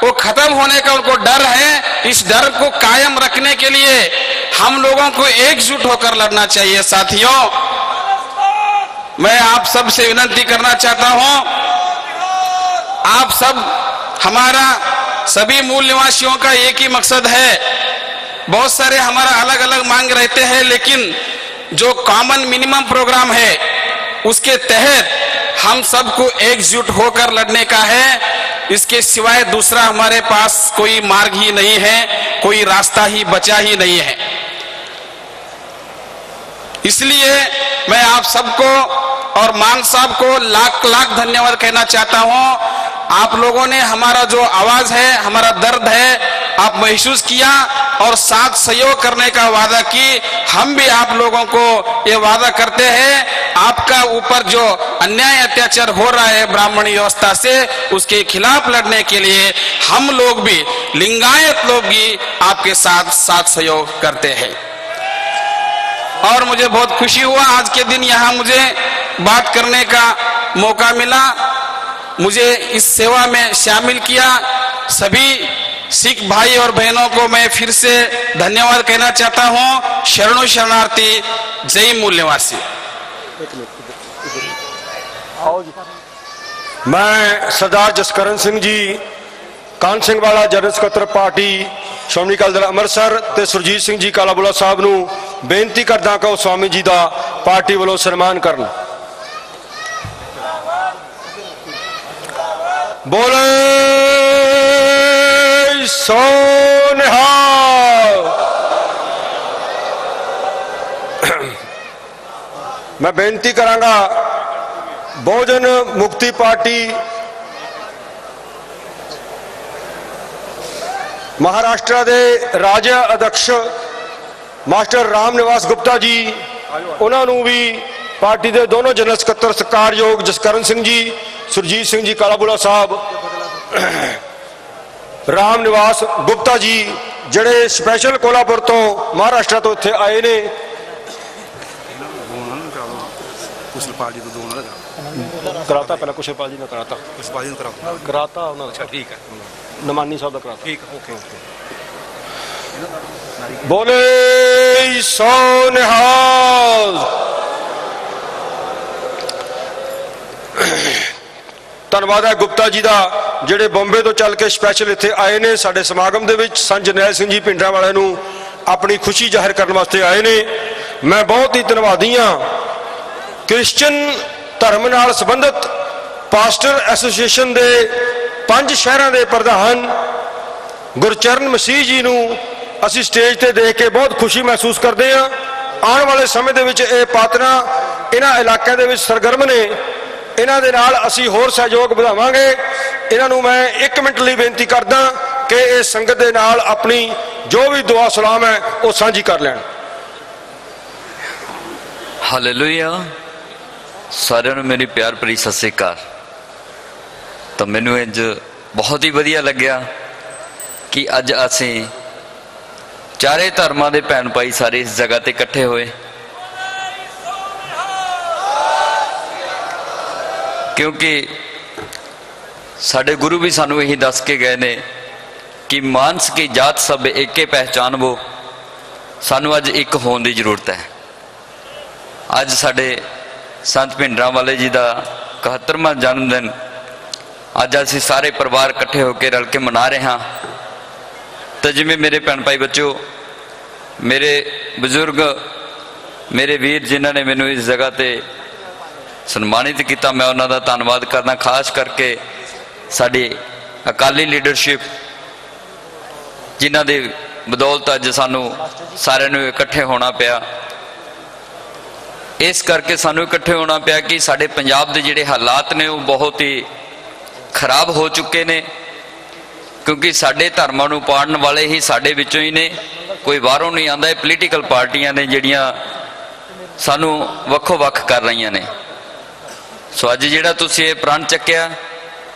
वो खत्म होने का उनको डर है। इस डर को कायम रखने के लिए हम लोगों को एकजुट होकर लड़ना चाहिए। साथियों, मैं आप सब से विनती करना चाहता हूं, आप सब, हमारा सभी मूल निवासियों का एक ही मकसद है। बहुत सारे हमारा अलग अलग मांग रहते हैं, लेकिन जो कॉमन मिनिमम प्रोग्राम है उसके तहत हम सबको एकजुट होकर लड़ने का है। इसके सिवाय दूसरा हमारे पास कोई मार्ग ही नहीं है, कोई रास्ता ही बचा ही नहीं है। इसलिए मैं आप सबको और मान साहब को लाख लाख धन्यवाद कहना चाहता हूं। आप लोगों ने हमारा जो आवाज है, हमारा दर्द है, आप महसूस किया और साथ सहयोग करने का वादा की। हम भी आप लोगों को ये वादा करते हैं, आपका ऊपर जो अन्याय अत्याचार हो रहा है ब्राह्मणी व्यवस्था से, उसके खिलाफ लड़ने के लिए हम लोग भी, लिंगायत लोग भी आपके साथ सहयोग करते हैं। और मुझे बहुत खुशी हुआ आज के दिन यहाँ मुझे बात करने का मौका मिला, मुझे इस सेवा में शामिल किया। सभी सिख भाई और बहनों को मैं फिर से धन्यवाद कहना चाहता हूं। शरणों शरणार्थी, जय मूल निवासी। मैं सरदार जसकरण सिंह जी कान सिंह वाला जनरल सकੱਤਰ पार्टी ਸ਼੍ਰੋਮਣੀ ਅਕਾਲੀ ਦਲ ਅੰਮ੍ਰਿਤਸਰ ਤੇ ਸੁਰਜੀਤ ਸਿੰਘ ਜੀ ਕਾਲਾਬੂਲਾ ਸਾਹਿਬ ਨੂੰ ਬੇਨਤੀ ਕਰਦਾ ਕਿ ਉਹ ਸਵਾਮੀ ਜੀ ਦਾ ਪਾਰਟੀ ਵੱਲੋਂ ਸਨਮਾਨ ਕਰਨ। बोले सो निहाल। मैं बेनती करांगा बहुजन मुक्ति पार्टी ਮਹਾਰਾਸ਼ਟਰ ਦੇ ਰਾਜ ਅਧਿਕਸ਼ ਮਾਸਟਰ ਰਾਮ ਨਿਵਾਸ ਗੁਪਤਾ ਜੀ, ਉਹਨਾਂ ਨੂੰ ਵੀ ਪਾਰਟੀ ਦੇ ਦੋਨੋਂ ਜਨਰਲ ਸਕੱਤਰ ਸਤਿਕਾਰਯੋਗ ਜਸਕਰਨ ਸਿੰਘ ਜੀ, ਸੁਰਜੀਤ ਸਿੰਘ ਜੀ ਕਾਲਾਬੂਲਾ ਸਾਹਿਬ, ਰਾਮ ਨਿਵਾਸ ਗੁਪਤਾ ਜੀ ਜਿਹੜੇ ਸਪੈਸ਼ਲ ਕੋਲਾਪੁਰ ਤੋਂ ਮਹਾਰਾਸ਼ਟਰ ਤੋਂ ਇੱਥੇ ਆਏ ਨੇ। ਕੁਸ਼ਲਪਾਲ ਜੀ ਤੋਂ ਦੋ ਉਹਨਾਂ ਦਾ ਕਰਾਤਾ ਪਹਿਲਾਂ ਕੁਸ਼ਲਪਾਲ ਜੀ ਨੇ ਕਰਾਤਾ, ਕੁਸ਼ਲਪਾਲ ਜੀ ਨੂੰ ਕਰਾਤਾ ਉਹਨਾਂ ਦਾ। ਅੱਛਾ ਠੀਕ ਹੈ, ਨਮਾਨੀ ਸਾਹਿਬ ਦਾ ਕਰਾਤਾ। ਠੀਕ ਓਕੇ ਓਕੇ। ਬੋਲੇ ਸੋ ਨਿਹਾਲ। ਧੰਨਵਾਦ ਹੈ ਗੁਪਤਾ ਜੀ ਦਾ ਜਿਹੜੇ ਬੰਬੇ ਤੋਂ ਚੱਲ ਕੇ ਸਪੈਸ਼ਲ ਇੱਥੇ ਆਏ ਨੇ ਸਾਡੇ ਸਮਾਗਮ ਦੇ ਵਿੱਚ। ਸੰਤ ਜਰਨੈਲ ਸਿੰਘ ਜੀ ਪਿੰਡਰਾਂ ਵਾਲਿਆਂ ਨੂੰ ਆਪਣੀ ਖੁਸ਼ੀ ਜ਼ਾਹਿਰ ਕਰਨ ਵਾਸਤੇ ਆਏ ਨੇ। ਮੈਂ ਬਹੁਤ ਹੀ ਧੰਨਵਾਦੀ ਹਾਂ ਕ੍ਰਿਸਚਨ ਧਰਮ ਨਾਲ ਸੰਬੰਧਿਤ ਪਾਸਟਰ ਐਸੋਸੀਏਸ਼ਨ ਦੇ 5 ਸ਼ਹਿਰਾਂ ਦੇ ਪ੍ਰਧਾਨ ਗੁਰਚਰਨ ਮਸੀਹ ਜੀ ਨੂੰ ਅਸੀਂ ਸਟੇਜ ਤੇ ਦੇਖ ਕੇ ਬਹੁਤ ਖੁਸ਼ੀ ਮਹਿਸੂਸ ਕਰਦੇ ਹਾਂ। ਆਉਣ ਵਾਲੇ ਸਮੇਂ ਦੇ ਵਿੱਚ ਇਹ ਪਾਤਰਾਂ ਇਹਨਾਂ ਇਲਾਕਿਆਂ ਦੇ ਵਿੱਚ ਸਰਗਰਮ ਨੇ, ਇਹਨਾਂ ਦੇ ਨਾਲ ਅਸੀਂ ਹੋਰ ਸਹਿਯੋਗ ਵਧਾਵਾਂਗੇ। ਇਹਨਾਂ ਨੂੰ ਮੈਂ 1 ਮਿੰਟ ਲਈ ਬੇਨਤੀ ਕਰਦਾ ਕਿ ਇਹ ਸੰਗਤ ਦੇ ਨਾਲ ਆਪਣੀ ਜੋ ਵੀ ਦੁਆ ਸਲਾਮ ਹੈ ਉਹ ਸਾਂਝੀ ਕਰ ਲੈਣ। ਹਾਲੇਲੂਇਆ। ਸਾਰਿਆਂ ਨੂੰ ਮੇਰੀ ਪਿਆਰ ਭਰੀ ਸਤਿ ਸ੍ਰੀ ਅਕਾਲ। ਤਾਂ ਮੈਨੂੰ ਇੰਜ ਬਹੁਤ ਹੀ ਵਧੀਆ ਲੱਗਿਆ ਕਿ ਅੱਜ ਅਸੀਂ ਚਾਰੇ ਧਰਮਾਂ ਦੇ ਭੈਣ ਭਾਈ ਸਾਰੇ ਇਸ ਜਗ੍ਹਾ ਤੇ ਇਕੱਠੇ ਹੋਏ, ਕਿਉਂਕਿ ਸਾਡੇ ਗੁਰੂ ਵੀ ਸਾਨੂੰ ਇਹੀ ਦੱਸ ਕੇ ਗਏ ਨੇ ਕਿ ਮਾਨਸ ਕੀ ਜਾਤ ਸਭ ਏਕੇ ਪਹਿਚਾਨਵੋ। ਸਾਨੂੰ ਅੱਜ ਇੱਕ ਹੋਣ ਦੀ ਜ਼ਰੂਰਤ ਹੈ। ਅੱਜ ਸਾਡੇ ਸੰਤ ਭਿੰਡਰਾਂ ਵਾਲੇ ਜੀ ਦਾ 71ਵਾਂ ਜਨਮ ਦਿਨ ਅੱਜ ਅਸੀਂ ਸਾਰੇ ਪਰਿਵਾਰ ਇਕੱਠੇ ਹੋ ਕੇ ਰਲ ਕੇ ਮਨਾ ਰਹੇ ਹਾਂ। ਤਾਂ ਜਿਵੇਂ ਮੇਰੇ ਭੈਣ ਭਾਈ ਬੱਚੋ, ਮੇਰੇ ਬਜ਼ੁਰਗ, ਮੇਰੇ ਵੀਰ ਜਿਨ੍ਹਾਂ ਨੇ ਮੈਨੂੰ ਇਸ ਜਗ੍ਹਾ ਤੇ ਸਨਮਾਨਿਤ ਕੀਤਾ, ਮੈਂ ਉਹਨਾਂ ਦਾ ਧੰਨਵਾਦ ਕਰਦਾ। ਖਾਸ ਕਰਕੇ ਸਾਡੀ ਅਕਾਲੀ ਲੀਡਰਸ਼ਿਪ ਜਿਨ੍ਹਾਂ ਦੀ ਬਦੌਲਤ ਅੱਜ ਸਾਨੂੰ ਸਾਰਿਆਂ ਨੂੰ ਇਕੱਠੇ ਹੋਣਾ ਪਿਆ। ਇਸ ਕਰਕੇ ਸਾਨੂੰ ਇਕੱਠੇ ਹੋਣਾ ਪਿਆ ਕਿ ਸਾਡੇ ਪੰਜਾਬ ਦੇ ਜਿਹੜੇ ਹਾਲਾਤ ਨੇ ਉਹ ਬਹੁਤ ਹੀ ਖਰਾਬ ਹੋ ਚੁੱਕੇ ਨੇ, ਕਿਉਂਕਿ ਸਾਡੇ ਧਰਮਾਂ ਨੂੰ ਪਾੜਨ ਵਾਲੇ ਹੀ ਸਾਡੇ ਵਿੱਚੋਂ ਹੀ ਨੇ, ਕੋਈ ਬਾਹਰੋਂ ਨਹੀਂ ਆਉਂਦਾ। ਇਹ ਪੋਲੀਟੀਕਲ ਪਾਰਟੀਆਂ ਨੇ ਜਿਹੜੀਆਂ ਸਾਨੂੰ ਵੱਖੋ ਵੱਖ ਕਰ ਰਹੀਆਂ ਨੇ। ਸੋ ਅੱਜ ਜਿਹੜਾ ਤੁਸੀਂ ਇਹ ਪ੍ਰਣ ਚੱਕਿਆ,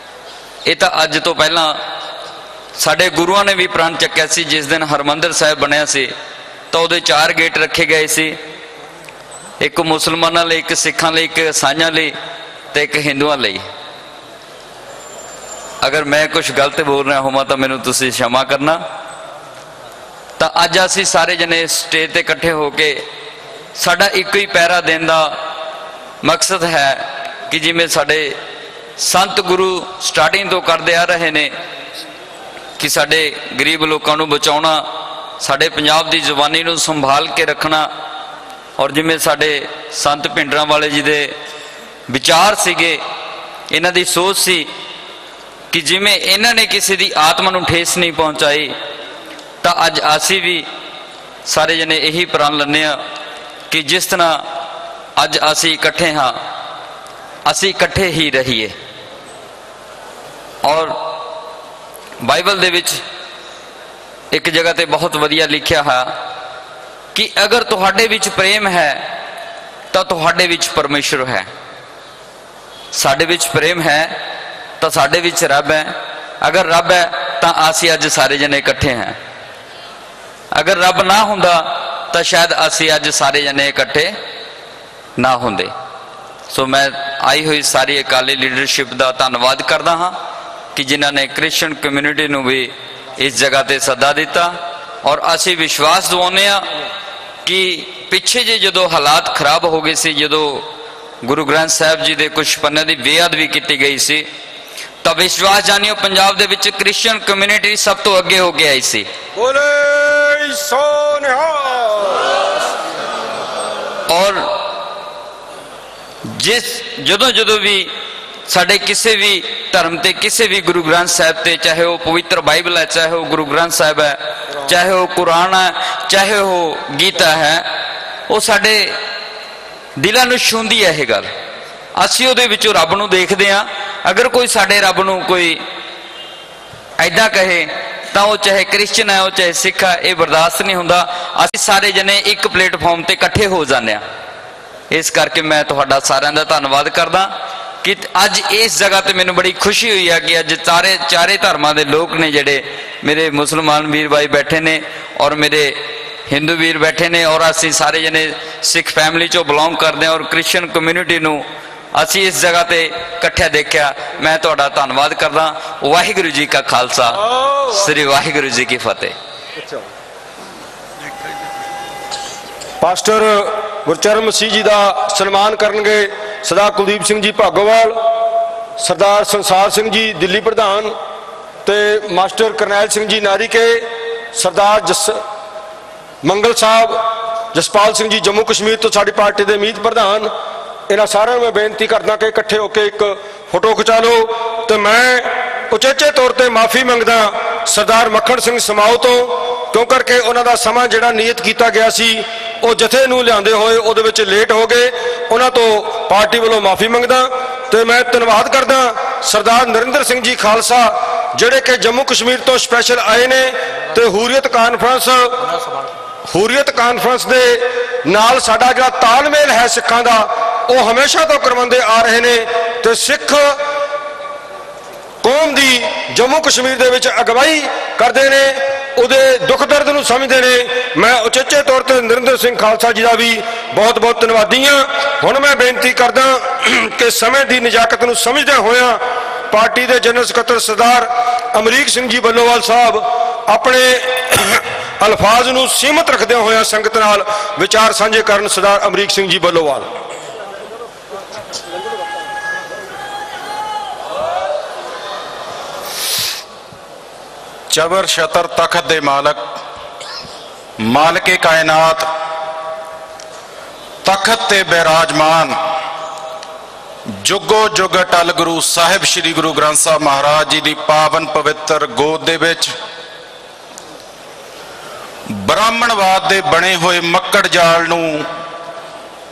ਇਹ ਤਾਂ ਅੱਜ ਤੋਂ ਪਹਿਲਾਂ ਸਾਡੇ ਗੁਰੂਆਂ ਨੇ ਵੀ ਪ੍ਰਣ ਚੱਕਿਆ ਸੀ। ਜਿਸ ਦਿਨ ਹਰਮੰਦਰ ਸਾਹਿਬ ਬਣਿਆ ਸੀ ਤਾਂ ਉਹਦੇ 4 ਗੇਟ ਰੱਖੇ ਗਏ ਸੀ, ਇੱਕ ਮੁਸਲਮਾਨਾਂ ਲਈ, ਇੱਕ ਸਿੱਖਾਂ ਲਈ, ਇੱਕ ਈਸਾਈਆਂ ਲਈ ਤੇ ਇੱਕ ਹਿੰਦੂਆਂ ਲਈ। ਅਗਰ ਮੈਂ ਕੁਝ ਗਲਤ ਬੋਲ ਰਿਹਾ ਹੋਵਾਂ ਤਾਂ ਮੈਨੂੰ ਤੁਸੀਂ क्षमा ਕਰਨਾ। ਤਾਂ ਅੱਜ ਅਸੀਂ ਸਾਰੇ ਜਣੇ ਸਟੇਜ ਤੇ ਇਕੱਠੇ ਹੋ ਕੇ ਸਾਡਾ ਇੱਕੋ ਹੀ ਪਹਿਰਾ ਦੇਣ ਦਾ ਮਕਸਦ ਹੈ ਕਿ ਜਿਵੇਂ ਸਾਡੇ ਸੰਤ ਗੁਰੂ ਸਟਾਰਟਿੰਗ ਤੋਂ ਕਰਦੇ ਆ ਰਹੇ ਨੇ ਕਿ ਸਾਡੇ ਗਰੀਬ ਲੋਕਾਂ ਨੂੰ ਬਚਾਉਣਾ, ਸਾਡੇ ਪੰਜਾਬ ਦੀ ਜ਼ੁਬਾਨੀ ਨੂੰ ਸੰਭਾਲ ਕੇ ਰੱਖਣਾ, ਔਰ ਜਿਵੇਂ ਸਾਡੇ ਸੰਤ ਭਿੰਡਰਾਂ ਵਾਲੇ ਜੀ ਦੇ ਵਿਚਾਰ ਸੀਗੇ, ਇਹਨਾਂ ਦੀ ਸੋਚ ਸੀ ਕਿ ਜਿਵੇਂ ਇਹਨਾਂ ਨੇ ਕਿਸੇ ਦੀ ਆਤਮਾ ਨੂੰ ਠੇਸ ਨਹੀਂ ਪਹੁੰਚਾਈ, ਤਾਂ ਅੱਜ ਅਸੀਂ ਵੀ ਸਾਰੇ ਜਣੇ ਇਹੀ ਪ੍ਰਣ ਲੈਂਦੇ ਹਾਂ ਕਿ ਜਿਸ ਤਰ੍ਹਾਂ ਅੱਜ ਅਸੀਂ ਇਕੱਠੇ ਹਾਂ, ਅਸੀਂ ਇਕੱਠੇ ਹੀ ਰਹੀਏ। ਔਰ ਬਾਈਬਲ ਦੇ ਵਿੱਚ ਇੱਕ ਜਗ੍ਹਾ ਤੇ ਬਹੁਤ ਵਧੀਆ ਲਿਖਿਆ ਹੈ ਕਿ ਅਗਰ ਤੁਹਾਡੇ ਵਿੱਚ ਪ੍ਰੇਮ ਹੈ ਤਾਂ ਤੁਹਾਡੇ ਵਿੱਚ ਪਰਮੇਸ਼ਰ ਹੈ। ਸਾਡੇ ਵਿੱਚ ਪ੍ਰੇਮ ਹੈ ਤਾਂ ਸਾਡੇ ਵਿੱਚ ਰੱਬ ਹੈ। ਅਗਰ ਰੱਬ ਹੈ ਤਾਂ ਅਸੀਂ ਅੱਜ ਸਾਰੇ ਜਣੇ ਇਕੱਠੇ ਹਾਂ। ਅਗਰ ਰੱਬ ਨਾ ਹੁੰਦਾ ਤਾਂ ਸ਼ਾਇਦ ਅਸੀਂ ਅੱਜ ਸਾਰੇ ਜਣੇ ਇਕੱਠੇ ਨਾ ਹੁੰਦੇ। ਸੋ ਮੈਂ ਆਈ ਹੋਈ ਸਾਰੀ ਅਕਾਲੀ ਲੀਡਰਸ਼ਿਪ ਦਾ ਧੰਨਵਾਦ ਕਰਦਾ ਹਾਂ ਕਿ ਜਿਨ੍ਹਾਂ ਨੇ ਕ੍ਰਿਸਚਨ ਕਮਿਊਨਿਟੀ ਨੂੰ ਵੀ ਇਸ ਜਗ੍ਹਾ ਤੇ ਸੱਦਾ ਦਿੱਤਾ। ਔਰ ਅਸੀਂ ਵਿਸ਼ਵਾਸ ਦਿਵਾਉਂਦੇ ਹਾਂ ਕਿ ਪਿੱਛੇ ਜੇ ਜਦੋਂ ਹਾਲਾਤ ਖਰਾਬ ਹੋ ਗਏ ਸੀ, ਜਦੋਂ ਗੁਰੂ ਗ੍ਰੰਥ ਸਾਹਿਬ ਜੀ ਦੇ ਕੁਝ ਪੰਨਿਆਂ ਦੀ ਬੇਅਦਬੀ ਕੀਤੀ ਗਈ ਸੀ, ਤਾਂ ਵਿਸ਼ਵਾਸ ਜਾਣਿਓ ਪੰਜਾਬ ਦੇ ਵਿੱਚ ਕ੍ਰਿਸਚਨ ਕਮਿਊਨਿਟੀ ਸਭ ਤੋਂ ਅੱਗੇ ਹੋ ਕੇ ਆਈ ਸੀ। ਬੋਲੇ ਸੋ ਨਿਹਾਲ। ਔਰ ਜਦੋਂ ਵੀ ਸਾਡੇ ਕਿਸੇ ਵੀ ਧਰਮ ਤੇ, ਕਿਸੇ ਵੀ ਗੁਰੂ ਗ੍ਰੰਥ ਸਾਹਿਬ ਤੇ, ਚਾਹੇ ਉਹ ਪਵਿੱਤਰ ਬਾਈਬਲ ਹੈ, ਚਾਹੇ ਉਹ ਗੁਰੂ ਗ੍ਰੰਥ ਸਾਹਿਬ ਹੈ, ਚਾਹੇ ਉਹ ਕੁਰਾਨ ਹੈ, ਚਾਹੇ ਉਹ ਗੀਤਾ ਹੈ, ਉਹ ਸਾਡੇ ਦਿਲਾਂ ਨੂੰ ਛੂੰਹਦੀ ਹੈ ਇਹ ਗੱਲ। ਅਸੀਂ ਉਹਦੇ ਵਿੱਚੋਂ ਰੱਬ ਨੂੰ ਦੇਖਦੇ ਹਾਂ। ਅਗਰ ਕੋਈ ਸਾਡੇ ਰੱਬ ਨੂੰ ਕੋਈ ਐਦਾਂ ਕਹੇ ਤਾਂ ਉਹ ਚਾਹੇ ਕ੍ਰਿਸਚਨ ਹੈ, ਉਹ ਚਾਹੇ ਸਿੱਖ ਹੈ, ਇਹ ਬਰਦਾਸ਼ਤ ਨਹੀਂ ਹੁੰਦਾ। ਅਸੀਂ ਸਾਰੇ ਜਣੇ ਇੱਕ ਪਲੇਟਫਾਰਮ ਤੇ ਇਕੱਠੇ ਹੋ ਜਾਂਦੇ ਹਾਂ। ਇਸ ਕਰਕੇ ਮੈਂ ਤੁਹਾਡਾ ਸਾਰਿਆਂ ਦਾ ਧੰਨਵਾਦ ਕਰਦਾ ਕਿ ਅੱਜ ਇਸ ਜਗ੍ਹਾ ਤੇ ਮੈਨੂੰ ਬੜੀ ਖੁਸ਼ੀ ਹੋਈ ਹੈ ਕਿ ਅੱਜ ਚਾਰੇ ਧਰਮਾਂ ਦੇ ਲੋਕ ਨੇ ਜਿਹੜੇ ਮੇਰੇ ਮੁਸਲਮਾਨ ਵੀਰ ਭਾਈ ਬੈਠੇ ਨੇ ਔਰ ਮੇਰੇ ਹਿੰਦੂ ਵੀਰ ਬੈਠੇ ਨੇ ਔਰ ਅਸੀਂ ਸਾਰੇ ਜਣੇ ਸਿੱਖ ਫੈਮਿਲੀ ਚੋਂ ਬਿਲੋਂਗ ਕਰਦੇ ਹਾਂ ਔਰ ਕ੍ਰਿਸਚਨ ਕਮਿਊਨਿਟੀ ਨੂੰ ਅਸੀਂ ਇਸ ਜਗ੍ਹਾ ਤੇ ਇਕੱਠਿਆ ਦੇਖਿਆ। ਮੈਂ ਤੁਹਾਡਾ ਧੰਨਵਾਦ ਕਰਦਾ। ਵਾਹਿਗੁਰੂ ਜੀ ਕਾ ਖਾਲਸਾ, ਸ੍ਰੀ ਵਾਹਿਗੁਰੂ ਜੀ ਕੀ ਫਤਿਹ। ਪਾਸਟਰ ਗੁਰਚਰਨ ਮਸੀਹ ਜੀ ਦਾ ਸਨਮਾਨ ਕਰਨਗੇ ਸਰਦਾਰ ਕੁਲਦੀਪ ਸਿੰਘ ਜੀ ਭਾਗੋਵਾਲ, ਸਰਦਾਰ ਸੰਸਾਰ ਸਿੰਘ ਜੀ ਦਿੱਲੀ ਪ੍ਰਧਾਨ ਤੇ ਮਾਸਟਰ ਕਰਨੈਲ ਸਿੰਘ ਜੀ ਨਾਰੀਕੇ, ਸਰਦਾਰ ਮੰਗਲ ਸਾਹਿਬ, ਜਸਪਾਲ ਸਿੰਘ ਜੀ ਜੰਮੂ ਕਸ਼ਮੀਰ ਤੋਂ ਸਾਡੀ ਪਾਰਟੀ ਦੇ ਮੀਤ ਪ੍ਰਧਾਨ। ਇਹਨਾਂ ਸਾਰਿਆਂ ਨੂੰ ਮੈਂ ਬੇਨਤੀ ਕਰਦਾ ਕਿ ਇਕੱਠੇ ਹੋ ਕੇ ਇੱਕ ਫੋਟੋ ਖਿਚਾ ਲਓ। ਤੇ ਮੈਂ ਉਚੇਚੇ ਤੌਰ ਤੇ ਮਾਫੀ ਮੰਗਦਾ ਸਰਦਾਰ ਮੱਖਣ ਸਿੰਘ ਸਮਾਓ ਤੋਂ, ਕਿਉਂ ਕਰਕੇ ਉਹਨਾਂ ਦਾ ਸਮਾਂ ਜਿਹੜਾ ਨਿਯਤ ਕੀਤਾ ਗਿਆ ਸੀ ਉਹ ਜਥੇ ਨੂੰ ਲਿਆਂਦੇ ਹੋਏ ਉਹਦੇ ਵਿੱਚ ਲੇਟ ਹੋ ਗਏ। ਉਹਨਾਂ ਤੋਂ ਪਾਰਟੀ ਵੱਲੋਂ ਮਾਫੀ ਮੰਗਦਾ। ਤੇ ਮੈਂ ਧੰਨਵਾਦ ਕਰਦਾ ਸਰਦਾਰ ਨਰਿੰਦਰ ਸਿੰਘ ਜੀ ਖਾਲਸਾ ਜਿਹੜੇ ਕਿ ਜੰਮੂ ਕਸ਼ਮੀਰ ਤੋਂ ਸਪੈਸ਼ਲ ਆਏ ਨੇ ਤੇ ਹੁਰੀਅਤ ਕਾਨਫਰੰਸ ਦੇ ਨਾਲ ਸਾਡਾ ਜਿਹੜਾ ਤਾਲਮੇਲ ਹੈ ਸਿੱਖਾਂ ਦਾ ਉਹ ਹਮੇਸ਼ਾ ਤੋਂ ਕਰਵਾਉਂਦੇ ਆ ਰਹੇ ਨੇ ਤੇ ਸਿੱਖ ਕੌਮ ਦੀ ਜੰਮੂ ਕਸ਼ਮੀਰ ਦੇ ਵਿੱਚ ਅਗਵਾਈ ਕਰਦੇ ਨੇ, ਉਹਦੇ ਦੁੱਖ ਦਰਦ ਨੂੰ ਸਮਝਦੇ ਨੇ। ਮੈਂ ਉਚੇਚੇ ਤੌਰ ਤੇ ਨਰਿੰਦਰ ਸਿੰਘ ਖਾਲਸਾ ਜੀ ਦਾ ਵੀ ਬਹੁਤ ਬਹੁਤ ਧੰਨਵਾਦੀ ਹਾਂ। ਹੁਣ ਮੈਂ ਬੇਨਤੀ ਕਰਦਾ ਕਿ ਸਮੇਂ ਦੀ ਨਜ਼ਾਕਤ ਨੂੰ ਸਮਝਦਿਆਂ ਹੋਇਆਂ ਪਾਰਟੀ ਦੇ ਜਨਰਲ ਸਕੱਤਰ ਸਰਦਾਰ ਅਮਰੀਕ ਸਿੰਘ ਜੀ ਬੱਲੋਵਾਲ ਸਾਹਿਬ ਆਪਣੇ ਅਲਫਾਜ਼ ਨੂੰ ਸੀਮਤ ਰੱਖਦਿਆਂ ਹੋਇਆਂ ਸੰਗਤ ਨਾਲ ਵਿਚਾਰ ਸਾਂਝੇ ਕਰਨ। ਸਰਦਾਰ ਅਮਰੀਕ ਸਿੰਘ ਜੀ ਬੱਲੋਵਾਲ। ਚਬਰ ਸ਼ਤਰ ਤਖਤ ਦੇ ਮਾਲਕੇ ਕਾਇਨਾਤ, ਤਖਤ ਤੇ ਬਿਰਾਜਮਾਨ, ਜੁਗੋ ਜੁਗ ਅਟਲ ਗੁਰੂ ਸਾਹਿਬ ਸ੍ਰੀ ਗੁਰੂ ਗ੍ਰੰਥ ਸਾਹਿਬ ਮਹਾਰਾਜ ਜੀ ਦੀ ਪਾਵਨ ਪਵਿੱਤਰ ਗੋਦ ਦੇ ਵਿੱਚ ਬ੍ਰਾਹਮਣਵਾਦ ਦੇ ਬਣੇ ਹੋਏ ਮੱਕੜ ਜਾਲ ਨੂੰ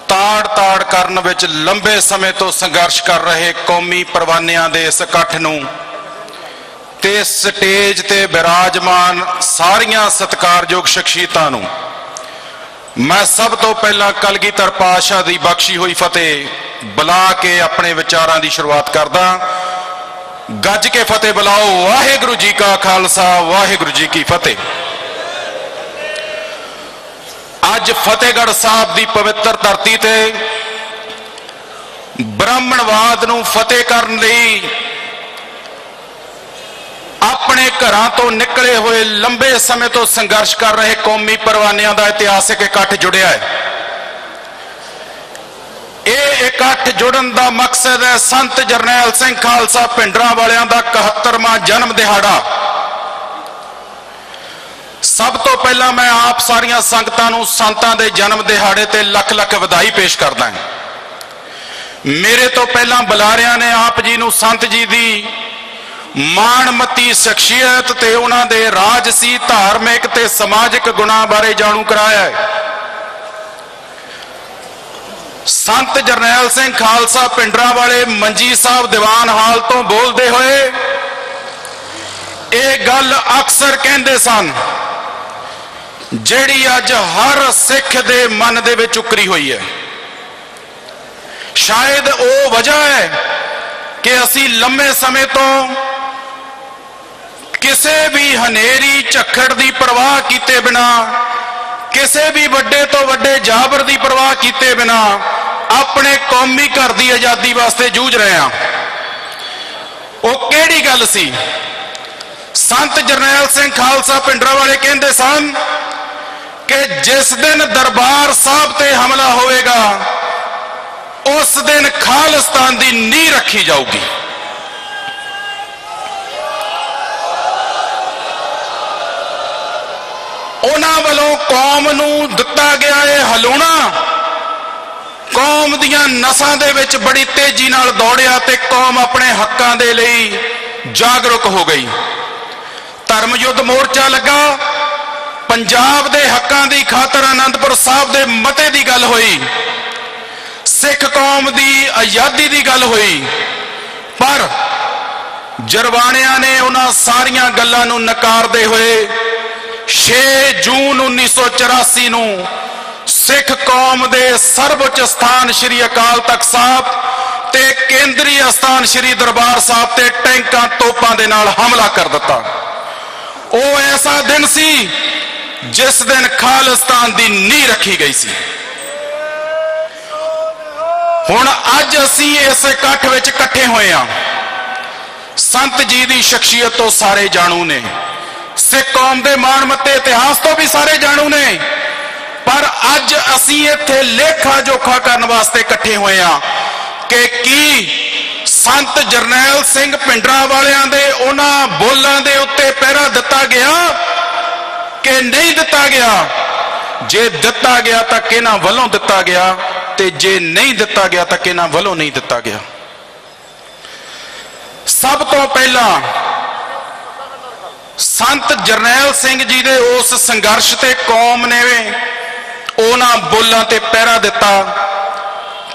ਤਾੜ ਕਰਨ ਵਿੱਚ ਲੰਬੇ ਸਮੇਂ ਤੋਂ ਸੰਘਰਸ਼ ਕਰ ਰਹੇ ਕੌਮੀ ਪਰਵਾਨਿਆਂ ਦੇ ਇਸ ਇਕੱਠ ਨੂੰ ਤੇ ਸਟੇਜ ਤੇ ਬਿਰਾਜਮਾਨ ਸਾਰੀਆਂ ਸਤਿਕਾਰਯੋਗ ਸ਼ਖਸੀਅਤਾਂ ਨੂੰ ਮੈਂ ਸਭ ਤੋਂ ਪਹਿਲਾਂ ਕਲਗੀਧਰ ਪਾਤਸ਼ਾਹ ਦੀ ਬਖਸ਼ੀ ਹੋਈ ਫਤਿਹ ਬੁਲਾ ਕੇ ਆਪਣੇ ਵਿਚਾਰਾਂ ਦੀ ਸ਼ੁਰੂਆਤ ਕਰਦਾ। ਗੱਜ ਕੇ ਫਤਿਹ ਬੁਲਾਓ। ਵਾਹਿਗੁਰੂ ਜੀ ਕਾ ਖਾਲਸਾ, ਵਾਹਿਗੁਰੂ ਜੀ ਕੀ ਫਤਿਹ। ਅੱਜ ਫਤਿਹਗੜ੍ਹ ਸਾਹਿਬ ਦੀ ਪਵਿੱਤਰ ਧਰਤੀ ਤੇ ਬ੍ਰਾਹਮਣਵਾਦ ਨੂੰ ਫਤਿਹ ਕਰਨ ਲਈ ਆਪਣੇ ਘਰਾਂ ਤੋਂ ਨਿਕਲੇ ਹੋਏ ਲੰਬੇ ਸਮੇਂ ਤੋਂ ਸੰਘਰਸ਼ ਕਰ ਰਹੇ ਕੌਮੀ ਪਰਵਾਨਿਆਂ ਦਾ ਇਤਿਹਾਸਿਕ ਇਕੱਠ ਜੁੜਿਆ ਹੈ। ਇਹ ਇਕੱਠ ਜੁੜਨ ਦਾ ਮਕਸਦ ਹੈ ਸੰਤ ਜਰਨੈਲ ਸਿੰਘ ਖਾਲਸਾ ਭਿੰਡਰਾਂ ਵਾਲਿਆਂ ਦਾ 71ਵਾਂ ਜਨਮ ਦਿਹਾੜਾ। ਸਭ ਤੋਂ ਪਹਿਲਾਂ ਮੈਂ ਆਪ ਸਾਰੀਆਂ ਸੰਗਤਾਂ ਨੂੰ ਸੰਤਾਂ ਦੇ ਜਨਮ ਦਿਹਾੜੇ ਤੇ ਲੱਖ ਲੱਖ ਵਧਾਈ ਪੇਸ਼ ਕਰਦਾ ਹਾਂ। ਮੇਰੇ ਤੋਂ ਪਹਿਲਾਂ ਬੁਲਾਰਿਆਂ ਨੇ ਆਪ ਜੀ ਨੂੰ ਸੰਤ ਜੀ ਦੀ ਮਾਣਮੱਤੀ ਸ਼ਖਸੀਅਤ ਤੇ ਉਹਨਾਂ ਦੇ ਰਾਜਸੀ, ਧਾਰਮਿਕ ਤੇ ਸਮਾਜਿਕ ਗੁਣਾਂ ਬਾਰੇ ਜਾਣੂ ਕਰਾਇਆ ਹੈ। ਸੰਤ ਜਰਨੈਲ ਸਿੰਘ ਖਾਲਸਾ ਭਿੰਡਰਾਂ ਵਾਲੇ ਮੰਜੀ ਸਾਹਿਬ ਦੀਵਾਨ ਹਾਲ ਤੋਂ ਬੋਲਦੇ ਹੋਏ ਇਹ ਗੱਲ ਅਕਸਰ ਕਹਿੰਦੇ ਸਨ ਜਿਹੜੀ ਅੱਜ ਹਰ ਸਿੱਖ ਦੇ ਮਨ ਦੇ ਵਿੱਚ ਉਕਰੀ ਹੋਈ ਹੈ। ਸ਼ਾਇਦ ਉਹ ਵਜ੍ਹਾ ਹੈ ਕਿ ਅਸੀਂ ਲੰਮੇ ਸਮੇਂ ਤੋਂ ਕਿਸੇ ਵੀ ਹਨੇਰੀ ਝੱਖੜ ਦੀ ਪਰਵਾਹ ਕੀਤੇ ਬਿਨਾ, ਕਿਸੇ ਵੀ ਵੱਡੇ ਤੋਂ ਵੱਡੇ ਜਾਬਰ ਦੀ ਪਰਵਾਹ ਕੀਤੇ ਬਿਨਾ ਆਪਣੇ ਕੌਮੀ ਘਰ ਦੀ ਆਜ਼ਾਦੀ ਵਾਸਤੇ ਜੂਝ ਰਹੇ ਹਾਂ। ਉਹ ਕਿਹੜੀ ਗੱਲ ਸੀ? ਸੰਤ ਜਰਨੈਲ ਸਿੰਘ ਖਾਲਸਾ ਭਿੰਡਰਾਂ ਵਾਲੇ ਕਹਿੰਦੇ ਸਨ ਕਿ ਜਿਸ ਦਿਨ ਦਰਬਾਰ ਸਾਹਿਬ ਤੇ ਹਮਲਾ ਹੋਵੇਗਾ ਉਸ ਦਿਨ ਖਾਲਿਸਤਾਨ ਦੀ ਨੀਂਹ ਰੱਖੀ ਜਾਊਗੀ। ਉਹਨਾਂ ਵੱਲੋਂ ਕੌਮ ਨੂੰ ਦਿੱਤਾ ਗਿਆ ਇਹ ਹਲੂਣਾ ਕੌਮ ਦੀਆਂ ਨਸਾਂ ਦੇ ਵਿੱਚ ਬੜੀ ਤੇਜ਼ੀ ਨਾਲ ਦੌੜਿਆ ਤੇ ਕੌਮ ਆਪਣੇ ਹੱਕਾਂ ਦੇ ਲਈ ਜਾਗਰੂਕ ਹੋ ਗਈ। ਧਰਮ ਯੁੱਧ ਮੋਰਚਾ ਲੱਗਾ। ਪੰਜਾਬ ਦੇ ਹੱਕਾਂ ਦੀ ਖਾਤਰ ਆਨੰਦਪੁਰ ਸਾਹਿਬ ਦੇ ਮਤੇ ਦੀ ਗੱਲ ਹੋਈ, ਸਿੱਖ ਕੌਮ ਦੀ ਆਜ਼ਾਦੀ ਦੀ ਗੱਲ ਹੋਈ, ਪਰ ਜਰਵਾਣਿਆਂ ਨੇ ਉਹਨਾਂ ਸਾਰੀਆਂ ਗੱਲਾਂ ਨੂੰ ਨਕਾਰਦੇ ਹੋਏ 6 ਜੂਨ 1984 ਨੂੰ ਸਿੱਖ ਕੌਮ ਦੇ ਸਰਵਉੱਚ ਸਥਾਨ ਸ੍ਰੀ ਅਕਾਲ ਤਖਤ ਸਾਹਿਬ ਤੇ ਕੇਂਦਰੀ ਅਸਥਾਨ ਸ੍ਰੀ ਦਰਬਾਰ ਸਾਹਿਬ ਤੇ ਟੈਂਕਾਂ ਤੋਪਾਂ ਦੇ ਨਾਲ ਹਮਲਾ ਕਰ ਦਿੱਤਾ। ਉਹ ਐਸਾ ਦਿਨ ਸੀ ਜਿਸ ਦਿਨ ਖਾਲਿਸਤਾਨ ਦੀ ਨੀਂਹ ਰੱਖੀ ਗਈ ਸੀ। ਹੁਣ ਅੱਜ ਅਸੀਂ ਇਸ ਇਕੱਠ ਵਿੱਚ ਇਕੱਠੇ ਹੋਏ ਹਾਂ। ਸੰਤ ਜੀ ਦੀ ਸ਼ਖਸੀਅਤ ਤੋਂ ਸਾਰੇ ਜਾਣੂ ਨੇ, ਸਿੱਖ ਕੌਮ ਦੇ ਮਾਣ ਮੱਤੇ ਇਤਿਹਾਸ ਤੋਂ ਵੀ ਸਾਰੇ ਜਾਣੂ ਨੇ, ਪਰ ਅੱਜ ਅਸੀਂ ਇੱਥੇ ਲੇਖਾ ਜੋਖਾ ਕਰਨ ਵਾਸਤੇ ਇਕੱਠੇ ਹੋਏ ਹਾਂ ਕਿ ਕੀ ਸੰਤ ਜਰਨੈਲ ਸਿੰਘ ਭਿੰਡਰਾਂਵਾਲਿਆਂ ਦੇ ਉਹਨਾਂ ਬੋਲਾਂ ਦੇ ਉੱਤੇ ਪਹਿਰਾ ਦਿੱਤਾ ਗਿਆ ਕਿ ਨਹੀਂ ਦਿੱਤਾ ਗਿਆ। ਜੇ ਦਿੱਤਾ ਗਿਆ ਤਾਂ ਕਿਹਨਾਂ ਵੱਲੋਂ ਦਿੱਤਾ ਗਿਆ ਤੇ ਜੇ ਨਹੀਂ ਦਿੱਤਾ ਗਿਆ ਤਾਂ ਕਿਹਨਾਂ ਵੱਲੋਂ ਨਹੀਂ ਦਿੱਤਾ ਗਿਆ। ਸਭ ਤੋਂ ਪਹਿਲਾਂ ਸੰਤ ਜਰਨੈਲ ਸਿੰਘ ਜੀ ਦੇ ਉਸ ਸੰਘਰਸ਼ ਤੇ ਕੌਮ ਨੇ ਉਹਨਾਂ ਬੋਲਾਂ ਤੇ ਪਹਿਰਾ ਦਿੱਤਾ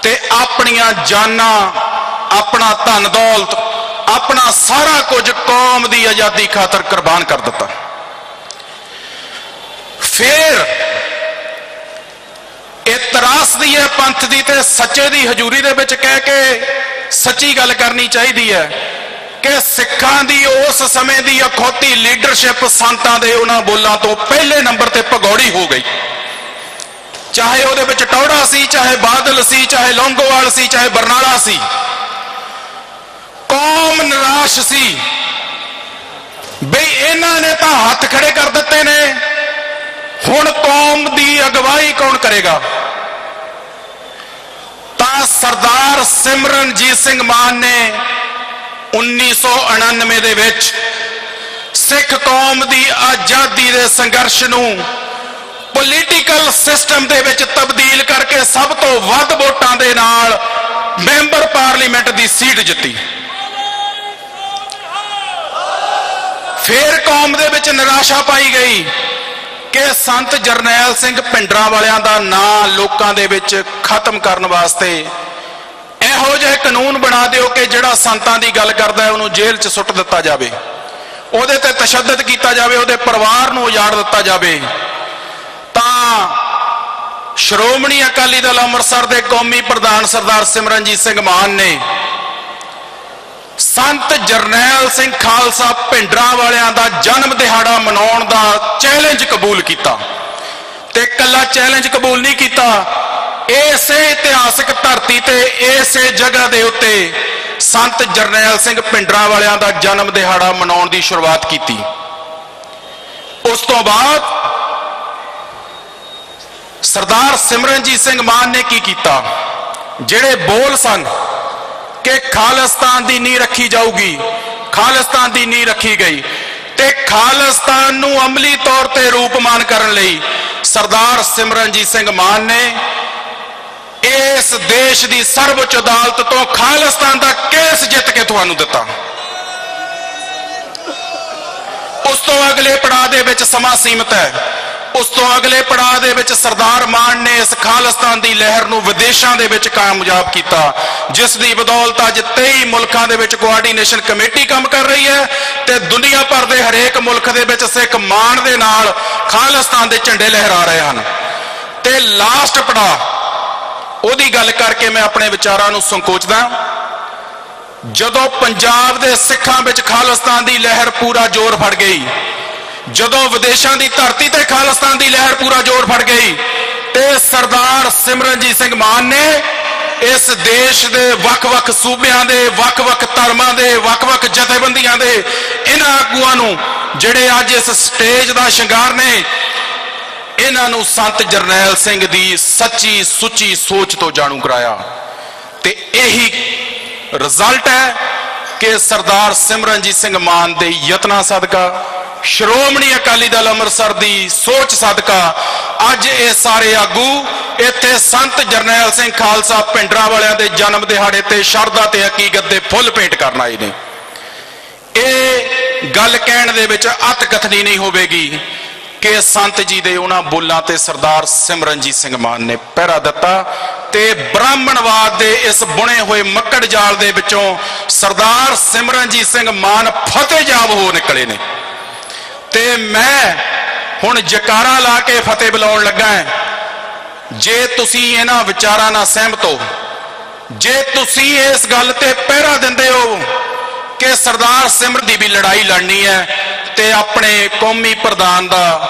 ਤੇ ਆਪਣੀਆਂ ਜਾਨਾਂ, ਆਪਣਾ ਧਨ ਦੌਲਤ, ਆਪਣਾ ਸਾਰਾ ਕੁਝ ਕੌਮ ਦੀ ਆਜ਼ਾਦੀ ਖਾਤਰ ਕੁਰਬਾਨ ਕਰ ਦਿੱਤਾ। ਫਿਰ ਇਹ ਤਰਾਸਦੀ ਹੈ ਪੰਥ ਦੀ ਤੇ ਸੱਚੇ ਦੀ ਹਜ਼ੂਰੀ ਦੇ ਵਿੱਚ ਕਹਿ ਕੇ ਸੱਚੀ ਗੱਲ ਕਰਨੀ ਚਾਹੀਦੀ ਹੈ ਕਿ ਸਿੱਖਾਂ ਦੀ ਉਸ ਸਮੇਂ ਦੀ ਅਖੌਤੀ ਲੀਡਰਸ਼ਿਪ ਸੰਤਾਂ ਦੇ ਉਹਨਾਂ ਬੋਲਾਂ ਤੋਂ ਪਹਿਲੇ ਨੰਬਰ ਤੇ ਭਗੌੜੀ ਹੋ ਗਈ। ਚਾਹੇ ਉਹਦੇ ਵਿੱਚ ਟੌੜਾ ਸੀ, ਚਾਹੇ ਬਾਦਲ ਸੀ, ਚਾਹੇ ਲੌਂਗੋਵਾਲ ਸੀ, ਚਾਹੇ ਬਰਨਾਲਾ ਸੀ। ਕੌਮ ਨਿਰਾਸ਼ ਸੀ ਬਈ ਇਹਨਾਂ ਨੇ ਤਾਂ ਹੱਥ ਖੜੇ ਕਰ ਦਿੱਤੇ ਨੇ, ਹੁਣ ਕੌਮ ਦੀ ਅਗਵਾਈ ਕੌਣ ਕਰੇਗਾ। ਤਾਂ ਸਰਦਾਰ ਸਿਮਰਨਜੀਤ ਸਿੰਘ ਮਾਨ ਨੇ 1999 ਦੇ ਵਿੱਚ ਸਿੱਖ ਕੌਮ ਦੀ ਆਜ਼ਾਦੀ ਦੇ ਸੰਘਰਸ਼ ਨੂੰ ਪੋਲੀਟੀਕਲ ਸਿਸਟਮ ਦੇ ਵਿੱਚ ਤਬਦੀਲ ਕਰਕੇ ਸਭ ਤੋਂ ਵੱਧ ਵੋਟਾਂ ਦੇ ਨਾਲ ਮੈਂਬਰ ਪਾਰਲੀਮੈਂਟ ਦੀ ਸੀਟ ਜਿੱਤੀ। ਫਿਰ ਕੌਮ ਦੇ ਵਿੱਚ ਨਿਰਾਸ਼ਾ ਪਾਈ ਗਈ ਕਿ ਸੰਤ ਜਰਨੈਲ ਸਿੰਘ ਭਿੰਡਰਾਂਵਾਲਿਆਂ ਦਾ ਨਾਂ ਲੋਕਾਂ ਦੇ ਵਿੱਚ ਖਤਮ ਕਰਨ ਵਾਸਤੇ ਇਹੋ ਜਿਹੇ ਕਾਨੂੰਨ ਬਣਾ ਦਿਓ ਕਿ ਜਿਹੜਾ ਸੰਤਾਂ ਦੀ ਗੱਲ ਕਰਦਾ ਹੈ ਉਹਨੂੰ ਜੇਲ੍ਹ 'ਚ ਸੁੱਟ ਦਿੱਤਾ ਜਾਵੇ, ਉਹਦੇ ਤੇ ਤਸ਼ੱਦਦ ਕੀਤਾ ਜਾਵੇ, ਉਹਦੇ ਪਰਿਵਾਰ ਨੂੰ ਉਜਾੜ ਦਿੱਤਾ ਜਾਵੇ। ਤਾਂ ਸ਼੍ਰੋਮਣੀ ਅਕਾਲੀ ਦਲ ਅੰਮ੍ਰਿਤਸਰ ਦੇ ਕੌਮੀ ਪ੍ਰਧਾਨ ਸਰਦਾਰ ਸਿਮਰਨਜੀਤ ਸਿੰਘ ਮਾਨ ਨੇ ਸੰਤ ਜਰਨੈਲ ਸਿੰਘ ਖਾਲਸਾ ਭਿੰਡਰਾਂਵਾਲਿਆਂ ਦਾ ਜਨਮ ਦਿਹਾੜਾ ਮਨਾਉਣ ਦਾ ਚੈਲੰਜ ਕਬੂਲ ਕੀਤਾ ਤੇ ਇਕੱਲਾ ਚੈਲੰਜ ਕਬੂਲ ਨਹੀਂ ਕੀਤਾ, ਇਸੇ ਇਤਿਹਾਸਕ ਧਰਤੀ ਤੇ ਇਸੇ ਜਗ੍ਹਾ ਦੇ ਉੱਤੇ ਸੰਤ ਜਰਨੈਲ ਸਿੰਘ ਭਿੰਡਰਾਂਵਾਲਿਆਂ ਦਾ ਜਨਮ ਦਿਹਾੜਾ ਮਨਾਉਣ ਦੀ ਸ਼ੁਰੂਆਤ ਕੀਤੀ। ਉਸ ਤੋਂ ਬਾਅਦ ਸਰਦਾਰ ਸਿਮਰਨਜੀਤ ਸਿੰਘ ਮਾਨ ਨੇ ਕੀ ਕੀਤਾ, ਜਿਹੜੇ ਬੋਲ ਸਨ ਕਿ ਖਾਲਿਸਤਾਨ ਦੀ ਨੀਂਹ ਰੱਖੀ ਜਾਊਗੀ, ਖਾਲਿਸਤਾਨ ਦੀ ਨੀਂਹ ਰੱਖੀ ਗਈ ਤੇ ਖਾਲਿਸਤਾਨ ਨੂੰ ਅਮਲੀ ਤੌਰ ਤੇ ਰੂਪਮਾਨ ਕਰਨ ਲਈ ਸਰਦਾਰ ਸਿਮਰਨਜੀਤ ਸਿੰਘ ਮਾਨ ਨੇ ਇਸ ਦੇਸ਼ ਦੀ ਸਰਵਉੱਚ ਅਦਾਲਤ ਤੋਂ ਖਾਲਿਸਤਾਨ ਦਾ ਕੇਸ ਜਿੱਤ ਕੇ ਤੁਹਾਨੂੰ ਦਿੱਤਾ। ਉਸ ਤੋਂ ਅਗਲੇ ਪੜਾਅ ਦੇ ਵਿੱਚ ਸਮਾਂ ਸੀਮਤ ਹੈ। ਉਸ ਤੋਂ ਅਗਲੇ ਪੜਾਅ ਦੇ ਵਿੱਚ ਸਰਦਾਰ ਮਾਨ ਨੇ ਇਸ ਖਾਲਿਸਤਾਨ ਦੀ ਲਹਿਰ ਨੂੰ ਵਿਦੇਸ਼ਾਂ ਦੇ ਵਿੱਚ ਕਾਮਯਾਬ ਕੀਤਾ, ਜਿਸ ਦੀ ਬਦੌਲਤ ਅੱਜ 23 ਮੁਲਕਾਂ ਦੇ ਵਿੱਚ ਕੋਆਰਡੀਨੇਸ਼ਨ ਕਮੇਟੀ ਕੰਮ ਕਰ ਰਹੀ ਹੈ ਤੇ ਦੁਨੀਆ ਭਰ ਦੇ ਹਰੇਕ ਮੁਲਕ ਦੇ ਵਿੱਚ ਸਿੱਖ ਮਾਣ ਦੇ ਨਾਲ ਖਾਲਿਸਤਾਨ ਦੇ ਝੰਡੇ ਲਹਿਰਾ ਰਹੇ ਹਨ। ਤੇ ਲਾਸਟ ਪੜਾਅ ਉਹਦੀ ਗੱਲ ਕਰਕੇ ਮੈਂ ਆਪਣੇ ਵਿਚਾਰਾਂ ਨੂੰ ਸੰਕੋਚਦਾ। ਜਦੋਂ ਪੰਜਾਬ ਦੇ ਸਿੱਖਾਂ ਵਿੱਚ ਖਾਲਿਸਤਾਨ ਦੀ ਲਹਿਰ ਪੂਰਾ ਜ਼ੋਰ ਫੜ ਗਈ, ਜਦੋਂ ਵਿਦੇਸ਼ਾਂ ਦੀ ਧਰਤੀ ਤੇ ਖਾਲਿਸਤਾਨ ਦੀ ਲਹਿਰ ਪੂਰਾ ਜ਼ੋਰ ਫੜ ਗਈ ਤੇ ਸਰਦਾਰ ਸਿਮਰਨਜੀਤ ਸਿੰਘ ਮਾਨ ਨੇ ਇਸ ਦੇਸ਼ ਦੇ ਵੱਖ-ਵੱਖ ਸੂਬਿਆਂ ਦੇ, ਵੱਖ-ਵੱਖ ਧਰਮਾਂ ਦੇ, ਵੱਖ-ਵੱਖ ਜਥੇਬੰਦੀਆਂ ਦੇ ਇਹਨਾਂ ਆਗੂਆਂ ਨੂੰ ਜਿਹੜੇ ਅੱਜ ਇਸ ਸਟੇਜ ਦਾ ਸ਼ਿੰਗਾਰ ਨੇ, ਇਹਨਾਂ ਨੂੰ ਸੰਤ ਜਰਨੈਲ ਸਿੰਘ ਦੀ ਸੱਚੀ ਸੁੱਚੀ ਸੋਚ ਤੋਂ ਜਾਣੂ ਕਰਾਇਆ। ਤੇ ਇਹੀ ਰਿਜ਼ਲਟ ਹੈ ਕਿ ਸਰਦਾਰ ਸਿਮਰਨਜੀਤ ਸਿੰਘ ਮਾਨ ਦੇ ਯਤਨਾਂ ਸਦਕਾ, ਸ਼੍ਰੋਮਣੀ ਅਕਾਲੀ ਦਲ ਅੰਮ੍ਰਿਤਸਰ ਦੀ ਸੋਚ ਸਦਕਾ ਅੱਜ ਇਹ ਸਾਰੇ ਆਗੂ ਇੱਥੇ ਸੰਤ ਜਰਨੈਲ ਸਿੰਘ ਖਾਲਸਾ ਭਿੰਡਰਾਂਵਾਲਿਆਂ ਦੇ ਜਨਮ ਦਿਹਾੜੇ ਤੇ ਸ਼ਰਧਾ ਤੇ ਹਕੀਕਤ ਦੇ ਫੁੱਲ ਭੇਟ ਕਰਨ ਆਏ ਨੇ। ਇਹ ਗੱਲ ਕਹਿਣ ਦੇ ਵਿੱਚ ਅਤ ਕਥਨੀ ਨਹੀਂ ਹੋਵੇਗੀ ਕਿ ਸੰਤ ਜੀ ਦੇ ਉਹਨਾਂ ਬੋਲਾਂ ਤੇ ਸਰਦਾਰ ਸਿਮਰਨਜੀਤ ਸਿੰਘ ਮਾਨ ਨੇ ਪਹਿਰਾ ਦਿੱਤਾ ਤੇ ਬ੍ਰਾਹਮਣਵਾਦ ਦੇ ਇਸ ਬੁਣੇ ਹੋਏ ਮੱਕੜ ਜਾਲ ਦੇ ਵਿੱਚੋਂ सरदार सिमरनजीत सिंह मान फतेहयाब हो निकले ने। ते मैं हुण जकारा ला के फतेह बुलाउण लगा है। जे तुसी इन्हां विचारां नाल सहमत हो, जे तुसी इस गल ते पहरा दिंदे हो कि सरदार सिमरन दी भी लड़ाई लड़नी है ते अपने कौमी प्रधान दा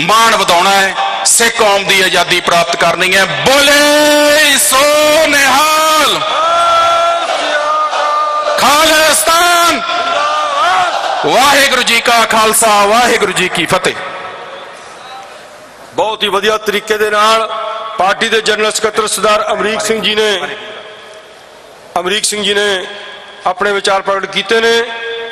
मान वधाउणा है, सिख कौम दी आजादी प्राप्त करनी है, बोले सो निहाल, खालिस्तान, वाहिगुरू जी का खालसा, वाहिगुरू जी की फतेह। बहुत ही वधिया तरीके दे नाल पार्टी के जनरल सकत्तर सरदार अमरीक सिंह जी ने अपने विचार प्रगट किए ने।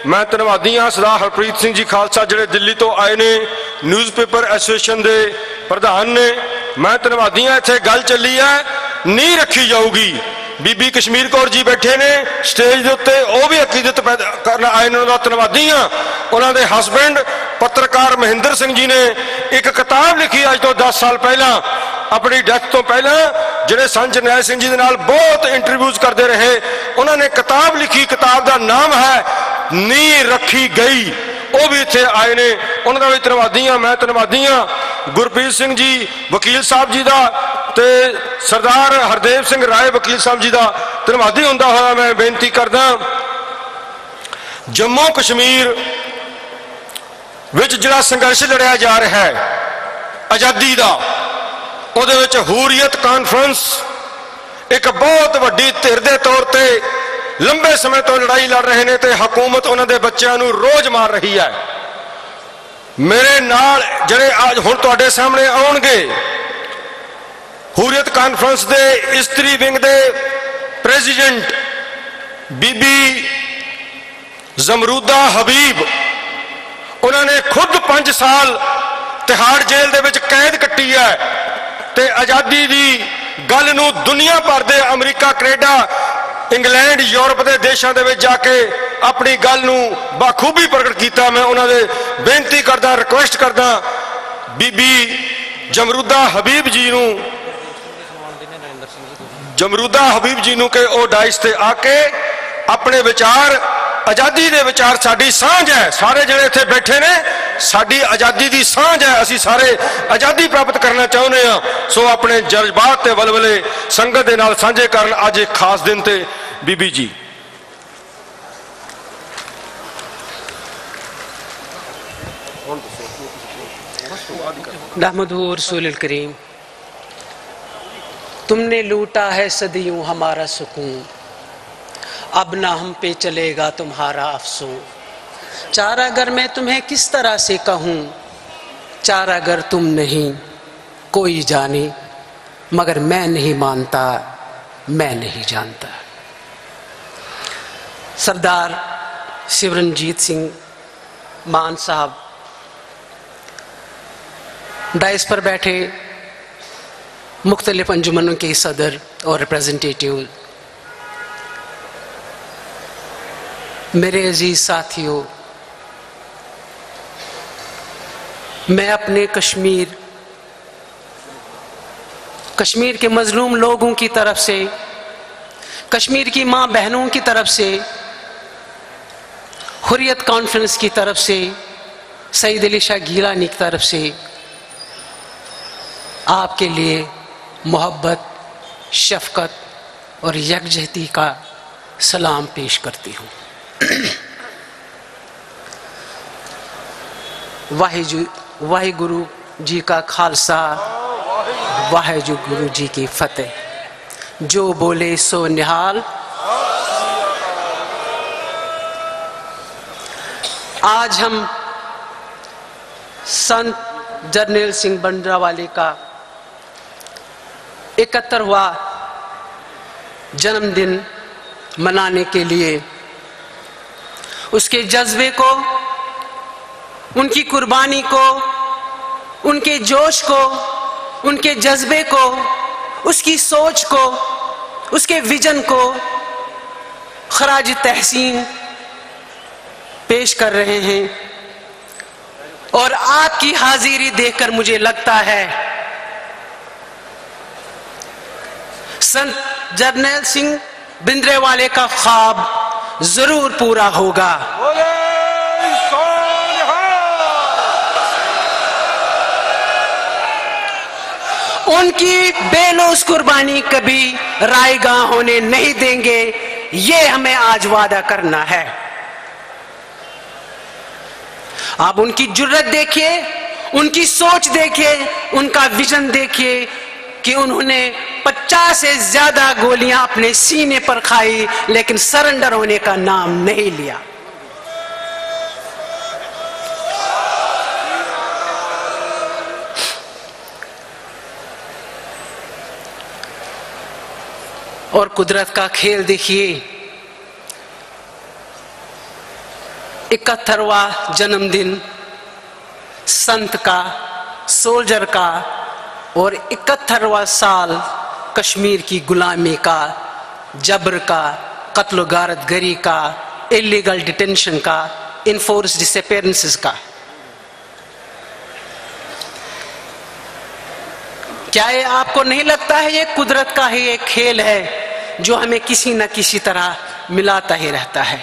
मैं धन्यवादी हाँ सरदार हरप्रीत सिंह जी खालसा जिहड़े दिल्ली तो आए ने, न्यूज़पेपर एसोसीएशन के प्रधान ने। मैं धन्यवादी हाँ, इत्थे गल चली है नहीं रखी जाऊगी। बीबी कश्मीर कौर जी बैठे ने स्टेज के उत्ते, वो भी अकीदत पैदा करना आए ने, उन्होंने धन्यवादी हाँ। उन्होंने हसबैंड पत्रकार महेंद्र सिंह जी ने एक किताब लिखी अज तो 10 साल पहला, अपनी डेथ तो पहला, जिहड़े संत जरनैल सिंह जी दे नाल बहुत इंटरव्यूज करते रहे। उन्होंने किताब लिखी, किताब का नाम है नी रखी गई। वो भी इत्थे आए ने, उन्होंने भी धन्यवादी हाँ। मैं धन्यवादी हाँ गुरप्रीत सिंह जी वकील साहब जी का, ते सरदार हरदेव सिंह राय वकील साहब जी का धन्यवादी होंदा होया मैं बेनती करदा, जम्मू कश्मीर विच जिहड़ा संघर्ष लड़िया जा रहा है आज़ादी का, उहदे विच हुरीयत कॉन्फ्रेंस एक बहुत वड्डी धिर दे तौर ते लंबे समय तो लड़ाई लड़ रहे हैं, ते हुकूमत उन्होंने बच्चों को रोज मार रही है। मेरे नाल जिहड़े आज हुण तुहाडे सामने आउणगे, हुरीयत कॉन्फ्रेंस के इस्त्री विंग के प्रेजिडेंट बीबी जमरूदा हबीब, उन्होंने खुद 5 साल तिहाड़ जेल दे विच कैद कट्टी है, ते आज़ादी की गल नूं दुनिया भर के अमरीका, कनेडा, इंग्लैंड, यूरोप के देशों के जाके अपनी गल नूं बाखूबी प्रगट किया। मैं उन्होंने बेनती करदा, रिक्वेस्ट करदा बीबी जमरूदा हबीब जी नूं, जमरूदा हबीब जी नूं कि वो डाइस ते आके अपने विचार, आज़ादी के विचार साडी सांझ है, सारे जिहड़े इत्थे बैठे ने साडी आज़ादी की सांझ है, असी सारे आज़ादी प्राप्त करना चाहुंदे हां। सो अपने जज्बात ते वलवले संगत दे नाल सांझे करन अज एक खास दिन ते बीबी जी। नहमदुहु रसूलुल करीम। तुमने लूटा है सदियों हमारा सुकून, अब ना हम पे चलेगा तुम्हारा अफसोस। चार अगर मैं तुम्हें किस तरह से कहूँ, चार अगर तुम नहीं कोई जाने, मगर मैं नहीं मानता, मैं नहीं जानता। सरदार सिमरनजीत सिंह मान साहब डाइस पर बैठे मुख्तलिफ अंजुमनों के सदर और रिप्रेजेंटेटिव, मेरे अजीज साथियों, मैं अपने कश्मीर के मजलूम लोगों की तरफ से, कश्मीर की माँ बहनों की तरफ से, हुर्रियत कॉन्फ्रेंस की तरफ से, सईद अली शाह गिलानी की तरफ से आपके लिए मोहब्बत, शफकत और यकजहती का सलाम पेश करती हूँ। वाहिगुरु जी का खालसा, वाहिगुरु जी की फतेह। जो बोले सो निहाल। आज हम संत जरनैल सिंह भिंडरावाले का 71वां जन्मदिन मनाने के लिए उसके जज्बे को, उनकी कुर्बानी को, उनके जोश को, उनके जज्बे को, उसकी सोच को, उसके विजन को खराज तहसीन पेश कर रहे हैं। और आपकी हाजिरी देखकर मुझे लगता है संत जरनैल सिंह भिंडरावाले का ख्वाब जरूर पूरा होगा। उनकी बेलौस कुर्बानी कभी रायगां होने नहीं देंगे, ये हमें आज वादा करना है। आप उनकी जुर्रत देखिए, उनकी सोच देखिए, उनका विजन देखिए कि उन्होंने 50 से ज्यादा गोलियां अपने सीने पर खाई लेकिन सरेंडर होने का नाम नहीं लिया। और कुदरत का खेल देखिए, 71वां जन्मदिन संत का, सोल्जर का, और 71वां साल कश्मीर की गुलामी का, जबर का, कत्ल गारतगरी का, इलीगल डिटेंशन का, इनफोर्स डिसअपीयरेंसेस का। क्या ये आपको नहीं लगता है ये कुदरत का ही एक खेल है जो हमें किसी न किसी तरह मिलाता ही रहता है?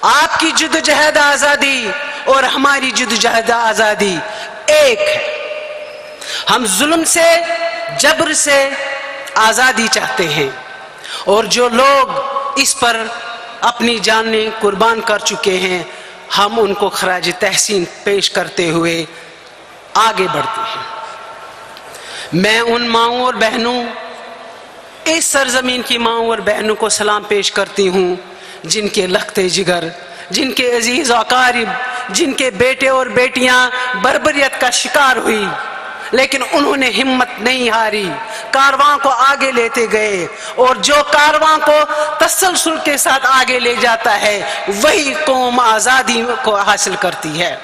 आपकी जिद्दोजहद आजादी और हमारी जिद्दोजहद आजादी एक है। हम जुल्म से, जबर से आजादी चाहते हैं, और जो लोग इस पर अपनी जानें कुर्बान कर चुके हैं, हम उनको खराज तहसीन पेश करते हुए आगे बढ़ते हैं। मैं उन माओं और बहनों, इस सरजमीन की माओं और बहनों को सलाम पेश करती हूँ जिनके लखते जिगर, जिनके अजीज अकारिब, जिनके बेटे और बेटियां बर्बरियत का शिकार हुई, लेकिन उन्होंने हिम्मत नहीं हारी, कारवां को आगे लेते गए, और जो कारवां को तसलसल के साथ आगे ले जाता है वही कौम आजादी को हासिल करती है।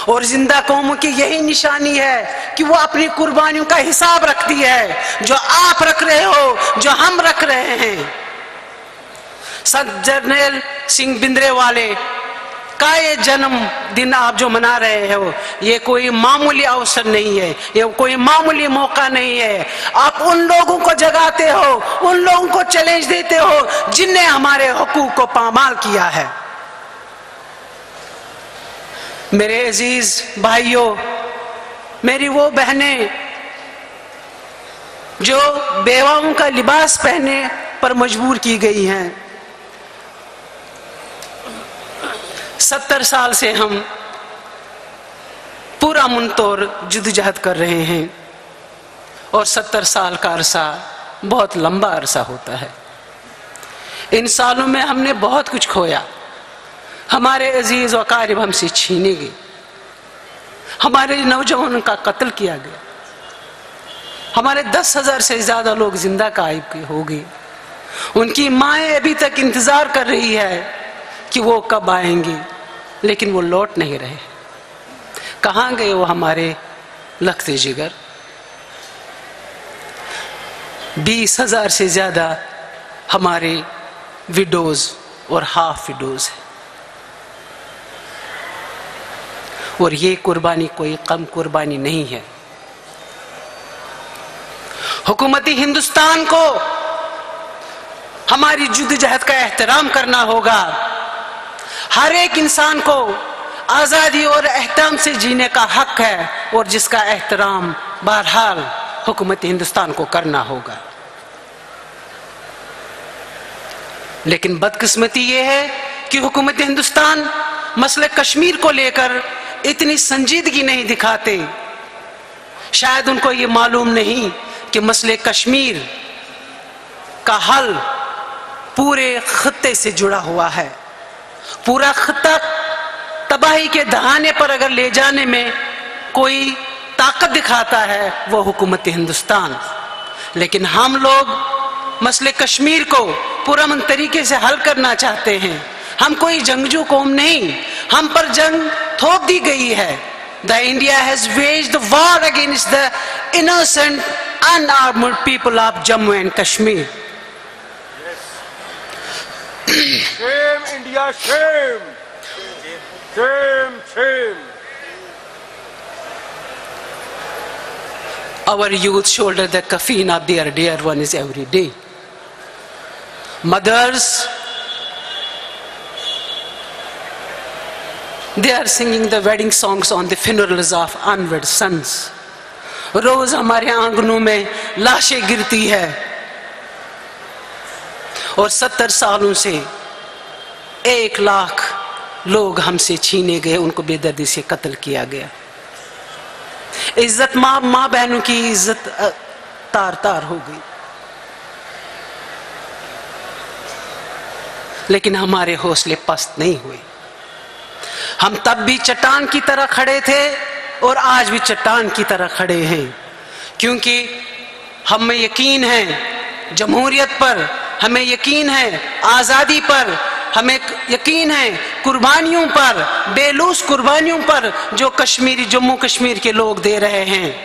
और जिंदा कौमों की यही निशानी है कि वो अपनी कुर्बानियों का हिसाब रखती है, जो आप रख रहे हो, जो हम रख रहे हैं। संत जरनैल सिंह भिंद्रेवाले का ये जन्म दिन आप जो मना रहे हो, ये कोई मामूली अवसर नहीं है, ये कोई मामूली मौका नहीं है। आप उन लोगों को जगाते हो, उन लोगों को चैलेंज देते हो जिनने हमारे हुकूक को पामाल किया है। मेरे अजीज भाइयों, मेरी वो बहनें जो बेवाओं का लिबास पहने पर मजबूर की गई हैं, 70 साल से हम पूरा मुनतोर जिद्दोजहद कर रहे हैं, और 70 साल का अरसा बहुत लंबा अरसा होता है। इन सालों में हमने बहुत कुछ खोया, हमारे अजीज व अकारिब हमसे छीने गए, हमारे नौजवानों का कत्ल किया गया, हमारे 10,000 से ज्यादा लोग जिंदा गायब हो गए। उनकी माएँ अभी तक इंतजार कर रही है कि वो कब आएंगे, लेकिन वो लौट नहीं रहे। कहाँ गए वो हमारे लखते जिगर? 20,000 से ज्यादा हमारे विडोज और हाफ विडोज हैं, और ये कुर्बानी कोई कम कुर्बानी नहीं है। हुकूमती हिंदुस्तान को हमारी जिद्दोजहद का एहतराम करना होगा। हर एक इंसान को आजादी और एहतराम से जीने का हक है, और जिसका एहतराम बहरहाल हुकूमती हिंदुस्तान को करना होगा। लेकिन बदकिस्मती ये है कि हुकूमती हिंदुस्तान मसले कश्मीर को लेकर इतनी संजीदगी नहीं दिखाते। शायद उनको ये मालूम नहीं कि मसले कश्मीर का हल पूरे खत्ते से जुड़ा हुआ है। पूरा खत्ता तबाही के दहाने पर अगर ले जाने में कोई ताकत दिखाता है वो हुकूमत हिंदुस्तान। लेकिन हम लोग मसले कश्मीर को पुरअमन तरीके से हल करना चाहते हैं। हम कोई जंगजू कौम नहीं, हम पर जंग थोप दी गई है। The India has waged the war against the innocent, unarmed people of Jammu and Kashmir. Shame, India, shame! Shame, shame! Our youth shoulder the caffeine of their dear ones every day. Mothers They are singing the wedding songs on the funerals of unwed sons. रोज हमारे आंगनों में लाशें गिरती है और 70 सालों से 1 लाख लोग हमसे छीने गए, उनको बेदर्दी से कत्ल किया गया। इज्जत माँ बहनों की इज्जत तार तार हो गई। लेकिन हमारे हौसले पस्त नहीं हुए। हम तब भी चट्टान की तरह खड़े थे और आज भी चट्टान की तरह खड़े हैं, क्योंकि हमें यकीन है जमहूरियत पर, हमें यकीन है आज़ादी पर, हमें यकीन है कुर्बानियों पर, बेलूस कुर्बानियों पर जो कश्मीरी जम्मू कश्मीर के लोग दे रहे हैं।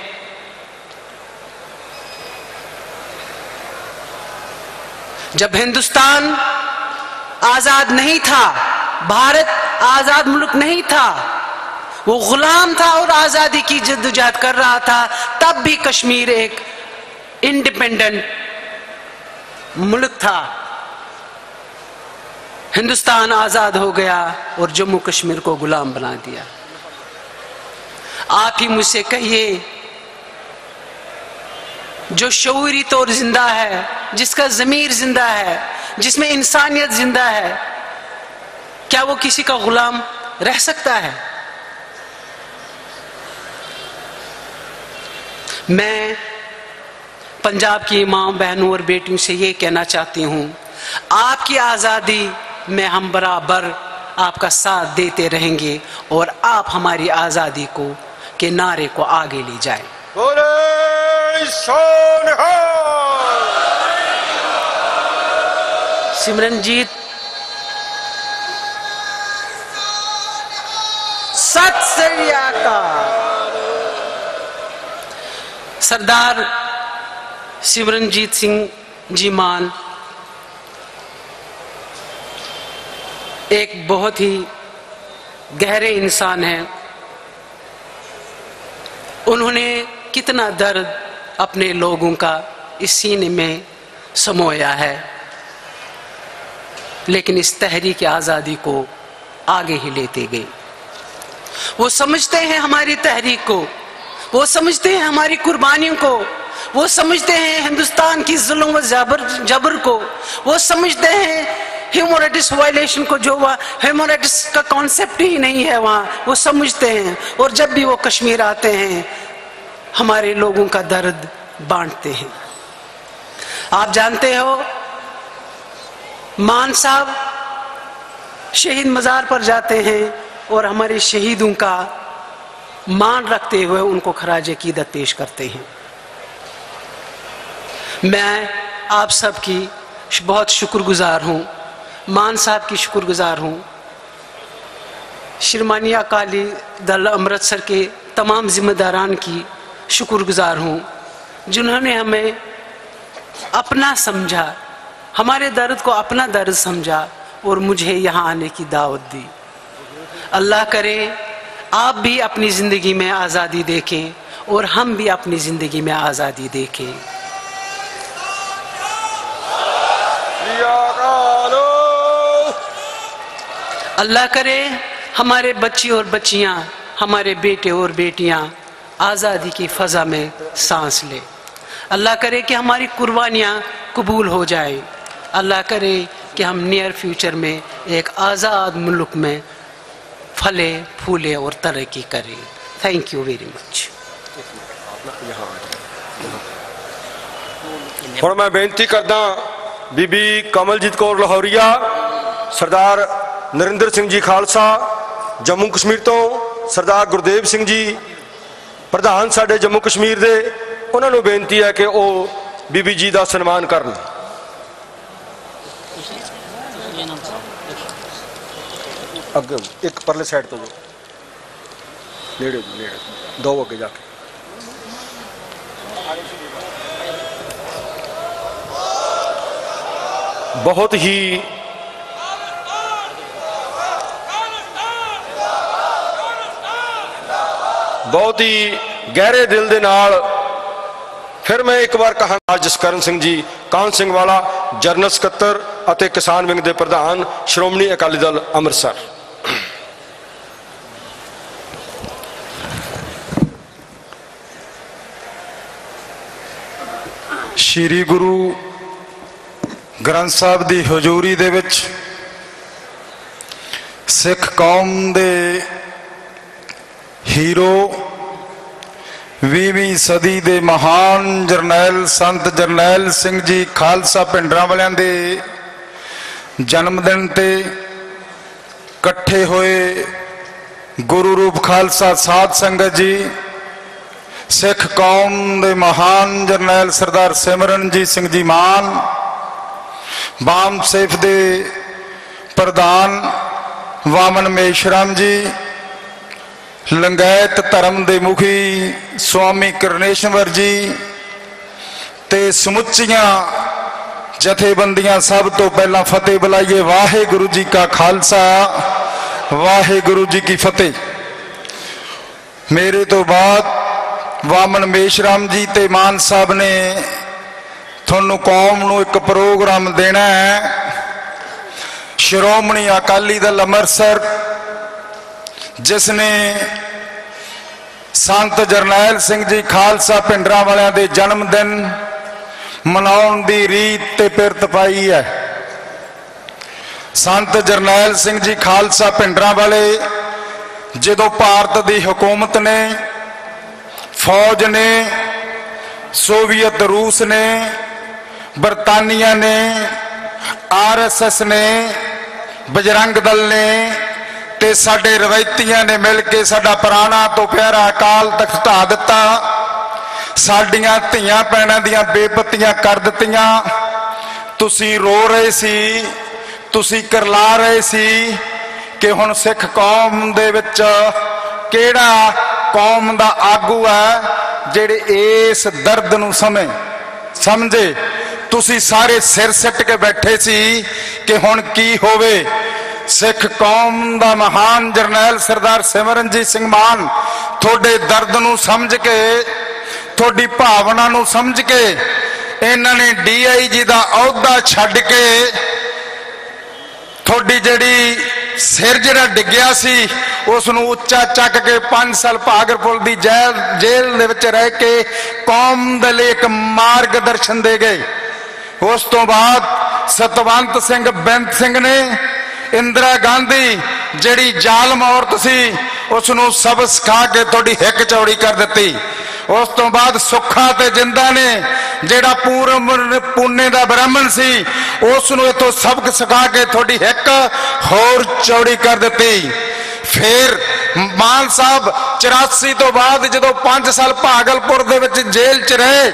जब हिंदुस्तान आजाद नहीं था, भारत आजाद मुल्क नहीं था, वो गुलाम था और आजादी की जद्दोजहद कर रहा था, तब भी कश्मीर एक इंडिपेंडेंट मुल्क था। हिंदुस्तान आजाद हो गया और जम्मू कश्मीर को गुलाम बना दिया। आप ही मुझसे कहिए, जो शऊरी तौर जिंदा है, जिसका ज़मीर जिंदा है, जिसमें इंसानियत जिंदा है, क्या वो किसी का गुलाम रह सकता है? मैं पंजाब की मां बहनों और बेटियों से ये कहना चाहती हूं, आपकी आज़ादी में हम बराबर आपका साथ देते रहेंगे और आप हमारी आज़ादी को के नारे को आगे ले जाएं। सिमरनजीत सत श्री अकाल। सरदार सिमरनजीत सिंह जी मान एक बहुत ही गहरे इंसान हैं। उन्होंने कितना दर्द अपने लोगों का इस सीने में समोया है, लेकिन इस तहरीक आज़ादी को आगे ही लेते गए। वो समझते हैं हमारी तहरीक को, वो समझते हैं हमारी कुर्बानियों को, वो समझते हैं हिंदुस्तान की जुल्म व जबर को, वो समझते हैं ह्यूमन राइट्स वायलेशन को, जो वह ह्यूमन राइट्स का कॉन्सेप्ट ही नहीं है वहाँ, वो समझते हैं। और जब भी वो कश्मीर आते हैं हमारे लोगों का दर्द बांटते हैं। आप जानते हो, मान साहब शहीद मज़ार पर जाते हैं और हमारे शहीदों का मान रखते हुए उनको खराज अकीदत पेश करते हैं। मैं आप सबकी बहुत शुक्रगुजार हूँ, मान साहब की शुक्रगुजार हूँ, शिरोमणि अकाली दल अमृतसर के तमाम जिम्मेदारान की शुक्रगुजार हूँ, जिन्होंने हमें अपना समझा, हमारे दर्द को अपना दर्द समझा और मुझे यहाँ आने की दावत दी। अल्लाह करे आप भी अपनी ज़िंदगी में आज़ादी देखें और हम भी अपनी ज़िंदगी में आज़ादी देखें। अल्लाह करे हमारे बच्चे और बच्चियाँ, हमारे बेटे और बेटियाँ आज़ादी की फ़ज़ा में सांस ले। अल्लाह करे कि हमारी कुर्बानियाँ कबूल हो जाए। अल्लाह करे कि हम नियर फ्यूचर में एक आज़ाद मुल्क में फले फूले और तरक्की करें। Thank you very much. और मैं बेनती करदा बीबी कमलजीत कौर लाहौरिया, सरदार नरिंदर सिंह जी खालसा जम्मू कश्मीर तो, सरदार गुरदेव सिंह जी प्रधान साडे जम्मू कश्मीर दे, उन्होंने बेनती है कि वो बीबी जी का सन्मान करन। अगे एक परले साइड तो जो नेड़े दो अगे जाके बहुत ही गहरे दिल दे नाल फिर मैं एक बार कहांगा, जसकरण सिंह जी कान सिंह वाला जनरल सकत्तर अते किसान विंग दे प्रधान श्रोमणी अकाली दल अमृतसर। ਸ਼੍ਰੀ ਗੁਰੂ ਗ੍ਰੰਥ ਸਾਹਿਬ ਦੀ ਹਜ਼ੂਰੀ ਦੇ ਵਿੱਚ ਸਿੱਖ ਕੌਮ ਦੇ ਹੀਰੋ 20ਵੀਂ ਸਦੀ ਦੇ ਮਹਾਨ ਜਰਨੈਲ ਸੰਤ ਜਰਨੈਲ ਸਿੰਘ ਜੀ ਖਾਲਸਾ ਭਿੰਡਰਾਂ ਵਾਲਿਆਂ ਦੇ ਜਨਮ ਦਿਨ ਤੇ ਇਕੱਠੇ ਹੋਏ ਗੁਰੂ ਰੂਪ ਖਾਲਸਾ ਸਾਧ ਸੰਗਤ ਜੀ, ਸਿੱਖ ਕੌਮ ਦੇ ਮਹਾਨ ਜਰਨੈਲ ਸਰਦਾਰ ਸਿਮਰਨਜੀਤ ਸਿੰਘ ਜੀ ਮਾਨ, ਬਾਮ ਸੇਫ ਦੇ ਪ੍ਰਧਾਨ ਵਾਮਨ ਮੇਸ਼ਰਾਮ ਜੀ, ਲੰਗੈਤ ਧਰਮ ਦੇ ਮੁਖੀ ਸਵਾਮੀ ਕਰਨੇਸ਼ਵਰ ਜੀ ਤੇ ਸਮੁੱਚੀਆਂ ਜਥੇਬੰਦੀਆਂ, ਸਭ ਤੋਂ ਪਹਿਲਾਂ ਫਤਿਹ ਬੁਲਾਈਏ। ਵਾਹਿਗੁਰੂ ਜੀ ਕਾ ਖਾਲਸਾ, ਵਾਹਿਗੁਰੂ ਜੀ ਕੀ ਫਤਿਹ। ਮੇਰੇ ਤੋਂ ਬਾਅਦ ਵਾਮਨ ਮੇਸ਼ਰਾਮ ਜੀ ਤੇ ਮਾਨ ਸਾਹਿਬ ਨੇ ਤੁਹਾਨੂੰ ਕੌਮ ਨੂੰ ਇੱਕ ਪ੍ਰੋਗਰਾਮ ਦੇਣਾ ਹੈ। ਸ਼੍ਰੋਮਣੀ ਅਕਾਲੀ ਦਲ ਅੰਮ੍ਰਿਤਸਰ, ਜਿਸ ਨੇ ਸੰਤ ਜਰਨੈਲ ਸਿੰਘ ਜੀ ਖਾਲਸਾ ਭਿੰਡਰਾਂ ਵਾਲਿਆਂ ਦੇ ਜਨਮ ਦਿਨ ਮਨਾਉਣ ਦੀ ਰੀਤ ਤੇ ਪਿਰਤ ਪਾਈ ਹੈ। ਸੰਤ ਜਰਨੈਲ ਸਿੰਘ ਜੀ ਖਾਲਸਾ ਭਿੰਡਰਾਂ ਵਾਲੇ ਜਦੋਂ ਭਾਰਤ ਦੀ ਹਕੂਮਤ ਨੇ, ਫੌਜ ਨੇ, ਸੋਵੀਅਤ ਰੂਸ ਨੇ, ਬਰਤਾਨੀਆ ਨੇ, RSS ਨੇ, ਬਜਰੰਗ ਦਲ ਨੇ ਤੇ ਸਾਡੇ ਰਵਾਇਤੀਆਂ ਨੇ ਮਿਲ ਕੇ ਸਾਡਾ ਪੁਰਾਣਾ ਤੋਂ ਪਿਆਰਾ ਅਕਾਲ ਤਖਤ ਢਾ ਦਿੱਤਾ। ਸਾਡੀਆਂ ਧੀਆਂ ਭੈਣਾਂ ਦੀਆਂ ਬੇਪਤੀਆਂ ਕਰ ਦਿੱਤੀਆਂ। ਤੁਸੀਂ ਰੋ ਰਹੇ ਸੀ, ਤੁਸੀਂ ਕਰਲਾ ਰਹੇ ਸੀ ਕਿ ਹੁਣ ਸਿੱਖ ਕੌਮ ਦੇ ਵਿੱਚ ਕਿਹੜਾ ਕੌਮ ਦਾ ਆਗੂ ਹੈ ਜਿਹੜੇ ਇਸ ਦਰਦ ਨੂੰ ਸਮਝੇ। ਤੁਸੀਂ ਸਾਰੇ ਸਿਰ ਸਿੱਟ ਕੇ ਬੈਠੇ ਸੀ ਕਿ ਹੁਣ ਕੀ ਹੋਵੇ। ਸਿੱਖ ਕੌਮ ਦਾ ਮਹਾਨ ਜਰਨੈਲ ਸਰਦਾਰ ਸਿਮਰਨਜੀਤ ਸਿੰਘ ਮਾਨ ਤੁਹਾਡੇ ਦਰਦ ਨੂੰ ਸਮਝ ਕੇ, ਤੁਹਾਡੀ ਭਾਵਨਾ ਨੂੰ ਸਮਝ ਕੇ ਇਹਨਾਂ ਨੇ DIG ਦਾ ਅਹੁਦਾ ਛੱਡ ਕੇ ਤੁਹਾਡੀ ਜਿਹੜੀ ਸਿਰ ਜਿਹੜਾ ਡਿੱਗਿਆ ਸੀ ਉਸ ਨੂੰ ਉੱਚਾ ਚੱਕ ਕੇ 5 ਸਾਲ ਭਾਗਰਪੁਰ ਦੀ ਜੇਲ੍ਹ ਦੇ ਵਿੱਚ ਰਹਿ ਕੇ ਕੌਮ ਦੇ ਲਈ ਇੱਕ ਮਾਰਗਦਰਸ਼ਨ ਦੇ ਗਏ। ਉਸ ਤੋਂ ਬਾਅਦ ਸਤਵੰਤ ਸਿੰਘ ਬੇਅੰਤ ਸਿੰਘ ਨੇ ਇੰਦਰਾ ਗਾਂਧੀ ਜਿਹੜੀ ਜ਼ਾਲਮ ਔਰਤ ਸੀ ਉਸ ਨੂੰ ਸਬਕ ਸਿਖਾ ਕੇ ਤੁਹਾਡੀ ਹਿੱਕ ਚੌੜੀ ਕਰ ਦਿੱਤੀ। ਉਸ ਤੋਂ ਬਾਅਦ ਸੁੱਖਾ ਤੇ ਜਿੰਦਾ ਨੇ ਜਿਹੜਾ ਪੂਨੇ ਦਾ ਬ੍ਰਾਹਮਣ ਸੀ ਉਸ ਨੂੰ ਇਥੋਂ ਸਬਕ ਸਿਖਾ ਕੇ ਤੁਹਾਡੀ ਹਿੱਕ ਹੋਰ ਚੌੜੀ ਕਰ ਦਿੱਤੀ। ਫਿਰ ਮਾਨ ਸਾਹਿਬ 84 ਤੋਂ ਬਾਅਦ ਜਦੋਂ 5 ਸਾਲ ਭਾਗਲਪੁਰ ਦੇ ਵਿੱਚ ਜੇਲ੍ਹ 'ਚ ਰਹੇ,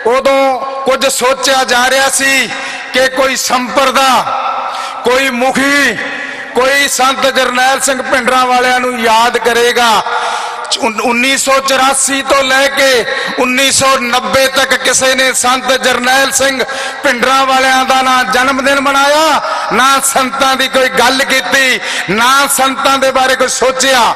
ਉਦੋਂ ਕੁਝ ਸੋਚਿਆ ਜਾ ਰਿਹਾ ਸੀ ਕਿ ਕੋਈ ਸੰਪਰਦਾ, ਕੋਈ ਮੁਖੀ, ਕੋਈ ਸੰਤ ਜਰਨੈਲ ਸਿੰਘ ਭਿੰਡਰਾਂ ਵਾਲਿਆਂ ਨੂੰ ਯਾਦ ਕਰੇਗਾ। 1984 ਤੋਂ ਲੈ ਕੇ 1990 ਤੱਕ ਕਿਸੇ ਨੇ ਸੰਤ ਜਰਨੈਲ ਸਿੰਘ ਭਿੰਡਰਾਂ ਵਾਲਿਆਂ ਦਾ ਨਾ ਜਨਮ ਦਿਨ ਮਨਾਇਆ, ਨਾ ਸੰਤਾਂ ਦੀ ਕੋਈ ਗੱਲ ਕੀਤੀ, ਨਾ ਸੰਤਾਂ ਦੇ ਬਾਰੇ ਕੁਝ ਸੋਚਿਆ।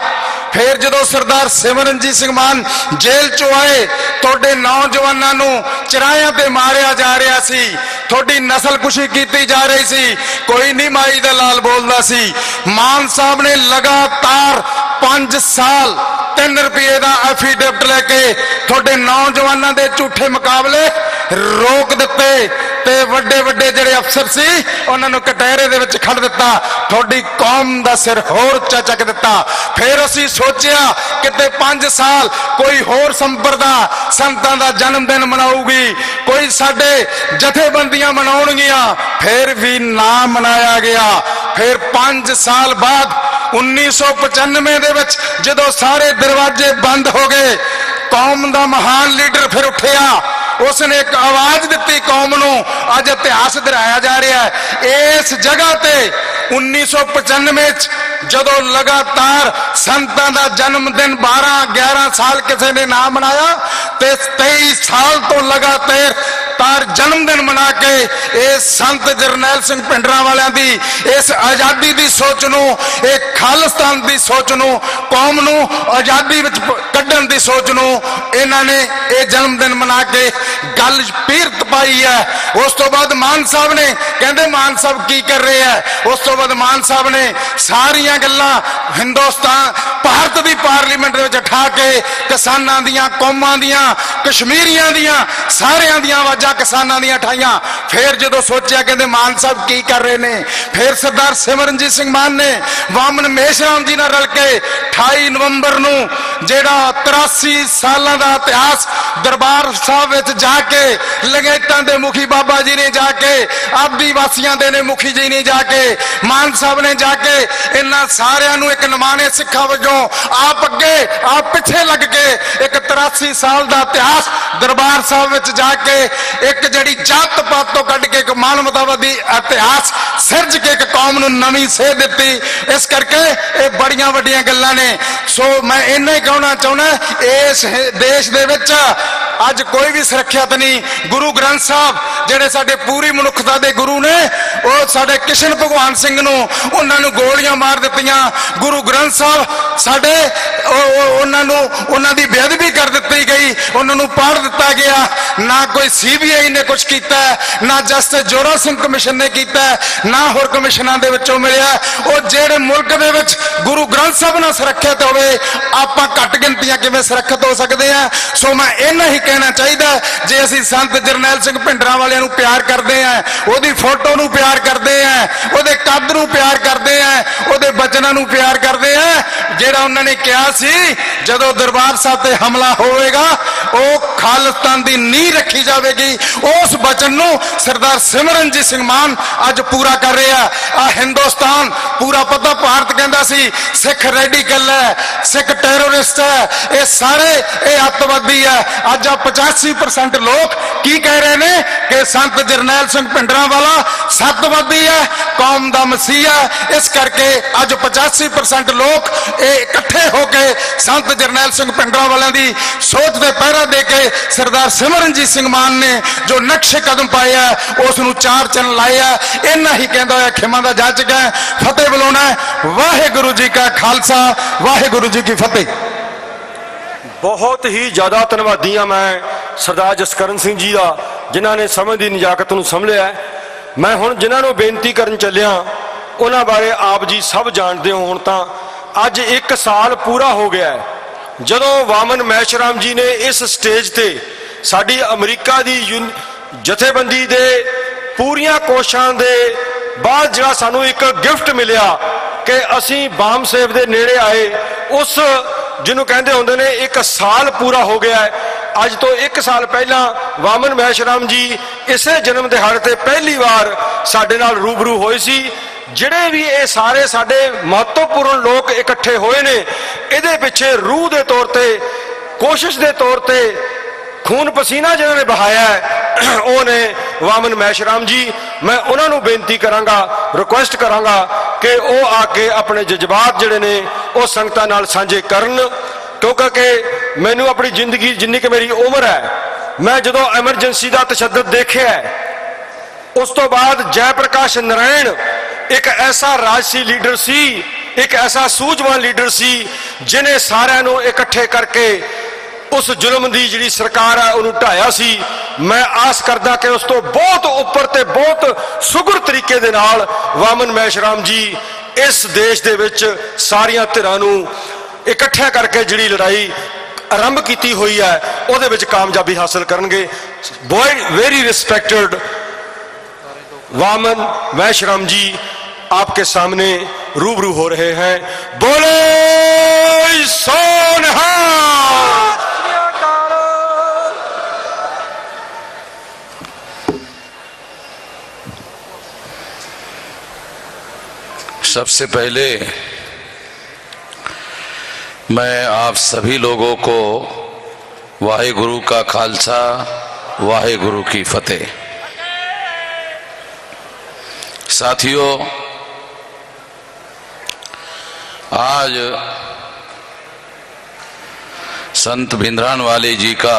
ਫਿਰ ਜਦੋਂ ਸਰਦਾਰ ਸਿਮਰਨਜੀਤ ਸਿੰਘ ਮਾਨ ਜੇਲ੍ਹ ਚੋਂ ਆਏ, ਤੁਹਾਡੇ ਨੌਜਵਾਨਾਂ ਨੂੰ ਚਰਾਹਿਆਂ ਤੇ ਮਾਰਿਆ ਜਾ ਰਿਹਾ ਸੀ, ਤੁਹਾਡੀ ਨਸਲਕੁਸ਼ੀ ਕੀਤੀ ਜਾ ਰਹੀ ਸੀ, ਕੋਈ ਨਹੀਂ ਮਾਈ ਦਾ ਲਾਲ ਬੋਲਦਾ ਸੀ। ਮਾਨ ਸਾਹਿਬ ਨੇ ਲਗਾਤਾਰ 5 ਸਾਲ 3 ਰੁਪਏ ਦਾ ਐਫੀਡੇਵਿਟ ਲੈ ਕੇ ਤੁਹਾਡੇ ਨੌਜਵਾਨਾਂ ਦੇ ਝੂਠੇ ਮੁਕਾਬਲੇ ਰੋਕ ਦਿੱਤੇ ਤੇ ਵੱਡੇ ਵੱਡੇ ਜਿਹੜੇ ਅਫਸਰ ਸੀ ਉਹਨਾਂ ਨੂੰ ਕਟਹਿਰੇ ਦੇ ਵਿੱਚ ਖੜ ਦਿੱਤਾ। ਤੁਹਾਡੀ ਕੌਮ ਦਾ ਸਿਰ ਹੋਰ ਉੱਚਾ ਚੱਕ ਦਿੱਤਾ। ਫਿਰ ਅਸੀਂ ਸੋਚਿਆ ਕਿਤੇ 5 ਸਾਲ ਕੋਈ ਹੋਰ ਸੰਪਰਦਾ ਸੰਤਾਂ ਦਾ ਜਨਮ ਦਿਨ ਮਨਾਊਗੀ, ਕੋਈ ਸਾਡੇ ਜਥੇਬੰਦੀਆਂ ਮਨਾਉਣਗੀਆਂ, ਫਿਰ ਵੀ ਨਾ ਮਨਾਇਆ ਗਿਆ। ਫਿਰ 5 ਸਾਲ ਬਾਅਦ 1995 ਦੇ ਵਿੱਚ ਜਦੋਂ ਸਾਰੇ ਦਰਵਾਜ਼ੇ ਬੰਦ ਹੋ ਗਏ, ਕੌਮ ਦਾ ਮਹਾਨ ਲੀਡਰ ਫਿਰ ਉੱਠਿਆ। ਉਸਨੇ ਇੱਕ ਆਵਾਜ਼ ਦਿੱਤੀ ਕੌਮ ਨੂੰ। ਅੱਜ ਇਤਿਹਾਸ ਦੁਹਰਾਇਆ ਜਾ ਰਿਹਾ ਹੈ। ਇਸ ਜਗ੍ਹਾ ਤੇ 1995 ਚ ਜਦੋਂ ਲਗਾਤਾਰ ਸੰਤਾਂ ਦਾ ਜਨਮ ਦਿਨ 12-11 ਸਾਲ ਕਿਸੇ ਨੇ ਨਾ ਮਨਾਇਆ ਤੇ 23 ਸਾਲ ਤੋਂ ਲਗਾਤਾਰ ਜਨਮ ਦਿਨ ਮਨਾ ਕੇ ਇਸ ਸੰਤ ਜਰਨੈਲ ਸਿੰਘ ਭਿੰਡਰਾਂ ਵਾਲਿਆਂ ਦੀ ਇਸ आज़ादी की सोच नूं, एक खालिस्तान की सोच नूं, कौम नूं आज़ादी विच कड्ढण की सोच नूं इन्हां ने ये जन्मदिन मना के गल पीरत पाई है। उस तो बाद मान साहब ने कहते मान साहब की कर रहे हैं। उस तो बाद मान साहब ने सारिया गल्लां हिंदुस्तान भारत की पार्लीमेंट में उठा के किसानां दियां, कौमां दियां, कश्मीरियां दियां, सारियां दियां आवाज़ां किसानां दियां उठाइयां। फिर जो सोचा कहते मान साहब की कर रहे ने, फिर सरदार सिमरनजीत सिंह मान ने वामन मेशराम जी नाल रल के 28 नवंबर नूं जेड़ा 83 सालां दा इतिहास दरबार साहब विच जाके लंगेटां दे मुखी बाबा जी ने जाके, आदिवासियों दे ने मुखी जी ने जाके, मान साहब ने जाके इन्हां सारियां नूं एक नमाने सिखा वजों आप अगे आप पिछे लग के एक 83 साल दा इतिहास दरबार साहब विच जाके एक जड़ी जात पात तो कढ़ के एक मानवतावादी इतिहास सिरज के एक कौम नूं नवीं सेध दित्ती। इस करके ये बड़ियां वड्डियां गल्लां ने। सो मैं इन्ना ही कहना चाहना, इस देश दे विच अज कोई भी सुरक्षित नहीं। गुरु ग्रंथ साहब जेडे साडे पूरी मनुखता दे गुरु ने, वो साडे किशन भगवान सिंह नूं उन्हां नूं गोलियां मार दित्तियां। गुरु ग्रंथ साहब साडे उन्हां दी बेअदबी कर दित्ती गई, उन्हां नूं पाड़ दित्ता गया। ना कोई CBI ने कुछ कीता, ना जस्टिस जोरा सिंह कमिशन ने कीता, ना होर कमिशनां दे विचों मिलिया। वो जेडे मुल्क दे विच गुरु ग्रंथ साहब नाल सुरक्षित होवे, आपां घट गिनतियां किवें सुरक्षित हो सकदे आ। सो मैं इन्ना ही कहना चाहिए, जे असीं संत जरनैल सिंह भिंडरां वालियां नूं प्यार करदे आ, ओहदी फोटो नूं प्यार करदे आ, ओहदे कद नूं प्यार करदे आ, ओहदे बचनां नूं प्यार करदे आ, जेड़ा उन्हां ने कहा सी जदों दरबार साहब ते हमला होवेगा वो खालिस्तान दी नींह रखी जाएगी, उस वचन नूं सरदार सिमरनजीत सिंह मान अज पूरा कर रहे हैं। आ हिंदुस्तान पूरा पता भारत कहता सी सिख रेडिकल है, सिख टेरोरिस्ट है, ये सारे ये अतवादी है। अज 85% लोग की कह रहे हैं कि संत जरनैल सिंह भिंडरां वाला सतवादी है, कौम दा मसीह है। इस करके अज 85% लोग इकट्ठे होके संत जरनैल सिंह भिंडरां वालों की सोच दे पहरा दे के सरदार सिमरनजीत सिंह मान ने जो नक्शे कदम पाए है उसनूं चार चन्न लाए है। इन्ना ही कहता है खिमा दा जाचक है, फतेह बुलाना है। वाहिगुरू जी का खालसा, वाहिगुरू जी की फतेह। बहुत ही ज़्यादा धन्नवादी हाँ मैं सरदार जसकरण सिंह जी का, जिन्हों ने समय की नजाकत नूं समझिया है। मैं हुण जिन्होंने बेनती करन चलिया उन्होंने बारे आप जी सब जानते हो। हुण तां अज 1 साल पूरा हो गया है जदों वामन मैशराम जी ने इस स्टेज ते साडी अमरीका दी जथेबंदी दे पूरियां कोशिशां दे बाद जिहड़ा सानू एक गिफ्ट मिलिया कि असीं बाम सेव दे नेड़े आए, उस जिन्हों कहते होंदे ने 1 साल पूरा हो गया है। अज तो 1 साल पहला वामन मैशराम जी इसे जन्म दिहाड़े ते पहली बार साडे नाल रूबरू होए सी। जिहड़े भी ये सारे साडे महत्वपूर्ण लोग इकट्ठे होए ने, इहदे पिछे रूह दे तौर ते, कोशिश दे तौर ते खून पसीना जिन्होंने बहाया है वो ने वामन मैशराम जी। मैं उन्होंने बेनती करांगा, रिक्वेस्ट करांगा कि वो आके अपने जज्बात जिहड़े ने वो संगतां नाल सांझे करन, क्योंकि मैनू अपनी जिंदगी जिन्नी कि मेरी उम्र है, मैं जदों एमरजेंसी का तशद्दद देखिया है उस तो बाद जयप्रकाश नारायण एक ऐसा राजसी लीडर सी, एक ऐसा सूझवान लीडर सी जिन्हें सारिਆਂ ਨੂੰ इकट्ठे करके उस जुल्म की जी सरकार है उन्होंने ढाया सी। मैं आस करदा कि उस तो बहुत उपर ते बहुत सुघर तरीके दे नाल वामन मैशराम जी इस देश दे विच सारियां धिरां नूं इकट्ठा करके जी लड़ाई आरंभ की हुई है उहदे विच कामयाबी हासिल करनगे। वेरी रिस्पेक्टेड वामन मैशराम जी आपके सामने रूबरू हो रहे हैं। बोलो सोनहा। सबसे पहले मैं आप सभी लोगों को वाहिगुरु का खालसा, वाहिगुरु की फतेह। साथियों, आज संत भिंडरां वाले जी का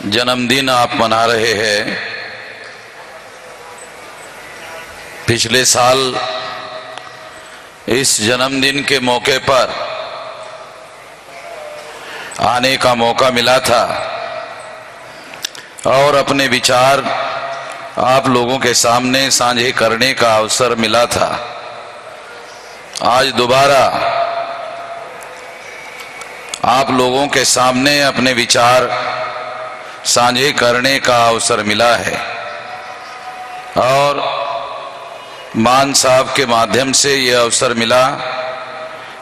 जन्मदिन आप मना रहे हैं। पिछले साल इस जन्मदिन के मौके पर आने का मौका मिला था और अपने विचार आप लोगों के सामने साझे करने का अवसर मिला था। आज दोबारा आप लोगों के सामने अपने विचार साझे करने का अवसर मिला है और मान साहब के माध्यम से यह अवसर मिला,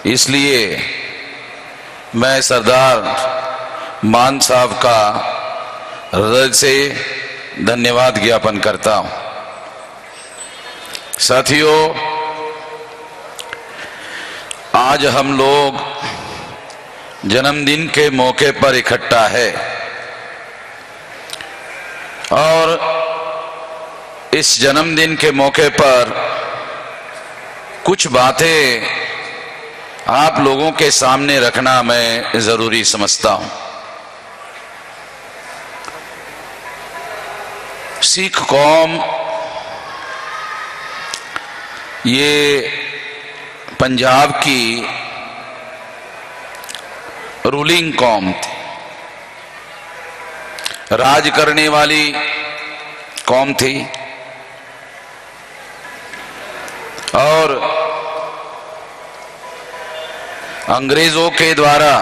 इसलिए मैं सरदार मान साहब का हृदय से धन्यवाद ज्ञापन करता हूं। साथियों, आज हम लोग जन्मदिन के मौके पर इकट्ठा है और इस जन्मदिन के मौके पर कुछ बातें आप लोगों के सामने रखना मैं जरूरी समझता हूं। सिख कौम ये पंजाब की रूलिंग कौम थी, राज करने वाली कौम थी और अंग्रेजों के द्वारा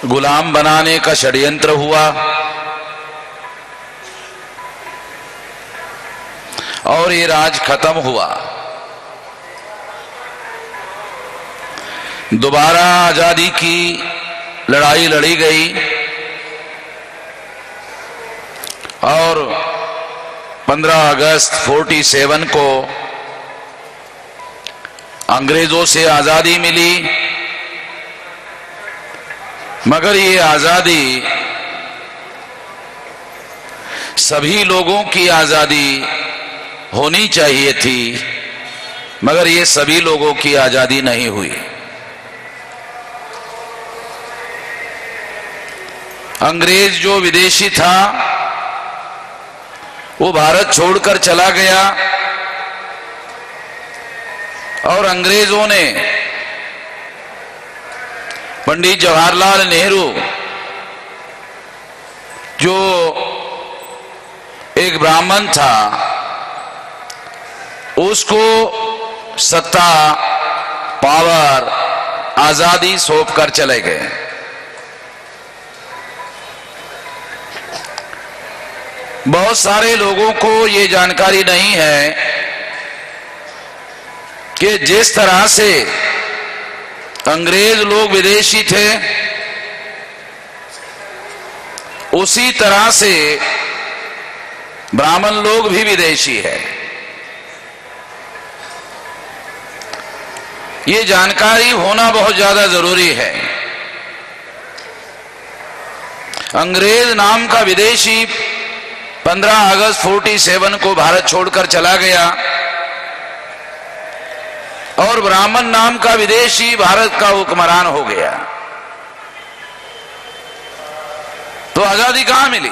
गुलाम बनाने का षड्यंत्र हुआ और ये राज खत्म हुआ। दोबारा आजादी की लड़ाई लड़ी गई और 15 अगस्त 47 को अंग्रेजों से आजादी मिली, मगर ये आजादी सभी लोगों की आजादी होनी चाहिए थी, मगर ये सभी लोगों की आजादी नहीं हुई। अंग्रेज जो विदेशी था वो भारत छोड़कर चला गया और अंग्रेजों ने पंडित जवाहरलाल नेहरू जो एक ब्राह्मण था उसको सत्ता, पावर, आजादी सौंपकर चले गए। बहुत सारे लोगों को ये जानकारी नहीं है कि जिस तरह से अंग्रेज लोग विदेशी थे उसी तरह से ब्राह्मण लोग भी विदेशी है। ये जानकारी होना बहुत ज्यादा जरूरी है। अंग्रेज नाम का विदेशी 15 अगस्त 47 को भारत छोड़कर चला गया और ब्राह्मण नाम का विदेशी भारत का हुक्मरान हो गया। तो आजादी कहां मिली?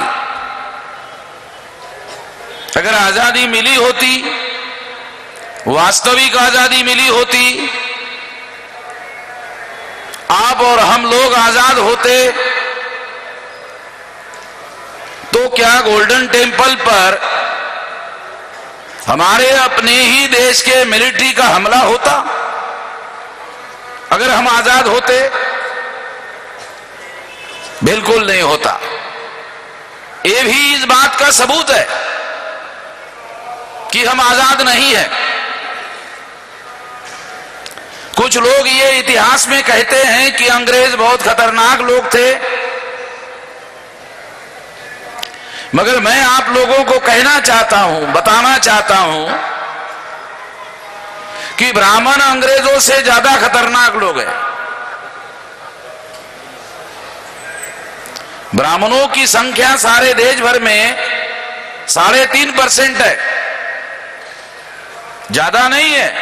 अगर आजादी मिली होती, वास्तविक आजादी मिली होती, आप और हम लोग आजाद होते, तो क्या गोल्डन टेम्पल पर हमारे अपने ही देश के मिलिट्री का हमला होता? अगर हम आजाद होते? बिल्कुल नहीं होता। ये भी इस बात का सबूत है कि हम आजाद नहीं है। कुछ लोग ये इतिहास में कहते हैं कि अंग्रेज बहुत खतरनाक लोग थे, मगर मैं आप लोगों को कहना चाहता हूं, बताना चाहता हूं कि ब्राह्मण अंग्रेजों से ज्यादा खतरनाक लोग हैं। ब्राह्मणों की संख्या सारे देश भर में 3.5% है, ज्यादा नहीं है,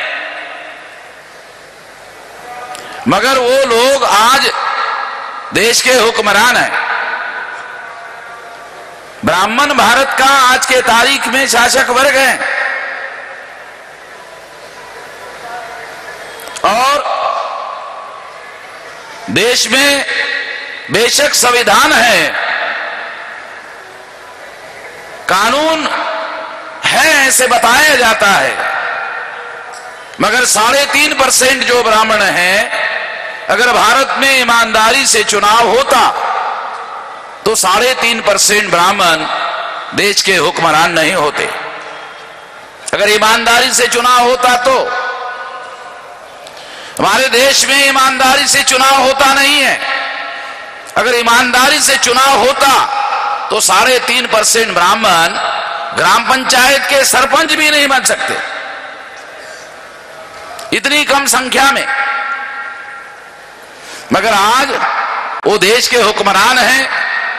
मगर वो लोग आज देश के हुक्मरान हैं। ब्राह्मण भारत का आज के तारीख में शासक वर्ग है और देश में बेशक संविधान है, कानून है, ऐसे बताया जाता है, मगर 3.5% जो ब्राह्मण हैं, अगर भारत में ईमानदारी से चुनाव होता तो 3.5% ब्राह्मण देश के हुक्मरान नहीं होते। अगर ईमानदारी से चुनाव होता तो हमारे देश में ईमानदारी से चुनाव होता नहीं है। अगर ईमानदारी से चुनाव होता तो 3.5% ब्राह्मण ग्राम पंचायत के सरपंच भी नहीं बन सकते, इतनी कम संख्या में। मगर आज वो देश के हुक्मरान हैं,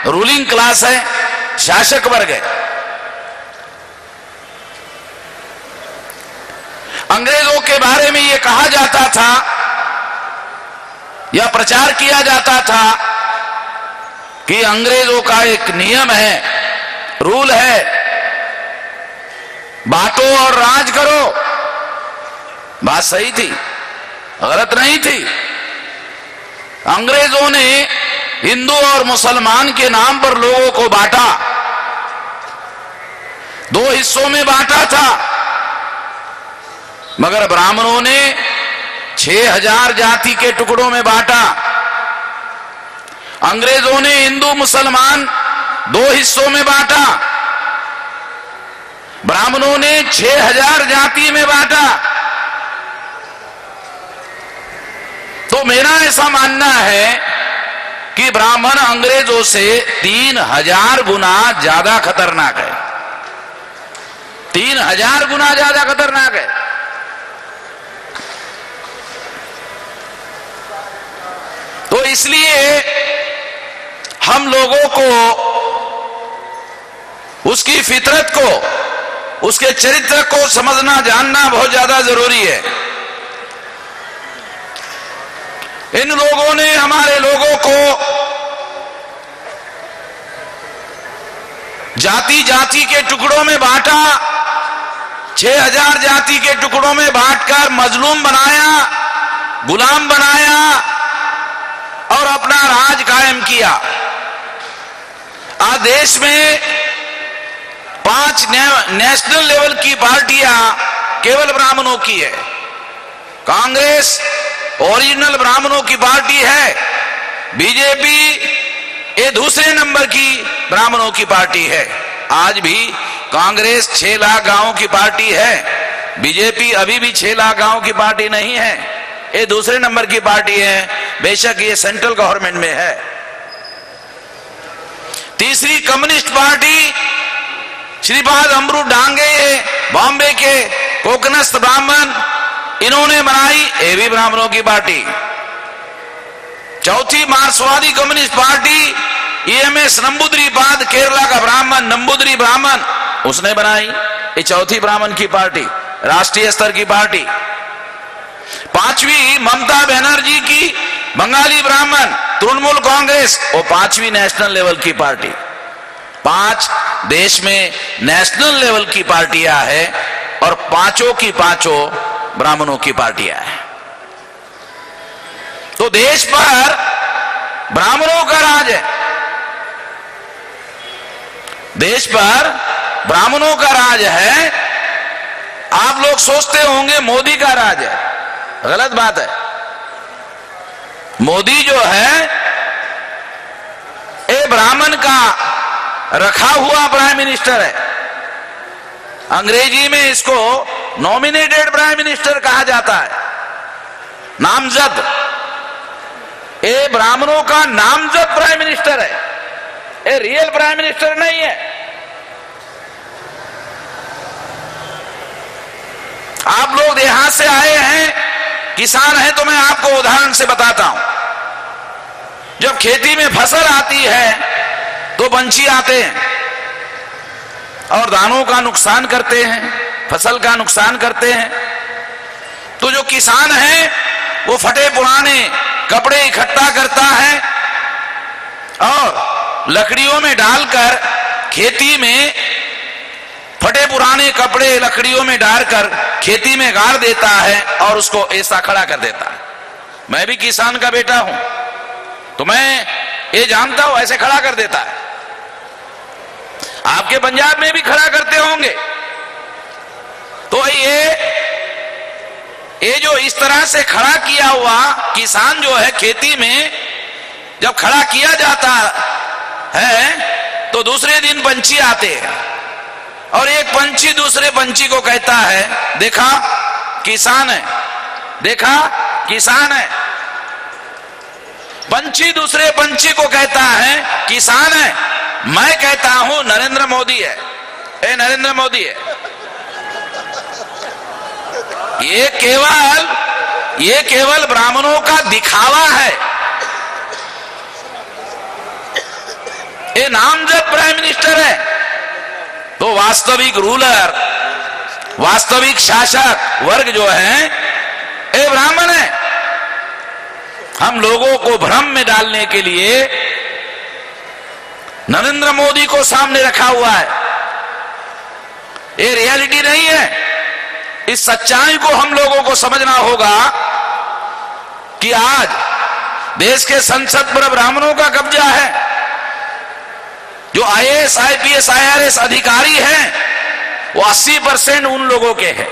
रूलिंग क्लास है, शासक वर्ग है। अंग्रेजों के बारे में यह कहा जाता था या प्रचार किया जाता था कि अंग्रेजों का एक नियम है, रूल है, बांटो और राज करो। बात सही थी, गलत नहीं थी। अंग्रेजों ने हिंदू और मुसलमान के नाम पर लोगों को बांटा, 2 हिस्सों में बांटा था, मगर ब्राह्मणों ने 6000 जाति के टुकड़ों में बांटा। अंग्रेजों ने हिंदू मुसलमान 2 हिस्सों में बांटा, ब्राह्मणों ने 6000 जाति में बांटा। तो मेरा ऐसा मानना है कि ब्राह्मण अंग्रेजों से 3000 गुना ज्यादा खतरनाक है, 3000 गुना ज्यादा खतरनाक है। तो इसलिए हम लोगों को उसकी फितरत को, उसके चरित्र को समझना जानना बहुत ज्यादा जरूरी है। इन लोगों ने हमारे लोगों को जाति जाति के टुकड़ों में बांटा, 6000 जाति के टुकड़ों में बांटकर मजलूम बनाया, गुलाम बनाया और अपना राज कायम किया। आज देश में 5 नेशनल लेवल की पार्टियां केवल ब्राह्मणों की है। कांग्रेस ओरिजिनल ब्राह्मणों की पार्टी है, बीजेपी ये दूसरे नंबर की ब्राह्मणों की पार्टी है। आज भी कांग्रेस 6 लाख गांवों की पार्टी है, बीजेपी अभी भी 6 लाख गांवों की पार्टी नहीं है, ये दूसरे नंबर की पार्टी है, बेशक ये सेंट्रल गवर्नमेंट में है। तीसरी कम्युनिस्ट पार्टी श्रीपाद अमृत डांगे बॉम्बे के कोकनस्थ ब्राह्मण, इन्होंने बनाई, ये भी ब्राह्मणों की पार्टी। चौथी मार्क्सवादी communist party EMS Namboodiripad, Kerala का ब्राह्मण, नंबूद्री ब्राह्मण, उसने बनाई, ये चौथी ब्राह्मण की पार्टी, राष्ट्रीय स्तर की पार्टी। पांचवी ममता बनर्जी की बंगाली ब्राह्मण, तृणमूल कांग्रेस, वो 5वीं नेशनल लेवल की पार्टी। 5 देश में नेशनल लेवल की पार्टियां हैं और पांचों की पांचों ब्राह्मणों की पार्टियां हैं। तो देश पर ब्राह्मणों का राज है, देश पर ब्राह्मणों का राज है। आप लोग सोचते होंगे मोदी का राज है, गलत बात है। मोदी जो है ये ब्राह्मण का रखा हुआ प्राइम मिनिस्टर है। अंग्रेजी में इसको नॉमिनेटेड प्राइम मिनिस्टर कहा जाता है, नामजद। ये ब्राह्मणों का नामजद प्राइम मिनिस्टर है, ये रियल प्राइम मिनिस्टर नहीं है। आप लोग यहां से आए हैं, किसान हैं, तो मैं आपको उदाहरण से बताता हूं। जब खेती में फसल आती है तो पंछी आते हैं और दानों का नुकसान करते हैं, फसल का नुकसान करते हैं। तो जो किसान है वो फटे पुराने कपड़े इकट्ठा करता है और लकड़ियों में डालकर खेती में फटे पुराने कपड़े लकड़ियों में डालकर खेती में गाड़ देता है और उसको ऐसा खड़ा कर देता है। मैं भी किसान का बेटा हूं तो मैं ये जानता हूं, ऐसे खड़ा कर देता है। आपके पंजाब में भी खड़ा करते होंगे। तो ये जो इस तरह से खड़ा किया हुआ किसान जो है खेती में जब खड़ा किया जाता है तो दूसरे दिन पंछी आते हैं और एक पंछी दूसरे पंछी को कहता है, देखा किसान है, देखा किसान है। पंछी दूसरे पंछी को कहता है किसान है। मैं कहता हूं नरेंद्र मोदी है, ए नरेंद्र मोदी है। ये केवल ब्राह्मणों का दिखावा है। ये नामजद प्राइम मिनिस्टर है तो वास्तविक रूलर, वास्तविक शासक वर्ग जो है ये ब्राह्मण है। हम लोगों को भ्रम में डालने के लिए नरेंद्र मोदी को सामने रखा हुआ है। ये रियलिटी नहीं है। इस सच्चाई को हम लोगों को समझना होगा कि आज देश के संसद पर ब्राह्मणों का कब्जा है। जो आईएएस, आईपीएस, आईआरएस अधिकारी हैं वो 80% उन लोगों के हैं।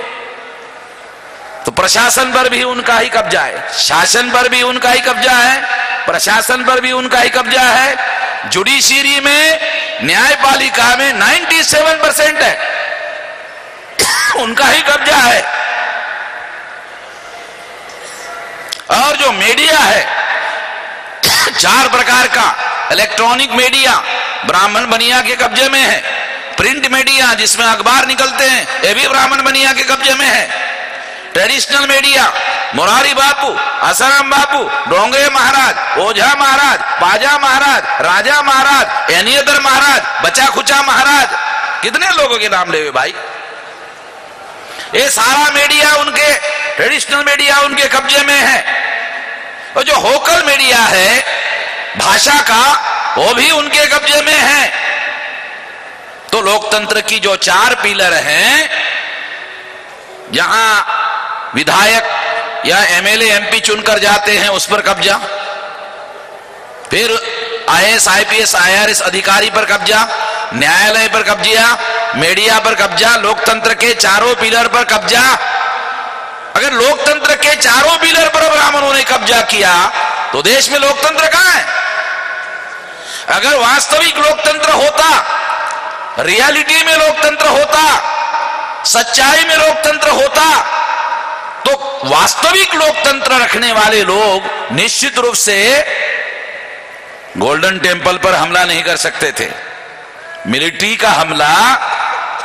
तो प्रशासन पर भी उनका ही कब्जा है, शासन पर भी उनका ही कब्जा है, प्रशासन पर भी उनका ही कब्जा है। जुडिशरी में, न्यायपालिका में 97% है, उनका ही कब्जा है। और जो मीडिया है 4 प्रकार का, इलेक्ट्रॉनिक मीडिया ब्राह्मण बनिया के कब्जे में है, प्रिंट मीडिया जिसमें अखबार निकलते हैं ये भी ब्राह्मण बनिया के कब्जे में है, ट्रेडिशनल मीडिया मोरारी बापू, आसाराम बापू, डोंगरे महाराज, ओझा महाराज, पाजा महाराज, राजा महाराज, एनियदर महाराज, बचा खुचा महाराज, कितने लोगों के नाम ले भाई। ये सारा मीडिया उनके, ट्रेडिशनल मीडिया उनके कब्जे में है। और जो होकल मीडिया है भाषा का वो भी उनके कब्जे में है। तो लोकतंत्र की जो 4 पिलर हैं, जहां विधायक या एमएलए एमपी चुनकर जाते हैं उस पर कब्जा, फिर आईएएस, आईपीएस, आईआरएस अधिकारी पर कब्जा, न्यायालय पर कब्जा, मीडिया पर कब्जा, लोकतंत्र के 4 पिलर पर कब्जा। अगर लोकतंत्र के 4 पिलर पर ब्राह्मणों ने कब्जा किया तो देश में लोकतंत्र कहां है? अगर वास्तविक लोकतंत्र होता, रियलिटी में लोकतंत्र होता, सच्चाई में लोकतंत्र होता, तो वास्तविक लोकतंत्र रखने वाले लोग निश्चित रूप से गोल्डन टेम्पल पर हमला नहीं कर सकते थे। मिलिट्री का हमला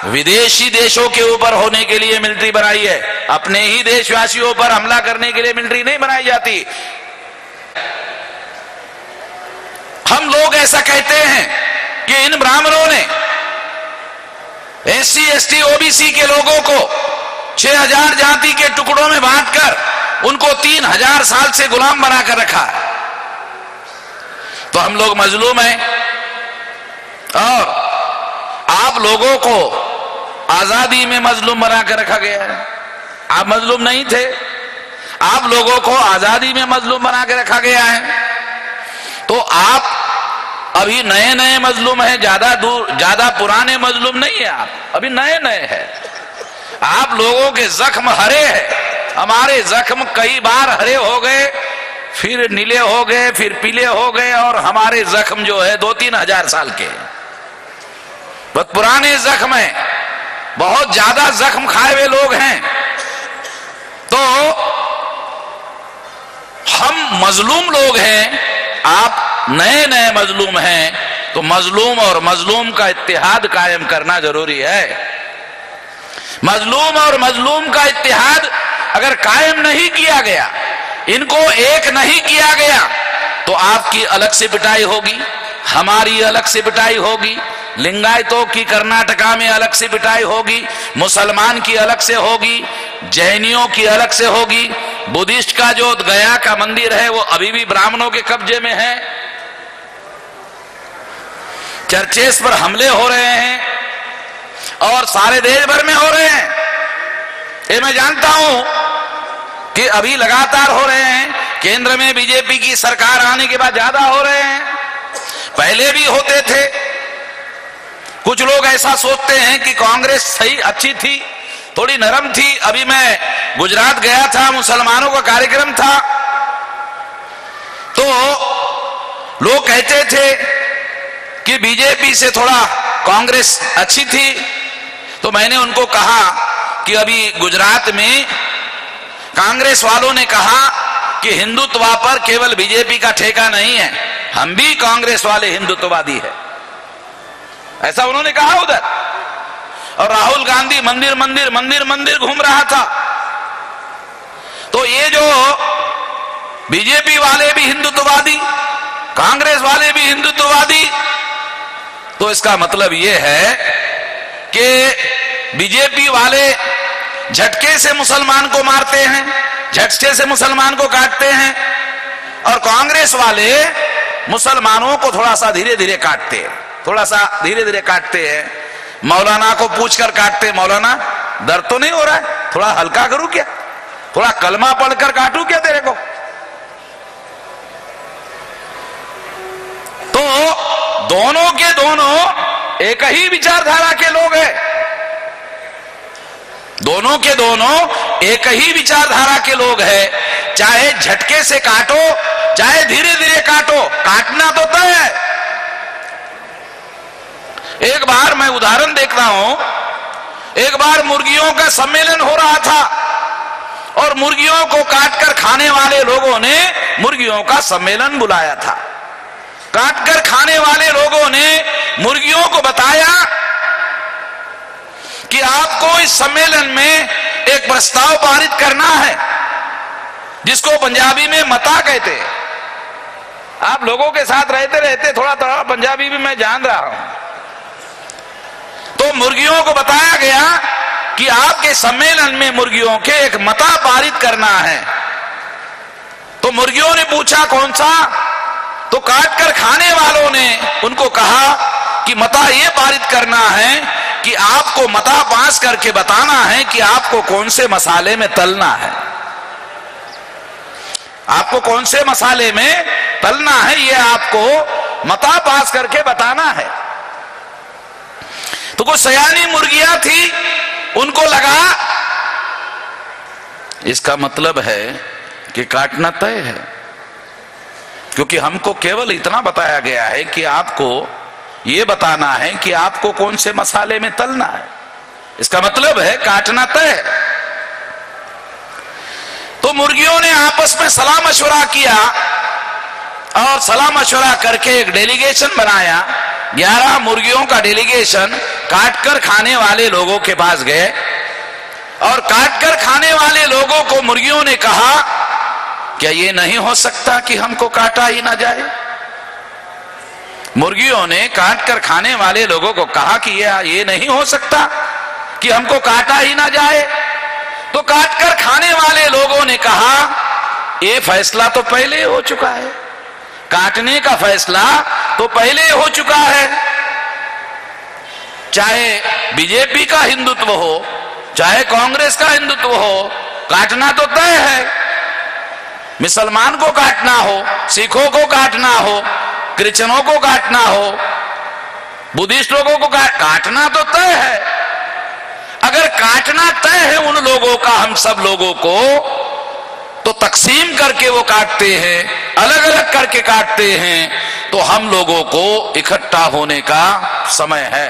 विदेशी देशों के ऊपर होने के लिए मिलिट्री बनाई है, अपने ही देशवासियों पर हमला करने के लिए मिलिट्री नहीं बनाई जाती। हम लोग ऐसा कहते हैं कि इन ब्राह्मणों ने एससी, एसटी, ओबीसी के लोगों को 6000 जाति के टुकड़ों में बांटकर उनको 3000 साल से गुलाम बनाकर रखा है। तो हम लोग मजलूम हैं और आप लोगों को आजादी में मजलूम बनाकर रखा गया है। आप मजलूम नहीं थे, आप लोगों को आजादी में मजलूम बना के रखा गया है। तो आप अभी नए नए मजलूम हैं, ज्यादा पुराने मजलूम नहीं है। आप अभी नए नए हैं। आप लोगों के जख्म हरे हैं, हमारे जख्म कई बार हरे हो गए, फिर नीले हो गए, फिर पीले हो गए, और हमारे जख्म जो है 2-3 हजार साल के बहुत पुराने जख्म है, बहुत ज्यादा जख्म खाए हुए लोग हैं। तो हम मजलूम लोग हैं, आप नए नए मजलूम हैं। तो मजलूम और मजलूम का इत्तेहाद कायम करना जरूरी है। मजलूम और मजलूम का इत्तेहाद अगर कायम नहीं किया गया, इनको एक नहीं किया गया, तो आपकी अलग से पिटाई होगी, हमारी अलग से पिटाई होगी, लिंगायतों की कर्नाटका में अलग से पिटाई होगी, मुसलमान की अलग से होगी, जैनियों की अलग से होगी, बुद्धिस्ट का जो गया का मंदिर है वो अभी भी ब्राह्मणों के कब्जे में है। चर्चेस पर हमले हो रहे हैं और सारे देश भर में हो रहे हैं। ये मैं जानता हूं कि अभी लगातार हो रहे हैं, केंद्र में बीजेपी की सरकार आने के बाद ज्यादा हो रहे हैं, पहले भी होते थे। कुछ लोग ऐसा सोचते हैं कि कांग्रेस सही अच्छी थी, थोड़ी नरम थी। अभी मैं गुजरात गया था, मुसलमानों का कार्यक्रम था, तो लोग कहते थे कि बीजेपी से थोड़ा कांग्रेस अच्छी थी। तो मैंने उनको कहा कि अभी गुजरात में कांग्रेस वालों ने कहा कि हिंदुत्व पर केवल बीजेपी का ठेका नहीं है, हम भी कांग्रेस वाले हिंदुत्ववादी है, ऐसा उन्होंने कहा उधर। और राहुल गांधी मंदिर मंदिर मंदिर मंदिर घूम रहा था। तो ये जो बीजेपी वाले भी हिंदुत्ववादी, कांग्रेस वाले भी हिंदुत्ववादी, तो इसका मतलब ये है कि बीजेपी वाले झटके से मुसलमान को मारते हैं, झटके से मुसलमान को काटते हैं, और कांग्रेस वाले मुसलमानों को थोड़ा सा धीरे धीरे काटते हैं, थोड़ा सा धीरे धीरे काटते हैं। मौलाना को पूछकर काटते, मौलाना दर्द तो नहीं हो रहा है, थोड़ा हल्का करूं क्या, थोड़ा कलमा पढ़कर काटूं क्या तेरे को। तो दोनों के दोनों एक ही विचारधारा के लोग हैं, दोनों के दोनों एक ही विचारधारा के लोग हैं। चाहे झटके से काटो चाहे धीरे धीरे काटो, काटना तो तय है। एक बार मैं उदाहरण देखता हूं, एक बार मुर्गियों का सम्मेलन हो रहा था और मुर्गियों को काटकर खाने वाले लोगों ने मुर्गियों का सम्मेलन बुलाया था। काटकर खाने वाले लोगों ने मुर्गियों को बताया कि आपको इस सम्मेलन में एक प्रस्ताव पारित करना है, जिसको पंजाबी में मता कहते हैं। आप लोगों के साथ रहते रहते थोड़ा थोड़ा पंजाबी भी मैं जान रहा हूं। तो मुर्गियों को बताया गया कि आपके सम्मेलन में मुर्गियों के एक मता पारित करना है। तो मुर्गियों ने पूछा कौन सा, तो काटकर खाने वालों ने उनको कहा कि मता ये पारित करना है कि आपको मता पास करके बताना है कि आपको कौन से मसाले में तलना है, आपको कौन से मसाले में तलना है, ये आपको मता पास करके बताना है। तो कुछ सयानी मुर्गियां थी, उनको लगा इसका मतलब है कि काटना तय है, क्योंकि हमको केवल इतना बताया गया है कि आपको ये बताना है कि आपको कौन से मसाले में तलना है, इसका मतलब है काटना तय है। तो मुर्गियों ने आपस में सलाह मशवरा किया और सलाह मशवरा करके एक डेलीगेशन बनाया। 11 मुर्गियों का डेलीगेशन काटकर खाने वाले लोगों के पास गए और काटकर खाने वाले लोगों को मुर्गियों ने कहा, क्या ये नहीं हो सकता कि हमको काटा ही ना जाए। मुर्गियों ने काटकर खाने वाले लोगों को कहा कि ये नहीं हो सकता कि हमको काटा ही ना जाए। तो काटकर खाने वाले लोगों ने कहा, ये फैसला तो पहले हो चुका है, काटने का फैसला तो पहले हो चुका है। चाहे बीजेपी का हिंदुत्व हो चाहे कांग्रेस का हिंदुत्व हो, काटना तो तय है। मुसलमान को काटना हो, सिखों को काटना हो, क्रिश्चियनों को काटना हो, बुद्धिस्ट लोगों को काटना तो तय है। अगर काटना तय है उन लोगों का, हम सब लोगों को, तो तकसीम करके वो काटते हैं, अलग अलग करके काटते हैं। तो हम लोगों को इकट्ठा होने का समय है,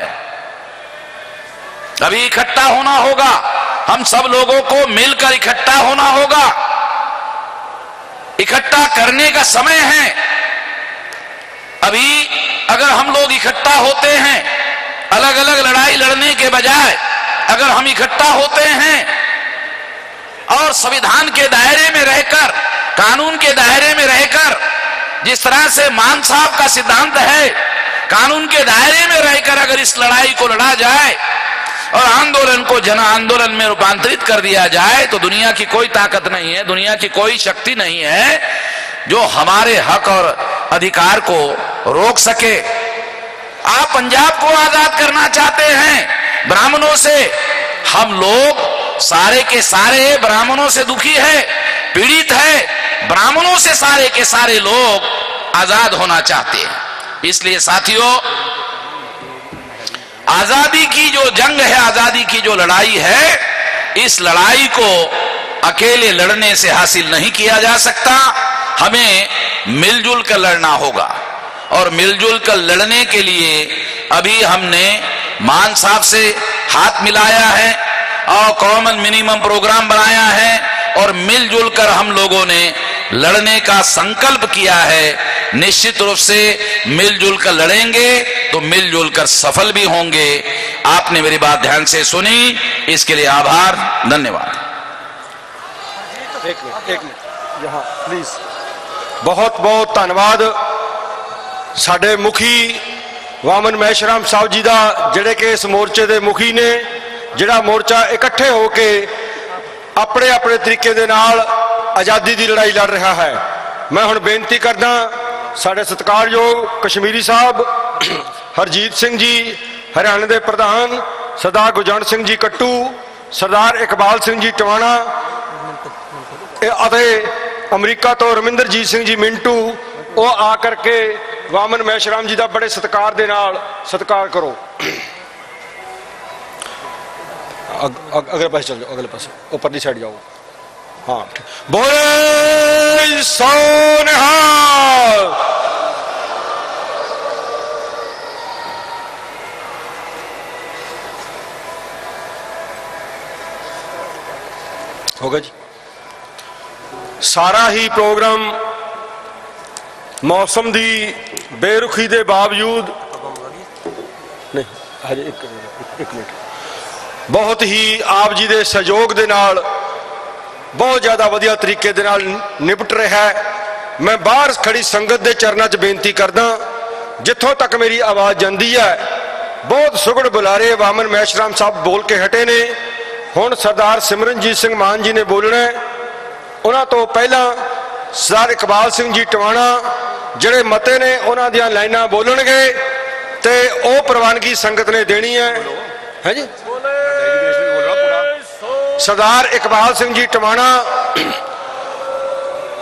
अभी इकट्ठा होना होगा, हम सब लोगों को मिलकर इकट्ठा होना होगा, इकट्ठा करने का समय है। अभी अगर हम लोग इकट्ठा होते हैं, अलग अलग लड़ाई लड़ने के बजाय अगर हम इकट्ठा होते हैं और संविधान के दायरे में रहकर, कानून के दायरे में रहकर, जिस तरह से मान साहब का सिद्धांत है, कानून के दायरे में रहकर अगर इस लड़ाई को लड़ा जाए और आंदोलन को जन आंदोलन में रूपांतरित कर दिया जाए, तो दुनिया की कोई ताकत नहीं है, दुनिया की कोई शक्ति नहीं है जो हमारे हक और अधिकार को रोक सके। आप पंजाब को आजाद करना चाहते हैं ब्राह्मणों से। हम लोग सारे के सारे ब्राह्मणों से दुखी है, पीड़ित है। ब्राह्मणों से सारे के सारे लोग आजाद होना चाहते हैं। इसलिए साथियों, आजादी की जो जंग है, आजादी की जो लड़ाई है, इस लड़ाई को अकेले लड़ने से हासिल नहीं किया जा सकता। हमें मिलजुल कर लड़ना होगा और मिलजुल कर लड़ने के लिए अभी हमने मान साहब से हाथ मिलाया है और कॉमन मिनिमम प्रोग्राम बनाया है और मिलजुल कर हम लोगों ने लड़ने का संकल्प किया है। निश्चित रूप से मिलजुल कर लड़ेंगे तो मिलजुल कर सफल भी होंगे। आपने मेरी बात ध्यान से सुनी, इसके लिए आभार, धन्यवाद। एक मिनट यहाँ प्लीज। बहुत बहुत धन्यवाद साडे मुखी वामन मैशराम साहब जी का, जिहड़े कि इस मोर्चे के मुखी ने, जिहड़ा मोर्चा इकट्ठे होके अपने अपने तरीके दे नाल आज़ादी की लड़ाई लड़ रहा है। मैं हुण बेनती करदा साडे सत्कारयोग कश्मीरी साहब, हरजीत सिंह जी हरियाणा के प्रधान, सरदार गुरजंट सिंह जी कट्टू, सरदार इकबाल सिंह जी टवाणा, अमरीका तो रमिंदरजीत सिंह जी मिंटू, वो आकर के वामन मैशराम जी का बड़े सत्कार दे नाल सत्कार करो। अगले पासे चल जाओ, अगले पासे ऊपरली साइड जाओ। हाँ, बोले सो निहाल। हो गया जी। सारा ही प्रोग्राम मौसम की बेरुखी के बावजूद नहीं, हजे एक मिनट, बहुत ही आप जी के सहयोग के नाल बहुत ज़्यादा वधिया तरीके दे नाल निपट रहा है। मैं बाहर खड़ी संगत के चरणों च बेनती करदा, जिथों तक मेरी आवाज़ जाती है, बहुत सुगड़ बुलारे वामन मैशराम साहब बोल के हटे ने। हुण सरदार सिमरनजीत सिंह मान जी ने बोलना है। उन्होंने तो पहला सरदार इकबाल सिंह जी टवाणा जिहड़े मते ने उन्हों दी लाइनां बोलणगे ते वो प्रवानगी संगत ने देनी है जी। सरदार इकबाल सिंह जी टवाणा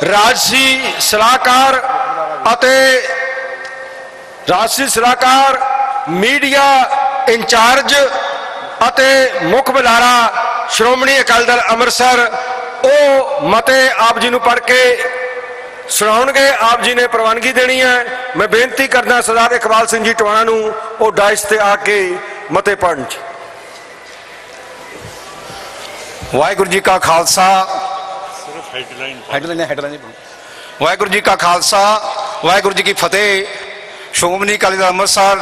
राजसी सलाहकार अते राजसी सलाहकार, मीडिया इंचार्ज अते मुख बुलारा श्रोमणी अकाली दल अमृतसर, वो मते आप जी नूं पढ़ के सुनाउणगे। आप जी ने प्रवानगी देनी है। मैं बेनती करदा सरदार इकबाल सिंह जी टवाणा नूं वो डाइस ते आके मते पढ़न। वाहिगुरू जी का खालसा, वाहिगुरू जी का खालसा, वाहिगुरू जी की फतेह। श्रोमणी अकाली दल अमृतसर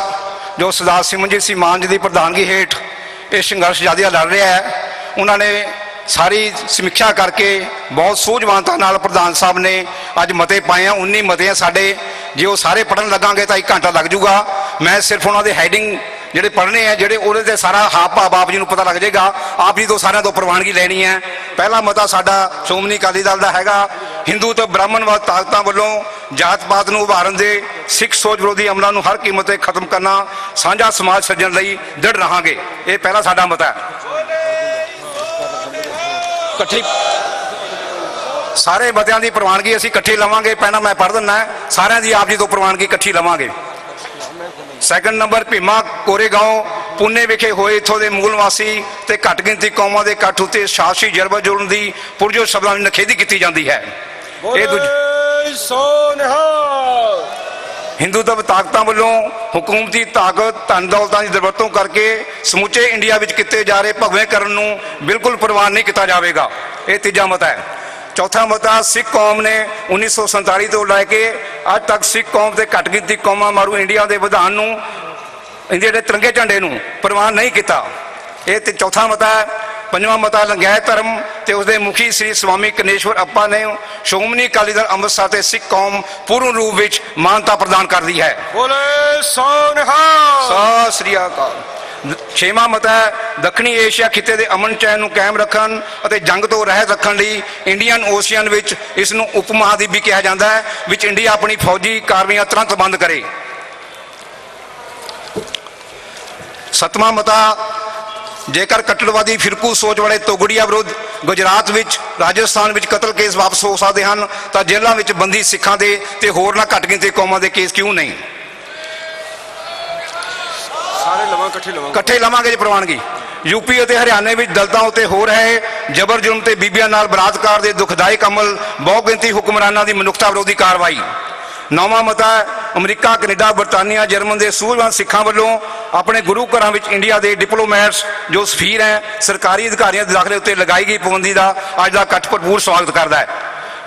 जो सरदार सिमरनजीत सिंह मान जी की प्रधानगी हेठ ये संघर्ष आज़ादी लड़ रहा है, उन्होंने सारी समीक्षा करके बहुत सूझवानता नाल प्रधान साहब ने अज मते पाए हैं। 19 मते हैं साढ़े। जे वो सारे पढ़न लगांगे तो 1 घंटा लग जूगा। मैं सिर्फ उन्होंने हैडिंग ਜਿਹੜੇ पढ़ने हैं, ਜਿਹੜੇ ਉਹਦੇ ਤੇ ਸਾਰਾ हाव भाव आप जी ਨੂੰ पता लग जाएगा। आप जी तो ਸਾਰਿਆਂ ਤੋਂ ਪ੍ਰਵਾਨਗੀ ਲੈਣੀ है। पहला मता ਸਾਡਾ ਸ਼੍ਰੋਮਣੀ ਅਕਾਲੀ ਦਲ ਦਾ ਹੈਗਾ, ਹਿੰਦੂ ਤੇ ਬ੍ਰਾਹਮਣਵਾਦ ਤਾਕਤਾਂ ਵੱਲੋਂ ਜਾਤ ਪਾਤ ਨੂੰ ਉਭਾਰਨ ਦੇ ਸਿੱਖ ਸੋਚ ਵਿਰੋਧੀ ਅਮਲਾਂ ਨੂੰ ਹਰ ਕੀਮਤ ਤੇ ਖਤਮ ਕਰਨਾ, ਸਾਂਝਾ ਸਮਾਜ ਸਿਰਜਣ ਲਈ ਦ੍ਰਿੜ ਰਹਾਂਗੇ। ਇਹ ਪਹਿਲਾ ਸਾਡਾ ਮਤਾ ਹੈ। ਇਕੱਠੀ ਸਾਰੇ ਮਤਿਆਂ ਦੀ ਪ੍ਰਵਾਨਗੀ ਅਸੀਂ ਇਕੱਠੀ ਲਵਾਂਗੇ। ਪਹਿਲਾਂ ਮੈਂ ਪੜ੍ਹ ਦਿੰਦਾ, ਸਾਰਿਆਂ ਦੀ ਆਪ ਜੀ ਤੋਂ ਪ੍ਰਵਾਨਗੀ ਇਕੱਠੀ ਲਵਾਂਗੇ। सैकंड नंबर, भीमा कोरेगांव पुणे विखे होए इत्थों के मूल वासी ते घट गिनती कौमां के इकट्ठ उत्ते शासकी जरबा जुलण की पुरजोर शब्दां की निखेधी की जाती है। हिंदू दब ताकतां वालों हुकूमती ताकत धन दौलतां की दुरवरतों करके समूचे इंडिया विच किते जा रहे भगवेकरण नूं बिल्कुल प्रवान नहीं किया जाएगा। ये तीजा मत है। चौथा मता, सिख कौम ने 1947 तो लैके अज तक सिख कौम के घट गिनती कौमां मारू इंडिया के विधान नूं, इंडिया के तिरंगे झंडे नूं प्रवान नहीं किया। ये चौथा मता है। पंजवां मता, लिंगायत धर्म ते उसके मुखी श्री स्वामी कनेश्वर अप्पा ने श्रोमणी अकाली दल अमृतसर ते सिख कौम पूर्ण रूप विच मानता प्रदान कर दी है। सत श्री अकाल। छेवां मत है, दक्षिणी एशिया खिते के अमन चैन नूं कायम रखण अते जंग तो रहत रखण लई इंडियन ओशियन विच इस नूं उप महाद्वीप भी कहा जाता है, विच इंडिया अपनी फौजी कार्रवाइयां तुरंत बंद करे। 7ਵਾਂ ਮਤਾ, ਜੇਕਰ ਕੱਟੜਵਾਦੀ ਫਿਰਕੂ ਸੋਚ ਵਾਲੇ ਤੋਗੜੀਆ ਵਿਰੁੱਧ ਗੁਜਰਾਤ ਵਿੱਚ, ਰਾਜਸਥਾਨ ਵਿੱਚ ਕਤਲ ਕੇਸ ਵਾਪਸ ਹੋ ਸਕਦੇ ਹਨ ਤਾਂ ਜੇਲ੍ਹਾਂ ਵਿੱਚ ਬੰਦੀ ਸਿੱਖਾਂ ਦੇ ਤੇ ਹੋਰ ਨਾ ਘੱਟ ਗਿਣਤੀ ਕੌਮਾਂ ਦੇ ਕੇਸ ਕਿਉਂ ਨਹੀਂ? ਸਾਰੇ ਲਵਾਂ ਇਕੱਠੇ ਲਵਾਂਗੇ ਜੀ ਪ੍ਰਵਾਨਗੀ। ਯੂਪੀ ਅਤੇ ਹਰਿਆਣੇ ਵਿੱਚ ਦਲਿਤਾਂ ਉੱਤੇ ਹੋ ਰਹੇ ਜਬਰ ਜ਼ੁਲਮ ਤੇ ਬੀਬੀਆਂ ਨਾਲ ਬਲਾਤਕਾਰ ਦੇ ਦੁਖਦਾਇਕ ਅਮਲ, ਬਹੁਗਿਣਤੀ ਹੁਕਮਰਾਨਾਂ ਦੀ ਮਨੁੱਖਤਾ ਵਿਰੋਧੀ ਕਾਰਵਾਈ। 9ਵਾਂ ਮਤਾ, ਅਮਰੀਕਾ, ਕੈਨੇਡਾ, ਬਰਤਾਨੀਆ, ਜਰਮਨ ਦੇ ਸੂਝਵਾਨ ਸਿੱਖਾਂ ਵੱਲੋਂ ਆਪਣੇ ਗੁਰੂ ਘਰਾਂ ਵਿੱਚ ਇੰਡੀਆ ਦੇ ਡਿਪਲੋਮੈਟਸ ਜੋ ਸਫੀਰ ਹੈ, ਸਰਕਾਰੀ ਅਧਿਕਾਰੀਆਂ ਦੇ ਦਾਖਲੇ ਉੱਤੇ ਲਗਾਈ ਗਈ ਪਾਬੰਦੀ ਦਾ ਅੱਜ ਦਾ ਇਕੱਠ ਭਰਪੂਰ ਸਵਾਗਤ ਕਰਦਾ ਹੈ।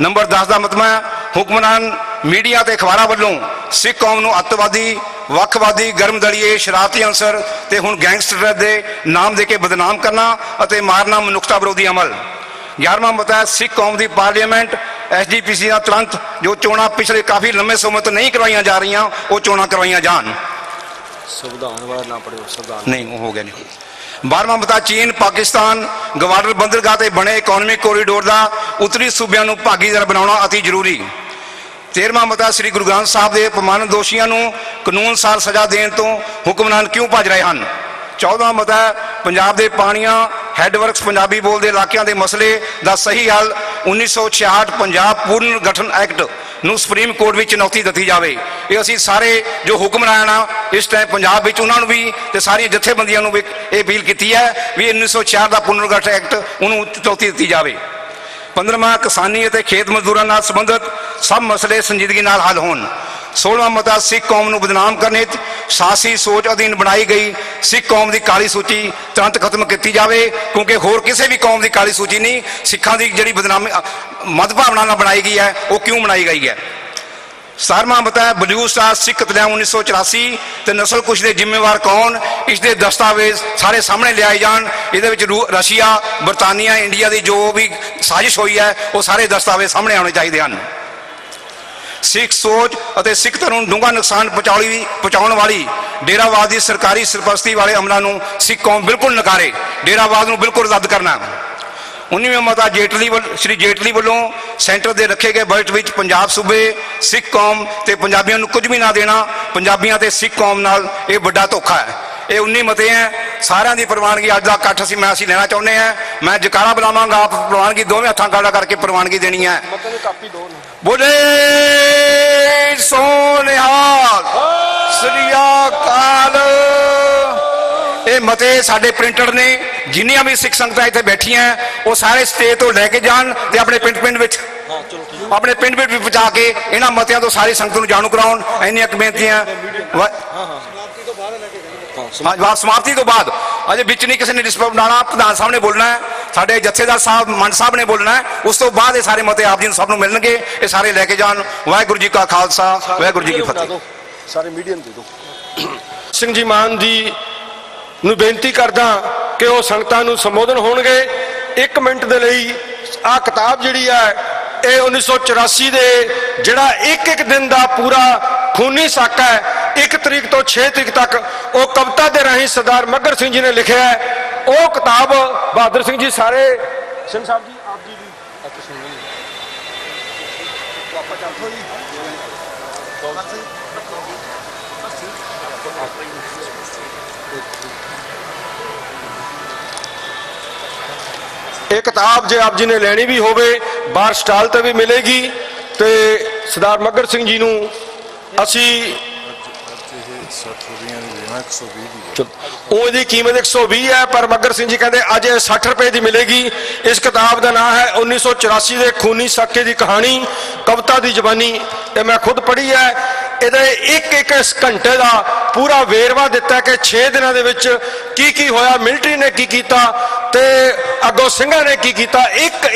ਨੰਬਰ 10 ਦਾ ਮਤਮਾ, ਹੁਕਮਰਾਨ, ਮੀਡੀਆ ਤੇ ਅਖਬਾਰਾਂ ਵੱਲੋਂ ਸਿੱਖ ਕੌਮ ਨੂੰ ਅੱਤਵਾਦੀ, ਵੱਖਵਾਦੀ, ਗਰਮਦਲੀਏ, ਸ਼ਰਾਰਤੀ ਅਨਸਰ ਤੇ ਹੁਣ ਗੈਂਗਸਟਰ ਦੇ ਨਾਮ ਦੇ ਕੇ ਬਦਨਾਮ ਕਰਨਾ ਅਤੇ ਮਾਰਨਾ ਮਨੁੱਖਤਾ ਵਿਰੋਧੀ ਅਮਲ। 11ਵਾਂ ਮਤਾ, ਸਿੱਖ ਕੌਮ ਦੀ ਪਾਰਲੀਮੈਂਟ, SGPC ਦਾ ਤੁਰੰਤ ਜੋ ਚੋਣਾਂ ਪਿਛਲੇ ਕਾਫੀ ਲੰਮੇ ਸਮੇਂ ਤੋਂ ਨਹੀਂ ਕਰਵਾਈਆਂ ਜਾ ਰਹੀਆਂ ਉਹ ਚੋਣਾਂ ਕਰਵਾਈਆਂ ਜਾਣ। ਸੰਵਿਧਾਨ ਵਾਲਾ ਨਾ ਪੜਿਓ, ਸੰਵਿਧਾਨ ਨਹੀਂ ਉਹ ਹੋ ਗਿਆ ਨਹੀਂ। 12ਵਾਂ ਮਤਾ, ਚੀਨ, ਪਾਕਿਸਤਾਨ, ਗਵਾਡਰ ਬੰਦਰਗਾਹ ਤੇ ਬਣੇ ਇਕਨੋਮਿਕ ਕੋਰੀਡੋਰ ਦਾ ਉੱਤਰੀ ਸੂਬਿਆਂ ਨੂੰ ਭਾਗੀਦਾਰ ਬਣਾਉਣਾ ਅਤੀ ਜ਼ਰੂਰੀ। 13ਵਾਂ ਮਤਾ, ਸ੍ਰੀ ਗੁਰੂ ਗ੍ਰੰਥ ਸਾਹਿਬ ਦੇ ਅਪਮਾਨਿਤ ਦੋਸ਼ੀਆਂ ਨੂੰ ਕਾਨੂੰਨ ਅਨੁਸਾਰ ਸਜ਼ਾ ਦੇਣ ਤੋਂ ਹੁਕਮਰਾਨ ਕਿਉਂ ਭੱਜ ਰਹੇ ਹਨ। 14ਵਾਂ ਮਤਾ, ਪੰਜਾਬ ਦੇ ਪਾਣੀਆਂ, ਹੈਡਵਰਕਸ, ਪੰਜਾਬੀ ਬੋਲਦੇ ਇਲਾਕਿਆਂ ਦੇ ਮਸਲੇ ਦਾ ਸਹੀ ਹੱਲ 1966 ਪੰਜਾਬ ਪੁਨਰ ਗਠਨ ਐਕਟ ਨੂੰ ਸੁਪਰੀਮ ਕੋਰਟ ਵਿੱਚ ਚੁਣੌਤੀ ਦਿੱਤੀ ਜਾਵੇ। ਇਹ ਅਸੀਂ ਸਾਰੇ ਜੋ ਹੁਕਮਰਾਨ ਆ ਇਸ ਟਾਈਮ ਪੰਜਾਬ ਵਿੱਚ ਉਹਨਾਂ ਨੂੰ ਵੀ ਤੇ ਸਾਰੀਆਂ ਜਥੇਬੰਦੀਆਂ ਨੂੰ ਵੀ ਇਹ ਅਪੀਲ ਕੀਤੀ ਹੈ ਵੀ 1966 ਦਾ ਪੁਨਰ ਗਠਨ ਐਕਟ ਉਹਨੂੰ ਚੁਣੌਤੀ ਦਿੱਤੀ ਜਾਵੇ। 15ਵਾਂ, ਕਿਸਾਨੀ ਅਤੇ ਖੇਤ ਮਜ਼ਦੂਰਾਂ ਨਾਲ ਸੰਬੰਧਿਤ ਸਭ ਮਸਲੇ ਸੰਜੀਦਗੀ ਨਾਲ ਹੱਲ ਹੋਣ। 16ਵਾਂ ਮਤਾ, ਸਿੱਖ ਕੌਮ ਨੂੰ ਬਦਨਾਮ ਕਰਨੇ ਸਾਸੀ ਸੋਚ ਅਧੀਨ ਬਣਾਈ ਗਈ ਸਿੱਖ ਕੌਮ ਦੀ ਕਾਲੀ ਸੂਚੀ ਤੁਰੰਤ ਖਤਮ ਕੀਤੀ ਜਾਵੇ, ਕਿਉਂਕਿ ਹੋਰ ਕਿਸੇ ਵੀ ਕੌਮ ਦੀ ਕਾਲੀ ਸੂਚੀ ਨਹੀਂ, ਸਿੱਖਾਂ ਦੀ ਜਿਹੜੀ ਬਦਨਾਮੀ ਮਦਭਾਵਨਾ ਨਾਲ ਬਣਾਈ ਗਈ ਹੈ ਉਹ ਕਿਉਂ ਬਣਾਈ ਗਈ ਹੈ। 17ਵਾਂ ਮਤਾ, ਬਲੂ ਸਟਾਰ ਸਿੱਖ ਕਤਲੇਆਮ 1984 ਤੇ ਨਸਲਕੁਸ਼ ਦੇ ਜ਼ਿੰਮੇਵਾਰ ਕੌਣ, ਇਸ ਦੇ ਦਸਤਾਵੇਜ਼ ਸਾਰੇ ਸਾਹਮਣੇ ਲਿਆਏ ਜਾਣ। ਇਹਦੇ ਵਿੱਚ ਰਸ਼ੀਆ, ਬਰਤਾਨੀਆ, ਇੰਡੀਆ ਦੀ ਜੋ ਵੀ ਸਾਜ਼ਿਸ਼ ਹੋਈ ਹੈ ਉਹ ਸਾਰੇ ਦਸਤਾਵੇਜ਼ ਸਾਹਮਣੇ ਆਉਣੇ ਚਾਹੀਦੇ ਹਨ। ਸਿੱਖ ਸੋਚ ਅਤੇ ਸਿੱਖ ਧਰਮ ਨੂੰ ਡੂੰਘਾ ਨੁਕਸਾਨ ਪਹੁੰਚਾਉਣ ਵਾਲੀ ਡੇਰਾਵਾਦ ਦੀ ਸਰਕਾਰੀ ਸਰਪ੍ਰਸਤੀ ਵਾਲੇ ਅਮਲਾਂ ਨੂੰ ਸਿੱਖ ਕੌਮ ਬਿਲਕੁਲ ਨਕਾਰੇ, ਡੇਰਾਵਾਦ ਨੂੰ ਬਿਲਕੁਲ ਰੱਦ ਕਰਨਾ। 19ਵਾਂ ਮਤਾ, ਸ਼੍ਰੀ ਜੇਟਲੀ ਵੱਲੋਂ ਸੈਂਟਰ ਦੇ ਰੱਖੇ ਗਏ ਬਜਟ ਵਿੱਚ ਪੰਜਾਬ ਸੂਬੇ, ਸਿੱਖ ਕੌਮ ਤੇ ਪੰਜਾਬੀਆਂ ਨੂੰ ਕੁਝ ਵੀ ਨਾ ਦੇਣਾ, ਪੰਜਾਬੀਆਂ ਤੇ ਸਿੱਖ ਕੌਮ ਨਾਲ ਇਹ ਵੱਡਾ ਧੋਖਾ ਹੈ। ਇਹ 19 ਮਤੇ ਹੈ, ਸਾਰਿਆਂ ਦੀ ਪ੍ਰਵਾਨਗੀ ਅੱਜ ਦਾ ਇਕੱਠ ਅਸੀਂ ਲੈਣਾ ਚਾਹੁੰਦੇ ਹਾਂ। ਮੈਂ ਜਕਾਰਾ ਬੁਲਾਵਾਂਗਾ, ਆਪ ਪ੍ਰਵਾਨਗੀ ਦੋਵੇਂ ਹੱਥਾਂ ਗਾੜਾ ਕਰਕੇ ਪ੍ਰਵਾਨਗੀ ਦੇਣੀ ਹੈ। ਬੋਲੇ ਸੋ ਨਿਹਾਲ, ਸ੍ਰੀ ਅਕਾਲ। ਇਹ ਮਤੇ ਸਾਡੇ ਪ੍ਰਿੰਟਡ ਨੇ, ਜਿੰਨੀਆਂ ਵੀ ਸਿੱਖ ਸੰਗਤਾਂ ਇੱਥੇ ਬੈਠੀਆਂ ਉਹ ਸਾਰੇ ਸਟੇਜ ਤੋਂ ਲੈ ਕੇ ਜਾਣ ਤੇ ਆਪਣੇ ਪਿੰਡ ਵਿੱਚ ਵੀ ਪਹੁੰਚਾ ਕੇ ਇਹਨਾਂ ਮਤਿਆਂ ਤੋਂ ਸਾਰੀ ਸੰਗਤ ਨੂੰ ਜਾਣੂ ਕਰਾਉਣ। ਇੰਨੀਆਂ ਬੇਨਤੀਆਂ। ਸਮਾਪਤੀ ਤੋਂ ਬਾਅਦ ਅਜੇ ਵਿੱਚ ਨਹੀਂ ਕਿਸੇ ਨੇ ਡਿਸਪਲੇਅ ਬਣਾਉਣਾ, ਪ੍ਰਧਾਨ ਸਾਹਿਬ ਨੇ ਬੋਲਣਾ ਹੈ, ਸਾਡੇ ਜਥੇਦਾਰ ਸਾਹਿਬ ਮੰਡ ਸਾਹਿਬ ਨੇ ਬੋਲਣਾ ਹੈ, ਉਸ ਤੋਂ ਬਾਅਦ ਇਹ ਸਾਰੇ ਮਤੇ ਆਪ ਜੀ ਨੂੰ ਸਭ ਨੂੰ ਮਿਲਣਗੇ, ਇਹ ਸਾਰੇ ਲੈ ਕੇ ਜਾਣ। ਵਾਹਿਗੁਰੂ ਜੀ ਕਾ ਖਾਲਸਾ, ਵਾਹਿਗੁਰੂ ਜੀ ਕੀ ਫਤਿਹ। ਸਾਰੇ ਮੀਡੀਆ ਨੂੰ ਦੇ ਦਿਓ। ਸਿੰਘ ਜੀ ਮਾਨ ਜੀ ਨੂੰ ਬੇਨਤੀ ਕਰਦਾ ਕਿ ਉਹ ਸੰਗਤਾਂ ਨੂੰ ਸੰਬੋਧਨ ਹੋਣਗੇ। 1 ਮਿੰਟ ਦੇ ਲਈ ਆਹ ਕਿਤਾਬ ਜਿਹੜੀ ਹੈ ਇਹ 1984 ਦੇ ਜਿਹੜਾ ਇੱਕ ਦਿਨ ਦਾ ਪੂਰਾ ਖੂਨੀ ਸਾਕਾ ਹੈ, 1 ਤਰੀਕ ਤੋਂ 6 ਤਰੀਕ ਤੱਕ ਉਹ ਕਵਿਤਾ ਦੇ ਰਾਹੀਂ ਸਰਦਾਰ ਮੱਘਰ ਸਿੰਘ ਜੀ ਨੇ ਲਿਖਿਆ ਹੈ। ਉਹ ਕਿਤਾਬ ਬਹਾਦਰ ਸਿੰਘ ਜੀ ਸਾਰੇ ਸਿੰਘ ਸਾਹਿਬ ਜੀ ਆਪ ਜੀ ਵੀ ਇਹ ਕਿਤਾਬ ਜੇ ਆਪ ਜੀ ਨੇ ਲੈਣੀ ਵੀ ਹੋਵੇ ਬਾਹਰ ਸਟਾਲ ਤੇ ਵੀ ਮਿਲੇਗੀ। ਤੇ ਸਰਦਾਰ ਮੱਘਰ ਸਿੰਘ ਜੀ ਨੂੰ ਅਸੀਂ ਉਹਦੀ ਕੀਮਤ 120 ਹੈ, ਪਰ ਮੱਘਰ ਸਿੰਘ ਜੀ ਕਹਿੰਦੇ ਅੱਜ 60 ਰੁਪਏ ਦੀ ਮਿਲੇਗੀ। ਇਸ ਕਿਤਾਬ ਦਾ ਨਾਮ ਹੈ 1984 ਦੇ ਖੂਨੀ ਸਾਕੇ ਦੀ ਕਹਾਣੀ, ਕਵਿਤਾ ਦੀ ਜ਼ਬਾਨੀ। ਇਹ ਮੈਂ ਖੁਦ ਪੜ੍ਹੀ ਹੈ। ਇਹਦੇ ਇੱਕ ਘੰਟੇ ਦਾ ਪੂਰਾ ਵੇਰਵਾ ਦਿੱਤਾ ਕਿ 6 ਦਿਨਾਂ ਦੇ ਵਿੱਚ ਕੀ ਹੋਇਆ, ਮਿਲਟਰੀ ਨੇ ਕੀ ਕੀਤਾ ਤੇ ਅੱਗੋਂ ਸਿੰਘਾਂ ਨੇ ਕੀ ਕੀਤਾ।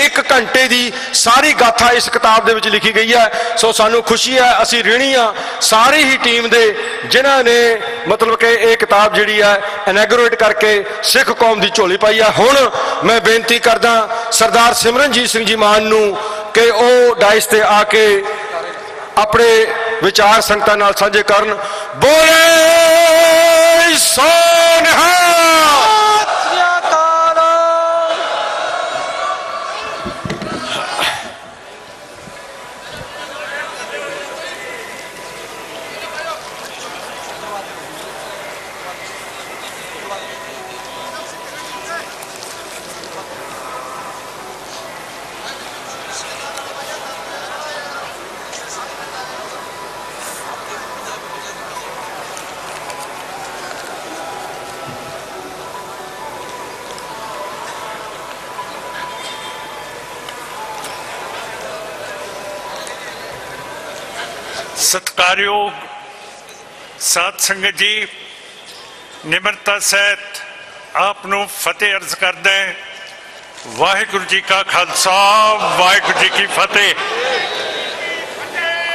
ਇੱਕ ਘੰਟੇ ਦੀ ਸਾਰੀ ਗਾਥਾ ਇਸ ਕਿਤਾਬ ਦੇ ਵਿੱਚ ਲਿਖੀ ਗਈ ਹੈ। ਸੋ ਸਾਨੂੰ ਖੁਸ਼ੀ ਹੈ, ਅਸੀਂ ਰਿਣੀ ਹਾਂ ਸਾਰੀ ਹੀ ਟੀਮ ਦੇ ਜਿਨ੍ਹਾਂ ਨੇ ਮਤਲਬ ਕਿ ਇਹ ਕਿਤਾਬ ਜਿਹੜੀ ਹੈ ਇਨੈਗੋਰੇਟ ਕਰਕੇ ਸਿੱਖ ਕੌਮ ਦੀ ਝੋਲੀ ਪਾਈ ਹੈ। ਹੁਣ ਮੈਂ ਬੇਨਤੀ ਕਰਦਾ ਸਰਦਾਰ ਸਿਮਰਨਜੀਤ ਸਿੰਘ ਜੀ ਮਾਨ ਨੂੰ ਕਿ ਉਹ ਡਾਇਸ ਤੇ ਆ ਕੇ ਆਪਣੇ ਵਿਚਾਰ ਸੰਗਤਾਂ ਨਾਲ ਸਾਂਝੇ ਕਰਨ। ਬੋਲੇ ਸੋ ਨਿਹਾਲ। सत्कारयोग साध संगत जी, निमरता सहित आपनों फतेह अर्ज करदा है। वाहिगुरु जी का खालसा, वाहिगुरु जी की फतेह।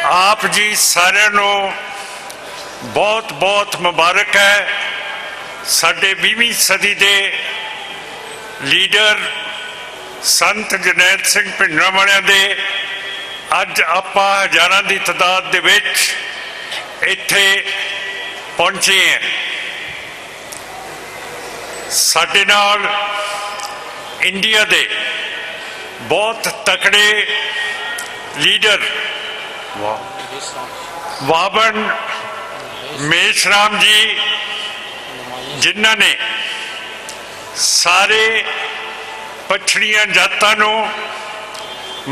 आप जी सारिਆਂ ਨੂੰ बहुत बहुत मुबारक है। साढ़े 20वीं सदी के लीडर संत जरनैल सिंह भिंडरांवालिਆਂ ਦੇ ਅੱਜ ਆਪਾਂ हज़ारां की तादाद ਦੇ ਵਿੱਚ ਇੱਥੇ पहुंचे हैं। साडे नाल इंडिया के बहुत तकड़े लीडर वाबन मेशराम जी, जिन्हों ने सारे पछड़ियां जातां नूं,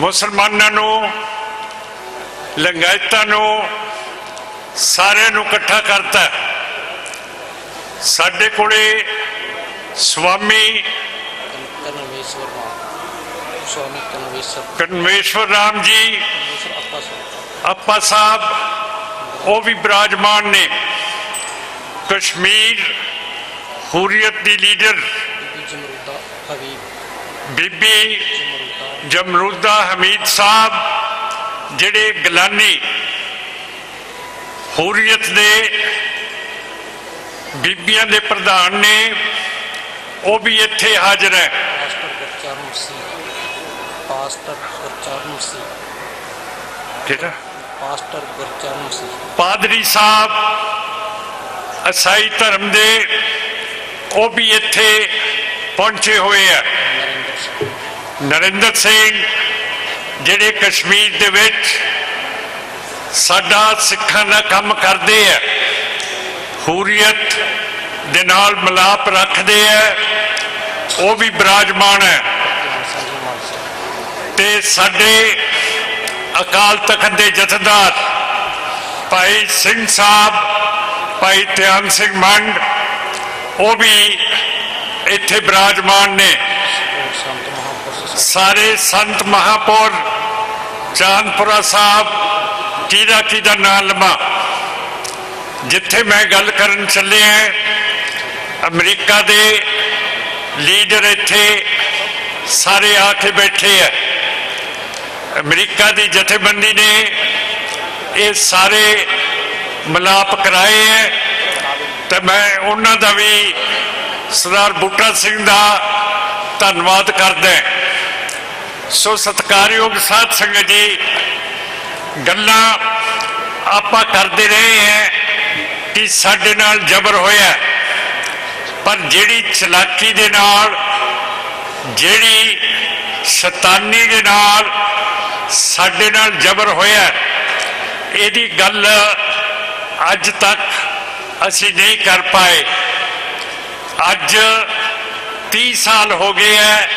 मुसलमानां नूं, लंगायतां नूं सारे नूं इकट्ठा करता। साडे कोले स्वामी कन्वेश्वर राम जी अपा साहब वो भी विराजमान ने। कश्मीर हुर्रियत दी लीडर बीबी जमरूदा हमीद साहब जिहड़े गलानी हुर्रियत दे बीबियां दे प्रधान ने, वो भी इत्थे हाजिर है। पादरी साहब ईसाई धर्म दे, वो भी इत्थे पहुंचे हुए हैं। नरेंद्र सिंह जिहड़े कश्मीर दे विच साडा सिखां दा काम करदे है, हुर्रियत दे नाल मिलाप रखते हैं, वो भी विराजमान है। ते साडे अकाल तख्त के जथेदार भाई सिंह साहब, भाई ध्यान सिंह मंड, वो भी इत्थे विराजमान ने। सारे संत महापौर चांदपुरा साहब, किदा किदा नाम लवा। जिथे मैं गल करन चले हैं, अमरीका दे लीडर इत्थे सारे आके बैठे हैं। अमरीका की जथेबंदी ने ये सारे मिलाप कराए हैं, तो मैं उन्हों का भी सरदार बूटा सिंह का धन्यवाद करदा। सो सत्कारयोग साध संगत जी, गल्लां आपां करते रहे हैं कि साडे नाल जबर होया, पर जिहड़ी चलाकी दे नाल, जिहड़ी शैतानी दे नाल साडे नाल जबर होया, इहदी गल अज तक असी नहीं कर पाए। अज 30 साल हो गए हैं,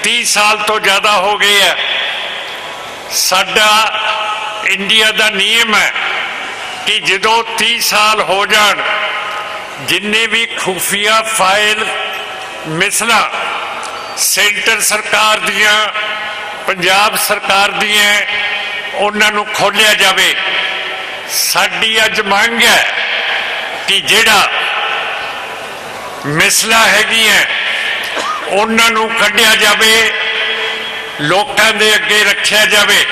30 साल तो ज़्यादा हो गए है। साडा इंडिया का नियम है कि जो 30 साल हो जान, जिन्ने भी खुफिया फाइल मिसला सेंटर सरकार दियां, पंजाब सरकार दियां, उन्होंने खोलिया जाए। साडी अज मंग है कि जिहड़ा मिसला हैगी है उन्होंने कढ़िया जाए, लोकां दे अगे रखिया जाए,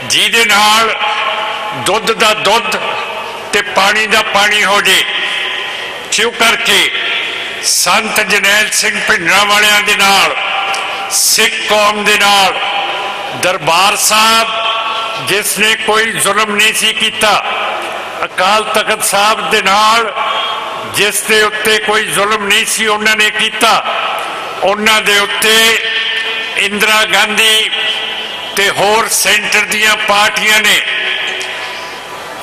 जिहदे नाल दुध दा दुध ते पानी दा पानी हो जाए। क्यों करके संत जरनैल सिंह भिंडरांवालियां दे नाल, सिख कौम दे नाल, दरबार साहब जिसने कोई जुल्म नहीं सी कीता, अकाल तख्त साहब दे नाल जिस दे उत्ते कोई जुल्म नहीं सी उन्होंने कीता, उन्हां दे उत्ते इंदिरा गांधी ते होर सेंटर दियां पार्टियां ने,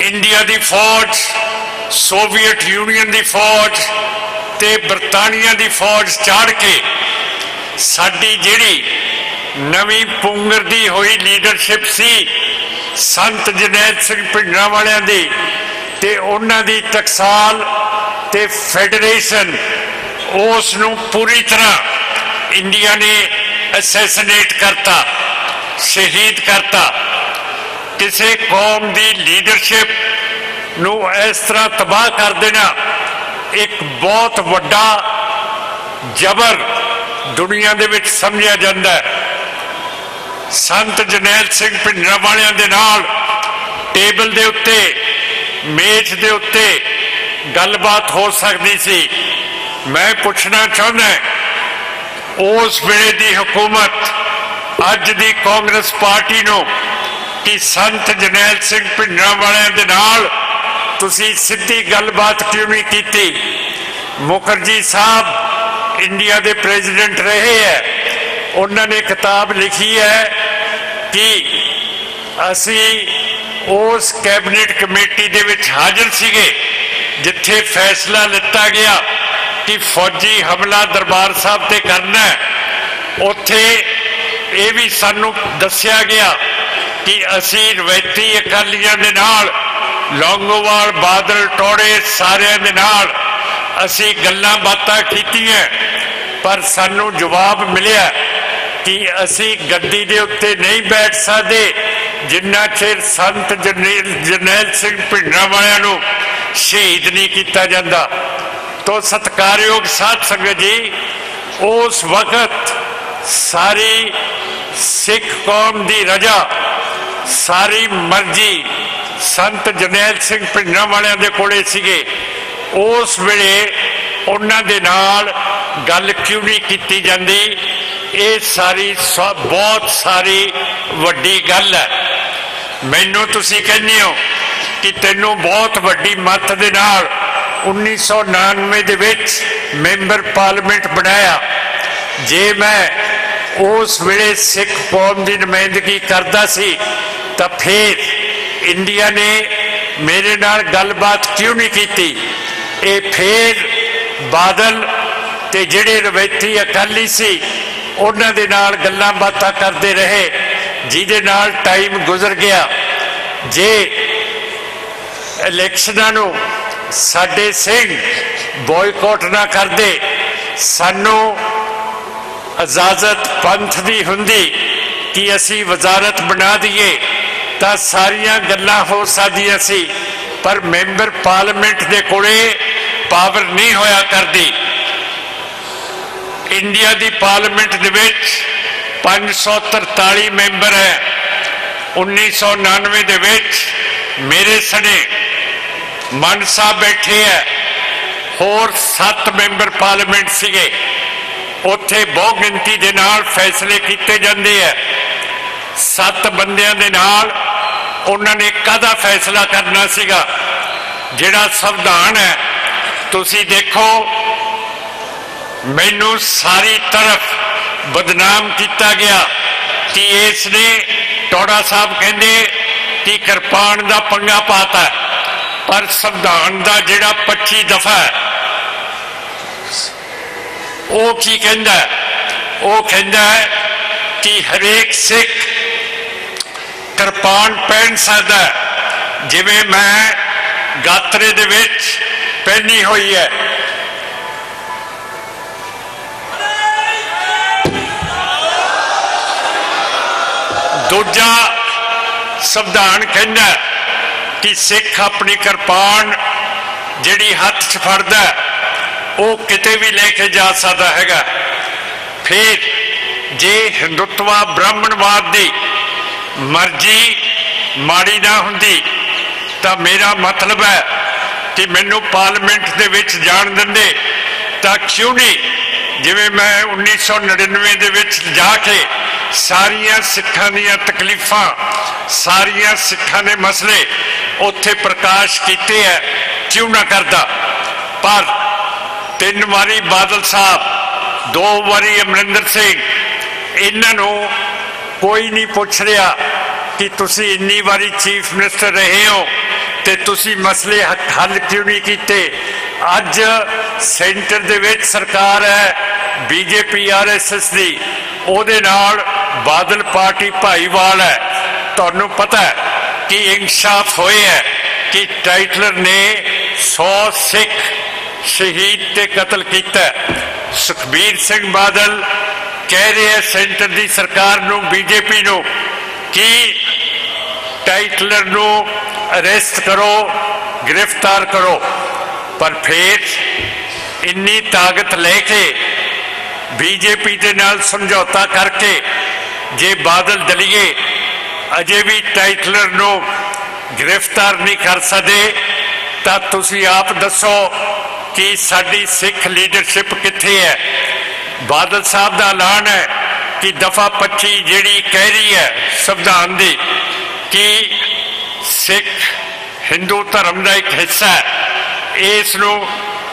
इंडिया दी फौज, सोवियत यूनियन दी फौज ते बरतानिया दी फौज चाड़ के साडी जिहड़ी नवीं पुंगरदी हुई लीडरशिप सी संत जरनैल सिंह भिंडरांवालियां दी, ते उन्हां दी टकसाल ते फेडरेशन, उस नूं पूरी तरह इंडिया ने असैसनेट करता, शहीद करता। किसी कौम की लीडरशिप नू इस तरह तबाह कर देना एक बहुत वड्डा जबर दुनिया दे विच समझिया जाता है। संत जरनैल सिंह भिंडरां वालियां दे नाल टेबल दे उत्ते मेज दे उत्ते गलबात हो सकती सी। मैं पूछना चाहना उस वेले दी हुकूमत अज दी कांग्रेस पार्टी नूं कि संत जरनैल सिंह भिंडरां वालियां दे नाल तुसी सीधी गलबात क्यों नहीं की? मुखर्जी साहब इंडिया के प्रेजिडेंट रहे हैं, उन्होंने किताब लिखी है कि असी उस कैबिनेट कमेटी दे विच हाजिर सीगे जिथे फैसला लिता गया कि फौजी हमला दरबार साहब ते करना है। उथे ये भी सानू दस्या गया कि असी रवायती अकालियां दे नाल लौंगोवाल बादल टोड़े सारे दे नाल असी गल्लां बातां कीतियां, पर सानू जवाब मिलिया कि असी गद्दी दे उत्ते नहीं बैठ सकते जिन्ना चिर संत जरनैल सिंह भिंडरां वालियां नूं शहीद नहीं किया जाता। तो सत्कारयोग साध संगत जी, उस वक्त सारी सिख कौम की रजा सारी मर्जी संत जरनैल सिंह भिंडरां वालियां दे कोले सीगे। उस वेले उन्हां दे नाल गल क्यों नहीं की जाती? ये सारी बहुत सारी वड्डी गल है। मैनू तुसी कहने हो कि तैनू बहुत वड्डी मत दे नाल 1999 दे विच मैंबर पार्लीमेंट बनाया। जे मैं उस वेले सिख कौम की नुमाइंदगी करता सी तो फिर इंडिया ने मेरे नाल गलबात क्यों नहीं की? ये फिर बादल ते जिहड़े रवायती अकाली सी उन्हां दे नाल गल्लां बातां करते रहे, जिहदे नाल टाइम गुजर गया। जे इलैक्शनां नूं साडे सिंह बॉयकॉट ना करदे, सानू इजाजत पंथ दी हुंदी कि असी वजारत बना दईए तो सारिया गल्लां हो सकदियां सी, पर मैंबर पार्लीमेंट दे कोले पावर नहीं होया करदी। इंडिया दी पार्लीमेंट दे विच 543 मैंबर है। 1999 दे विच मेरे सने मन साहब बैठे है, होर 7 मैंबर पार्लीमेंट सीगे। उत्थे बहु गिनती दे नाल फैसले किए जाते हैं। 7 बंदियां दे नाल उन्होंने काहदा फैसला करना सीगा? जिहड़ा संविधान है तुसी देखो, मैनू सारी तरफ बदनाम किया गया कि इसने टोड़ा साहब कहते कि किरपान का पंगा पाता है, पर संविधान का जिहड़ा 25 दफा है वो की कहता है? वो कहता है कि हरेक सिख किरपान पहन सकता है, जिवें मैं गात्रे दे विच पहनी हुई है। दूजा संविधान कहता कि सिख अपनी किरपान जिहड़ी हथ च फड़दा वो किते भी लेके जा सकता हैगा। फिर जे हिंदुत्वा ब्राह्मणवाद की मर्जी माड़ी ना हुंदी तो मेरा मतलब है कि मैनू पार्लीमेंट दे विच जाण दिंदे तां क्यों नहीं? जिवें मैं 1999 दे विच जाके सारिया सिखां दीयां तकलीफां, सारिया सिखां दे मसले उत्थे प्रकाश किए है, क्यों ना करदा? पर 3 वारी बादल साहब, 2 वारी अमरिंदर सिंह, इन्हों कोई नहीं पूछ रहा कि तुसी इन्नी बारी चीफ मिनिस्टर रहे हो तो तुसी मसले हल क्यों नहीं किए? अज सेंटर दे विच सरकार है बीजेपी RSS की, उहदे नाल बादल पार्टी भाईवाल है। तुहानूं पता है कि इंकशाफ होए है कि टाइटलर ने 100 सिख शहीद ते कतल किया। सुखबीर सिंह बादल कह रहे हैं सेंटर की सरकार नूं, बीजेपी नूं कि टाइटलर नू अरेस्ट करो, गिरफ्तार करो, पर फिर इन्नी ताकत लेके बीजेपी के नाल समझौता करके जे बादल दलीए अजे भी टाइटलर नू गिरफ्तार नहीं कर सकते, तो तुसी आप दसो कि साडी सिख लीडरशिप कित्थे है। बादल साहब का ऐलान है कि दफा 25 जिहड़ी कह रही है संविधान दी कि सिख हिंदू धर्म का एक हिस्सा है, इसनू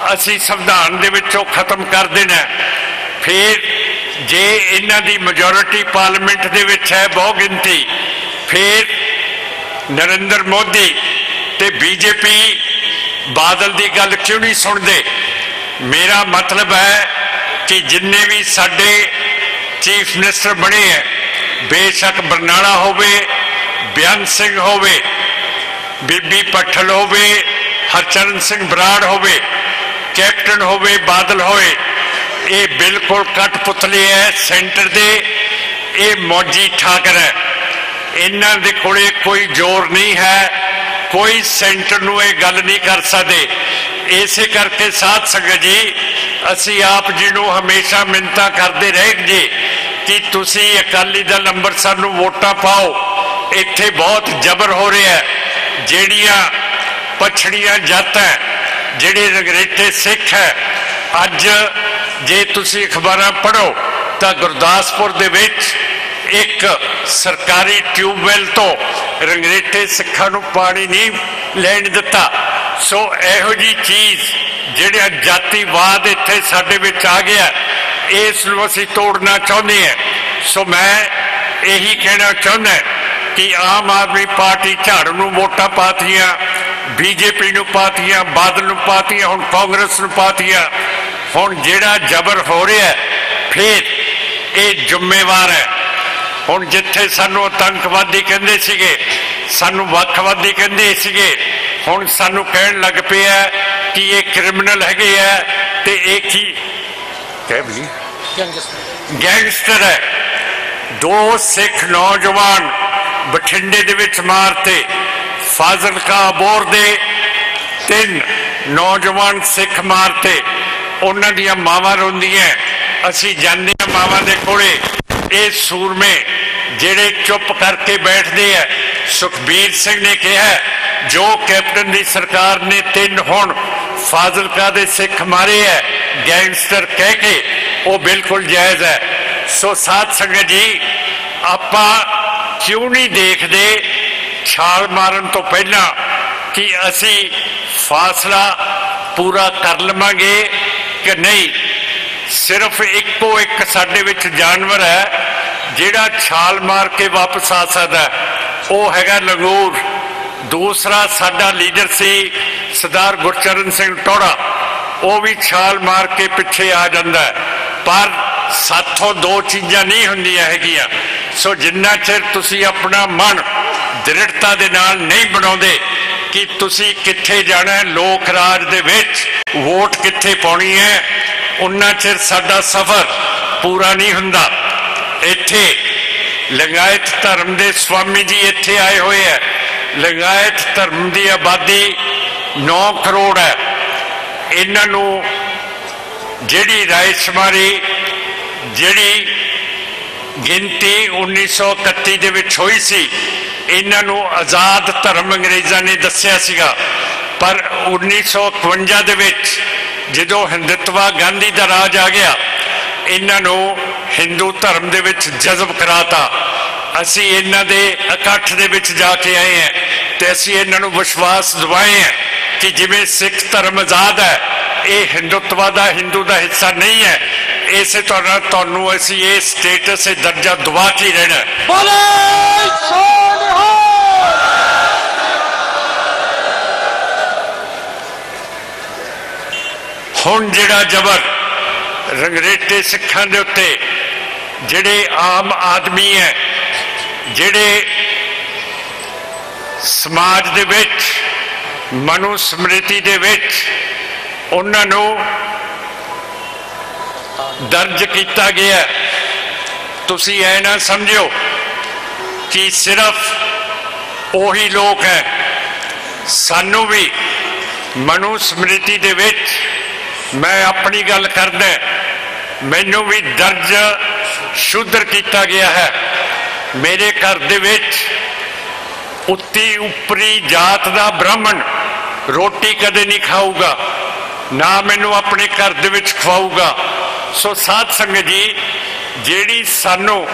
असी संविधान दे विचों खत्म कर देना। फिर जे इन्हां दी मेजोरिटी पार्लीमेंट दे विच है बहु गिनती, फिर नरेंद्र मोदी ते बीजेपी बादल की गल क्यों नहीं सुनते। मेरा मतलब है कि जिन्ने भी साडे चीफ मिनिस्टर बने हैं, बेशक बरनाला होवे, बेअंत सिंह होवे, बीबी पट्टल होवे, हरचरण सिंह बराड़ होवे, कैप्टन होवे, बादल होए, ये बिल्कुल कठपुतले है सेंटर दे, ये मौजी ठाकर है। इन्हां दे कोले कोई जोर नहीं है, कोई सेंटर नूं ये गल नहीं कर सकते। इसे करके साध संगत जी असी आप जी नूं हमेशा मिन्नतां करते रहे जी कि तुसी अकाली दल अंमृतसर नूं वोटां पाओ। इत्थे बहुत जबर हो रहा है, ਜਿਹੜੀਆਂ पछड़ियां जातां ਜਿਹੜੇ रंगरेटे सिख है, अज जे तुसी अखबारां पढ़ो तो गुरदासपुर दे विच एक सरकारी ट्यूबवैल तो रंगरेटे सिखां नूं पानी नहीं लैण दिता। सो इहो जी चीज़ जिहड़ा जातिवाद इत्थे साडे विच आ गया, इस नूं असीं तोड़ना चाहुंदे हैं। सो मैं यही कहना चाहुंदा कि आम आदमी पार्टी झाड़ू नूं वोटां पातियां, बीजेपी नूं पातियां, बादल नूं पातियां, हुण कांग्रेस नूं पातियां। हुण जिहड़ा जबर हो रहा है फिर ये जिम्मेवार है। हुण जिथे सानू आतंकवादी कहंदे सीगे, सानू वखवादी कहंदे सीगे, हुण सानू कहण लग पिया कि ये क्रिमिनल हैगे है ते एक ही गैंगस्टर है। दो सिख नौजवान बठिंडे दे विच मारते, फाजिलका अबोर दे 3 नौजवान सिख मारते, उन्हां दियां मावां रोंदियां। असी जाने मावां दे कोले ये सूरमे जेड़े चुप करके बैठते हैं। सुखबीर सिंह ने कहा जो कैप्टन की सरकार ने 3 हुण फाजिलका दे सिख मारे है गैंगस्टर कह के, वो बिल्कुल जायज़ है। सो साध संगत जी आपां क्यों नहीं देखते छाल मारन तो पहला कि असी फासला पूरा कर लवांगे कि नहीं। सिर्फ इको एक साडे विच जानवर है जिहड़ा छाल मार के वापस आ सकदा है, वो हैगा लंगूर। दूसरा साडा लीडर सी सरदार गुरचरण सिंह टोड़ा, वो भी छाल मार के पिछे आ जांदा है। पर साथों 2 चीज़ां नहीं हुंदियां हैगियां। सो जिन्ना चिर तुसी अपना मन दृढ़ता दे नाल नहीं बनाउंदे कि तुसी कित्थे जाना है, लोक राज दे विच वोट कित्थे पाउणी है, उन्ना चिर साडा सफर पूरा नहीं हुंदा। इत्थे लिंगायत धर्म दे स्वामी जी इत्थे आए हुए हैं। लिंगायत धर्म की आबादी 9 करोड़ है। इन्हां नूं जिहड़ी रायशुमारी जिहड़ी गिनती 1931 दे विच होई सी, इन्हां नूं आज़ाद धर्म अंग्रेज़ां ने दस्सिया सीगा। पर 1951 दे विच जदों हिंदुत्वा गांधी का राज आ गया, इन्हां नूं हिंदू धर्म दे विच जज़ब कराता। असी इन्हां दे इकट्ठ दे विच जाके आए हैं ते असी इन्हां नूं विश्वास दिवाए हैं कि जिवें सिख धर्म आज़ाद है, ये हिंदुत्वा का हिंदू का हिस्सा नहीं है। इसे तुहानूं असी ये स्टेटस से दर्जा दवा के रहना। हुण जिहड़ा जबर रंगरेटे सिखां दे उत्ते जिहड़े आम आदमी है, जिहड़े समाज दे विच मनुस्मृति दे विच उन्हां नूं दर्ज किया गया। तुसी ऐ ना समझो कि सिर्फ ਉਹੀ ਲੋਕ ਹੈ। ਸਾਨੂੰ ਵੀ ਮਨੂ ਸਮ੍ਰਿਤੀ ਦੇ ਵਿੱਚ, ਮੈਂ ਆਪਣੀ ਗੱਲ ਕਰਦਾ, ਮੈਨੂੰ ਵੀ ਦਰਜ ਸ਼ੂਦਰ ਕੀਤਾ ਗਿਆ ਹੈ। ਮੇਰੇ ਘਰ ਦੇ ਵਿੱਚ ਉੱਪਰੀ ਜਾਤ ਦਾ ਬ੍ਰਾਹਮਣ ਰੋਟੀ ਕਦੇ ਨਹੀਂ ਖਾਊਗਾ, ਨਾ ਮੈਨੂੰ ਆਪਣੇ ਘਰ ਦੇ ਵਿੱਚ ਖਵਾਊਗਾ। ਸੋ ਸਾਧ ਸੰਗਤ ਜੀ, ਜਿਹੜੀ ਸਾਨੂੰ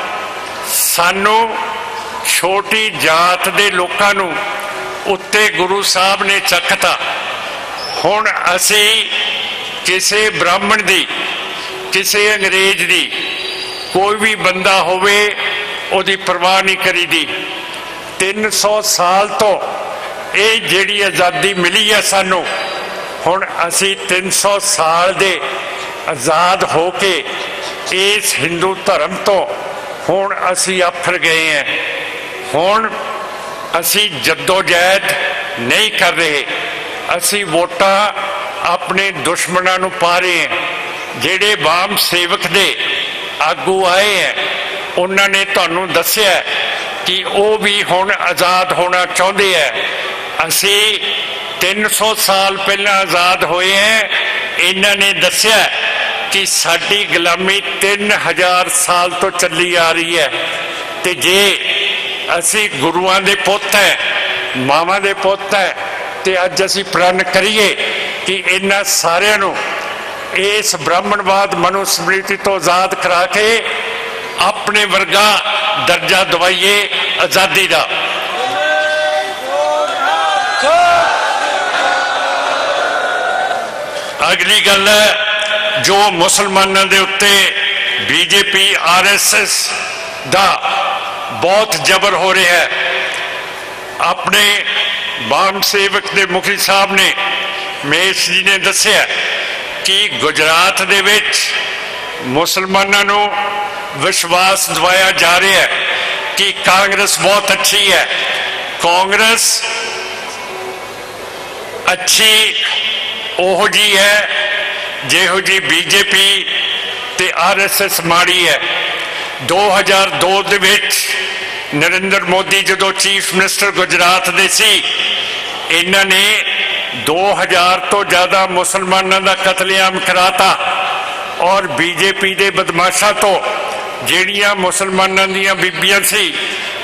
ਛੋਟੀ ਜਾਤ ਦੇ ਲੋਕਾਂ ਨੂੰ ਉੱਤੇ ਗੁਰੂ ਸਾਹਿਬ ਨੇ ਚੱਕਤਾ। ਹੁਣ ਅਸੀਂ ਕਿਸੇ ਬ੍ਰਾਹਮਣ ਦੀ, ਕਿਸੇ ਅੰਗਰੇਜ਼ ਦੀ, ਕੋਈ ਵੀ ਬੰਦਾ ਹੋਵੇ, ਉਹਦੀ ਪਰਵਾਹ ਨਹੀਂ ਕਰੀਦੀ। 300 ਸਾਲ ਤੋਂ ਇਹ ਜਿਹੜੀ ਆਜ਼ਾਦੀ ਮਿਲੀ ਹੈ ਸਾਨੂੰ, ਹੁਣ ਅਸੀਂ 300 ਸਾਲ ਦੇ ਆਜ਼ਾਦ ਹੋ ਕੇ ਇਸ ਹਿੰਦੂ ਧਰਮ ਤੋਂ ਹੁਣ ਅਸੀਂ ਆਫਰ ਗਏ ਹਾਂ। ਹੁਣ ਅਸੀਂ ਜੱਦੋਜਹਿਦ ਨਹੀਂ ਕਰ ਰਹੇ, ਅਸੀਂ ਵੋਟਾਂ ਆਪਣੇ ਦੁਸ਼ਮਣਾਂ ਨੂੰ ਪਾ ਰਹੇ ਹਾਂ। ਜਿਹੜੇ ਵਾਮ ਸੇਵਕ ਦੇ ਆਗੂ ਆਏ ਹੈ, ਉਹਨਾਂ ਨੇ ਤੁਹਾਨੂੰ ਦੱਸਿਆ ਕਿ ਉਹ ਵੀ ਹੁਣ ਆਜ਼ਾਦ ਹੋਣਾ ਚਾਹੁੰਦੇ ਹੈ। ਅਸੀਂ 300 ਸਾਲ ਪਹਿਲਾਂ ਆਜ਼ਾਦ ਹੋਏ ਹੈ। ਇਹਨਾਂ ਨੇ ਦੱਸਿਆ ਕਿ ਸਾਡੀ ਗੁਲਾਮੀ 3000 ਸਾਲ ਤੋਂ ਚੱਲੀ ਆ ਰਹੀ ਹੈ, ਤੇ ਜੇ ਅਸੀਂ ਗੁਰੂਆਂ ਦੇ ਪੁੱਤ ਹੈ, ਮਾਵਾਂ ਦੇ ਪੁੱਤ ਹੈ, ਤੇ ਅੱਜ ਅਸੀਂ ਪ੍ਰਣ ਕਰੀਏ ਕਿ ਇਹਨਾਂ ਸਾਰਿਆਂ ਨੂੰ ਇਸ ਬ੍ਰਾਹਮਣਵਾਦ ਮਨੂ ਸਮ੍ਰਿਤੀ ਤੋਂ ਆਜ਼ਾਦ ਕਰਾ ਕੇ ਆਪਣੇ ਵਰਗਾ ਦਰਜਾ ਦਵਾਈਏ ਆਜ਼ਾਦੀ ਦਾ। ਅਗਲੀ ਗੱਲ ਹੈ, ਜੋ ਮੁਸਲਮਾਨਾਂ ਦੇ ਉੱਤੇ BJP RSS ਦਾ ਬਹੁਤ ਜ਼ਬਰ ਹੋ ਰਿਹਾ ਹੈ। ਆਪਣੇ ਵਾਮ ਸੇਵਕ ਦੇ ਮੁਖੀ ਸਾਹਿਬ ਨੇ, ਮੇਸ਼ ਜੀ ਨੇ ਦੱਸਿਆ ਕਿ ਗੁਜਰਾਤ ਦੇ ਵਿੱਚ ਮੁਸਲਮਾਨਾਂ ਨੂੰ ਵਿਸ਼ਵਾਸ ਦਿਵਾਇਆ ਜਾ ਰਿਹਾ ਹੈ ਕਿ ਕਾਂਗਰਸ ਬਹੁਤ ਅੱਛੀ ਹੈ। ਕਾਂਗਰਸ ਅੱਛੀ ਉਹੋ ਜੀ ਹੈ ਜਿਹੋ ਜੀ BJP ਤੇ RSS ਮਾੜੀ ਹੈ। 2002 ਦੇ ਵਿੱਚ ਨਰਿੰਦਰ ਮੋਦੀ ਜਦੋਂ ਚੀਫ ਮਿਨਿਸਟਰ ਗੁਜਰਾਤ ਦੇ ਸੀ, ਇਹਨਾਂ ਨੇ 2000 ਤੋਂ ਜ਼ਿਆਦਾ ਮੁਸਲਮਾਨਾਂ ਦਾ ਕਤਲੇਆਮ ਕਰਾਤਾ, ਔਰ BJP ਦੇ ਬਦਮਾਸ਼ਾਂ ਤੋਂ ਜਿਹੜੀਆਂ ਮੁਸਲਮਾਨਾਂ ਦੀਆਂ ਬੀਬੀਆਂ ਸੀ,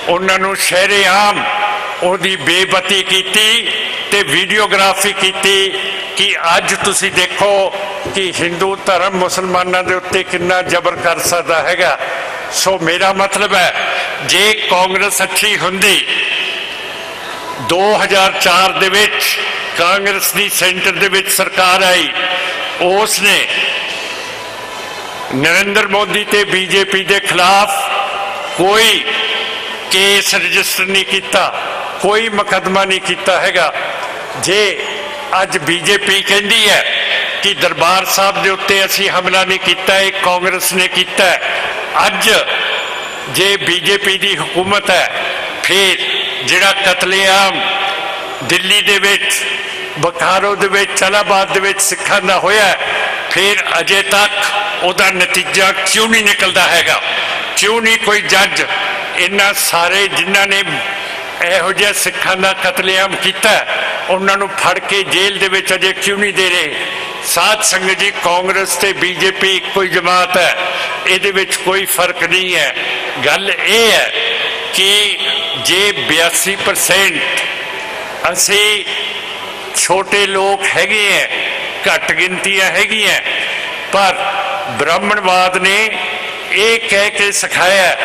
ਉਹਨਾਂ ਨੂੰ ਸ਼ਰੇਆਮ ਉਹਦੀ ਬੇਇੱਜ਼ਤੀ ਕੀਤੀ ਤੇ ਵੀਡੀਓਗ੍ਰਾਫੀ ਕੀਤੀ ਕਿ ਅੱਜ ਤੁਸੀਂ ਦੇਖੋ ਕਿ ਹਿੰਦੂ ਧਰਮ ਮੁਸਲਮਾਨਾਂ ਦੇ ਉੱਤੇ ਕਿੰਨਾ ਜ਼ਬਰ ਕਰ ਸਕਦਾ ਹੈਗਾ। ਸੋ ਮੇਰਾ ਮਤਲਬ ਹੈ, ਜੇ ਕਾਂਗਰਸ ਅੱਛੀ ਹੁੰਦੀ, 2004 ਦੇ ਵਿੱਚ ਕਾਂਗਰਸ ਦੀ ਸੈਂਟਰ ਦੇ ਵਿੱਚ ਸਰਕਾਰ ਆਈ, ਉਸ ਨੇ ਨਰਿੰਦਰ ਮੋਦੀ ਤੇ BJP ਦੇ ਖਿਲਾਫ ਕੋਈ ਕੇਸ ਰਜਿਸਟਰ ਨਹੀਂ ਕੀਤਾ, ਕੋਈ ਮੁਕੱਦਮਾ ਨਹੀਂ ਕੀਤਾ ਹੈਗਾ। ਜੇ ਅੱਜ BJP ਕਹਿੰਦੀ ਹੈ ਕਿ ਦਰਬਾਰ ਸਾਹਿਬ ਦੇ ਉੱਤੇ ਅਸੀਂ ਹਮਲਾ ਨਹੀਂ ਕੀਤਾ, ਇਹ ਕਾਂਗਰਸ ਨੇ ਕੀਤਾ, ਅੱਜ ਜੇ BJP ਦੀ ਹਕੂਮਤ ਹੈ, ਫਿਰ ਜਿਹੜਾ ਕਤਲੇਆਮ ਦਿੱਲੀ ਦੇ ਵਿੱਚ, ਬਕਾਰੋ ਦੇ ਵਿੱਚ, ਇਲਾਹਾਬਾਦ ਦੇ ਵਿੱਚ ਸਿੱਖਾਂ ਦਾ ਹੋਇਆ, ਫਿਰ ਅਜੇ ਤੱਕ ਉਹਦਾ ਨਤੀਜਾ ਕਿਉਂ ਨਹੀਂ ਨਿਕਲਦਾ ਹੈਗਾ? ਕਿਉਂ ਨਹੀਂ ਕੋਈ ਜੱਜ ਇਹਨਾਂ ਸਾਰੇ ਜਿਨ੍ਹਾਂ ਨੇ ਇਹੋ ਜਿਹਾ ਸਿੱਖਾਂ ਦਾ ਕਤਲੇਆਮ ਕੀਤਾ, ਉਹਨਾਂ ਨੂੰ ਫੜ ਕੇ ਜੇਲ੍ਹ ਦੇ ਵਿੱਚ ਅਜੇ ਕਿਉਂ ਨਹੀਂ ਦੇ ਰਹੇ? ਸਾਧ ਸੰਗਤ ਜੀ, ਕਾਂਗਰਸ ਤੇ BJP ਇੱਕੋ ਹੀ ਜਮਾਤ ਹੈ, ਇਹਦੇ ਵਿੱਚ ਕੋਈ ਫਰਕ ਨਹੀਂ ਹੈ। ਗੱਲ ਇਹ ਹੈ ਕਿ ਜੇ 82% ਅਸੀਂ ਛੋਟੇ ਲੋਕ ਹੈਗੇ ਹੈ, ਘੱਟ ਗਿਣਤੀਆਂ ਹੈਗੀਆਂ, ਪਰ ਬ੍ਰਾਹਮਣਵਾਦ ਨੇ ਇਹ ਕਹਿ ਕੇ ਸਿਖਾਇਆ